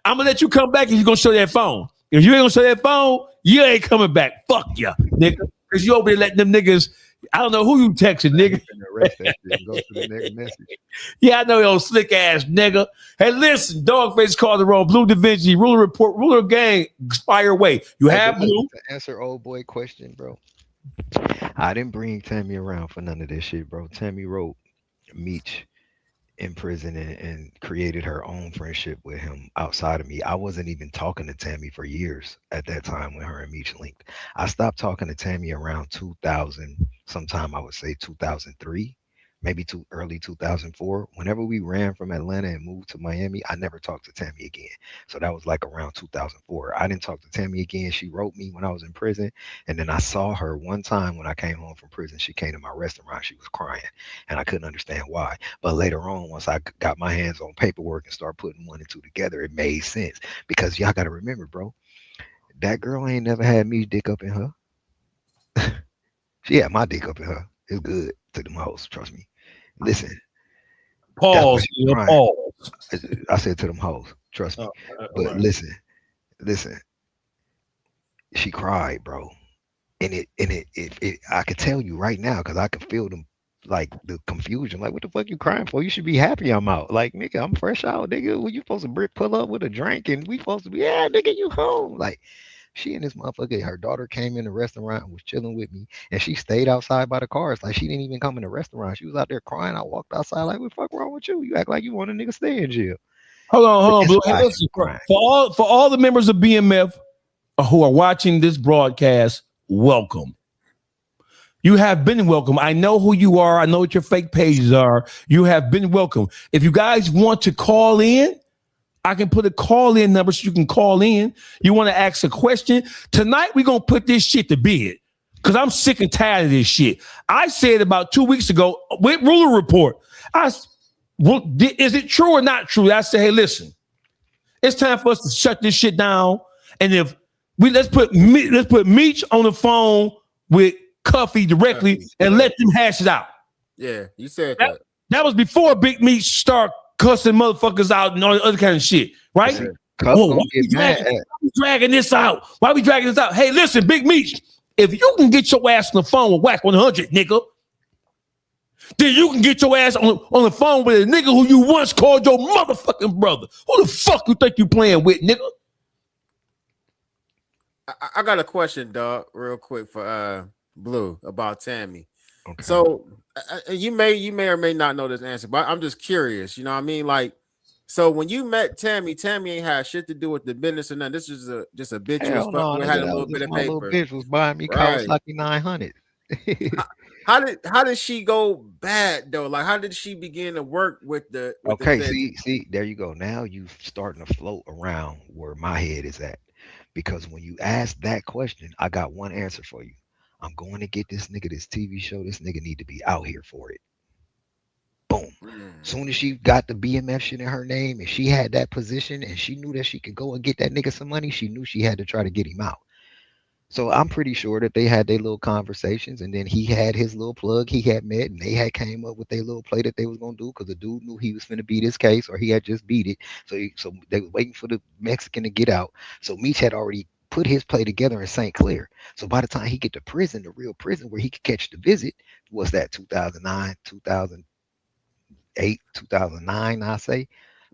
I'm gonna let you come back and you're gonna show that phone. If you ain't gonna show that phone, you ain't coming back. Fuck ya, nigga. because you over there letting them niggas. I don't know who you texting, nigga. Erase that shit and go to the next message. Yeah, I know you old slick ass nigga. Hey, listen, Dawgface called the roll. Blue Da Vinci, ruler report, ruler gang, fire away. You have Blue. To answer old boy question, bro. I didn't bring Tammy around for none of this shit, bro. Tammy wrote Meech in prison and created her own friendship with him outside of me. I wasn't even talking to Tammy for years at that time when her and Meech linked. I stopped talking to Tammy around 2000, sometime I would say 2003, maybe too early 2004. Whenever we ran from Atlanta and moved to Miami, I never talked to Tammy again. So that was like around 2004. I didn't talk to Tammy again. She wrote me when I was in prison. And then I saw her one time when I came home from prison. She came to my restaurant. She was crying and I couldn't understand why. But later on, once I got my hands on paperwork and started putting one and two together, it made sense. Because y'all got to remember, bro, that girl ain't never had me dick up in her. She had my dick up in her. It's good to them hoes, trust me. Listen. Pause. Pause. I said to them hoes, trust me. But listen. She cried, bro. And it I could tell you right now, because I could feel them, like the confusion. Like, what the fuck you crying for? You should be happy I'm out. Like, nigga, I'm fresh out, nigga. When you supposed to pull up with a drink and we supposed to be, yeah, nigga, you home. Like, she and this motherfucker, her daughter came in the restaurant and was chilling with me, and she stayed outside by the cars. Like, she didn't even come in the restaurant. She was out there crying. I walked outside like, what the fuck wrong with you? You act like you want a nigga stay in jail. Hold on, Blue. Hey, listen, for all the members of BMF who are watching this broadcast, welcome. You have been welcome. I know who you are. I know what your fake pages are. You have been welcome. If you guys want to call in, I can put a call in number so you can call in. You want to ask a question? Tonight, we're going to put this shit to bed because I'm sick and tired of this shit. I said about 2 weeks ago with Ruler Report, is it true or not true? I said, hey, listen, it's time for us to shut this shit down. And if let's put Meech on the phone with Cuffy directly and let them hash it out. Yeah, you said that. That was before Big Meech start cussing motherfuckers out and all the other kind of shit, right? Whoa, why we dragging this out? Why we dragging this out? Hey, listen, Big Meech, if you can get your ass on the phone with WACK100, nigga, then you can get your ass on the phone with a nigga who you once called your motherfucking brother. Who the fuck you think you playing with, nigga? I got a question, dog, real quick for Blue about Tammy. Okay. So you may or may not know this answer, but I'm just curious. You know what I mean? Like, so when you met Tammy ain't had shit to do with the business or nothing. This is just a bitch who was fucking with, had a little bit of paper. Little bitch was buying me Kawasaki 900. How did she go bad though? Like, how did she begin to work with the? See, there you go. Now you starting to float around where my head is at, because when you ask that question, I got one answer for you. I'm going to get this nigga this TV show. This nigga need to be out here for it. Boom. Soon as she got the BMF shit in her name and she had that position and she knew that she could go and get that nigga some money, she knew she had to try to get him out. So I'm pretty sure that they had their little conversations, and then he had his little plug he had met, and they had came up with their little play that they was gonna do, because the dude knew he was finna beat his case, or he had just beat it. So they was waiting for the Mexican to get out. So Meech had already put his play together in St. Clair. So by the time he get to prison, the real prison where he could catch the visit, was that 2009, 2008, 2009, I say.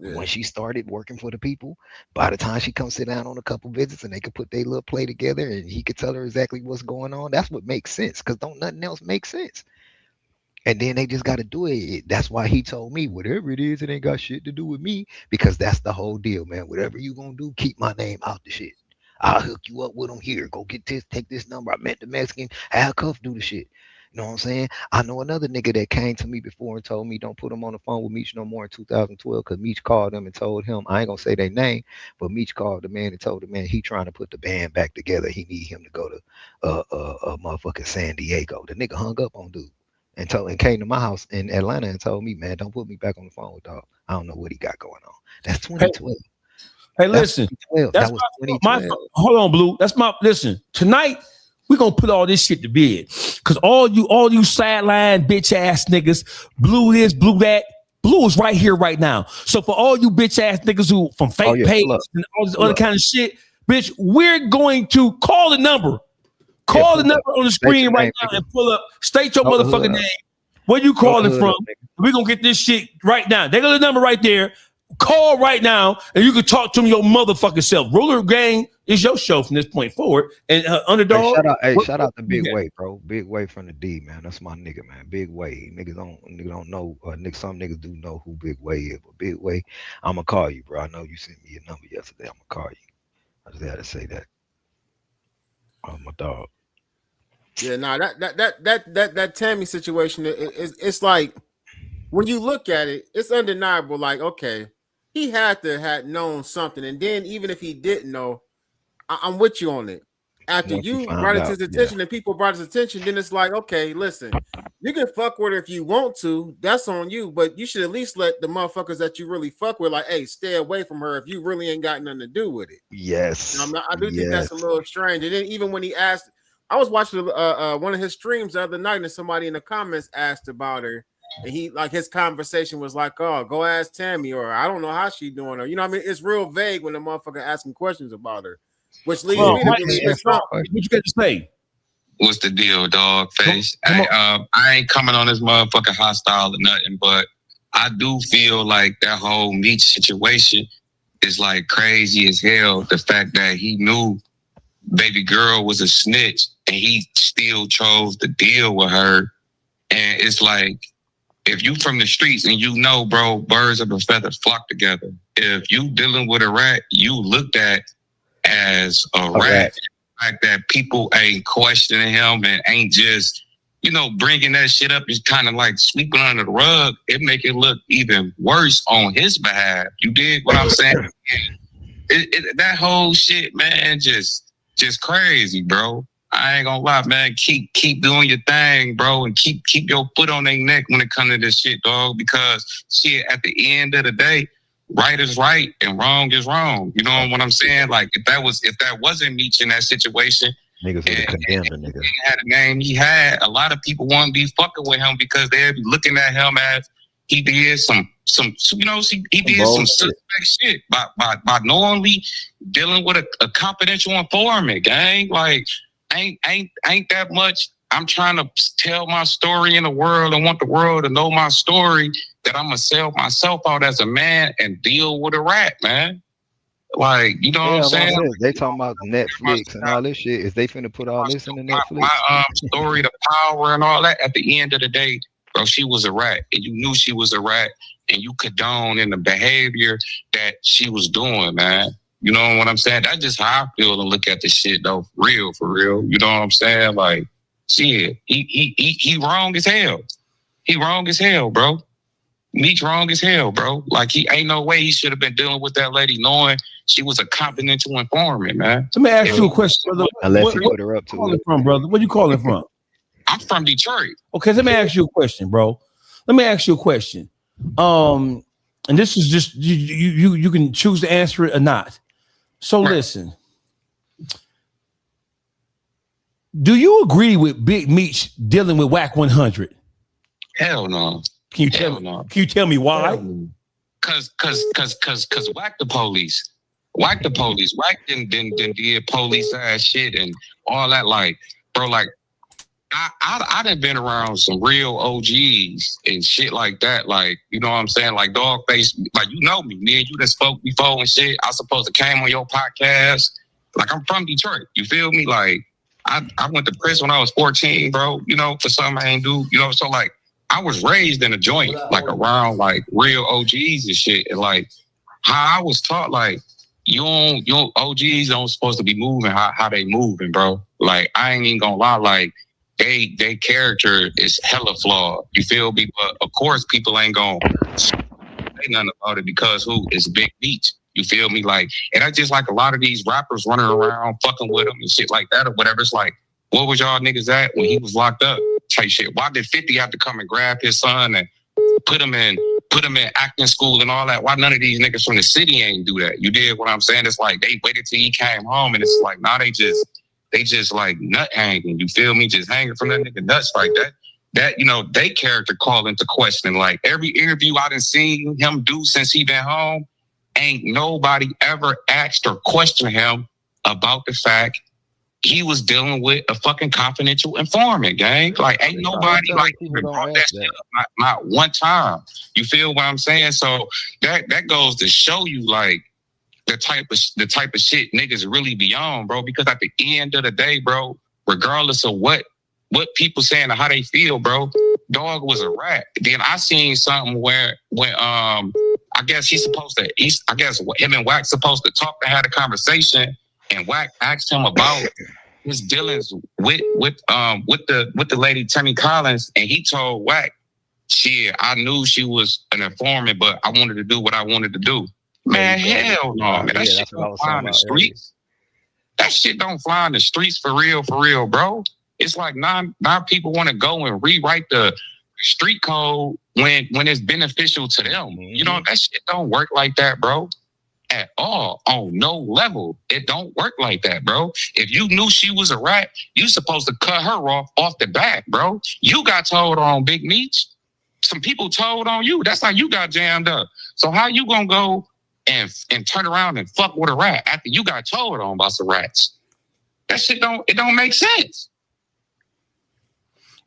Yeah. When she started working for the people, by the time she comes sit down on a couple visits and they could put their little play together and he could tell her exactly what's going on, that's what makes sense, because don't nothing else make sense. And then they just got to do it. That's why he told me, whatever it is, it ain't got shit to do with me, because that's the whole deal, man. Whatever you gonna do, keep my name out the shit. I'll hook you up with them here. Go get this, take this number. I met the Mexican. Have Cuff do the shit. You know what I'm saying? I know another nigga that came to me before and told me don't put him on the phone with Meech no more in 2012, because Meech called him and told him, I ain't gonna say their name, but Meech called the man and told the man he trying to put the band back together. He need him to go to motherfucking San Diego. The nigga hung up on dude and came to my house in Atlanta and told me, man, don't put me back on the phone with dog. I don't know what he got going on. That's 2012. Hey, listen, that was 2012. Hold on, Blue. Listen, tonight we're gonna put all this shit to bed. Cause all you sideline bitch ass niggas, Blue this, Blue that, Blue is right here right now. So for all you bitch ass niggas who from fake pages and all this other kind of shit, bitch, we're going to call the number. Call the number on the screen right now and pull up. State your motherfucking name. Where you calling from? We're going to get this shit right now. They got the number right there. Call right now, and you can talk to them your motherfucking self. Ruler Gang is your show from this point forward. And Underdog. Shout out to Big Way, bro. Big Way from the D, man. That's my nigga, man. Big Way. Niggas don't know. Some niggas do know who Big Way is, but Big Way, I'ma call you, bro. I know you sent me your number yesterday. I'ma call you. I just had to say that. Oh, my dog. Yeah, nah, that Tammy situation it's like when you look at it, it's undeniable. Like, okay, he had to have known something, and then even if he didn't know, I'm with you on it. After you brought it to his attention and people brought his attention, then it's like, okay, listen, you can fuck with her if you want to. That's on you, but you should at least let the motherfuckers that you really fuck with, like, hey, stay away from her if you really ain't got nothing to do with it. Yes, I do think that's a little strange. And then even when he asked, I was watching one of his streams the other night, and somebody in the comments asked about her, and he like his conversation was like, "Oh, go ask Tammy," or "I don't know how she doing," or you know, what I mean, it's real vague when the motherfucker asking questions about her, which leads me to believe it's not. What you got to say? What's the deal, Dawgface? I ain't coming on this motherfucker hostile or nothing, but I do feel like that whole Meech situation is like crazy as hell. The fact that he knew baby girl was a snitch and he still chose to deal with her. And it's like, if you from the streets and you know, bro, birds of a feather flock together. If you dealing with a rat, you looked at as a rat. The fact that people ain't questioning him and ain't just, you know, bringing that shit up is kind of like sweeping under the rug. It make it look even worse on his behalf. You dig what I'm saying? That whole shit, man, just crazy, bro. I ain't gonna lie, man. Keep doing your thing, bro, and keep your foot on their neck when it comes to this shit, dog. Because shit, at the end of the day, right is right and wrong is wrong. You know what I'm saying? Like if that wasn't Meech in that situation, niggas would have condemned the nigga. He had a name he had. A lot of people wouldn't be fucking with him because they'd be looking at him as he did some you know, he did some suspect shit by knowingly dealing with a confidential informant, gang. Like ain't that much. I'm trying to tell my story in the world and want the world to know my story, that I'm gonna sell myself out as a man and deal with a rat, man. Like, you know what I'm saying? They talking about Netflix and all this shit. Is they finna put all this in the Netflix? My story, the power and all that. At the end of the day, bro, she was a rat, and you knew she was a rat, and you condoned in the behavior that she was doing, man. You know what I'm saying? That's just how I feel to look at the shit, though. For real. You know what I'm saying? Like, shit, he wrong as hell. He wrong as hell, bro. Meech wrong as hell, bro. Like, he ain't no way he should have been dealing with that lady knowing she was a confidential informant, man. Let me ask you a question, brother. Unless you put her up to it. Where you calling from, brother? Where you calling from? I'm from Detroit. Okay, let me ask you a question, bro. Let me ask you a question. And this is just you can choose to answer it or not. So listen. Do you agree with Big Meech dealing with WACK100? Hell no. Can you tell me why? Cause whack the police. Whack the police. Whack did police ass shit and all that. Like, bro, like I done been around some real OGs and shit like that. Like, you know what I'm saying? Like Dawgface, like, you know me. Me and you done spoke before and shit. I supposed to came on your podcast. Like, I'm from Detroit. You feel me? Like, I went to prison when I was 14, bro, you know, for something I ain't do, you know, so like I was raised in a joint, like around like real OGs and shit. And like how I was taught, like, you don't OGs don't supposed to be moving how they moving, bro. Like, I ain't even gonna lie, like they character is hella flawed. You feel me? But of course people ain't gonna say nothing about it because who is Big Meech? You feel me? Like, and I just like a lot of these rappers running around fucking with him and shit like that or whatever. It's like, what was y'all niggas at when he was locked up? Type shit. Why did 50 have to come and grab his son and put him in acting school and all that? Why none of these niggas from the city ain't do that? You did what I'm saying? It's like they waited till he came home and it's like now they just like nut hanging. You feel me? Just hanging from that nigga nuts like that. That, you know, they character call into question. Like every interview I done seen him do since he been home, ain't nobody ever asked or questioned him about the fact he was dealing with a fucking confidential informant, gang. Like, ain't nobody like even brought that shit up not one time. You feel what I'm saying? So that goes to show you like the type of shit niggas really be on, bro. Because at the end of the day, bro, regardless of what people saying or how they feel, bro, dog was a rat. Then I seen something where when I guess I guess him and Wack supposed to talk. They had a conversation, and Wack asked him about his dealings with the lady Tammy Collins, and he told Wack, "Shit, I knew she was an informant, but I wanted to do what I wanted to do." Man, hell no, man. That shit don't fly in the streets. That shit don't fly in the streets for real, bro. It's like now people want to go and rewrite the street code when it's beneficial to them. You know, that shit don't work like that, bro. At all. On no level. It don't work like that, bro. If you knew she was a rat, you supposed to cut her off the back, bro. You got told on, Big Meech. Some people told on you. That's how you got jammed up. So how you gonna go and turn around and fuck with a rat after you got told on by some rats? That shit don't make sense.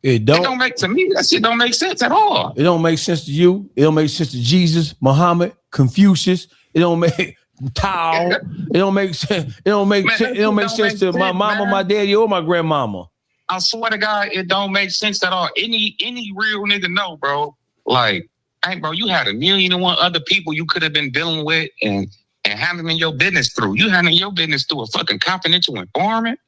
It don't make to me. That shit don't make sense at all. It don't make sense to you. It don't make sense to Jesus, Muhammad, Confucius. It don't make Tao. It don't make sense. It don't make sense. It don't make sense to my mama, my daddy, or my grandmama. I swear to God, it don't make sense at all. Any real nigga know, bro. Like, hey, bro, you had 1,000,001 other people you could have been dealing with and handling your business through. You handling your business through a fucking confidential informant.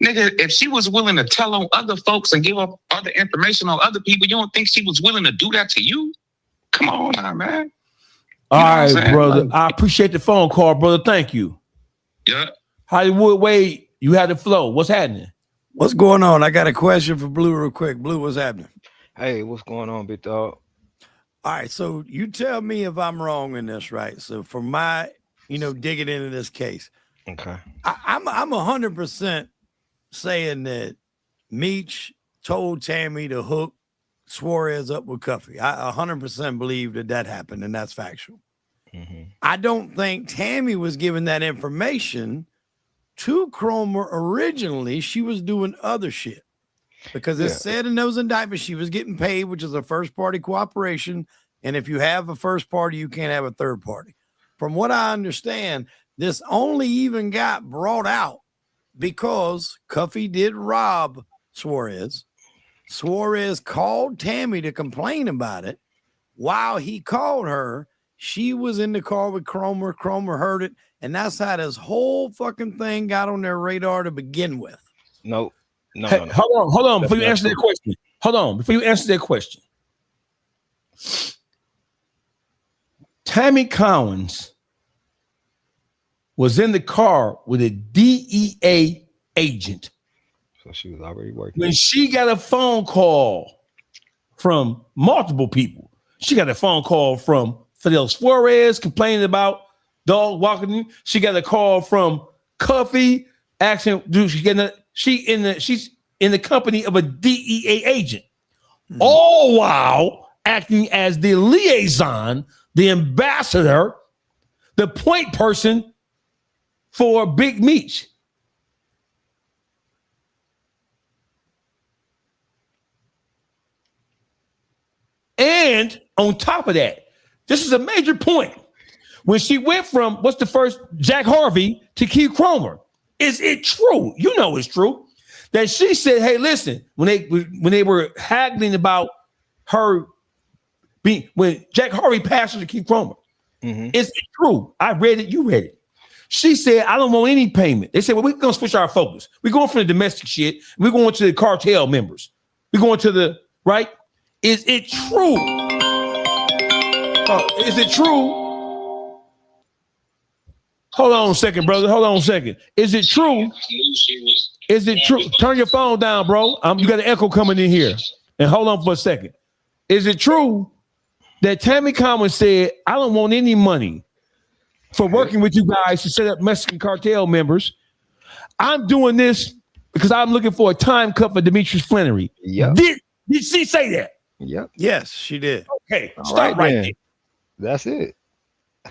Nigga, if she was willing to tell on other folks and give up other information on other people, you don't think she was willing to do that to you? Come on now, man. All right, brother. Like, I appreciate the phone call, brother. Thank you. Yeah. Hollywood Wade, you had the flow. What's happening? What's going on? I got a question for Blue real quick. Blue, what's happening? Hey, what's going on, big dog? All right, so you tell me if I'm wrong in this, right? So for my, digging into this case, okay, I'm 100% saying that Meech told Tammy to hook Suarez up with Cuffy. I 100% believe that happened, and that's factual. Mm-hmm. I don't think Tammy was given that information to Cromer originally. She was doing other shit because it said in those indictments she was getting paid, which is a first party cooperation. And if you have a first party, you can't have a third party. From what I understand, this only even got brought out because Cuffy did rob Suarez. Suarez called Tammy to complain about it. While he called her, she was in the car with Cromer. Cromer heard it. And that's how this whole fucking thing got on their radar to begin with. No. Hold on. Before you answer that question. Hold on. Before you answer that question. Tammy Collins was in the car with a DEA agent. So she was already working. When she got a phone call from multiple people, she got a phone call from Fidel Suarez complaining about dog walking. She got a call from Cuffy asking, she's in the company of a DEA agent, all while acting as the liaison, the ambassador, the point person for Big Meech. And on top of that, this is a major point. When she went from what's the first Jack Harvey to Keith Cromer, is it true? You know it's true that she said, "Hey, listen." When they were haggling about her being when Jack Harvey passed her to Keith Cromer, is it true? I read it. You read it. She said, "I don't want any payment." They said, "Well, we're gonna switch our focus. We're going from the domestic shit. We're going to the cartel members. We're going to the right." Is it true? Is it true? Hold on a second, brother. Hold on a second. Is it true? Is it true? Turn your phone down, bro. You got an echo coming in here. And hold on for a second. Is it true that Tammy Collins said, "I don't want any money for working with you guys to set up Mexican cartel members. I'm doing this because I'm looking for a time cut for Demetrius Flannery"? Yep. Did she say that? Yep. Yes, she did. Okay, stop right there. That's it.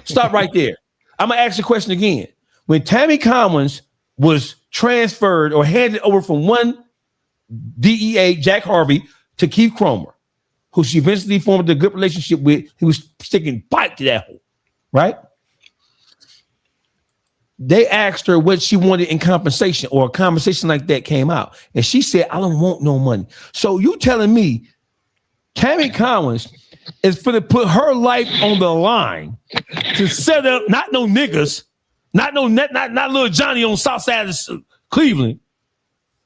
Stop right there. I'm gonna ask the question again. When Tammy Collins was transferred or handed over from one DEA, Jack Harvey, to Keith Cromer, who she eventually formed a good relationship with. He was sticking pipe to that hole, right? They asked her what she wanted in compensation, or a conversation like that came out. And she said, I don't want no money. So you telling me Tammy Collins is going to put her life on the line to set up, not no niggas, not little Johnny on South Side of Cleveland,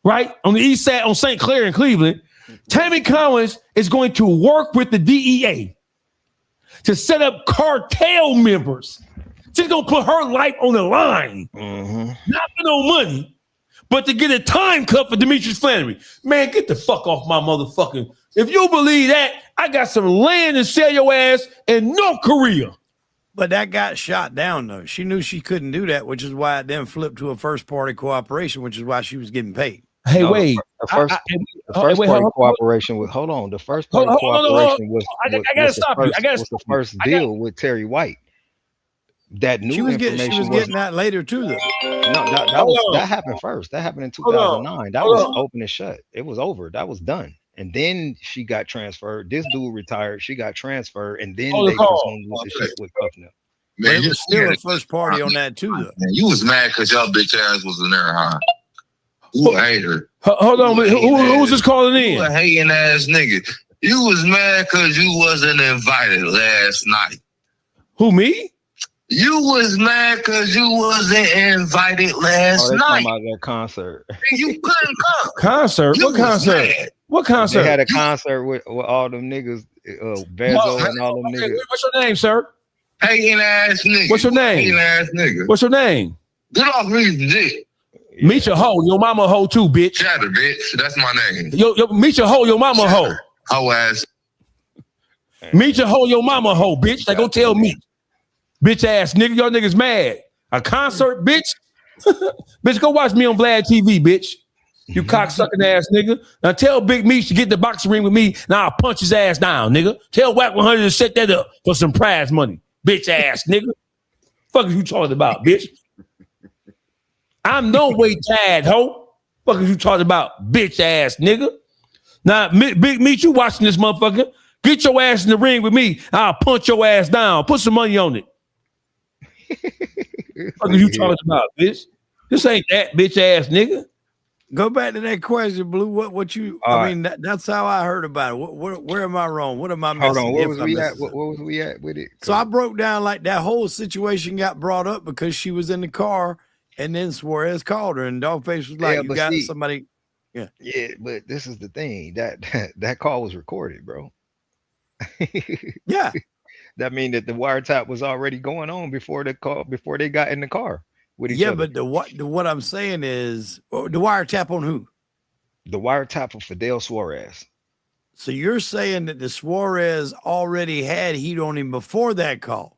right? On the east side, on St. Clair in Cleveland. Tammy Collins is going to work with the DEA to set up cartel members. She's gonna put her life on the line, not for no money, but to get a time cut for Demetrius Flannery. Man, get the fuck off my motherfucking. If you believe that, I got some land to sell your ass in North Korea. But that got shot down though. She knew she couldn't do that, which is why it then flipped to a first party cooperation, which is why she was getting paid. Hey, wait. The first party cooperation was, hold on. The first party cooperation was the first deal with Terry White. That new she was information getting, getting that later too, though. No, that happened first. That happened in 2009. That was open and shut. It was over. That was done. And then she got transferred. This dude retired. She got transferred, and then they just went with the shit with Puffner. Man, it was still a first party on that too, though. Man, you was mad because y'all bitch ass was in there, huh? You a hater. Hold on, who was just calling in? You a hating ass nigga. You was mad because you wasn't invited last night. Who, me? You was mad because you wasn't invited last night. Talking about that concert. You couldn't come. Concert? You what concert? Mad. What concert? They had a concert with all them niggas, Bezo and all them niggas. What's your name, sir? Hating ass nigga. What's your name? Hating ass nigga. What's your name? Get off me, dick. Meet your hoe. Your mama a hoe too, bitch. Chatter, bitch. That's my name. Yo, meet your hoe. Your mama a hoe. Hoe ass. Meet your hoe. Your mama a hoe, bitch. They go tell me. Bitch ass nigga, y'all niggas mad. A concert, bitch? Bitch, go watch me on Vlad TV, bitch. You cocksucking ass nigga. Now tell Big Meech to get the boxing ring with me. Now I'll punch his ass down, nigga. Tell WACK100 to set that up for some prize money. Bitch ass nigga. Fuck is you talking about, bitch? I'm no way tired, ho. Fuck is you talking about, bitch ass nigga? Now, Big Meech, you watching this motherfucker. Get your ass in the ring with me. I'll punch your ass down. Put some money on it. What are you talking about, bitch? This ain't that bitch ass nigga. Go back to that question, Blue. What you? I mean, that's how I heard about it. Where am I wrong? What am I missing? Hold on. Where was we at? What was we at with it? So I broke down like that whole situation got brought up because she was in the car, and then Suarez called her, and Dawgface was like, "You got somebody." Yeah. Yeah, but this is the thing that call was recorded, bro. Yeah. That mean that the wiretap was already going on before the call, before they got in the car with each other. But what I'm saying is the wiretap on who? The wiretap of Fidel Suarez. So you're saying that the Suarez already had heat on him before that call?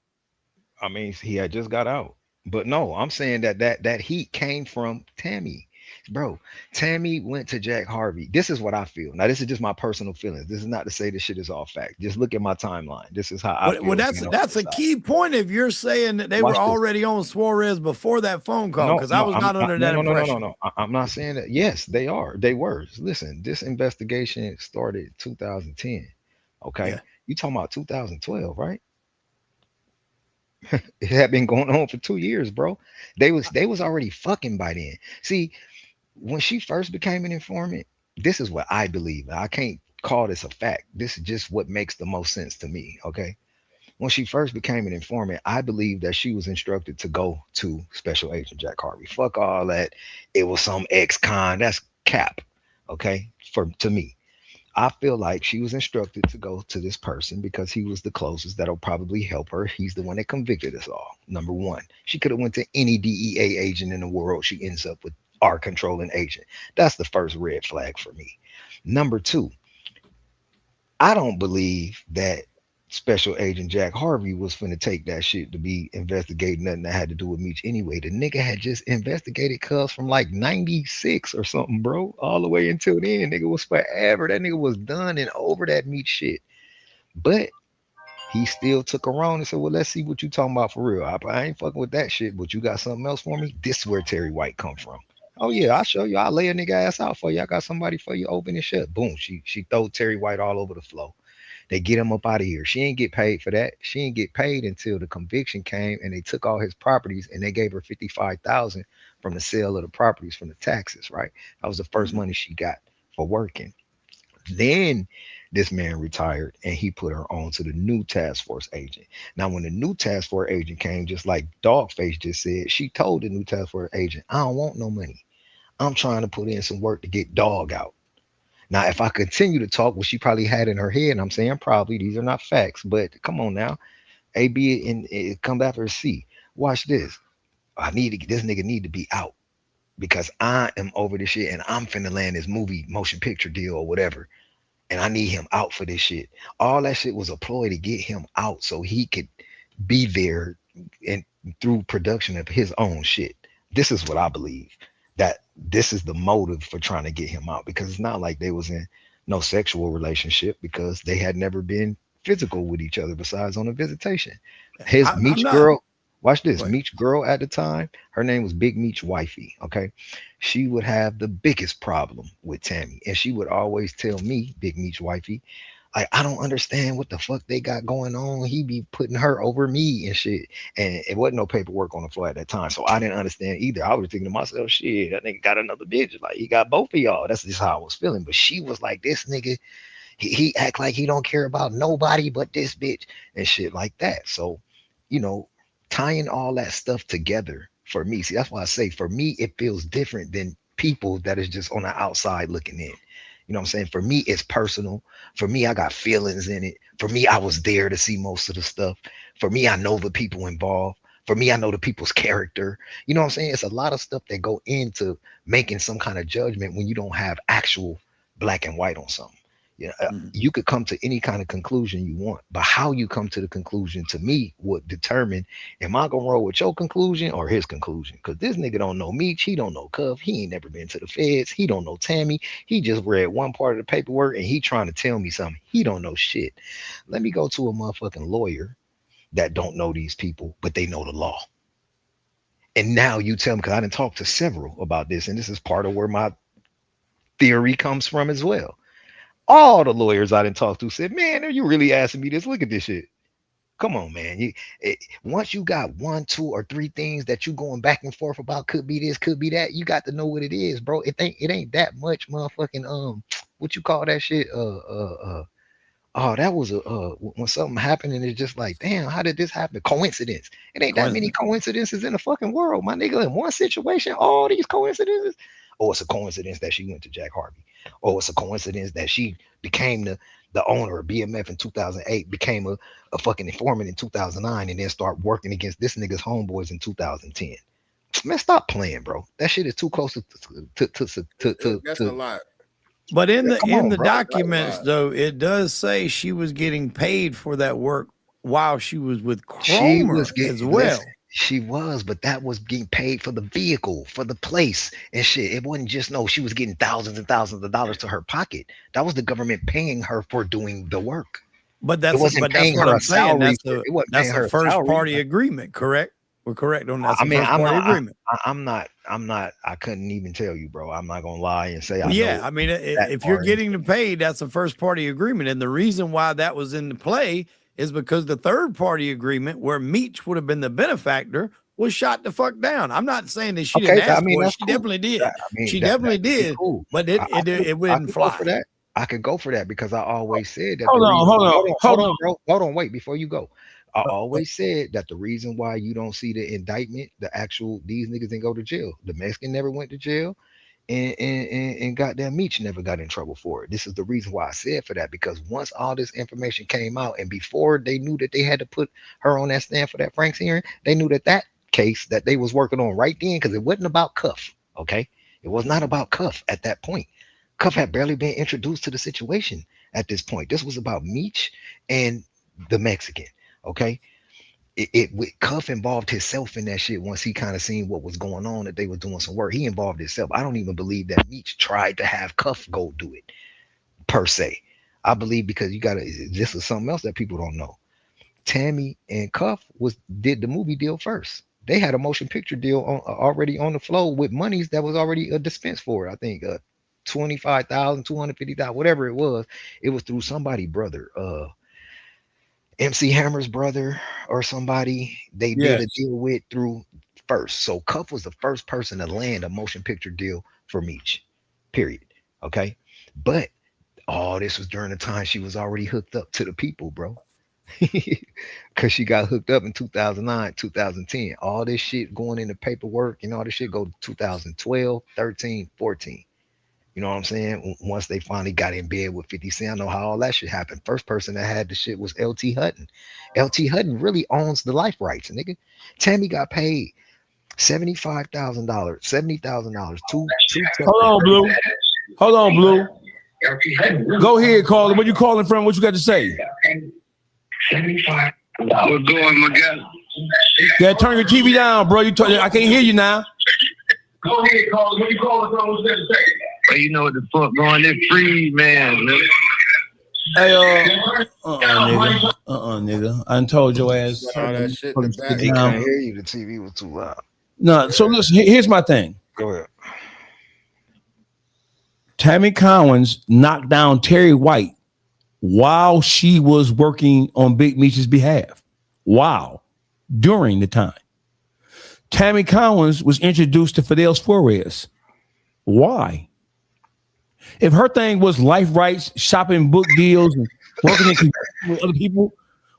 I mean, he had just got out. But no, I'm saying that heat came from Tammy. Bro, Tammy went to Jack Harvey. This is what I feel. Now, this is just my personal feelings. This is not to say this shit is all fact. Just look at my timeline. This is how I feel. Well, that's a key point if you're saying that they were already on Suarez before that phone call, because I was not under that impression. No. I'm not saying that. Yes, they are. They were. Listen, this investigation started 2010. Okay. Yeah. You talking about 2012, right? It had been going on for 2 years, bro. They was already fucking by then. See, when she first became an informant, this is what I believe. I can't call this a fact. This is just what makes the most sense to me. Okay. When she first became an informant, I believe that she was instructed to go to Special Agent Jack Harvey. Fuck all that. It was some ex-con. That's cap. Okay. To me, I feel like she was instructed to go to this person because he was the closest that'll probably help her. He's the one that convicted us all. Number one, she could have went to any DEA agent in the world. She ends up with our controlling agent. That's the first red flag for me. Number two, I don't believe that Special Agent Jack Harvey was finna take that shit to be investigating nothing that had to do with Meech anyway. The nigga had just investigated Cuz from like 96 or something, bro. All the way until then, nigga was forever. That nigga was done and over that Meech shit. But he still took her on and said, well, let's see what you talking about for real. I ain't fucking with that shit, but you got something else for me? This is where Terry White come from. Oh yeah, I'll show you. I'll lay a nigga ass out for you. I got somebody for you. Open and shut. Boom. She throw Terry White all over the floor. They get him up out of here. She ain't get paid for that. She ain't get paid until the conviction came and they took all his properties and they gave her 55,000 from the sale of the properties from the taxes. Right. That was the first money she got for working. Then this man retired and he put her on to the new task force agent. Now, when the new task force agent came, just like Dawgface just said, she told the new task force agent, I don't want no money. I'm trying to put in some work to get dog out. Now, if I continue to talk, what she probably had in her head, and I'm saying probably, these are not facts, but come on now, A, B, and come back or C. Watch this. This nigga need to be out because I am over this shit and I'm finna land this movie motion picture deal or whatever. And I need him out for this shit. All that shit was a ploy to get him out so he could be there and through production of his own shit. This is what I believe. That this is the motive for trying to get him out because it's not like they was in no sexual relationship because they had never been physical with each other besides on a visitation. His I'm Meech not. girl, watch this, Wait. Meech girl at the time, her name was Big Meech Wifey. Okay. She would have the biggest problem with Tammy. And she would always tell me, Big Meech Wifey, like, I don't understand what the fuck they got going on. He be putting her over me and shit. And it wasn't no paperwork on the floor at that time. So I didn't understand either. I was thinking to myself, shit, that nigga got another bitch. Like, he got both of y'all. That's just how I was feeling. But she was like, this nigga, he act like he don't care about nobody but this bitch and shit like that. So, you know, tying all that stuff together for me, see, that's why I say for me, it feels different than people that is just on the outside looking in. You know what I'm saying? For me, it's personal. For me, I got feelings in it. For me, I was there to see most of the stuff. For me, I know the people involved. For me, I know the people's character. You know what I'm saying? It's a lot of stuff that go into making some kind of judgment when you don't have actual black and white on something. Yeah, you could come to any kind of conclusion you want, but how you come to the conclusion to me would determine am I gonna roll with your conclusion or his conclusion? Because this nigga don't know Meech, he don't know Cuff, he ain't never been to the feds, he don't know Tammy, he just read one part of the paperwork and he trying to tell me something. He don't know shit. Let me go to a motherfucking lawyer that don't know these people, but they know the law. And now you tell me, because I didn't talk to several about this, and this is part of where my theory comes from as well. All the lawyers I didn't talk to said, man, are you really asking me this? Look at this shit. Come on, man. Once you got one, two, or three things that you going back and forth about, could be this, could be that. You got to know what it is, bro. It ain't that much, motherfucking what you call that shit? Oh, that was when something happened and it's just like, damn, how did this happen? Coincidence. It ain't that many coincidences in the fucking world, my nigga. In one situation, all these coincidences. Oh, it's a coincidence that she went to Jack Harvey. Oh, it's a coincidence that she became the owner of BMF in 2008, became a fucking informant in 2009, and then start working against this nigga's homeboys in 2010. Man, stop playing, bro. That shit is too close That's a lot. But in Yeah, the come in on, the bro. documents, though, it does say she was getting paid for that work while she was with She Cromer was as getting, well. listen, she was, but that was getting paid for the vehicle, for the place and shit. It wasn't just no, she was getting thousands and thousands of dollars to her pocket. That was the government paying her for doing the work. But It wasn't that's paying what her I'm a saying. salary. It wasn't paying That's a her a first salary. party agreement, correct? We're correct on that. That's I a mean, first party agreement. I'm not, I couldn't even tell you, bro. I'm not gonna lie and say Well, I yeah, know I mean, that if you're part. getting the paid, that's a first party agreement, and the reason why that was in the play is because the third party agreement, where Meech would have been the benefactor, was shot the fuck down. I'm not saying that she didn't Okay, I ask mean for it; that's she cool. definitely did. I mean She definitely that could be did, cool. but it I wouldn't could go for fly. that. I could go for that because I always said that the Hold on, reason. hold on, Hold hold on, on. bro. Hold on, wait before you go. I always said that the reason why you don't see the indictment, the actual these niggas didn't go to jail. The Mexican never went to jail, and goddamn Meech never got in trouble for it. This is the reason why I said for that because once all this information came out, and before they knew that they had to put her on that stand for that Frank's hearing, they knew that that case that they was working on right then because it wasn't about Cuff. Okay, it was not about Cuff at that point. Cuff had barely been introduced to the situation at this point. This was about Meech and the Mexican. Okay. Cuff involved himself in that shit once he kind of seen what was going on, that they were doing some work. He involved himself. I don't even believe that Meech tried to have Cuff go do it per se. I believe because you gotta, this is something else that people don't know. Tammy and Cuff did the movie deal first. they had a motion picture deal already on the flow with monies that was already dispensed for it. I think 25,000, 250,000, whatever it was. It was through somebody brother, MC Hammer's brother or somebody they did a deal with through first. So Cuff was the first person to land a motion picture deal for Meech, period. Okay. But all this was during the time she was already hooked up to the people, bro. Because she got hooked up in 2009, 2010. All this shit going in the paperwork and all this shit go to 2012, 13, 14. You know what I'm saying? Once they finally got in bed with 50 Cent, I know how all that shit happened. First person that had the shit was LT Hutton. LT Hutton really owns the life rights, nigga. Tammy got paid $75,000, $70,000. Hold on, Blue. Hold on, Blue. Go ahead, caller. Where you calling from? What you got to say? 75. What's going, my guy? Yeah, turn your TV down, bro. I can't hear you now. Go ahead, caller. What you calling from? What's that to say? Well, you know what the fuck going? It's free, man. Hey, nigga. Nigga. I done told your ass. All that shit. He can't hear you. The TV was too loud. No, so listen, here's my thing. Go ahead. Tammy Collins knocked down Terry White while she was working on Big Meech's behalf. Wow. During the time. Tammy Collins was introduced to Fidel Suarez. Why? If her thing was life rights, shopping book deals, and working in with other people,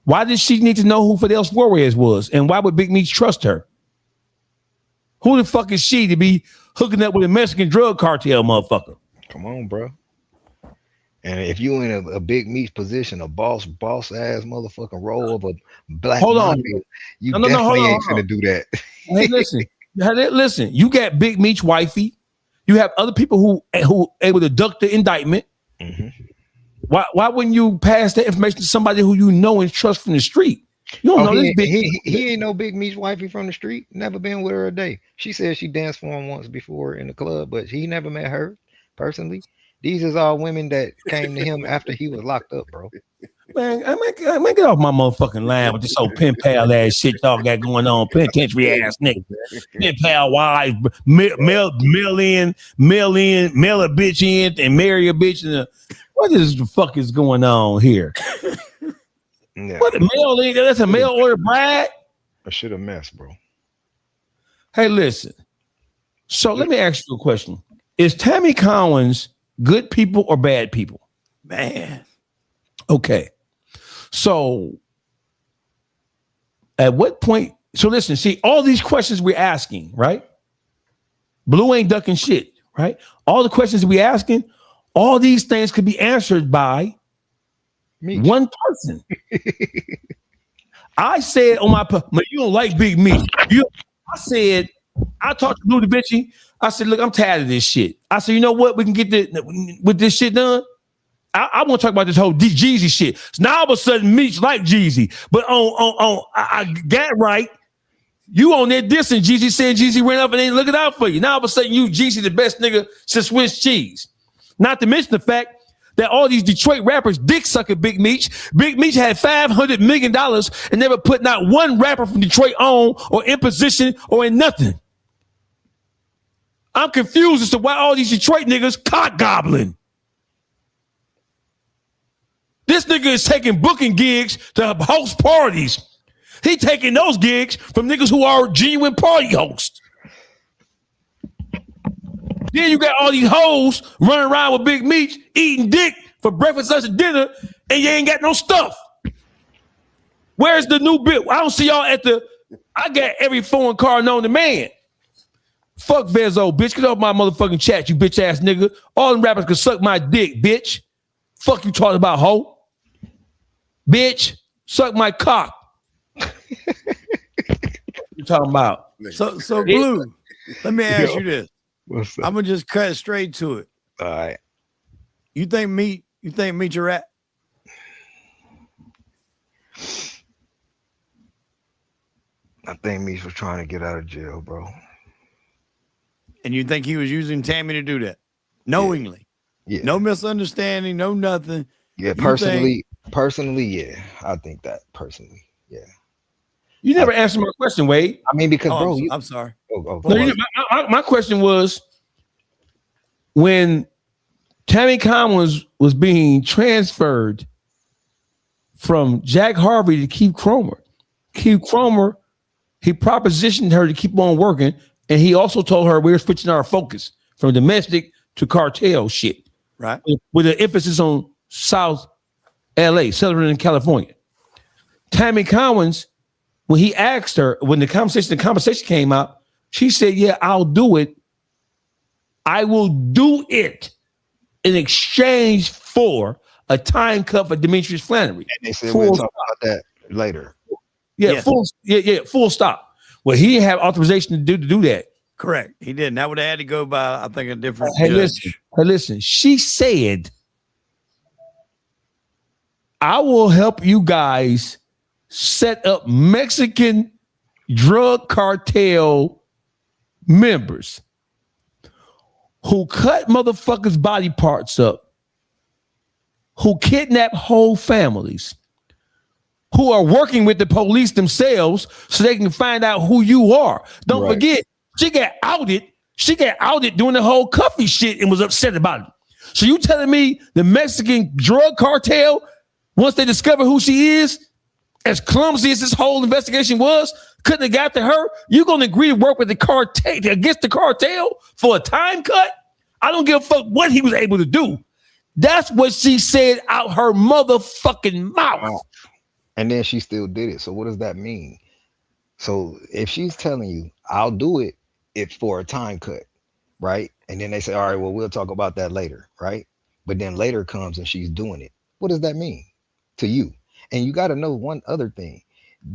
why did she need to know who Fidel Suarez was? And why would Big Meech trust her? Who the fuck is she to be hooking up with a Mexican drug cartel, motherfucker? Come on, bro. And if you in a Big Meech position, a boss ass motherfucking role of a black mafia, you definitely ain't finna do that. Hey, listen. You got Big Meech wifey. You have other people who able to duck the indictment. Mm-hmm. Why wouldn't you pass that information to somebody who you know and trust from the street? You don't know this big. He ain't no Big Meech wifey from the street. Never been with her a day. She said she danced for him once before in the club, but he never met her personally. These is all women that came to him after he was locked up, bro. Man, I might get off my motherfucking line with this old pen pal ass shit y'all got going on. Penitentiary ass nigga. Pen pal wives, mail a bitch in and marry a bitch. What is the fuck is going on here? Yeah. What a mail in? That's a mail order bride? A shit a mess, bro. Hey, listen. So let me ask you a question. Is Tammy Collins good people or bad people? Man. Okay. So at what point? So listen, see, all these questions we're asking, right? Blue ain't ducking shit, right? All the questions we asking, all these things could be answered by one person. I said on my, you don't like Big Meech. I said, I talked to Blue the Bitchy. I said, look, I'm tired of this shit. I said, you know what? We can get with this shit done. I want to talk about this whole Jeezy shit. So now all of a sudden, Meech like Jeezy, but I got right. You on that dissing Jeezy, saying Jeezy ran up and ain't looking out for you. Now all of a sudden, you Jeezy the best nigga since Swiss cheese. Not to mention the fact that all these Detroit rappers dick sucking Big Meech. Big Meech had $500 million and never put not one rapper from Detroit on or in position or in nothing. I'm confused as to why all these Detroit niggas cock gobbling. This nigga is taking booking gigs to host parties. He taking those gigs from niggas who are genuine party hosts. Then you got all these hoes running around with Big Meech, eating dick for breakfast, lunch, and dinner, and you ain't got no stuff. Where's the new bit? I don't see y'all at the. I got every foreign car known to man. Fuck Vezo, bitch. Get off my motherfucking chat, you bitch ass nigga. All them rappers can suck my dick, bitch. Fuck you talking about, hoe. Bitch, suck my cock. You talking about? So Blue, let me ask you this. What's up? I'm gonna just cut straight to it. All right. You think Meech a rat? I think Meech was trying to get out of jail, bro. And you think he was using Tammy to do that? Knowingly. Yeah. No misunderstanding, no nothing. Yeah, personally, yeah. I think that personally. Yeah. You never answered my question, Wade. I mean, because bro, I'm sorry. No, my question was when Tammy Collins was being transferred from Jack Harvey to Keith Cromer. Keith Cromer, he propositioned her to keep on working, and he also told her we're switching our focus from domestic to cartel shit. Right. With an emphasis on South LA, Southern California. Tammy Collins, when he asked her, when the conversation came out, she said, yeah, I'll do it. I will do it in exchange for a time cut for Demetrius Flannery. And they said we'll talk about that later. Yeah, full stop. Well, he didn't have authorization to do that. Correct. He didn't. That would have had to go by, I think, a different Hey, judge. listen. She said, I will help you guys set up Mexican drug cartel members who cut motherfuckers' body parts up, who kidnap whole families, who are working with the police themselves so they can find out who you are. Don't forget, she got outed. She got outed doing the whole Cuffy shit and was upset about it. So you telling me the Mexican drug cartel, once they discover who she is, as clumsy as this whole investigation was, couldn't have got to her? You're going to agree to work with the cartel against the cartel for a time cut? I don't give a fuck what he was able to do. That's what she said out her motherfucking mouth. And then she still did it. So what does that mean? So if she's telling you, I'll do it if for a time cut, right? And then they say, all right, well, we'll talk about that later, right? But then later comes and she's doing it. What does that mean to you? And you got to know one other thing.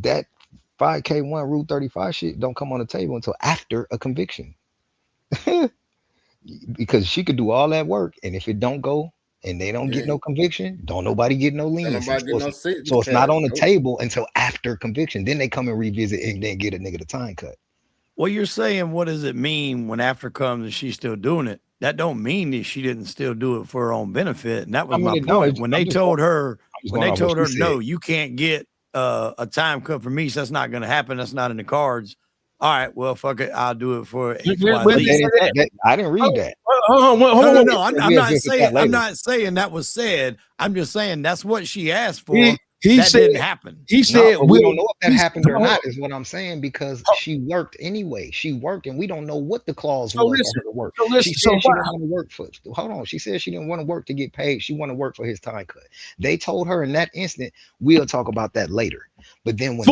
That 5K1 Rule 35 shit don't come on the table until after a conviction. Because she could do all that work, and if it don't go and they don't get no conviction, don't nobody get no leniency. So it's not on the table until after conviction. Then they come and revisit and then get a nigga the time cut. Well, you're saying, what does it mean when after comes and she's still doing it? That don't mean that she didn't still do it for her own benefit. And that was my point. When they told her, no, you can't get a time cut for me. So that's not going to happen. That's not in the cards. All right, well, fuck it. I'll do it for I didn't read that. Hold on. No, I'm not saying that was said. I'm just saying that's what she asked for. He said didn't happen. He said we don't know if that happened or not, is what I'm saying, because she worked anyway. She worked, and we don't know what the clause was for her to work. She said she didn't want to work for. Hold on. She said she didn't want to work to get paid. She wanted to work for his time cut. They told her in that instant, we'll talk about that later. But then when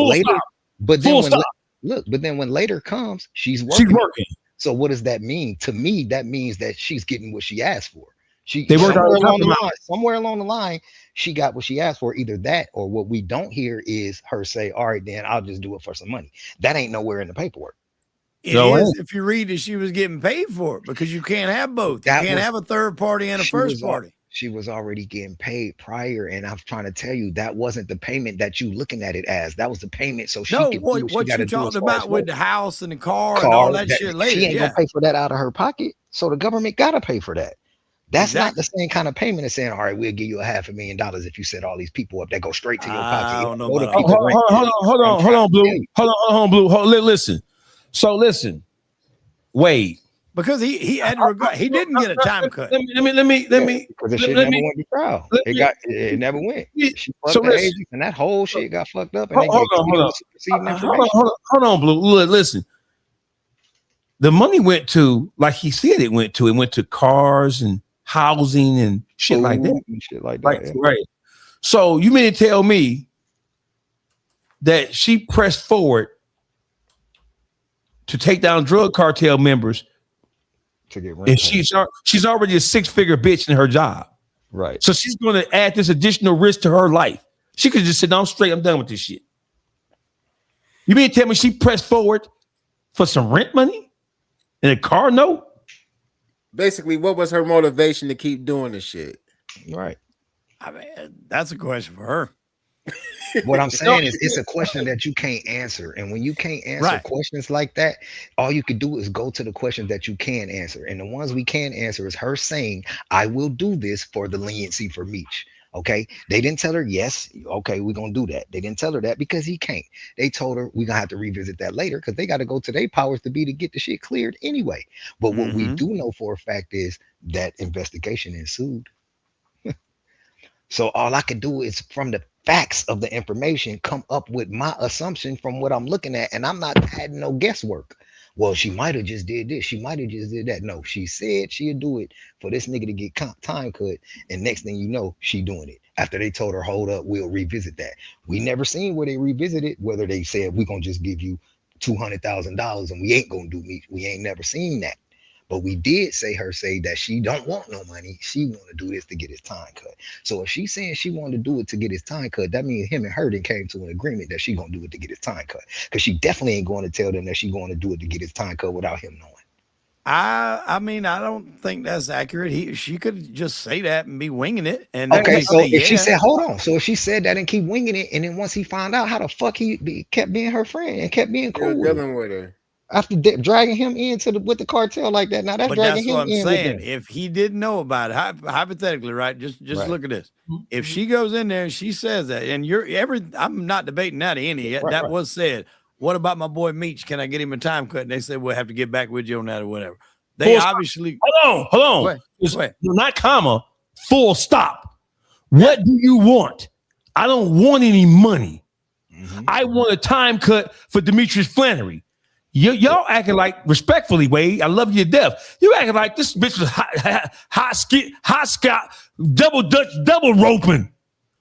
when later comes, she's working. So what does that mean? To me, that means that she's getting what she asked for. Somewhere along the line, she got what she asked for. Either that, or what we don't hear is her say, all right, then I'll just do it for some money. That ain't nowhere in the paperwork. It is if you read that she was getting paid for it, because you can't have both. You can't have a third party and a first party. She was already getting paid prior, and I'm trying to tell you that wasn't the payment that you looking at it as. That was the payment so she could what you talked about with the house and the car and all that shit later. She ain't gonna pay for that out of her pocket, so the government gotta pay for that. That's not the same kind of payment as saying, all right, we'll give you $500,000 if you set all these people up that go straight to your pocket. I don't know. Hold on, Blue. Hold on, Blue. Listen. So listen, Wade. Because he had regret. He didn't get a time cut. Let me. Because the shit never went to trial. It never went. She fucked the agents, and that whole shit got fucked up. And hold on, Blue. Listen. The money went to, like he said, it went to cars and housing and shit like that. Right. So you mean to tell me that she pressed forward to take down drug cartel members? To get and she's already a 6-figure bitch in her job, right? So she's going to add this additional risk to her life. She could just say, "No, I'm straight. I'm done with this shit." You mean to tell me she pressed forward for some rent money and a car note? Basically, what was her motivation to keep doing this shit? Right. I mean, that's a question for her. What I'm saying is, it's a question that you can't answer, and when you can't answer questions like that, all you can do is go to the questions that you can answer, and the ones we can answer is her saying, "I will do this for the leniency for Meech." Okay, they didn't tell her yes. Okay, we're gonna do that. They didn't tell her that because he can't. They told her we're gonna have to revisit that later because they got to go to their powers to be to get the shit cleared anyway. But what we do know for a fact is that investigation ensued. So all I can do is from the facts of the information come up with my assumption from what I'm looking at, and I'm not adding no guesswork. Well, she might have just did this. She might have just did that. No, she said she'd do it for this nigga to get time cut, and next thing you know, she doing it. After they told her, hold up, we'll revisit that. We never seen where they revisited, whether they said we're gonna just give you $200,000 and we ain't gonna do meat. We ain't never seen that. But we did say that she don't want no money. She want to do this to get his time cut. So if she's saying she wanted to do it to get his time cut, that means him and her then came to an agreement that she gonna do it to get his time cut. Because she definitely ain't going to tell them that she going to do it to get his time cut without him knowing. I mean, I don't think that's accurate. She could just say that and be winging it. And okay, so if she yeah. said, hold on, so if she said that and keep winging it, and then once he found out, how the fuck kept being her friend and kept being cool dealing with her. After dragging him into with the cartel like that, now that's dragging him in. What I'm saying. If he didn't know about it, hypothetically, right? Just Right. look at this. If she goes in there and she says that, and I'm not debating that any. That was said. What about my boy Meech? Can I get him a time cut? And they said we'll have to get back with you on that or whatever. They obviously hold on. Not comma, full stop. What do you want? I don't want any money. I want a time cut for Demetrius Flannery. Y'all acting like, respectfully, Wade, I love you to death. You acting like this bitch was hot scot, double Dutch, double roping.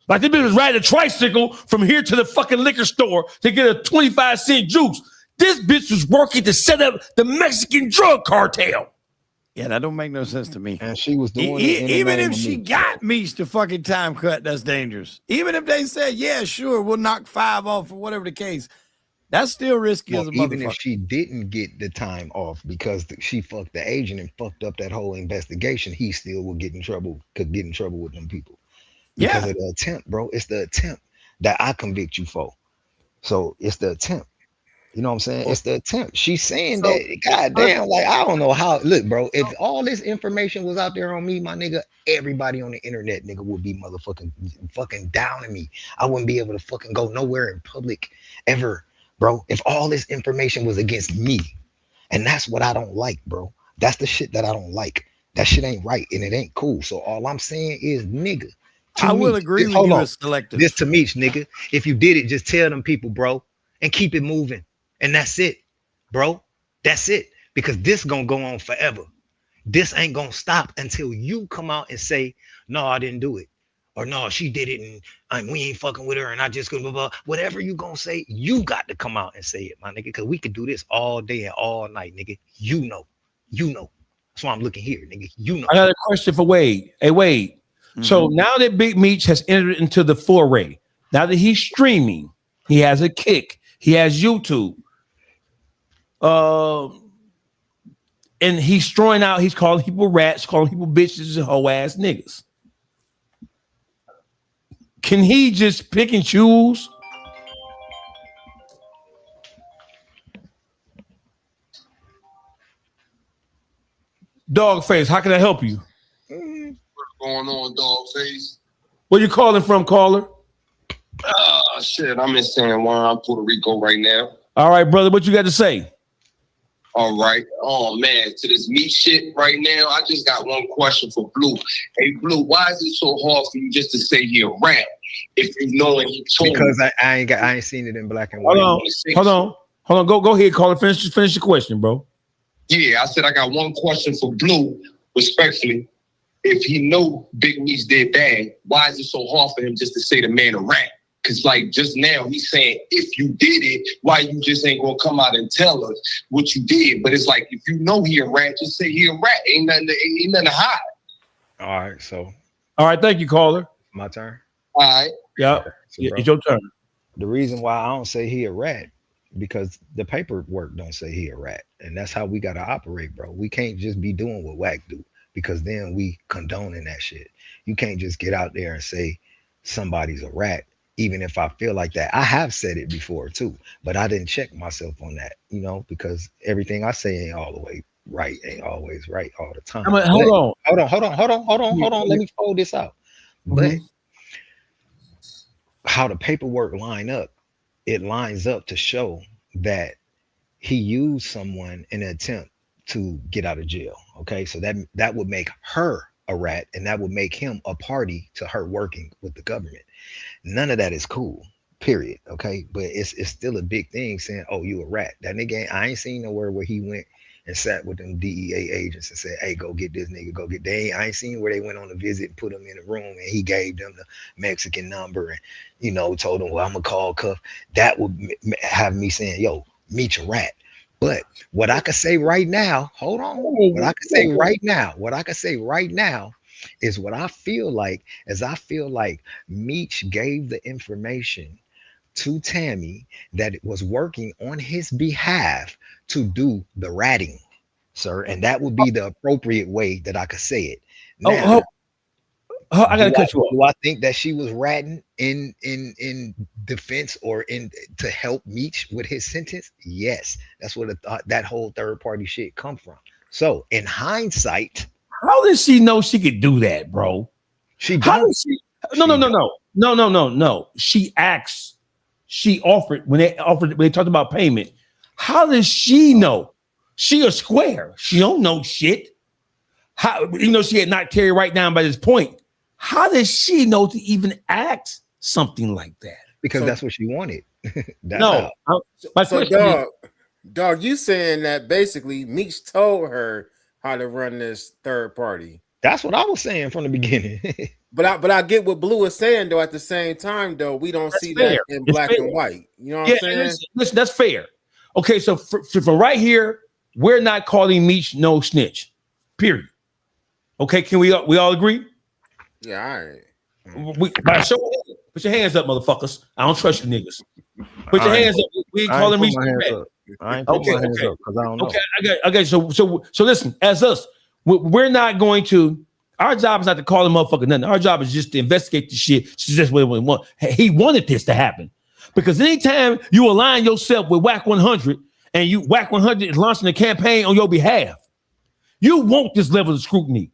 Like this bitch was riding a tricycle from here to the fucking liquor store to get a 25-cent juice. This bitch was working to set up the Mexican drug cartel. Yeah, that don't make no sense to me. And she was doing it even if she got Meech to fucking time cut, that's dangerous. Even if they said, yeah, sure, we'll knock 5 off or whatever the case. That's still risky as a motherfucker. Even if she didn't get the time off because she fucked the agent and fucked up that whole investigation, he still would get in trouble. Could get in trouble with them people because of the attempt, bro. It's the attempt that I convict you for. So it's the attempt. You know what I'm saying? It's the attempt. She's saying that. Goddamn, like I don't know how. Look, bro. If all this information was out there on me, my nigga, everybody on the internet, nigga, would be motherfucking fucking down on me. I wouldn't be able to fucking go nowhere in public ever. Bro, if all this information was against me, and that's what I don't like, bro. That's the shit that I don't like. That shit ain't right, and it ain't cool. So all I'm saying is, nigga, I will agree with you as selective. This to Meech, nigga. If you did it, just tell them people, bro, and keep it moving. And that's it, bro. That's it. Because this gonna go on forever. This ain't gonna stop until you come out and say, no, I didn't do it. Or no, she did it and we ain't fucking with her and I just couldn't, blah, blah. Whatever you gonna say, you got to come out and say it, my nigga, because we could do this all day and all night, nigga. You know. That's why I'm looking here, nigga. You know. I got a question for Wade. Hey, Wade. So now that Big Meech has entered into the foray, now that he's streaming, he has a Kick, he has YouTube, and he's throwing out, he's calling people rats, calling people bitches and hoe ass niggas. Can he just pick and choose? Dawgface, how can I help you? What's going on, Dawgface? Where you calling from, caller? Shit, I'm in San Juan, Puerto Rico right now. All right, brother, what you got to say? All right. Oh, man, to this meat shit right now, I just got one question for Blue. Hey, Blue, why is it so hard for you just to say you're a rat if you know and you told because I ain't seen it in black and white. Hold on. Go ahead, caller. Finish your question, bro. Yeah, I said I got one question for Blue, respectfully. If he know Big Meech did bad, why is it so hard for him just to say the man a rat? Because like just now he's saying, if you did it, why you just ain't gonna come out and tell us what you did? But it's like, if you know he a rat, just say he a rat. Ain't nothing to hide. All right, so. All right, thank you, caller. My turn. All right. Yeah, it's your turn. The reason why I don't say he a rat, because the paperwork don't say he a rat. And that's how we got to operate, bro. We can't just be doing what WACK do, because then we condoning that shit. You can't just get out there and say somebody's a rat, even if I feel like that. I have said it before too, but I didn't check myself on that, because everything I say ain't all the way right, ain't always right all the time. Hold on. Let me fold this out. But how the paperwork it lines up to show that he used someone in an attempt to get out of jail. Okay, so that would make her a rat, and that would make him a party to her working with the government. None of that is cool, period. Okay, but it's still a big thing saying, "Oh, you a rat." That nigga, I ain't seen nowhere where he went and sat with them DEA agents and said, "Hey, go get this nigga, go get." I ain't seen where they went on a visit and put him in a room and he gave them the Mexican number and told them, "Well, I'm gonna call Cuff." That would have me saying, "Yo, meet your rat." But what I could say right now, hold on. What I could say right now is what I feel like Meech gave the information to Tammy that it was working on his behalf to do the ratting, sir. And that would be the appropriate way that I could say it. Now, I gotta cut you off. Do I think that she was ratting in defense or to help Meech with his sentence? Yes, that's where that whole third party shit come from. So in hindsight, how did she know she could do that, bro? No. She offered when they talked about payment. How does she know? She a square. She don't know shit. How she had not Terry right down by this point. How does she know to even ask something like that? Because that's what she wanted. Dog, you saying that basically Meech told her how to run this third party. That's what I was saying from the beginning. But I get what Blue is saying though. At the same time, though, we don't see that in black and white. You know what I'm saying? Listen, that's fair. Okay, so from right here, we're not calling Meech no snitch. Period. Okay, can we all agree? Yeah, all right. Put your hands up, motherfuckers. I don't trust you niggas. Put your hands up. We ain't calling Meech. I ain't putting my hands up because I don't know. Okay. So listen, as us, we're not going to. Our job is not to call the motherfucker nothing. Our job is just to investigate the shit. It's just what we want. He wanted this to happen because anytime you align yourself with WACK100 and WACK100 is launching a campaign on your behalf, you want this level of scrutiny.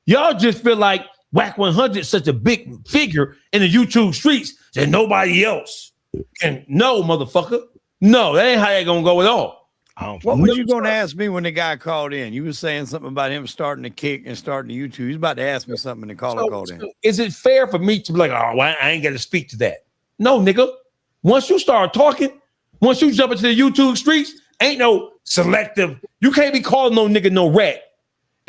Y'all just feel like WACK100 is such a big figure in the YouTube streets that nobody else can know, motherfucker. No, that ain't how that gonna go at all. What were you going to ask me when the guy called in? You were saying something about him starting to kick and starting the YouTube. He's about to ask me something, and the caller called in. Is it fair for me to be like, oh, well, I ain't got to speak to that? No, nigga. Once you start talking, once you jump into the YouTube streets, ain't no selective. You can't be calling no nigga no rat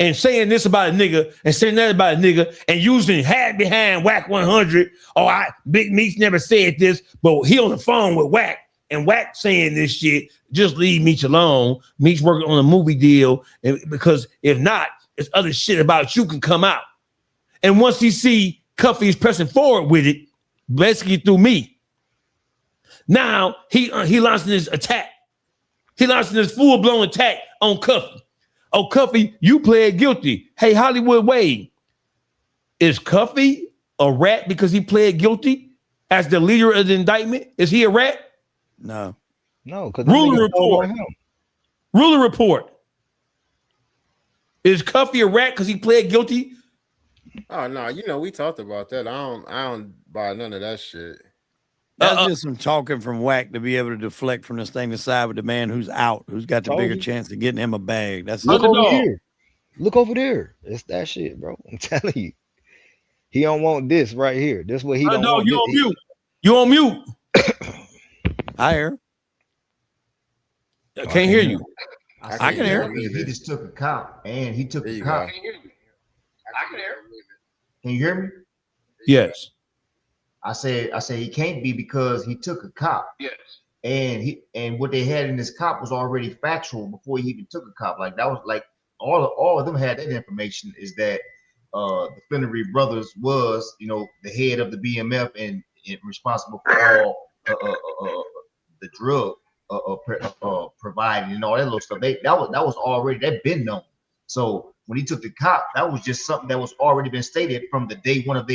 and saying this about a nigga and saying that about a nigga and using hat behind WACK100. Oh, Big Meech never said this, but he on the phone with WACK. And WACK saying this shit, just leave Meech alone. Meech working on a movie deal, because if not, it's other shit about you can come out. And once he see Cuffy's pressing forward with it, basically through me, now he launching his attack. He launching his full-blown attack on Cuffy. Oh, Cuffy, you pled guilty. Hey, Hollywood Wade, is Cuffy a rat because he pled guilty as the leader of the indictment? Is he a rat? No. Because Ruler report. Is Cuffy a rat because he pled guilty? Oh no, we talked about that. I don't buy none of that shit. That's just some talking from WACK to be able to deflect from this thing to side with the man who's out, who's got the bigger chance of getting him a bag. That's Look over here. Look over there. It's that shit, bro. I'm telling you. He don't want this right here. This is what he don't want. You on mute. You on mute. I hear. I can't hear you. I can hear. He just took a cop, and he took a cop. I can hear. Can you hear me? Yes. I said he can't be because he took a cop. Yes. And what they had in this cop was already factual before he even took a cop. Like that was like all of them had that information, is that the Flannery brothers was, the head of the BMF and responsible for all the drug providing and all that little stuff. That was already, that been known. So when he took the cop, that was just something that was already been stated from the day one of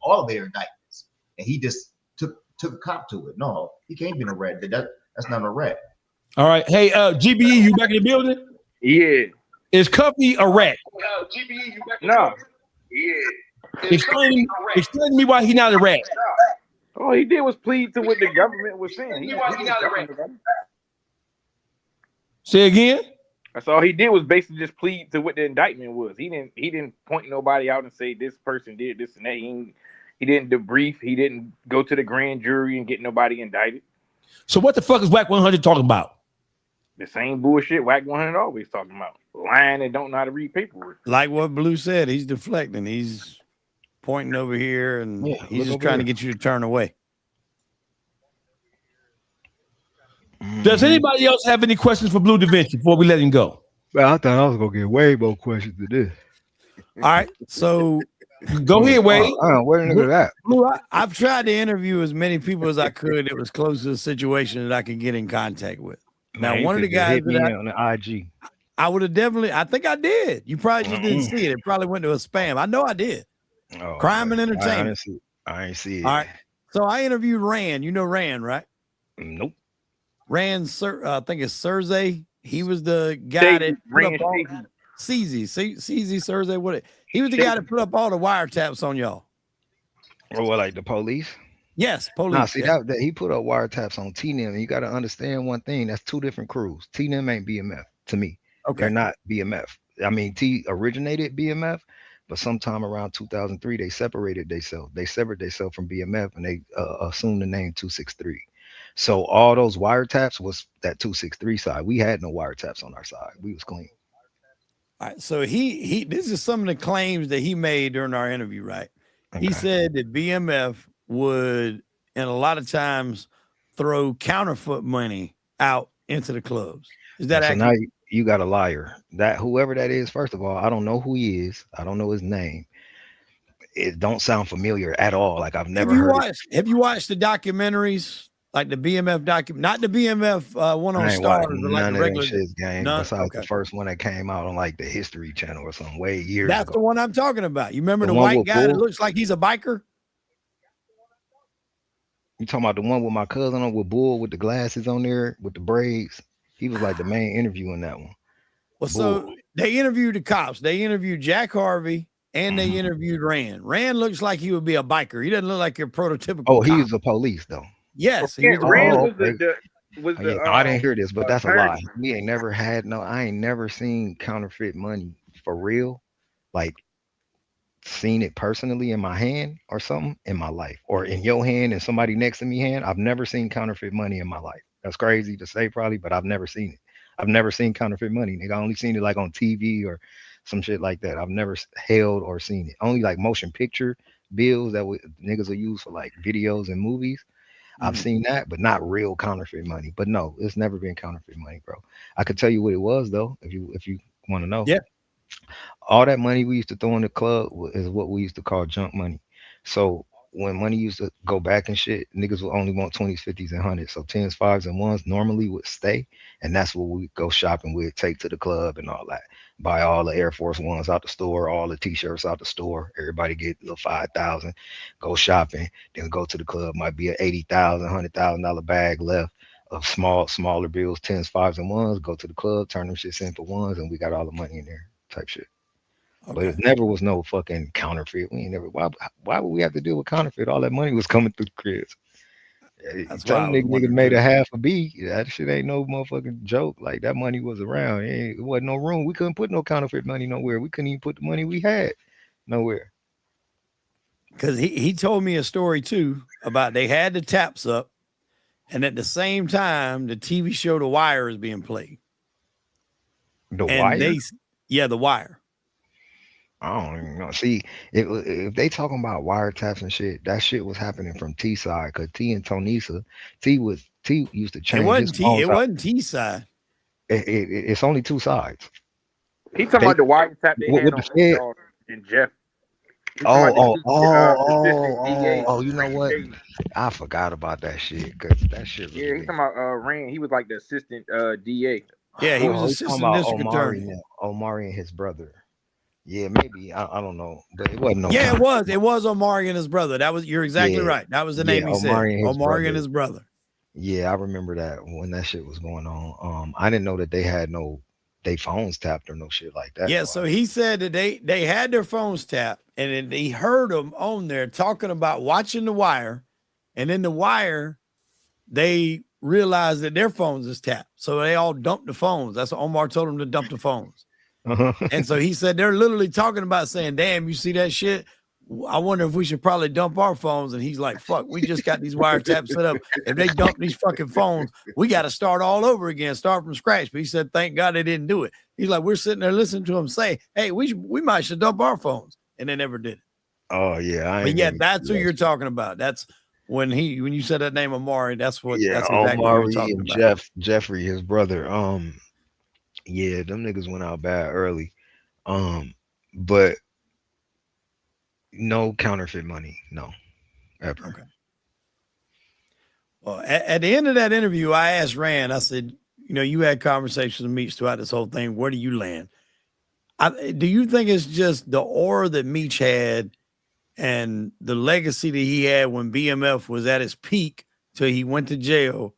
all of their indictments, and he just took a cop to it. No, he can't be a rat. That's not a rat. All right, hey, GBE, you back in the building? Yeah. Is Cuffy a rat? GBE, you back? No. Yeah. Explain to me why he not a rat. All he did was plead to what the government was saying. He didn't tell anybody. Say again. That's all he did was basically just plead to what the indictment was. He didn't point nobody out and say this person did this and that. He didn't debrief. He didn't go to the grand jury and get nobody indicted. So what the fuck is WACK100 talking about? The same bullshit WACK100 always talking about. Lying and don't know how to read paperwork. Like what Blue said, he's deflecting. He's pointing over here, and he's just trying to get you to turn away. Does anybody else have any questions for Blue Da Vinci before we let him go? Well, I thought I was gonna get way more questions than this. All right, so go ahead, Wade. Where the nigga at? Blue, I've tried to interview as many people as I could that was close to the situation that I could get in contact with. Now, Man, one of the guys hit me that on the IG. I would have definitely, I think I did. You probably just didn't see it. It probably went to a spam. I know I did. Oh, Crime and I entertainment. ain't see it. All right. So I interviewed Rand. You know Rand, right? Nope. Rand, I think it's Cersei. He was the guy that put up all CZ Cersei. What? He was the guy that put up all the wiretaps on y'all. Or what, like the police? Yes, police. Nah, see that he put up wiretaps on TNM. And you got to understand one thing. That's two different crews. TNM ain't BMF to me. Okay. They're not BMF. I mean, T originated BMF, but sometime around 2003 they separated themselves. They severed themselves from BMF and they assumed the name 263. So all those wiretaps was that 263 side. We had no wiretaps on our side. We was clean. All right. So he this is some of the claims that he made during our interview, right? Okay. He said that BMF would, and a lot of times, throw counterfeit money out into the clubs. Is that accurate? So now you got a liar. That whoever that is, first of all, I don't know who he is. I don't know his name. It don't sound familiar at all. Like I've never heard it. Have you watched the documentaries? Like the BMF not the BMF one on Stars, but like the regular shit's game. None? Besides Okay. the first one that came out on like the History Channel or something way years That's ago. the one I'm talking about. You remember the one white with guy that Bull? looks like he's a biker? You talking about the one with my cousin on with Bull with the glasses on there with the braids? He was like the main interview in that one. Well, so they interviewed the cops. They interviewed Jack Harvey and they interviewed Rand. Rand looks like he would be a biker. He doesn't look like your prototypical Oh, cop. he was a police though. Yes. Well, Rand was okay. was Yeah, the I didn't hear this, but that's a lie. attorney. We ain't never had I ain't never seen counterfeit money for real. Like seen it personally in my hand or something in my life, or in your hand and somebody next to me hand. I've never seen counterfeit money in my life. That's crazy to say probably, but I've never seen it. I've never seen counterfeit money. Nigga, I only seen it like on TV or some shit like that. I've never held or seen it. Only like motion picture bills that niggas will use for like videos and movies. I've seen that, but not real counterfeit money. But no, it's never been counterfeit money, bro. I could tell you what it was though, if you want to know. Yeah. All that money we used to throw in the club is what we used to call junk money. So when money used to go back and shit, niggas would only want 20s, 50s, and 100s. So 10s, 5s, and 1s normally would stay. And that's what we go shopping with, take to the club and all that. Buy all the Air Force Ones out the store, all the t-shirts out the store. Everybody get a little 5,000, go shopping, then go to the club. Might be an $80,000, $100,000 bag left of smaller bills, 10s, 5s, and 1s. Go to the club, turn them shits in for 1s, and we got all the money in there type shit. But it never was no fucking counterfeit. We ain't never. Why would we have to deal with counterfeit? All that money was coming through the cribs. That's Tell why I was niggas wondering, made too. a half a B. That shit ain't no motherfucking joke. Like that money was around. It wasn't no room. We couldn't put no counterfeit money nowhere. We couldn't even put the money we had nowhere. Because he told me a story too about they had the taps up, and at the same time the TV show The Wire is being played. The And Wire? The Wire. I don't even know. See, if they talking about wiretaps and shit, that shit was happening from T side because T and Tonisa, T used to change. It wasn't his phone It side. wasn't T side. It's only two sides. He talking about the wiretap they had with on the Fed. Shaw and Jeff. He Oh, talking about the assistant DA. you know what? I forgot about that shit because that shit. Yeah, he's talking about Rand. He was like the assistant DA. Yeah, he was he's assistant talking about district Omari attorney. now. Omari and his brother. Yeah, maybe I don't know, but it wasn't no. Yeah, it was Omari and his brother. You're exactly right. That was the name he Omari said. and his Omari and his brother. Yeah, I remember that when that shit was going on. I didn't know that they had they phones tapped or no shit like that. Yeah, so he said that they had their phones tapped, and then he heard them on there talking about watching The Wire And then the wire, they realized that their phones is tapped. So they all dumped the phones. That's what Omar told them to dump the phones. And so he said they're literally talking about saying, damn, you see that shit? I wonder if we should probably dump our phones. And he's like, fuck, we just got these wiretaps set up. If they dump these fucking phones, we got to start all over again, start from scratch. But he said, thank God they didn't do it. He's like, we're sitting there listening to him say, hey, we might should dump our phones. And they never did it. Oh yeah, But yeah, that's who you're talking about. That's when you said that name Amari, that's exactly what you're Omari talking and about. Jeffrey, his brother. Yeah, them niggas went out bad early. But no counterfeit money, no, ever. Okay. Well, at the end of that interview, I asked Rand, I said, you had conversations with Meech throughout this whole thing. Where do you land? Do you think it's just the aura that Meech had and the legacy that he had when BMF was at its peak till he went to jail,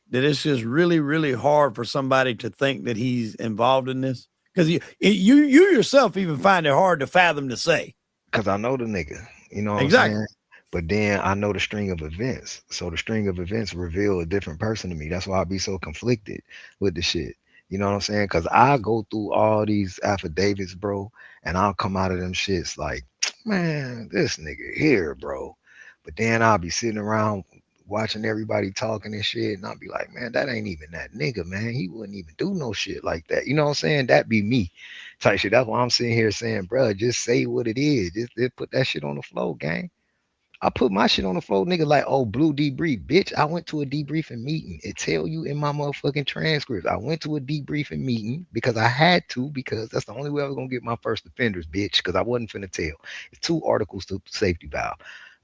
that it's just really, really hard for somebody to think that he's involved in this? Because you yourself even find it hard to fathom to say. Because I know the nigga, you know what exactly. I'm saying? But then I know the string of events. So the string of events reveal a different person to me. That's why I be so conflicted with the shit. You know what I'm saying? Because I go through all these affidavits, bro, and I'll come out of them shits like, man, this nigga here, bro. But then I'll be sitting around watching everybody talking and shit, and I'll be like, man, that ain't even that nigga, man. He wouldn't even do no shit like that. You know what I'm saying? That be me type shit. That's why I'm sitting here saying, bro, just say what it is. Just put that shit on the floor, gang. I put my shit on the floor, nigga, like, oh, blue debrief. Bitch, I went to a debriefing meeting. It tell you in my motherfucking transcripts. I went to a debriefing meeting because I had to, because that's the only way I was going to get my first offenders, bitch, because I wasn't finna tell. It's 2 articles to safety valve.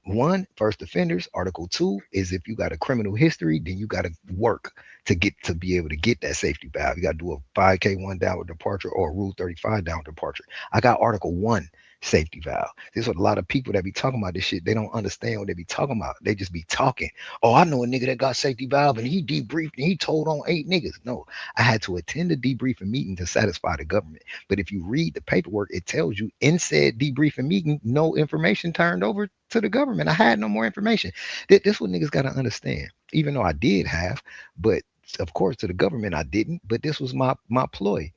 1, first offenders. Article 2 is if you got a criminal history, then you got to work to be able to get that safety valve. You got to do a 5K1 downward departure or a Rule 35 downward departure. I got Article 1 safety valve. This is what a lot of people that be talking about this shit, they don't understand what they be talking about. They just be talking. Oh, I know a nigga that got safety valve and he debriefed and he told on 8 niggas. No, I had to attend a debriefing meeting to satisfy the government. But if you read the paperwork, it tells you in said debriefing meeting, no information turned over to the government. I had no more information. This what niggas got to understand. Even though I did have, but of course to the government I didn't. But this was my ploy.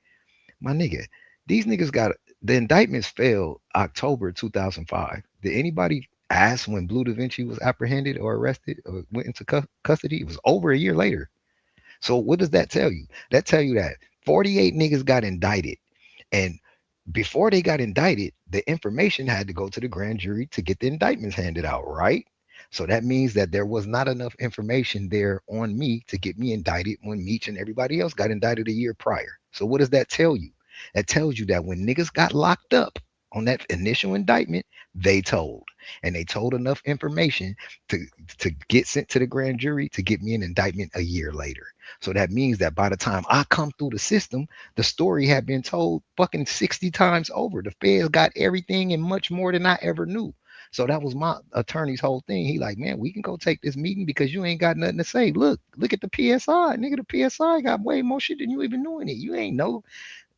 My nigga, these niggas got the indictments failed October 2005. Did anybody ask when Blue Da Vinci was apprehended or arrested or went into custody? It was over a year later. So what does that tell you? That tell you that 48 niggas got indicted, and before they got indicted, the information had to go to the grand jury to get the indictments handed out, right? So that means that there was not enough information there on me to get me indicted when Meech and everybody else got indicted a year prior. So what does that tell you? That tells you that when niggas got locked up on that initial indictment, they told. And they told enough information to get sent to the grand jury to get me an indictment a year later. So that means that by the time I come through the system, the story had been told fucking 60 times over. The feds got everything and much more than I ever knew. So that was my attorney's whole thing. He like, man, we can go take this meeting because you ain't got nothing to say. Look at the PSI. Nigga, the PSI got way more shit than you even knew in it. You ain't know.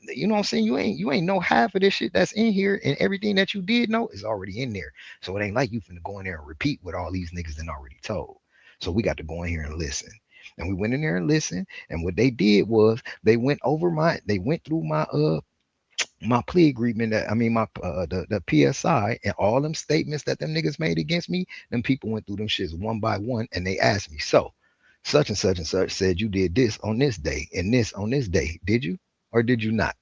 You know what I'm saying? You ain't know half of this shit that's in here, and everything that you did know is already in there. So it ain't like you finna go in there and repeat what all these niggas done already told. So we got to go in here and listen. And we went in there and listened. And what they did was they went through my plea agreement, the PSI, and all them statements that them niggas made against me. Them people went through them shits one by one, and they asked me, so such and such said you did this on this day and this on this day. Did you or did you not?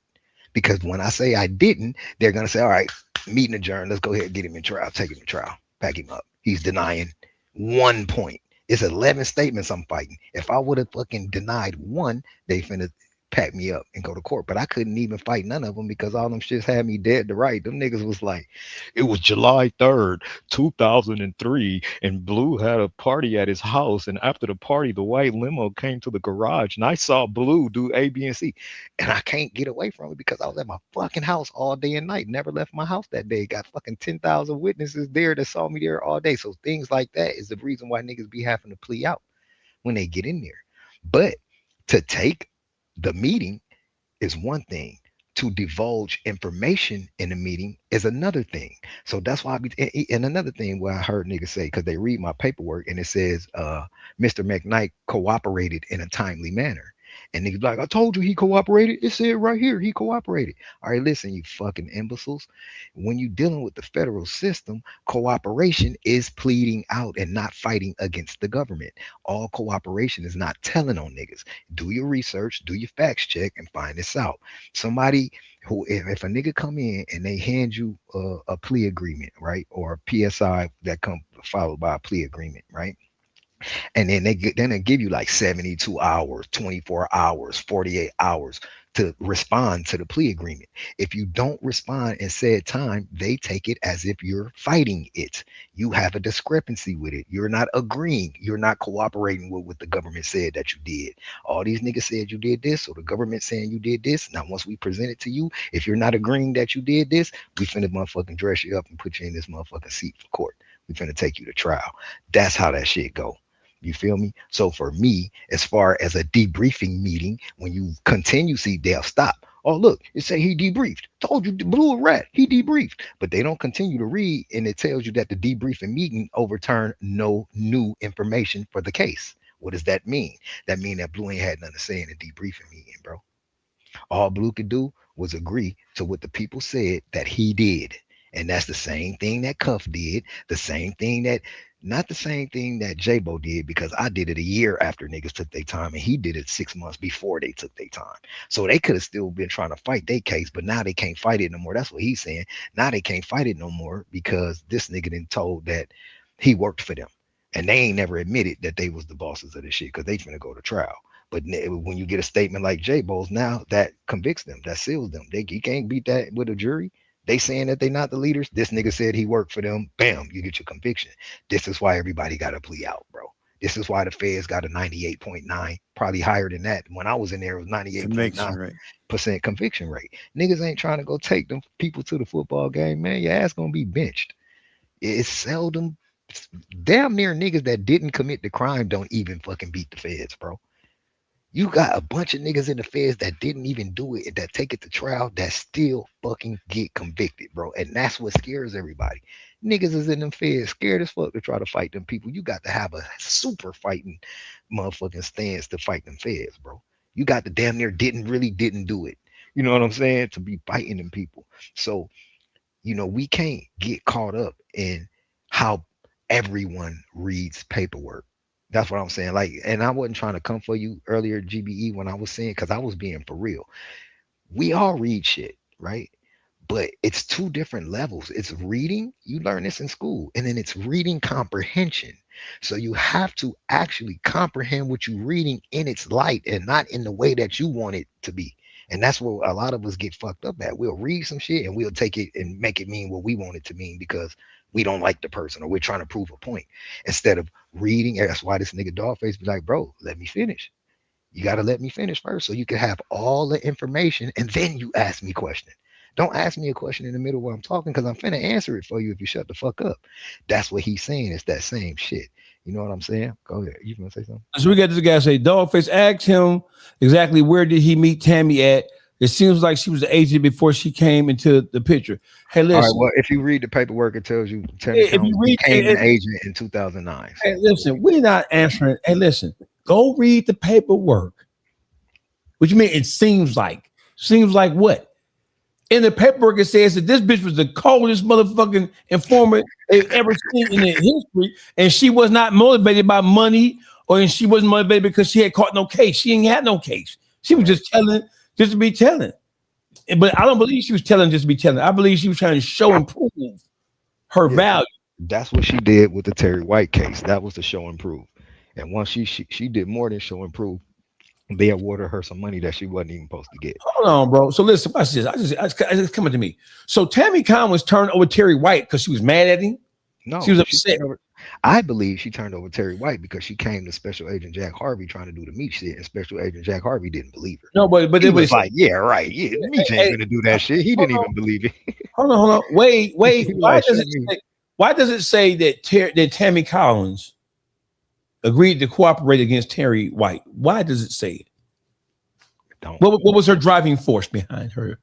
Because when I say I didn't, they're gonna say, all right, meeting adjourned. Let's go ahead and get him in trial. Take him to trial. Pack him up. He's denying 1 point. It's 11 statements I'm fighting. If I would have fucking denied 1, they finna pack me up and go to court. But I couldn't even fight none of them because all them shits had me dead to right. Them niggas was like, it was July 3rd, 2003, and Blue had a party at his house. And after the party, the white limo came to the garage, and I saw Blue do A, B, and C. And I can't get away from it because I was at my fucking house all day and night. Never left my house that day. Got fucking 10,000 witnesses there that saw me there all day. So things like that is the reason why niggas be having to plea out when they get in there. But to take the meeting is one thing. to divulge information in a meeting is another thing. So that's why and another thing where I heard niggas say, because they read my paperwork and it says Mr. McKnight cooperated in a timely manner. And niggas be like, I told you he cooperated. It said right here he cooperated. All right, listen, you fucking imbeciles. When you're dealing with the federal system, cooperation is pleading out and not fighting against the government. All cooperation is not telling on niggas. Do your research, do your facts check, and find this out. Somebody who, if a nigga come in and they hand you a plea agreement, right, or a PSI that come followed by a plea agreement, right, and then they give you like 72 hours, 24 hours, 48 hours to respond to the plea agreement. If you don't respond in said time, they take it as if you're fighting it. You have a discrepancy with it. You're not agreeing. You're not cooperating with what the government said that you did. All these niggas said you did this, or the government saying you did this. Now, once we present it to you, if you're not agreeing that you did this, we finna motherfucking dress you up and put you in this motherfucking seat for court. We finna take you to trial. That's how that shit go. You feel me? So for me, as far as a debriefing meeting, when you continue, see, they'll stop. Oh, look, it say he debriefed. Told you, blew a rat. He debriefed. But they don't continue to read, and it tells you that the debriefing meeting overturned no new information for the case. What does that mean? That means that Blue ain't had nothing to say in the debriefing meeting, bro. All Blue could do was agree to what the people said that he did. And that's the same thing that Cuff did, the same thing that, not the same thing that J-Bo did, because I did it a year after niggas took their time, and he did it 6 months before they took their time. So they could have still been trying to fight their case, but now they can't fight it no more. That's what he's saying. Now they can't fight it no more because this nigga done told that he worked for them. And they ain't never admitted that they was the bosses of this shit because they finna go to trial. But when you get a statement like J-Bo's, now that convicts them, that seals them. You can't beat that with a jury. They saying that they not the leaders. This nigga said he worked for them. Bam, you get your conviction. This is why everybody got to plea out, bro. This is why the feds got a 98.9, probably higher than that. When I was in there, it was 98.9% conviction rate. Niggas ain't trying to go take them people to the football game, man. Your ass gonna be benched. It's seldom, damn near niggas that didn't commit the crime don't even fucking beat the feds, bro. You got a bunch of niggas in the feds that didn't even do it, that take it to trial, that still fucking get convicted, bro. And that's what scares everybody. Niggas is in them feds scared as fuck to try to fight them people. You got to have a super fighting motherfucking stance to fight them feds, bro. You got to damn near didn't do it. You know what I'm saying? To be fighting them people. So, you know, we can't get caught up in how everyone reads paperwork. That's what I'm saying. Like, and I wasn't trying to come for you earlier, GBE, when I was saying, because I was being for real. We all read shit, right? But it's two different levels. It's reading, you learn this in school, and then it's reading comprehension. So you have to actually comprehend what you're reading in its light and not in the way that you want it to be. And that's where a lot of us get fucked up at. We'll read some shit and we'll take it and make it mean what we want it to mean because we don't like the person or we're trying to prove a point instead of reading. That's why this nigga Dawgface be like, bro, let me finish. You got to let me finish first so you can have all the information and then you ask me questions. Don't ask me a question in the middle while I'm talking because I'm finna answer it for you if you shut the fuck up. That's what he's saying. It's that same shit. You know what I'm saying? Go ahead. You gonna say something? So we got this guy say, Dawgface asked him exactly where did he meet Tammy at. It seems like she was the agent before she came into the picture. Hey, listen. All right, well, if you read the paperwork, it tells you Tammy became an agent in 2009. Hey, listen, we're not answering. Hey, listen, go read the paperwork. What you mean? It seems like. Seems like what? In the paperwork, it says that this bitch was the coldest motherfucking informant they've ever seen in their history, and she was not motivated by money, or she wasn't motivated because she had caught no case. She ain't had no case. She was just telling, just to be telling. But I don't believe she was telling just to be telling. I believe she was trying to show and prove her value. That's what she did with the Terry White case. That was the show and prove. And once she did more than show and prove, they awarded her some money that she wasn't even supposed to get. Hold on, bro. So listen, watch this. I just coming to me. So Tammy Khan was turned over Terry White because she was mad at him. No, she was upset. I believe she turned over Terry White because she came to Special Agent Jack Harvey trying to do the Meech shit, and Special Agent Jack Harvey didn't believe her. No, but it was like, yeah, right, yeah, Meech ain't gonna do that shit. He didn't even believe it. Hold on. Wait. Why does it say that Tammy Collins agreed to cooperate against Terry White? Why does it say it? What was her driving force behind her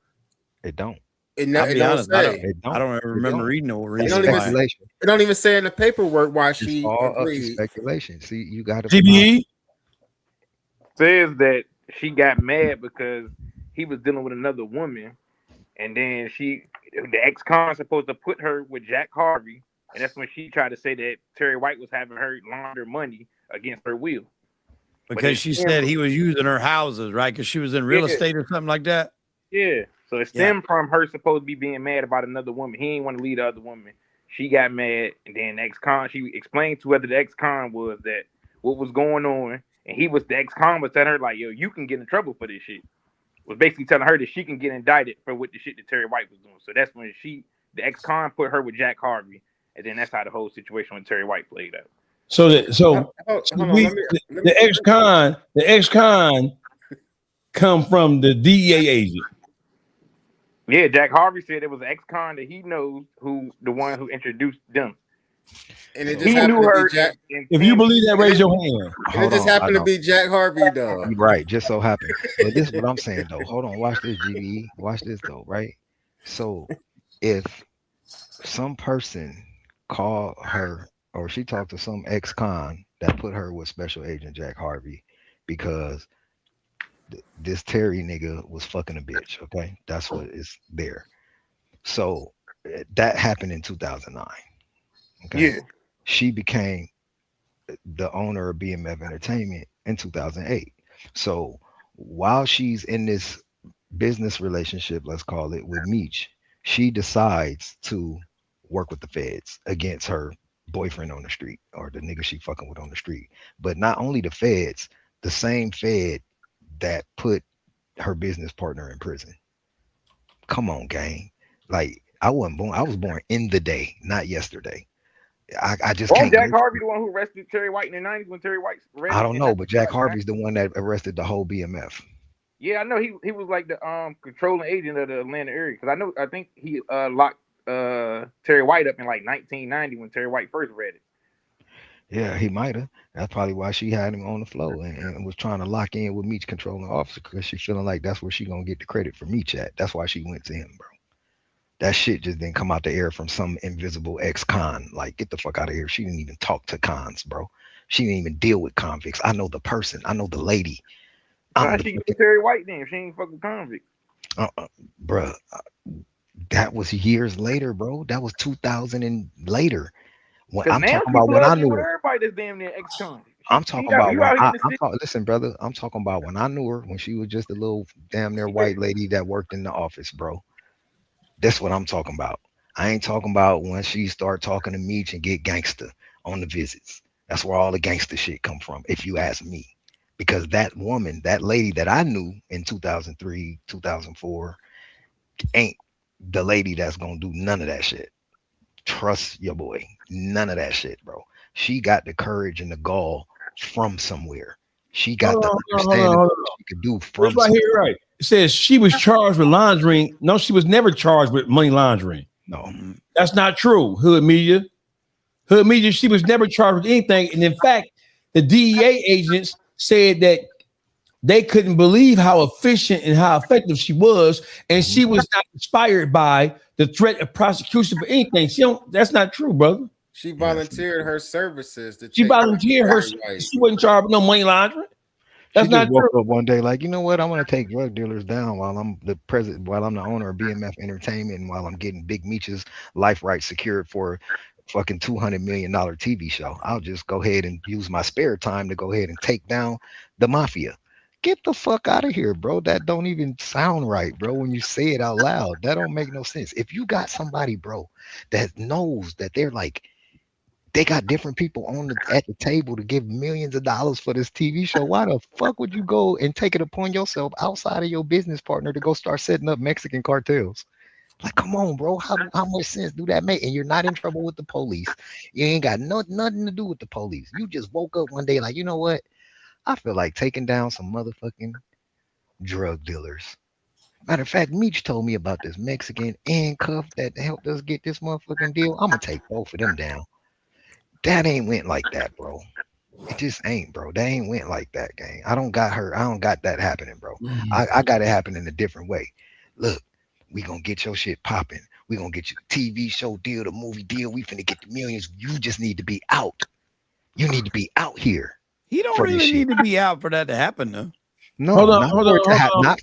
It don't. I'll be honest, I don't. It I don't ever remember reading no It reason don't why. even. It don't even say in the paperwork why It's she all up to agreed. speculation. See, you got to GBE says that she got mad because he was dealing with another woman, and then the ex-con supposed to put her with Jack Harvey, and that's when she tried to say that Terry White was having her launder money against her will. Because she said he was using her houses, right? Because she was in real estate or something like that. Yeah. So it stemmed from her supposed to be being mad about another woman. He didn't want to leave the other woman. She got mad, and then the ex-con, she explained to whether the ex-con was that what was going on, and the ex-con was telling her like, yo, you can get in trouble for this shit. Was basically telling her that she can get indicted for what the shit that Terry White was doing. So that's when the ex-con put her with Jack Harvey, and then that's how the whole situation with Terry White played out. So the ex-con come from the DEA agent. Yeah, Jack Harvey said it was an ex-con that he knows the one who introduced them. And it just he happened knew to her. be Jack. If you believe that, raise your hand. And it just happened to be Jack Harvey, though. Right, just so happened. But this is what I'm saying, though. Hold on, watch this, GDE. Watch this, though, right? So if some person called her or she talked to some ex-con that put her with Special Agent Jack Harvey because this Terry nigga was fucking a bitch, okay? That's what is there. So that happened in 2009. Okay. Yeah. She became the owner of BMF Entertainment in 2008. So while she's in this business relationship, let's call it, with Meech, she decides to work with the feds against her boyfriend on the street or the nigga she fucking with on the street. But not only the feds, the same fed that put her business partner in prison. Come on, gang. Like, I wasn't born. I was born in the day, not yesterday. I just can't. Jack Harvey the one who arrested Terry White in the 90s when Terry White I don't know, but Jack Harvey's the one that arrested the whole BMF. Yeah, I know he was like the controlling agent of the Atlanta area because I think he locked Terry White up in like 1990 when Terry White first read it. Yeah, he might have. That's probably why she had him on the floor and was trying to lock in with Meech controlling officer because she feeling like that's where she gonna get the credit for Meech at. That's why she went to him, bro. That shit just didn't come out the air from some invisible ex-con. Like, get the fuck out of here. She didn't even talk to cons, bro. She didn't even deal with convicts. I know the person. I know the lady. How she get Terry White then if she ain't fucking convict? Bro, that was years later, bro. That was 2000 and later. When I'm talking about when I knew her. Everybody that's damn near ex-con. I'm talking about when listen, brother. I'm talking about when I knew her when she was just a little damn near white lady that worked in the office, bro. That's what I'm talking about. I ain't talking about when she start talking to Meech and get gangster on the visits. That's where all the gangster shit come from, if you ask me. Because that woman, that lady that I knew in 2003, 2004, ain't the lady that's gonna do none of that shit. Trust your boy. None of that shit, bro. She got the courage and the gall from somewhere. She got the understanding of what she could do from right here, right. It says she was charged with laundering. No, she was never charged with money laundering. No, that's not true. Hood media, she was never charged with anything. And in fact, the DEA agents said that they couldn't believe how efficient and how effective she was, and she was not inspired by the threat of prosecution for anything. That's not true, brother. She volunteered her services. She volunteered her. She wasn't charged with no money laundering. That's she just not woke true. up one day like, you know what? I'm gonna take drug dealers down while I'm the president, while I'm the owner of BMF Entertainment, and while I'm getting Big Meech's life rights secured for fucking $200 million TV show. I'll just go ahead and use my spare time to go ahead and take down the mafia. Get the fuck out of here, bro. That don't even sound right, bro. When you say it out loud, that don't make no sense. If you got somebody, bro, that knows that they're like, they got different people at the table to give millions of dollars for this TV show. Why the fuck would you go and take it upon yourself outside of your business partner to go start setting up Mexican cartels? Like, come on, bro. How much sense do that make? And you're not in trouble with the police. You ain't got nothing to do with the police. You just woke up one day like, you know what? I feel like taking down some motherfucking drug dealers. Matter of fact, Meech told me about this Mexican handcuff that helped us get this motherfucking deal. I'm gonna take both of them down. That ain't went like that, bro. It just ain't, bro. That ain't went like that, gang. I don't got that happening, bro. I got it happening a different way. Look, We gonna get your shit popping. We gonna get you the TV show deal, the movie deal. We finna get the millions. You just need to be out. You need to be out here. He don't for this really shit. need to be out for that to happen, though. No, not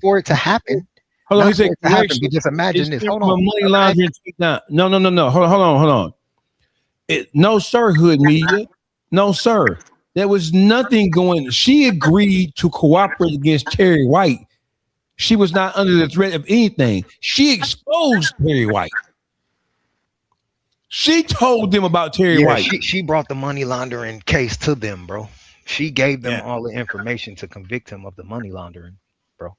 for it to happen. Hold on, he Not said for it to happen. correction. But just imagine It's this. Hold from a on. money laundering takedown. No. Hold on. No, sir, Hood Media. No, sir. There was nothing going. She agreed to cooperate against Terry White. She was not under the threat of anything. She exposed Terry White. She told them about Terry White. She brought the money laundering case to them, bro. She gave them all the information to convict him of the money laundering, bro.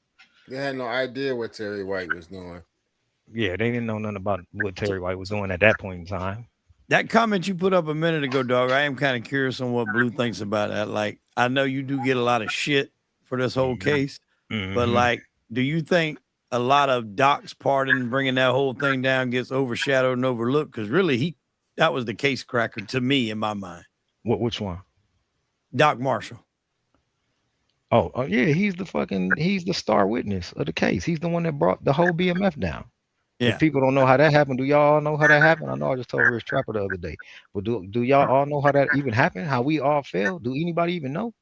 They had no idea what Terry White was doing. Yeah, they didn't know nothing about what Terry White was doing at that point in time. That comment you put up a minute ago, dog, I am kind of curious on what Blue thinks about that. Like, I know you do get a lot of shit for this whole case, but like, do you think a lot of Doc's part in bringing that whole thing down gets overshadowed and overlooked? Because really, that was the case cracker to me in my mind. Which one? Doc Marshall. Oh yeah, he's the star witness of the case. He's the one that brought the whole BMF down. Yeah. If people don't know how that happened, do y'all all know how that happened? I know I just told Rich Trapper the other day, but do y'all all know how that even happened? How we all fell? Do anybody even know?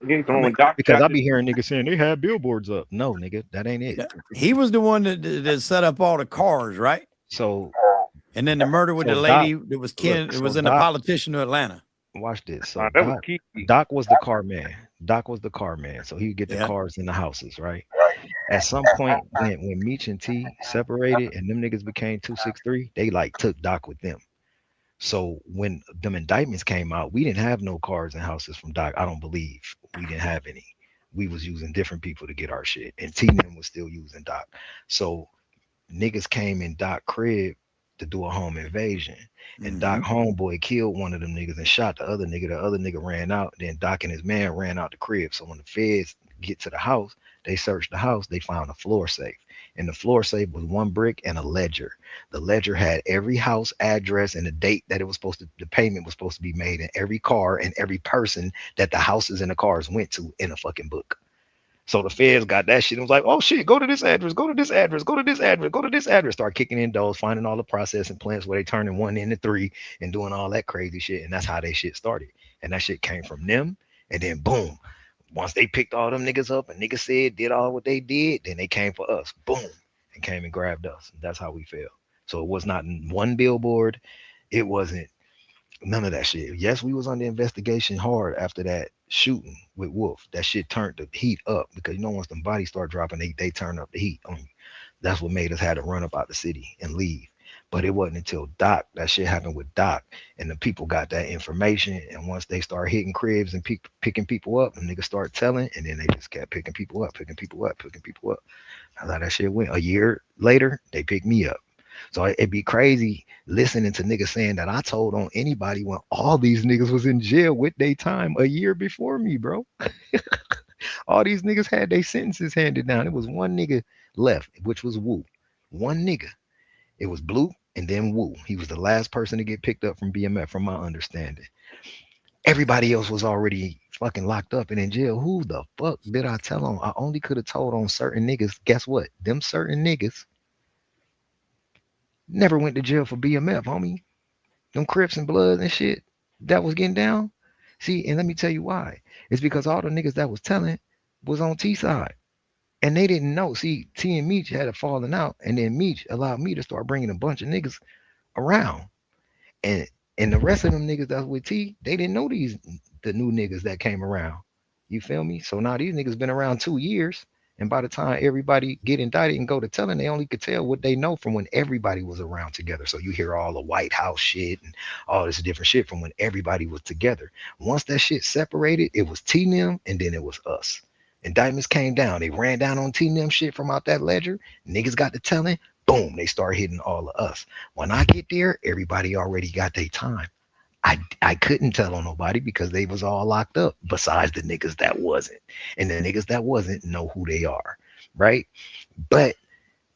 Because I be hearing niggas saying they had billboards up. No, nigga, that ain't it. He was the one that set up all the cars, right? So, and then the murder with the lady that was Ken. It was in the politician of Atlanta. Watch this. So Doc was the car man. Doc was the car man. So he would get the cars in the houses, right? At some point, when Meech and T separated and them niggas became 263, they like took Doc with them. So when them indictments came out, we didn't have no cars and houses from Doc. I don't believe we didn't have any. We was using different people to get our shit, and T and them was still using Doc. So niggas came in Doc crib to do a home invasion, and Doc homeboy killed one of them niggas and shot the other nigga. The other nigga ran out. Then Doc and his man ran out the crib. So when the feds get to the house, they searched the house. They found a floor safe. And the floor safe was one brick and a ledger. The ledger had every house address and the date that the payment was supposed to be made, and every car and every person that the houses and the cars went to in a fucking book. So the feds got that shit. It was like, oh shit, go to this address, go to this address, go to this address, go to this address. Start kicking in doors, finding all the processing plants where they turning 1 into 3 and doing all that crazy shit. And that's how they shit started. And that shit came from them. And then boom, once they picked all them niggas up and niggas said, did all what they did, then they came for us. Boom. And came and grabbed us. And that's how we fell. So it was not one billboard. It wasn't none of that shit. Yes, we was under investigation hard after that shooting with Wolf. That shit turned the heat up because once them bodies start dropping, they turn up the heat on you. That's what made us had to run up out the city and leave. But it wasn't until Doc, that shit happened with Doc, and the people got that information. And once they start hitting cribs and picking people up, and niggas start telling, and then they just kept picking people up. That's how that shit went. A year later, they picked me up. So it'd be crazy listening to niggas saying that I told on anybody when all these niggas was in jail with their time a year before me, bro. All these niggas had their sentences handed down. It was one nigga left, which was Wu. One nigga. It was Blue and then Wu. He was the last person to get picked up from BMF, from my understanding. Everybody else was already fucking locked up and in jail. Who the fuck did I tell on? I only could have told on certain niggas. Guess what? Them certain niggas never went to jail for BMF, homie. Them Crips and Bloods and shit that was getting down. See, and let me tell you why. It's because all the niggas that was telling was on T side. And they didn't know. See, T and Meech had a falling out, and then Meech allowed me to start bringing a bunch of niggas around. And the rest of them niggas that's with T, they didn't know the new niggas that came around. You feel me? So now these niggas been around 2 years. And by the time everybody get indicted and go to telling, they only could tell what they know from when everybody was around together. So you hear all the White House shit and all this different shit from when everybody was together. Once that shit separated, it was T-Nim and then it was us. Indictments came down. They ran down on T-Nim shit from out that ledger. Niggas got to telling. Boom, they start hitting all of us. When I get there, everybody already got their time. I couldn't tell on nobody because they was all locked up besides the niggas that wasn't. And the niggas that wasn't know who they are, right? But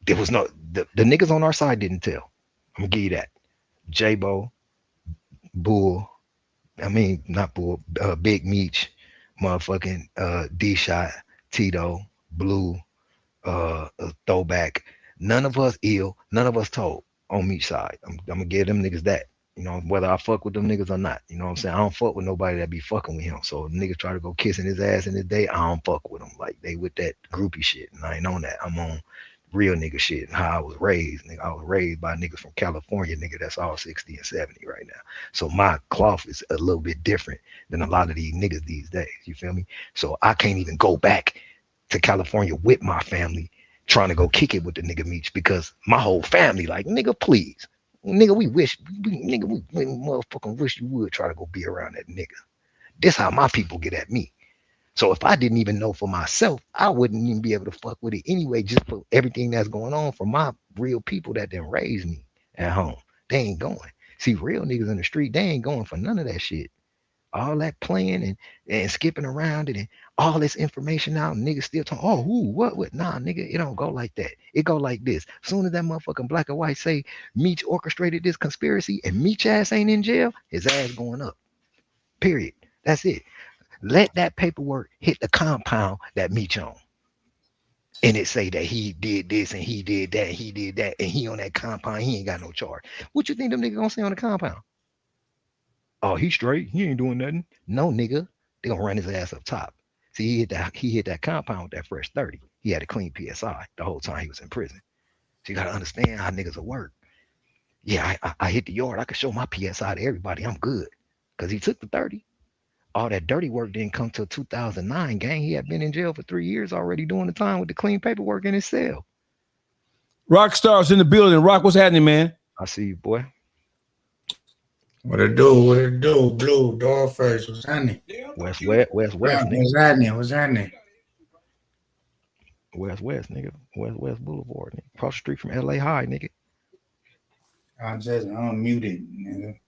there was no, the niggas on our side didn't tell. I'm gonna give you that. J-Bo, Bull, not Bull, Big Meech, motherfucking D-Shot, Tito, Blue, Throwback, None of us ill. None of us told on Meech side. I'm gonna give them niggas that. You know, whether I fuck with them niggas or not. You know what I'm saying? I don't fuck with nobody that be fucking with him. So if niggas try to go kissing his ass in his day, I don't fuck with them. Like they with that groupie shit. And I ain't on that. I'm on real nigga shit and how I was raised. Nigga, I was raised by niggas from California, nigga, that's all 60 and 70 right now. So my cloth is a little bit different than a lot of these niggas these days. You feel me? So I can't even go back to California with my family trying to go kick it with the nigga Meech because my whole family like, nigga, please. Nigga, we motherfucking wish you would try to go be around that nigga. This how my people get at me. So if I didn't even know for myself, I wouldn't even be able to fuck with it anyway, just for everything that's going on for my real people that didn't raise me at home. They ain't going. See, real niggas in the street, they ain't going for none of that shit. All that playing and skipping around and all this information out, and niggas still talking, oh, who, what? Nah, nigga, it don't go like that. It go like this. Soon as that motherfucking black and white say Meech orchestrated this conspiracy and Meech ass ain't in jail, his ass going up. Period. That's it. Let that paperwork hit the compound that Meech on. And it say that he did this and he did that, and he did that, and he on that compound, he ain't got no charge. What you think them niggas gonna say on the compound? Oh, he straight. He ain't doing nothing. No, nigga. They gonna run his ass up top. See, he hit that compound with that fresh 30. He had a clean PSI the whole time he was in prison. So you gotta understand how niggas will work. Yeah, I hit the yard. I could show my PSI to everybody. I'm good. Because he took the 30. All that dirty work didn't come till 2009, gang. He had been in jail for 3 years already doing the time with the clean paperwork in his cell. Rockstar's in the building. Rock, what's happening, man? I see you, boy. What it do? What it do? Blue, Dawgface, what's happening? West, nigga. What's happening? What's happening? West, nigga. West Boulevard, nigga. Across the street from LA High, nigga. I'm just unmuted, nigga.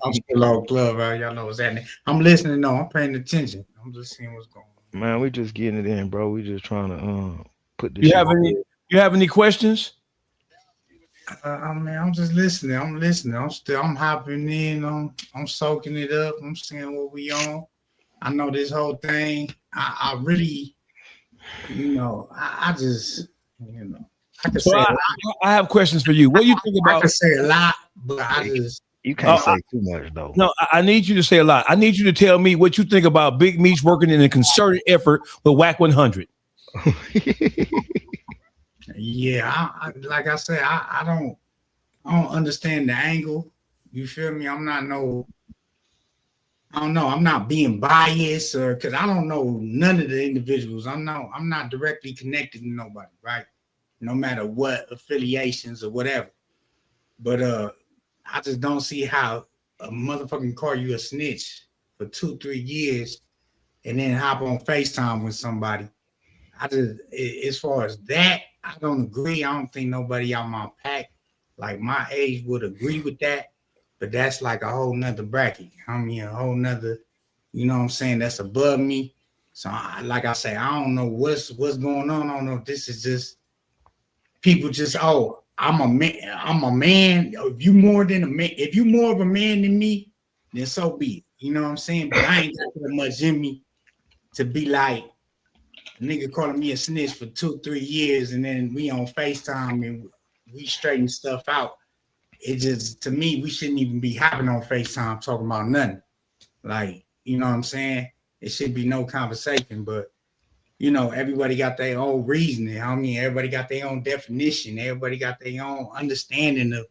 I'm still on club, right? Y'all know what's happening. I'm listening, no, I'm paying attention. I'm just seeing what's going on. Man, we just getting it in, bro. We just trying to put this. You have any questions? I mean, I'm just listening. I'm hopping in. I'm soaking it up. I'm seeing what we on. I know this whole thing. I really, I just, I can say a lot. I have questions for you. What do you think about? I can say a lot, but I just. You can't say too much, though. No, I need you to say a lot. I need you to tell me what you think about Big Meech working in a concerted effort with WACK100. Yeah, like I said, I don't understand the angle. You feel me? I'm not being biased or because I don't know none of the individuals. I'm not directly connected to nobody, right? No matter what affiliations or whatever. But I just don't see how a motherfucking call you a snitch for 2-3 years and then hop on FaceTime with somebody. As far as that, I don't agree. I don't think nobody out my pack, like my age, would agree with that. But that's like a whole nother bracket. I mean, a whole nother, you know what I'm saying? That's above me. So, like I say, I don't know what's going on. I don't know if this is just people just, I'm a man. If you more of a man than me, then so be it. You know what I'm saying? But I ain't got that much in me to be like a nigga calling me a snitch for 2-3 years and then we on FaceTime and we straighten stuff out. It just, to me, we shouldn't even be hopping on FaceTime talking about nothing. Like, you know what I'm saying? It should be no conversation, but everybody got their own reasoning. I mean, everybody got their own definition. Everybody got their own understanding of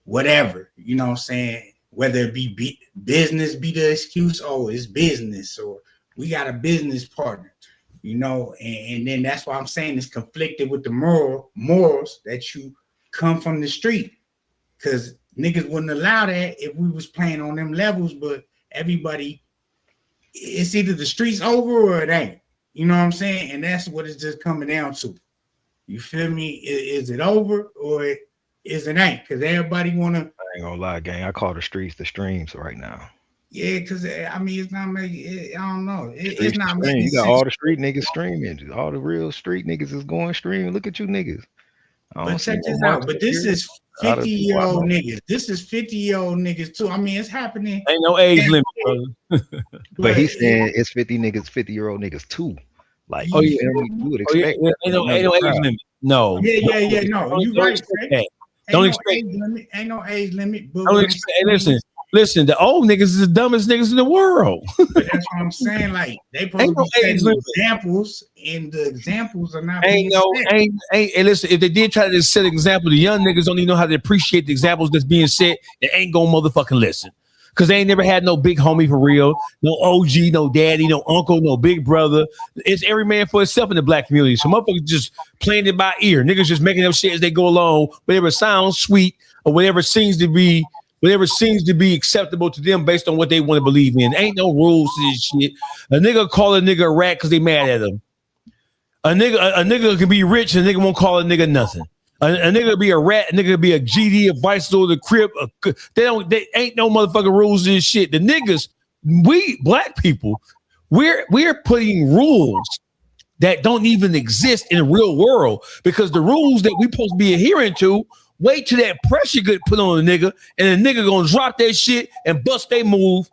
whatever, you know what I'm saying? Whether it be business be the excuse, it's business, or we got a business partner, and then that's why I'm saying it's conflicted with the morals that you come from the street. Because niggas wouldn't allow that if we was playing on them levels, but everybody, it's either the streets over or it ain't. You know what I'm saying? And that's what it's just coming down to. You feel me? Is it over or is it ain't? Because everybody want to. I ain't gonna lie, gang. I call the streets the streams right now. Yeah, because I mean, it's not making. I don't know. It's not making sense. You got all the street niggas streaming. All the real street niggas is going streaming. Look at you niggas. But check this out. But this is 50-year-old niggas. This is 50-year-old niggas too. I mean, it's happening. Ain't no age limit, brother. But he's saying it's 50 niggas, 50-year-old niggas too. Like Oh you yeah, feel me? You would oh yeah. expect Ain't no age limit. No. No, you Don't right, expect Trey. that. Ain't Don't no expect. age limit. Ain't no age limit. But Don't what I'm expect. Hey, saying, listen. The old niggas is the dumbest niggas in the world. but that's what I'm saying. Like they supposed Ain't to no be age setting limit. examples, and the examples are not Ain't being no, set. ain't. And listen, if they did try to set an example, the young niggas don't even know how to appreciate the examples that's being set. They ain't gonna motherfucking listen. Cause they ain't never had no big homie for real, no OG, no daddy, no uncle, no big brother. It's every man for himself in the black community. So motherfuckers just playing it by ear. Niggas just making up shit as they go along, whatever sounds sweet or whatever seems to be acceptable to them based on what they want to believe in. Ain't no rules to this shit. A nigga call a nigga a rat because they mad at him. A nigga can be rich and a nigga won't call a nigga nothing. A nigga be a rat, a nigga be a GD, a vice lord, a crib. They ain't no motherfucking rules to this shit. The niggas, we black people, we're putting rules that don't even exist in the real world because the rules that we supposed to be adhering to, wait till that pressure get put on a nigga and the nigga gonna drop that shit and bust they move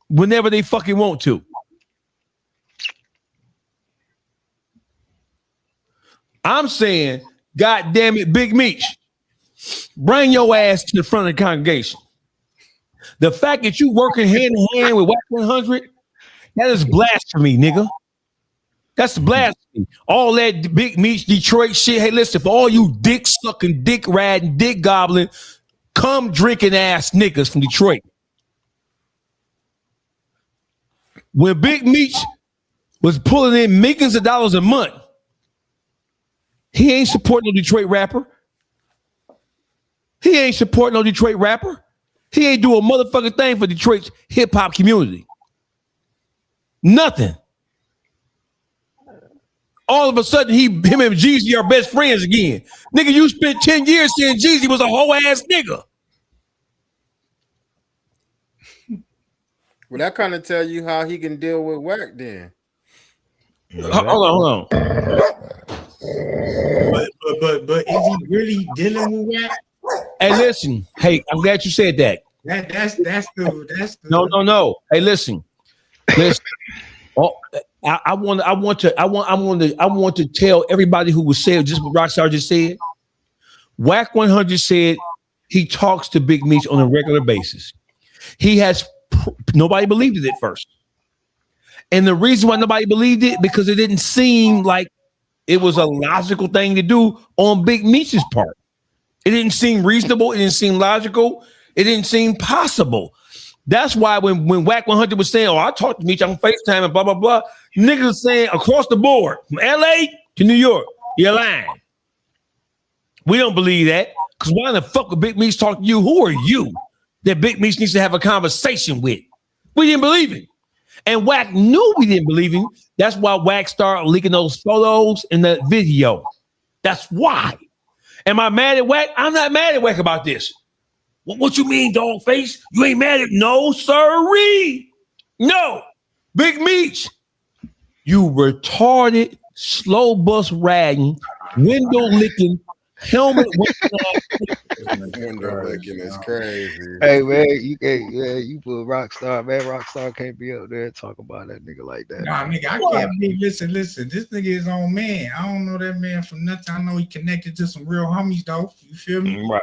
whenever they fucking want to. I'm saying, God damn it, Big Meech, bring your ass to the front of the congregation. The fact that you working hand in hand with WACK100, that is blasphemy, nigga. That's blasphemy. All that Big Meech Detroit shit. Hey, listen, for all you dick sucking, dick riding, dick gobbling, come drinking ass niggas from Detroit. When Big Meech was pulling in millions of dollars a month, he ain't supporting no Detroit rapper. He ain't supporting no Detroit rapper. He ain't do a motherfucking thing for Detroit's hip hop community. Nothing. All of a sudden, him and Jeezy are best friends again. Nigga, you spent 10 years saying Jeezy was a whole ass nigga. Well, that kind of tell you how he can deal with Wack then. Hold on. But is he really dealing with Wack? Hey, listen. Hey, I'm glad you said that. That's the No. Hey, listen. Oh, I want to tell everybody who was saying just what Rockstar just said. WACK100 said he talks to Big Meech on a regular basis. He has nobody believed it at first. And the reason why nobody believed it, because it didn't seem like it was a logical thing to do on Big Meech's part. It didn't seem reasonable. It didn't seem logical. It didn't seem possible. That's why when WACK100 was saying, "Oh, I talked to Meech on FaceTime and blah blah blah," niggas saying across the board from LA to New York, you're lying. We don't believe that, because why the fuck would Big Meech talk to you? Who are you that Big Meech needs to have a conversation with? We didn't believe him. And Wack knew we didn't believe him. That's why Wack started leaking those photos in that video. That's why. Am I mad at Wack? I'm not mad at Wack about this. What you mean, Dawgface? You ain't mad at no, sirree. No. Big Meech, you retarded, slow bus riding, window licking, helmet window licking is crazy. Hey man, you put Rockstar, man. Rockstar can't be up there and talk about that nigga like that. Nah, nigga, I can't be. Listen. This nigga is on man. I don't know that man from nothing. I know he connected to some real homies though. You feel me? Right.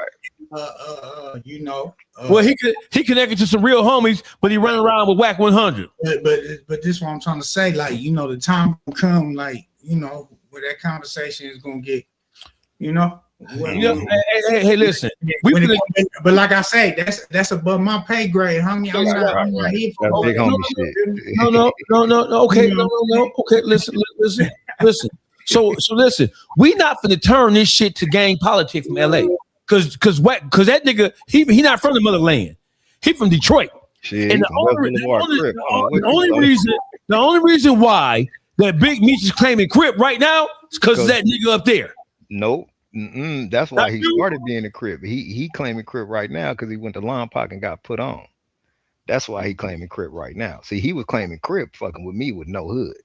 You know. Well, he connected to some real homies, but he run around with WACK100. But this is what I'm trying to say. Like, you know, the time will come, like, you know, where that conversation is gonna get, you know. Hey, listen. But like I say, that's above my pay grade, homie. I'm not here for that big homie shit. No. Okay, no. Okay, listen. So listen. We not finna turn this shit to gang politics from LA. Cause that nigga, he not from the motherland. He from Detroit. Shit, and the only reason why that Big Meech is claiming Crip right now is because of that nigga up there. Nope. That's why he started being a Crip. He claiming Crip right now because he went to Lompoc and got put on. That's why he claiming Crip right now. See, he was claiming Crip fucking with me with no hood,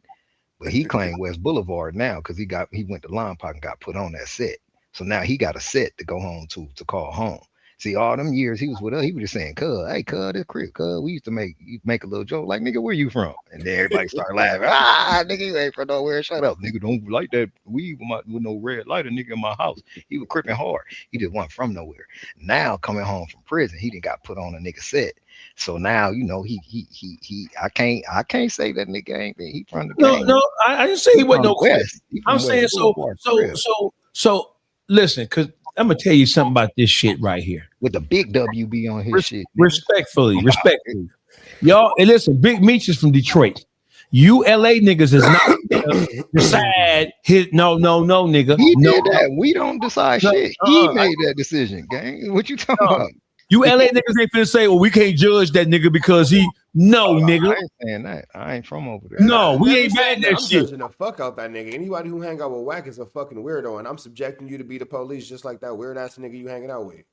but he claimed West Boulevard now because he went to Lompoc and got put on that set. So now he got a set to go home to call home. See, all them years he was with us, he was just saying, "Cuz, hey, cuz, this crib, cuz." We used to make a little joke, like, "Nigga, where you from?" And then everybody started laughing. Ah, nigga, you ain't from nowhere. Shut up, nigga. Don't like that weed with no red lighter, nigga, in my house. He was cripping hard. He just wasn't from nowhere. Now coming home from prison, he didn't got put on a nigga set. So now he. I can't say that nigga ain't he from the No, gang. no, I didn't say he wasn't from no crip. West. He I'm from saying West Boulevard, crib. so. Listen, because I'm gonna tell you something about this shit right here. With the big WB on his shit. Respectfully, y'all. And listen, Big Meech is from Detroit. You LA niggas is not decide his no, nigga. He no, did that. We don't decide shit. He made that decision, gang. What you talking about? You LA niggas ain't finna say, well, we can't judge that nigga because he nigga. I ain't saying that. I ain't from over there. No, we Never ain't said bad that. that I'm shit. judging the fuck out that nigga. Anybody who hang out with Wack is a fucking weirdo, and I'm subjecting you to be the police just like that weird ass nigga you hanging out with.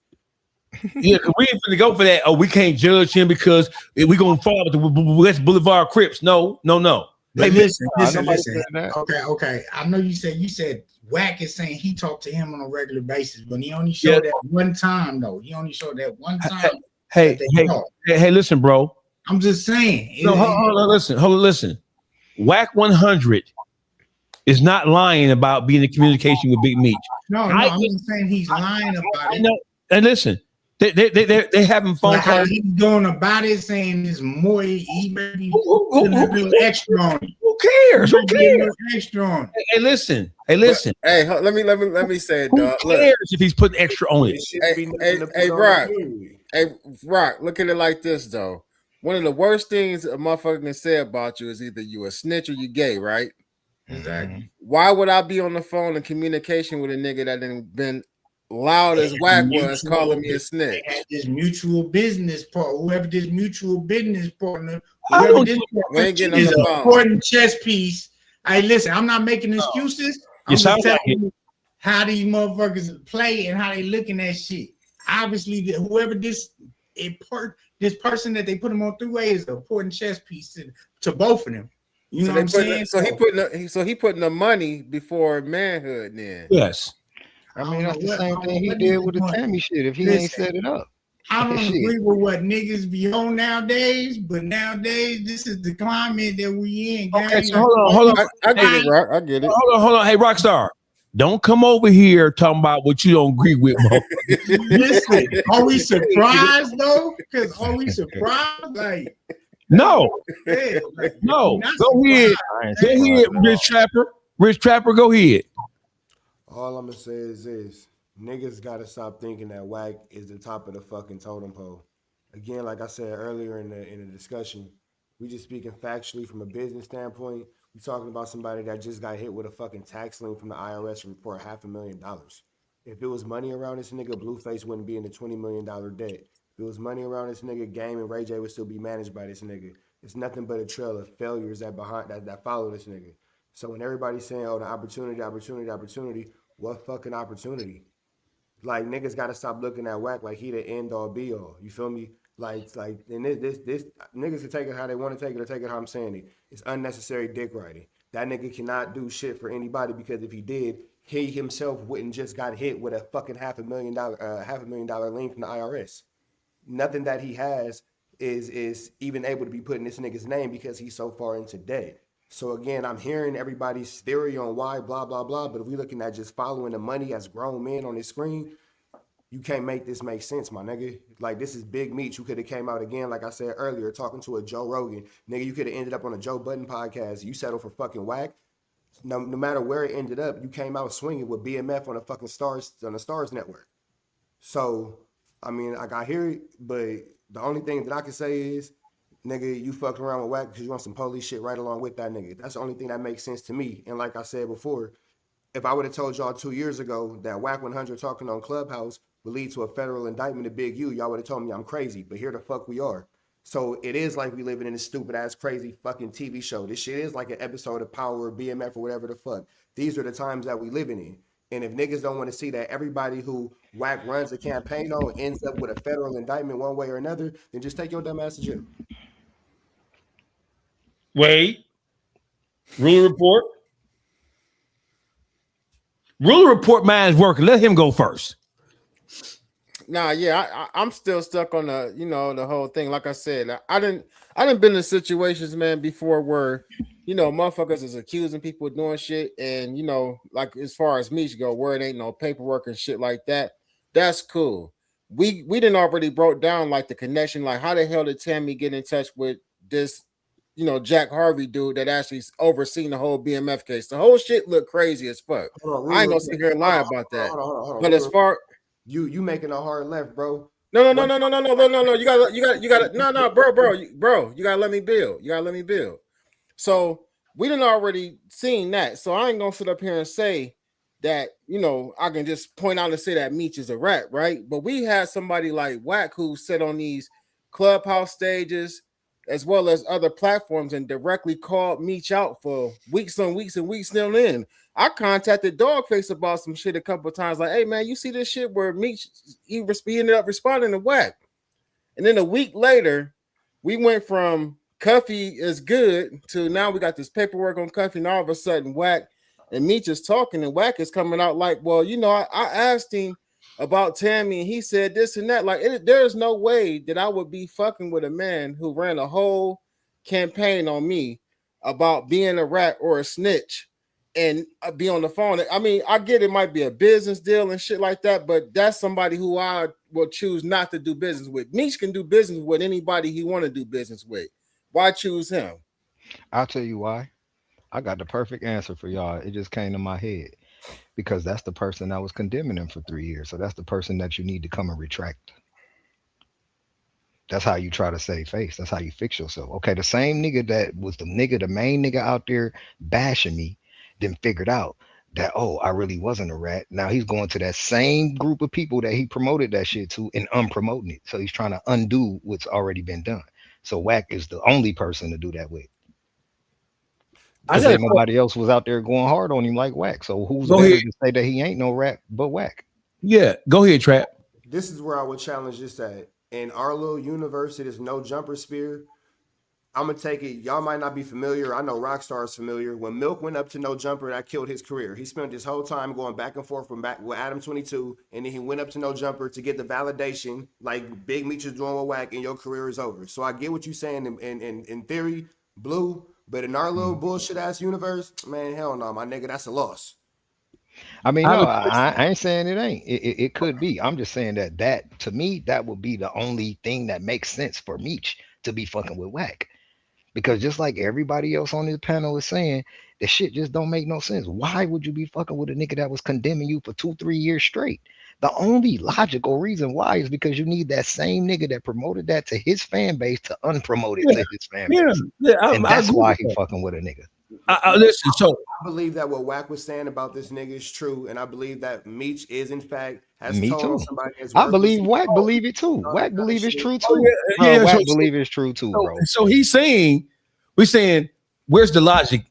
Yeah, cause we ain't finna go for that. Oh, we can't judge him because we gonna fall with the West Boulevard Crips. No. But Hey, listen. that. Okay. I know you said Wack is saying he talked to him on a regular basis, but he only showed that one time though. He only showed that one time. Hey, listen, bro. I'm just saying. No, hold on, listen. WACK100 is not lying about being in communication with Big Meech. No, I'm not saying he's lying about it. No, and listen, they having phone Like how calls. he's going about it, saying there's more. He may be putting a little extra on it. Who cares? Who cares? Extra on it. Hey, listen. Hey, let me say it, Who dog. Look, cares if he's putting extra on it? Hey, Rock. Hey, Rock. Look at it like this, though. One of the worst things a motherfucker can say about you is either you a snitch or you gay, right? Exactly. Why would I be on the phone in communication with a nigga that done been loud as Wack was calling me a snitch? They had this mutual business part. Whoever this mutual business partner, I whoever don't- this We ain't getting on is the an phone. important chess piece. Hey, listen, I'm not making excuses. I'm just sound telling like it. you how these motherfuckers play and how they looking at shit. Obviously, whoever this person that they put him on three-way is an important chess piece to both of them. You know what I'm saying? So he putting the money before manhood. Then Yes. I mean, that's the same thing he did with the Tammy shit. If he ain't set it up, I don't Shit. agree with what niggas be on nowadays, but nowadays this is the climate that we in. Okay, guys. so hold on. I get it, Rock. I get it. Hold on. Hey, Rockstar, don't come over here talking about what you don't agree with, motherfucker. Listen, are we surprised though? Because are we surprised? Like, No, yeah, like, no. not Go ahead. Rich Trapper, go ahead. All I'm gonna say is this: niggas gotta stop thinking that Wack is the top of the fucking totem pole. Again, like I said earlier in the discussion, we just speaking factually from a business standpoint. We talking about somebody that just got hit with a fucking tax lien from the IRS for $500,000. If it was money around this nigga, Blueface wouldn't be in the $20 million debt. If it was money around this nigga, Game and Ray J would still be managed by this nigga. It's nothing but a trail of failures that follow this nigga. So when everybody's saying, "Oh, the opportunity," what fucking opportunity? Like niggas gotta stop looking at Wack like he the end all be all. You feel me? And this niggas can take it how they want to take it or take it how I'm saying it. It's unnecessary dick riding. That nigga cannot do shit for anybody because if he did, he himself wouldn't just got hit with a fucking $500,000 lien from the IRS. Nothing that he has is even able to be put in this nigga's name because he's so far into debt. So again, I'm hearing everybody's theory on why, blah, blah, blah. But if we're looking at just following the money as grown men on the screen, you can't make this make sense, my nigga. Like, this is Big Meech. You could have came out again, like I said earlier, talking to a Joe Rogan. Nigga, you could have ended up on a Joe Budden podcast. You settled for fucking Wack. No matter where it ended up, you came out swinging with BMF on the fucking Stars network. So, I mean, like, I hear it, but the only thing that I can say is, nigga, you fucked around with Wack because you want some police shit right along with that nigga. That's the only thing that makes sense to me. And like I said before, if I would have told y'all 2 years ago that WACK100 talking on Clubhouse would lead to a federal indictment of Big U, y'all would have told me I'm crazy. But here the fuck we are. So it is like we living in a stupid ass crazy fucking TV show. This shit is like an episode of Power or BMF or whatever the fuck. These are the times that we living in. And if niggas don't want to see that everybody who Wack runs a campaign on ends up with a federal indictment one way or another, then just take your dumb ass to jail. Wait. Ruler report. Ruler report man's working. Let him go first. Nah, yeah, I'm still stuck on the, the whole thing. Like I said, I didn't been in situations, man, before where, motherfuckers is accusing people of doing shit, and like as far as Meech go, where it ain't no paperwork and shit like that. That's cool. We didn't already broke down like the connection, like how the hell did Tammy get in touch with this, Jack Harvey dude that actually overseen the whole BMF case. The whole shit looked crazy as fuck. Hold on, I ain't real gonna sit here and lie about that. Hold on. But as far you making a hard left, bro. no. You gotta. No, bro. You gotta let me build. So we done already seen that. So I ain't gonna sit up here and say that I can just point out and say that Meech is a rat, right? But we had somebody like WACK who sat on these clubhouse stages as well as other platforms and directly called Meech out for weeks on weeks and weeks still in. I contacted Dawgface about some shit a couple of times, like, hey man, you see this shit where Meech he ended up responding to WACK. And then a week later, we went from Cuffy is good to now we got this paperwork on Cuffy, and all of a sudden WACK and Meech is talking, and WACK is coming out like, well, I asked him about Tammy, and he said this and that. Like, there's no way that I would be fucking with a man who ran a whole campaign on me about being a rat or a snitch and be on the phone. I mean, I get it might be a business deal and shit like that, but that's somebody who I will choose not to do business with. Meech can do business with anybody he want to do business with. Why choose him? I'll tell you why. I got the perfect answer for y'all. It just came to my head because that's the person that was condemning him for 3 years. So that's the person that you need to come and retract. That's how you try to save face. That's how you fix yourself. Okay, the same nigga that was the main nigga out there bashing me, then figured out that, oh, I really wasn't a rat. Now he's going to that same group of people that he promoted that shit to and unpromoting it. So he's trying to undo what's already been done. So WACK is the only person to do that with. Because ain't nobody else was out there going hard on him like WACK. So who's better to say that he ain't no rat but WACK? Yeah, go ahead, Trap. This is where I would challenge this at. In our little universe, it is no jumper spear. I'm gonna take it. Y'all might not be familiar. I know Rockstar is familiar. When Milk went up to no jumper, that killed his career. He spent his whole time going back and forth from back with Adam 22, and then he went up to no jumper to get the validation, like Big Meech is doing with WACK, and your career is over. So I get what you're saying in theory, Blue, but in our little bullshit ass universe, man, hell no, my nigga, that's a loss. I mean, no, I ain't saying it ain't. It could be. I'm just saying that to me, that would be the only thing that makes sense for Meech to be fucking with WACK. Because just like everybody else on this panel is saying, the shit just don't make no sense. Why would you be fucking with a nigga that was condemning you for 2-3 years straight? The only logical reason why is because you need that same nigga that promoted that to his fan base to unpromote it to his fan base. And that's why he fucking with a nigga. Listen, so I believe that what WACK was saying about this nigga is true, and I believe that Meech is in fact has Me told too. somebody. I believe WACK believe it too. WACK believe it's true too. WACK believe it's true too, bro. So he's saying, we're saying, where's the logic?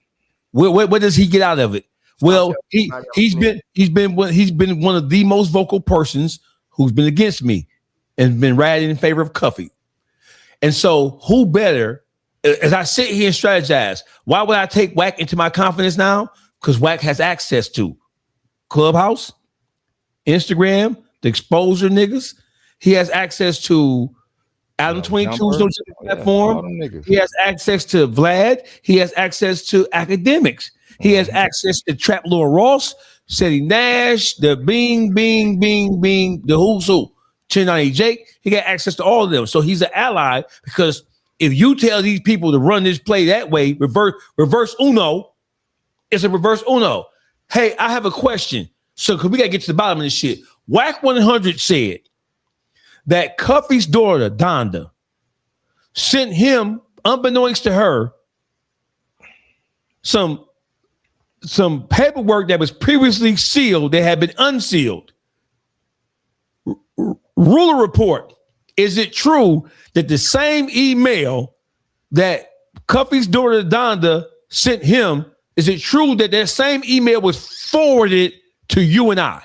What does he get out of it? Well, he's been one of the most vocal persons who's been against me and been ratting in favor of Cuffy. And so who better, as I sit here and strategize, why would I take WACK into my confidence now? Because WACK has access to Clubhouse, Instagram, the exposure niggas. He has access to Adam 22's platform. He has access to Vlad. He has access to academics. He has access to Trap Lord Ross, Seti Nash, the Bing, the Who's Who, 1090 Jake. He got access to all of them. So he's an ally because if you tell these people to run this play that way, reverse Uno, it's a reverse Uno. Hey, I have a question. So, because we got to get to the bottom of this shit. WACK100 said that Cuffy's daughter, Donda, sent him, unbeknownst to her, some paperwork that was previously sealed that had been unsealed. Ruler report. Is it true that the same email that Cuffy's daughter, Donda, sent him, is it true that that same email was forwarded to you and I?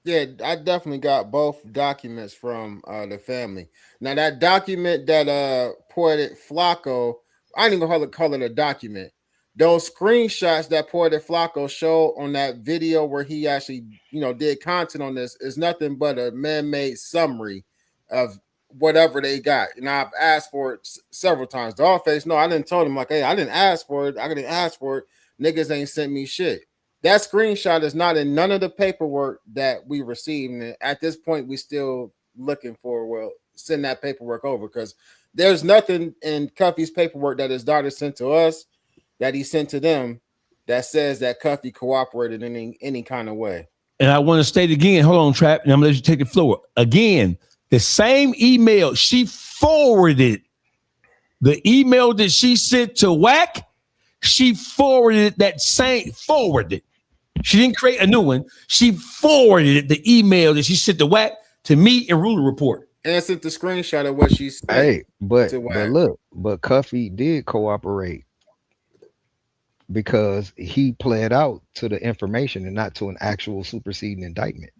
Yeah, I definitely got both documents from the family. Now that document that poetic Flacco, I don't even call it a document. those screenshots that Porter Flacco showed on that video where he actually, did content on this is nothing but a man-made summary of whatever they got. And I've asked for it several times. Dawgface, no, I didn't tell him like, hey, I didn't ask for it. I didn't ask for it. Niggas ain't sent me shit. That screenshot is not in none of the paperwork that we received. And at this point, we still looking for, send that paperwork over, because there's nothing in Cuffy's paperwork that his daughter sent to us that he sent to them that says that Cuffy cooperated in any kind of way. And I want to state again, hold on, Trap, and I'm gonna let you take the floor. Again, the same email she forwarded, the email that she sent to WACK, she forwarded that same forwarded. She didn't create a new one. She forwarded the email that she sent to WACK to me and Ruler Report. And sent the screenshot of what she said. Hey, but look, but Cuffy did cooperate because he pled out to the information and not to an actual superseding indictment.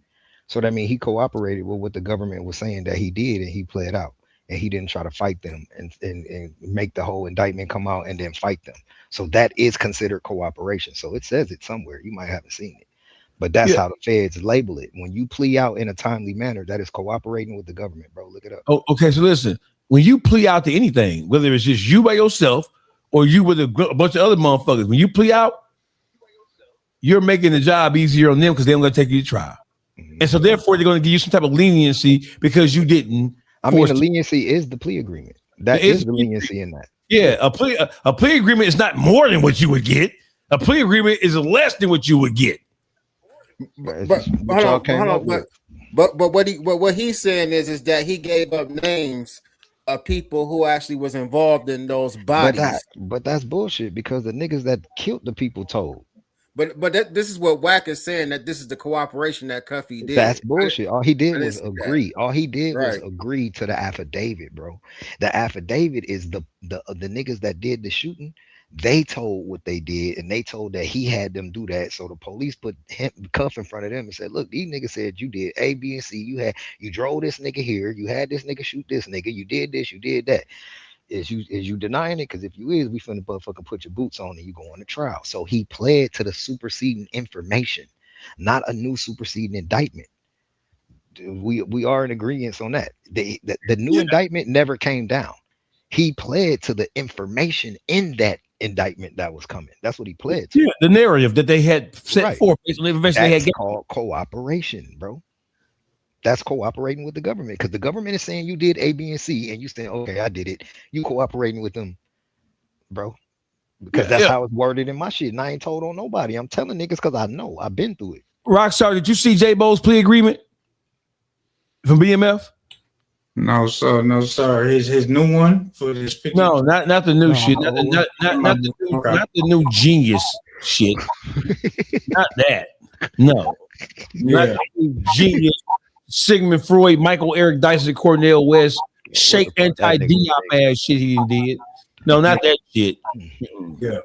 So that means he cooperated with what the government was saying that he did, and he pled out, and he didn't try to fight them and make the whole indictment come out and then fight them. So that is considered cooperation. So it says it somewhere. You might haven't seen it, but that's how the feds label it. When you plea out in a timely manner, that is cooperating with the government, bro. Look it up. Oh, okay. So listen, when you plea out to anything, whether it's just you by yourself or you with a bunch of other motherfuckers, when you plea out, you're making the job easier on them because they're going to take you to trial. And so therefore, they're going to give you some type of leniency because you didn't. I mean, the leniency is the plea agreement. That is the leniency in that. Yeah, a plea agreement is not more than what you would get. A plea agreement is less than what you would get. But what he's saying is that he gave up names of people who actually was involved in those bodies. But that's bullshit, because the niggas that killed the people told. But this is what WACK is saying, that this is the cooperation that Cuffy did. That's bullshit. All he did was agree. All he did was agree to the affidavit, bro. The affidavit is the niggas that did the shooting. They told what they did, and they told that he had them do that. So the police put Cuff in front of them and said, "Look, these niggas said you did A, B, and C. You drove this nigga here. You had this nigga shoot this nigga. You did this. You did that. Is you denying it? Because if you is, we finna motherfucking put your boots on and you go on the trial." So he pled to the superseding information, not a new superseding indictment. We are in agreement on that. The new indictment never came down. He pled to the information in that indictment that was coming. That's what he pled to. Yeah, the narrative that they had set forth based on the information they had. That's called cooperation, bro. That's cooperating with the government, because the government is saying you did A, B, and C, and you saying, okay, I did it. You cooperating with them, bro, because that's how it's worded in my shit. And I ain't told on nobody. I'm telling niggas because I know. I've been through it. Rockstar, did you see J Bo's plea agreement from BMF? No, sir. No, sir. His new one for this 50. No, not the new shit. Not the new genius shit. Not that. No. Not the new genius. Sigmund Freud, Michael Eric Dyson, Cornel West, shake anti-Diop ass shit he did. No, not that shit. Yeah.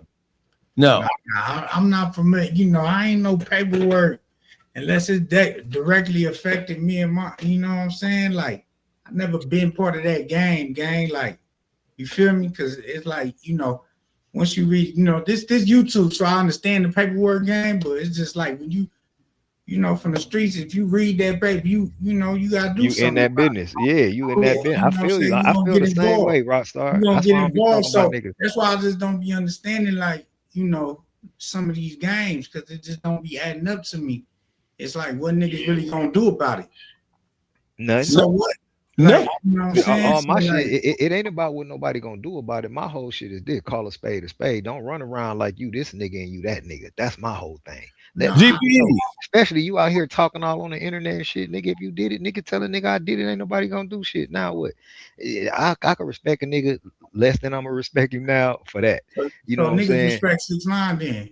No. I'm not familiar. I ain't no paperwork unless it's directly affected me and my, you know what I'm saying? Like, I've never been part of that gang. Like, you feel me? Because it's like, once you read, this YouTube, so I understand the paperwork game, but it's just like when you, from the streets, if you read that paper, you gotta do something. You in that business. Yeah, you in that business. I feel you. I feel the same way, Rockstar. You gonna get involved. So that's why I just don't be understanding, like, some of these games, because it just don't be adding up to me. It's like, what niggas really gonna do about it? Nothing. So what? No, my shit. It ain't about what nobody gonna do about it. My whole shit is this: call a spade a spade. Don't run around like you this nigga and you that nigga. That's my whole thing. Especially you out here talking all on the internet and shit, nigga. If you did it, nigga, tell a nigga I did it. Ain't nobody gonna do shit. Now what? I can respect a nigga less than I'm gonna respect him now for that. You know what I'm saying? Respect 6ix9ine then.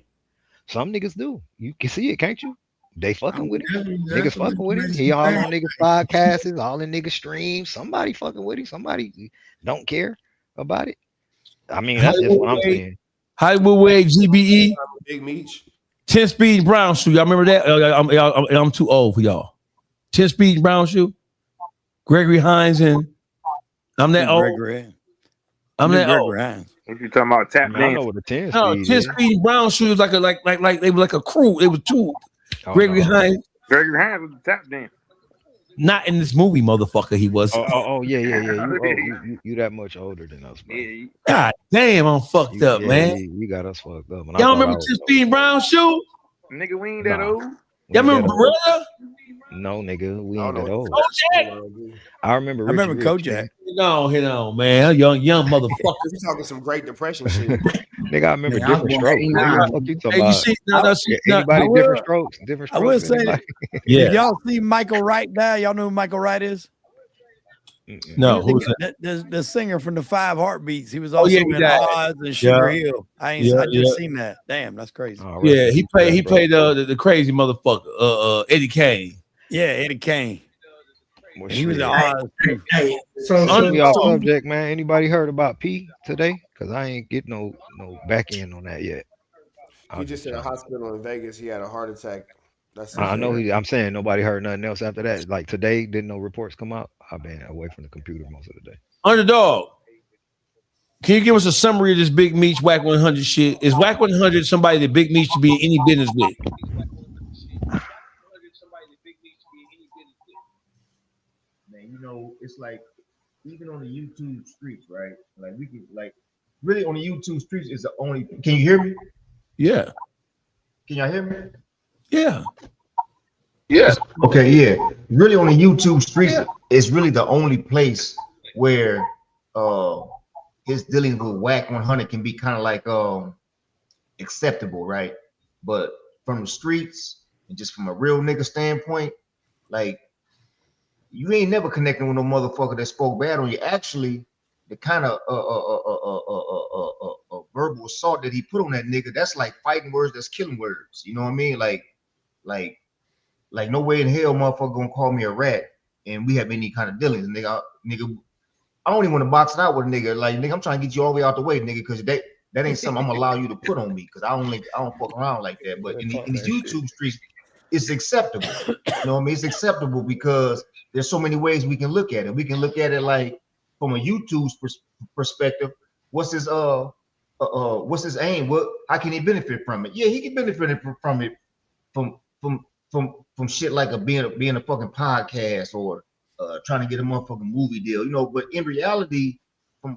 Some niggas do. You can see it, can't you? They fucking with him. Niggas fucking with him. He all on niggas podcasts, all in niggas streams. Somebody fucking with him. Somebody don't care about it. I mean, that's just what I'm saying. Hollywood Way, GBE, Big Meech, 10-speed brown shoe. Y'all remember that? I'm too old for y'all. 10-speed brown shoe. Gregory Hines and I'm that old. Gregory. I'm that old. What you talking about? Tap I know dance? what a 10 No, speed 10 is. speed brown shoes like they were like a crew. It was two. Oh, Gregory no. Hines. Gregory Hines was the tap dance. Not in this movie, motherfucker. He was. Yeah. You that much older than us, bro. God damn, I'm fucked up, man. You got us fucked up. And Y'all remember 10 speed brown shoe? Nigga, we ain't that old. Y'all remember Gorilla? No, nigga, we ain't that old. Kojak? I remember. I remember Rich, Kojak. Hit on, man. Young motherfucker. You talking some Great Depression shit. Nigga, I remember different strokes. What the fuck you talking Hey, you about? see, Anybody I different will- strokes? Different I strokes. will say, anybody? did y'all see Michael Wright there? Y'all know who Michael Wright is? No, He was who's the singer from the Five Heartbeats. He was Oh, also yeah, in he died. Oz and Sugar Yeah. Hill. I Yeah, just yeah. seen that. Damn, that's crazy. Yeah, he played the crazy motherfucker, Eddie Kane. Yeah, Eddie Kane. Well, He was in shit. Oz. too. Hey, Since we off subject, man. Anybody heard about P today? Because I ain't get no back end on that yet. He just in a hospital in Vegas. He had a heart attack. That's I know it. I'm saying nobody heard nothing else after that. Like today, didn't no reports come out? I've been away from the computer most of the day. Underdog. Can you give us a summary of this Big Meech WACK100 shit? Is WACK100 somebody that Big Meech should be in any business with? Man, it's like even on the YouTube streets, right? Like we can really on the YouTube streets is the only. Can you hear me? Yeah. Can y'all hear me? Yeah. Yeah. Okay, yeah. Really on the YouTube streets is really the only place where his dealing with WACK100 can be kind of like acceptable, right? But from the streets and just from a real nigga standpoint, like you ain't never connecting with no motherfucker that spoke bad on you. Actually, the kind of verbal assault that he put on that nigga, that's like fighting words, that's killing words. You know what I mean? Like no way in hell motherfucker gonna call me a rat and we have any kind of dealings, nigga. I don't even want to box it out with a nigga. Like, nigga, I'm trying to get you all the way out the way, nigga, because that ain't something I'm gonna allow you to put on me, because I don't fuck around like that. But in these YouTube streets, it's acceptable. You know what I mean? It's acceptable because there's so many ways we can look at it. We can look at it like from a YouTube perspective. What's his aim? How can he benefit from it? Yeah, he can benefit from it from shit like being a fucking podcast or trying to get a motherfucking movie deal, but in reality, from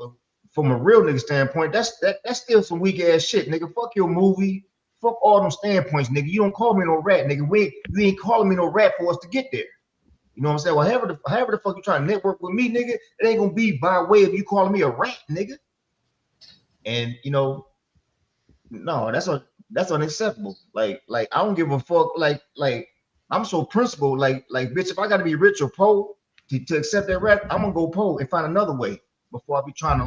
a real nigga standpoint, that's still some weak ass shit, nigga. Fuck your movie, fuck all them standpoints, nigga. You don't call me no rat, nigga. You ain't calling me no rat for us to get there. You know what I'm saying? Well, however the fuck you trying to network with me, nigga, it ain't gonna be by way of you calling me a rat, nigga. And no, that's unacceptable. Like I don't give a fuck. Like I'm so principled. Like bitch, if I gotta be rich or poor to accept that rap, I'm gonna go poor and find another way before I be trying to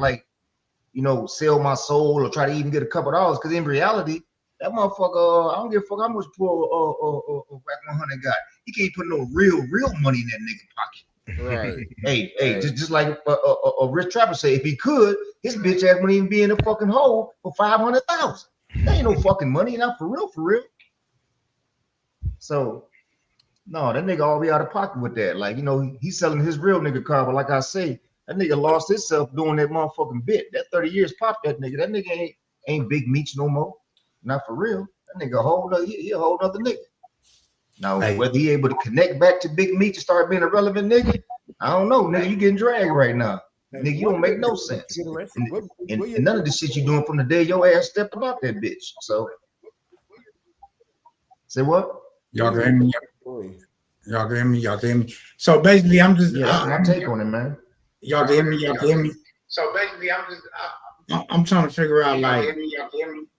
sell my soul or try to even get a couple of dollars. Because in reality, that motherfucker, I don't give a fuck how much poor WACK100 got. He can't put no real money in that nigga pocket. Right. Hey, just like a rich trapper say, if he could, his bitch ass wouldn't even be in a fucking hole for 500,000. That ain't no fucking money, not for real. So. No, that nigga all be out of pocket with that. Like, he's selling his real nigga car, but like I say, that nigga lost himself doing that motherfucking bit. That 30 years popped that nigga. That nigga ain't Big Meech no more. Not for real. That nigga he a whole other nigga. Now, whether he able to connect back to Big Meech and start being a relevant nigga, I don't know, nigga. You getting dragged right now. Nigga, you don't make no sense. And none of the shit you doing from the day your ass stepped about that bitch. So, say what? Y'all can hear me. Y'all can hear me. So basically, I'm just that's my take on it, man. Y'all can hear me. So basically, I'm trying to figure out like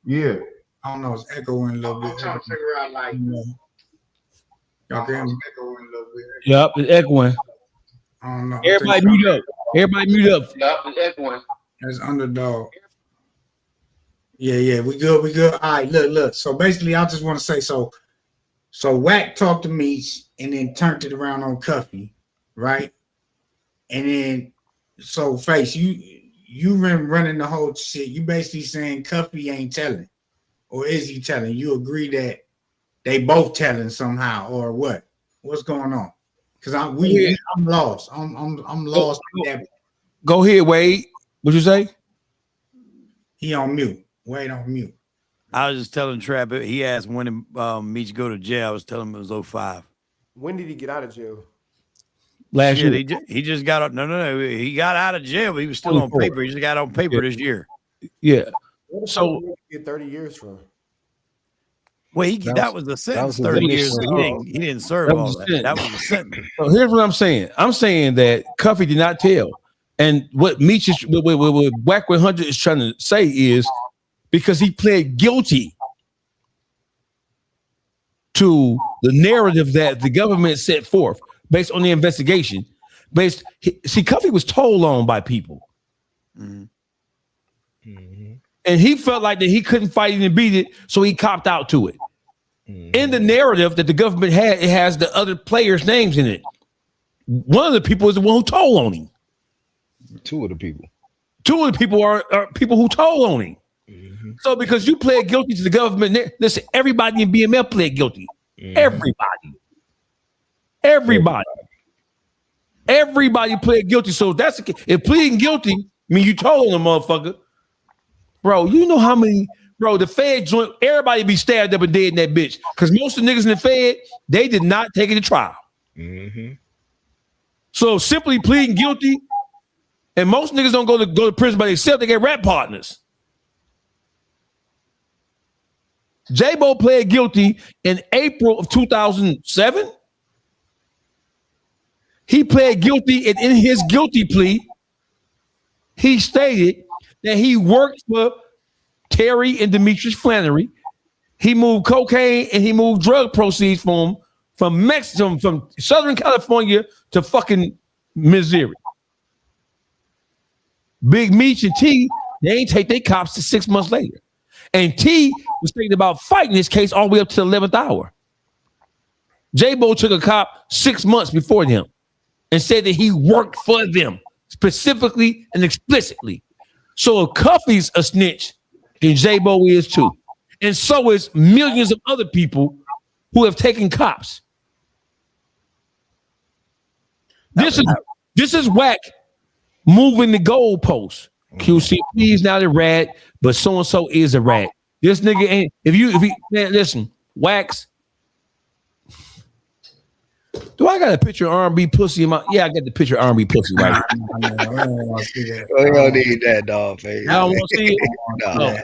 yeah. I don't know, it's echoing a little bit. I'm trying to figure out like y'all can hear me. Yep, it's echoing. I don't know. Everybody mute up. Yep, it's echoing. That's underdog. Yeah, we good. All right, look. So basically, I just want to say so WACK talked to Meech and then turned it around on Cuffy, right? And then so Face, you been running the whole shit. You basically saying Cuffy ain't telling, or is he telling? You agree that they both telling somehow, or what? What's going on? Because I'm lost. I'm lost. Go ahead, Wade. What you say? He on mute. Wait on mute. I was just telling Trap. He asked when did Meech go to jail. I was telling him it was 05. When did he get out of jail? Last year. He just got out. No. He got out of jail, but he was still on paper. He just got on paper this year. Yeah. So get 30 years from. Well, that was the sentence. 30 years. He didn't serve all that. That was the sentence. So here's what I'm saying. I'm saying that Cuffy did not tell. And what Meech is, what WACK100 is trying to say is because he pled guilty to the narrative that the government set forth based on the investigation. See, Cuffy was told on by people. Mm-hmm. And he felt like that he couldn't fight it and beat it, so he copped out to it. In the narrative that the government had, it has the other players' names in it. One of the people is the one who told on him. Two of the people are people who told on him. So because you pled guilty to the government, listen, everybody in BMF pled guilty. Everybody pled guilty. So that's if pleading guilty mean you told on the motherfucker, bro. You know how many, bro? The Fed joint, everybody be stabbed up and dead in that bitch. Because most of the niggas in the Fed, they did not take it to trial. So simply pleading guilty, and most niggas don't go to prison by themselves. They get rap partners. J-Bo pled guilty in April of 2007. He pled guilty, and in his guilty plea, he stated that he worked for Terry and Demetrius Flannery. He moved cocaine and he moved drug proceeds from Mexico, from Southern California to fucking Missouri. Big Meech and T, they ain't take their cops to 6 months later. And T was thinking about fighting this case all the way up to the 11th hour. J-Bo took a cop 6 months before them and said that he worked for them specifically and explicitly. So if Cuffy's a snitch, then J-Bo is too. And so is millions of other people who have taken cops. This is WACK moving the goalposts. QCP is not a rat, but so-and-so is a rat. This nigga ain't, man, listen, WACK's. Do I got a picture of R&B pussy in my? Yeah, I got the picture of R&B pussy right here. We don't need that, Dawgface. I don't want to see it. No.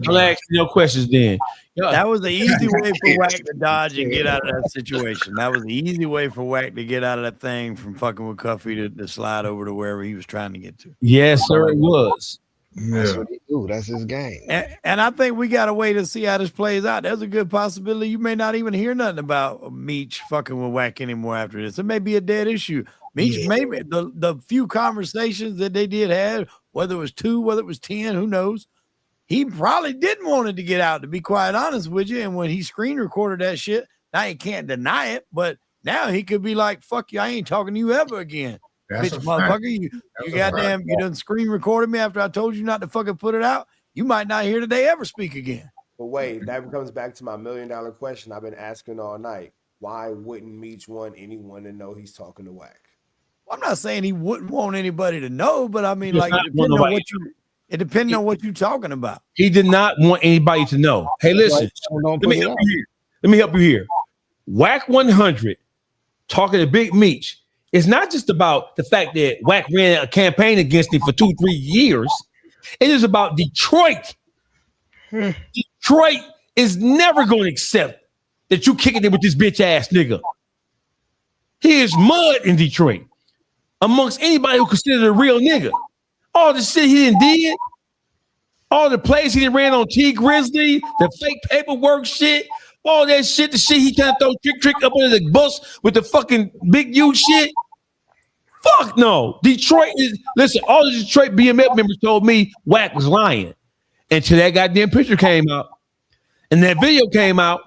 I'll ask you no questions then. That was the easy way for WACK to dodge and get out of that situation. That was the easy way for WACK to get out of that thing from fucking with Cuffy to slide over to wherever he was trying to get to. Yes, sir, it was. That's what he do. That's his game. And I think we got to wait to see how this plays out. There's a good possibility you may not even hear nothing about Meech fucking with WACK anymore after this. It may be a dead issue. Meech, maybe the few conversations that they did have, whether it was 2, whether it was 10, who knows? He probably didn't want it to get out, to be quite honest with you. And when he screen recorded that shit, now he can't deny it, but now he could be like, fuck you, I ain't talking to you ever again. That's Bitch, motherfucker, you goddamn, you done screen recorded me after I told you not to fucking put it out. You might not hear today ever speak again. But wait, that comes back to my $1 million question I've been asking all night. Why wouldn't Meech want anyone to know he's talking to WACK? Well, I'm not saying he wouldn't want anybody to know, but I mean, like, it depends on what you're talking about. He did not want anybody to know. Hey, listen, let me help you here. WACK100 talking to Big Meech. It's not just about the fact that WACK ran a campaign against him for 2-3 years. It is about Detroit. Detroit is never going to accept that you kicking it with this bitch ass nigga. He is mud in Detroit amongst anybody who considered a real nigga. All the shit he did, all the plays he ran on T Grizzly, the fake paperwork shit, all that shit, the shit he kind of throw trick up under the bus with the fucking big U shit. Fuck no. Detroit is, listen, all the Detroit BMF members told me WACK was lying until that goddamn picture came out. And that video came out.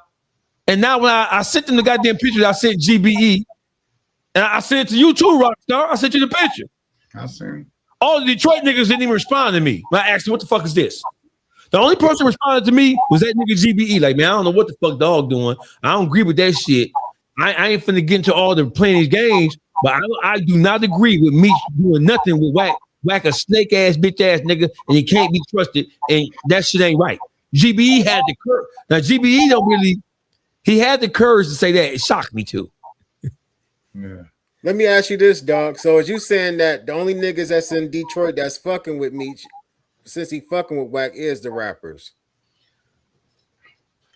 And now when I sent them the goddamn picture, I sent GBE. And I sent it to you too, Rockstar. I sent you the picture. I see. All the Detroit niggas didn't even respond to me when I asked them, what the fuck is this? The only person who responded to me was that nigga GBE. Like, man, I don't know what the fuck dog doing. I don't agree with that shit. I ain't finna get into all the playing these games, but I do not agree with me doing nothing with WACK Wack a snake ass bitch ass nigga, and he can't be trusted, and that shit ain't right. GBE had the courage. Now GBE don't really. He had the courage to say that. It shocked me too. Yeah. Let me ask you this, dog. So, is you saying that the only niggas that's in Detroit that's fucking with Meech, since he fucking with Wack, is the rappers?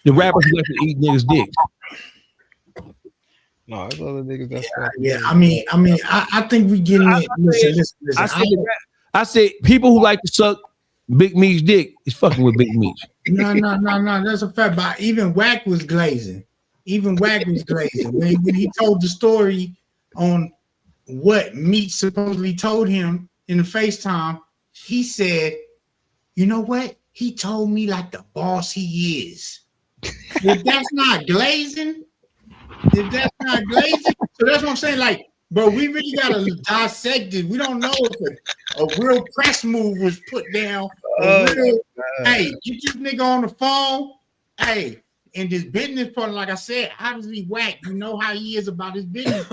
The rappers like to eat niggas' dicks. No, that's other niggas that's yeah. I think we getting it. Listen. I said people who like to suck Big Meech's dick is fucking with Big Meech. No. That's a fact. But even Wack was glazing. When he told the story on what Meech supposedly told him in the FaceTime, he said, "You know what? He told me like the boss he is." If that's not glazing, so that's what I'm saying. Like, bro, we really gotta dissect it. We don't know if a real press move was put down. Hey, get this nigga on the phone. Hey, in this business part, like I said, obviously Wack, you know how he is about his business.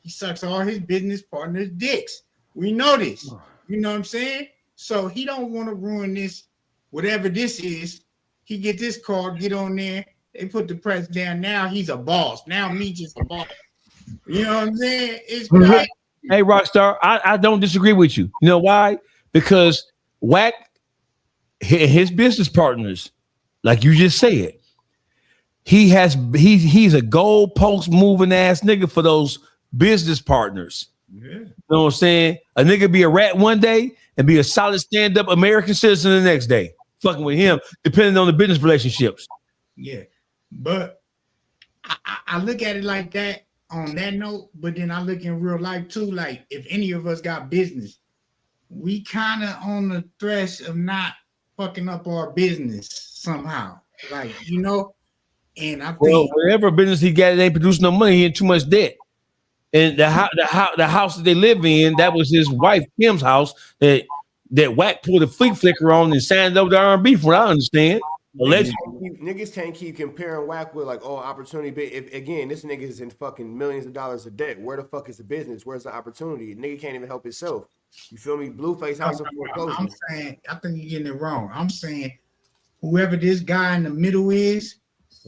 He sucks all his business partners' dicks. We know this. You know what I'm saying? So he don't want to ruin this, whatever this is. He get this card, get on there. They put the press down. Now he's a boss. Now Meech is a boss. You know what I'm saying? It's great. Hey, Rockstar, I don't disagree with you. You know why? Because Wack, his business partners, like you just said, he's a goalpost moving ass nigga for those business partners. Yeah. You know what I'm saying? A nigga be a rat one day and be a solid stand-up American citizen the next day. Fucking with him, depending on the business relationships. Yeah, but I look at it like that on that note, but then I look in real life too. Like, if any of us got business, we kind of on the thresh of not fucking up our business somehow. Like, you know, and I think whatever business he got, it ain't producing no money. He in too much debt. And the house that they live in, that was his wife Kim's house that Wack pulled a fleet flicker on and signed over to R&B, from what I understand. Niggas can't keep comparing Wack with like, opportunity. But again, this nigga is in fucking millions of dollars of debt. Where the fuck is the business? Where's the opportunity? Nigga can't even help himself. You feel me? Blueface house of foreclosure. I'm saying, I think you're getting it wrong. I'm saying whoever this guy in the middle is,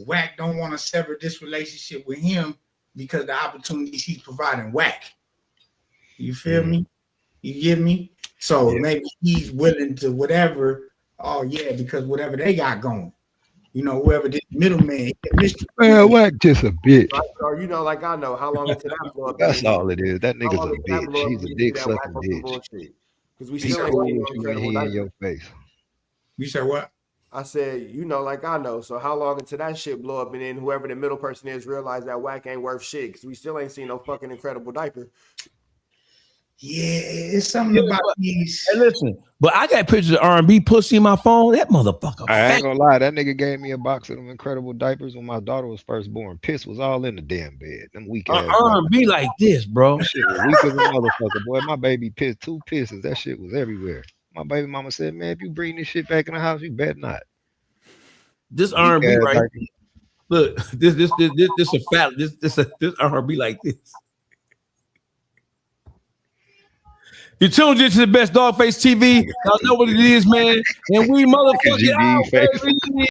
Wack don't want to sever this relationship with him because of the opportunities he's providing Wack. You feel me? You get me? So maybe he's willing to whatever. Oh yeah, because whatever they got going, you know, whoever this middleman, man, Wack just a bitch. Or you know, like I know how long until that blow up. That's all it is. That nigga's a bitch. He's a dick sucking bitch. Because we still ain't he in your face. You said what? I said, you know, like I know. So how long until that shit blow up, and then whoever the middle person is realize that Wack ain't worth shit? Because we still ain't seen no fucking incredible diaper. Yeah, it's something about these. Hey, listen, but I got pictures of R&B pussy in my phone. That motherfucker. I ain't gonna lie, that nigga gave me a box of them incredible diapers when my daughter was first born. Piss was all in the damn bed. Them weak ass R&B like this, bro. That shit was weak as a motherfucker, boy. My baby pissed 2 pisses. That shit was everywhere. My baby mama said, "Man, if you bring this shit back in the house, you better not." This R&B right here. Look, this a fat. This R&B like this. You tuned into the best Dawgface TV. Y'all know what it is, man. And we motherfucking out, baby.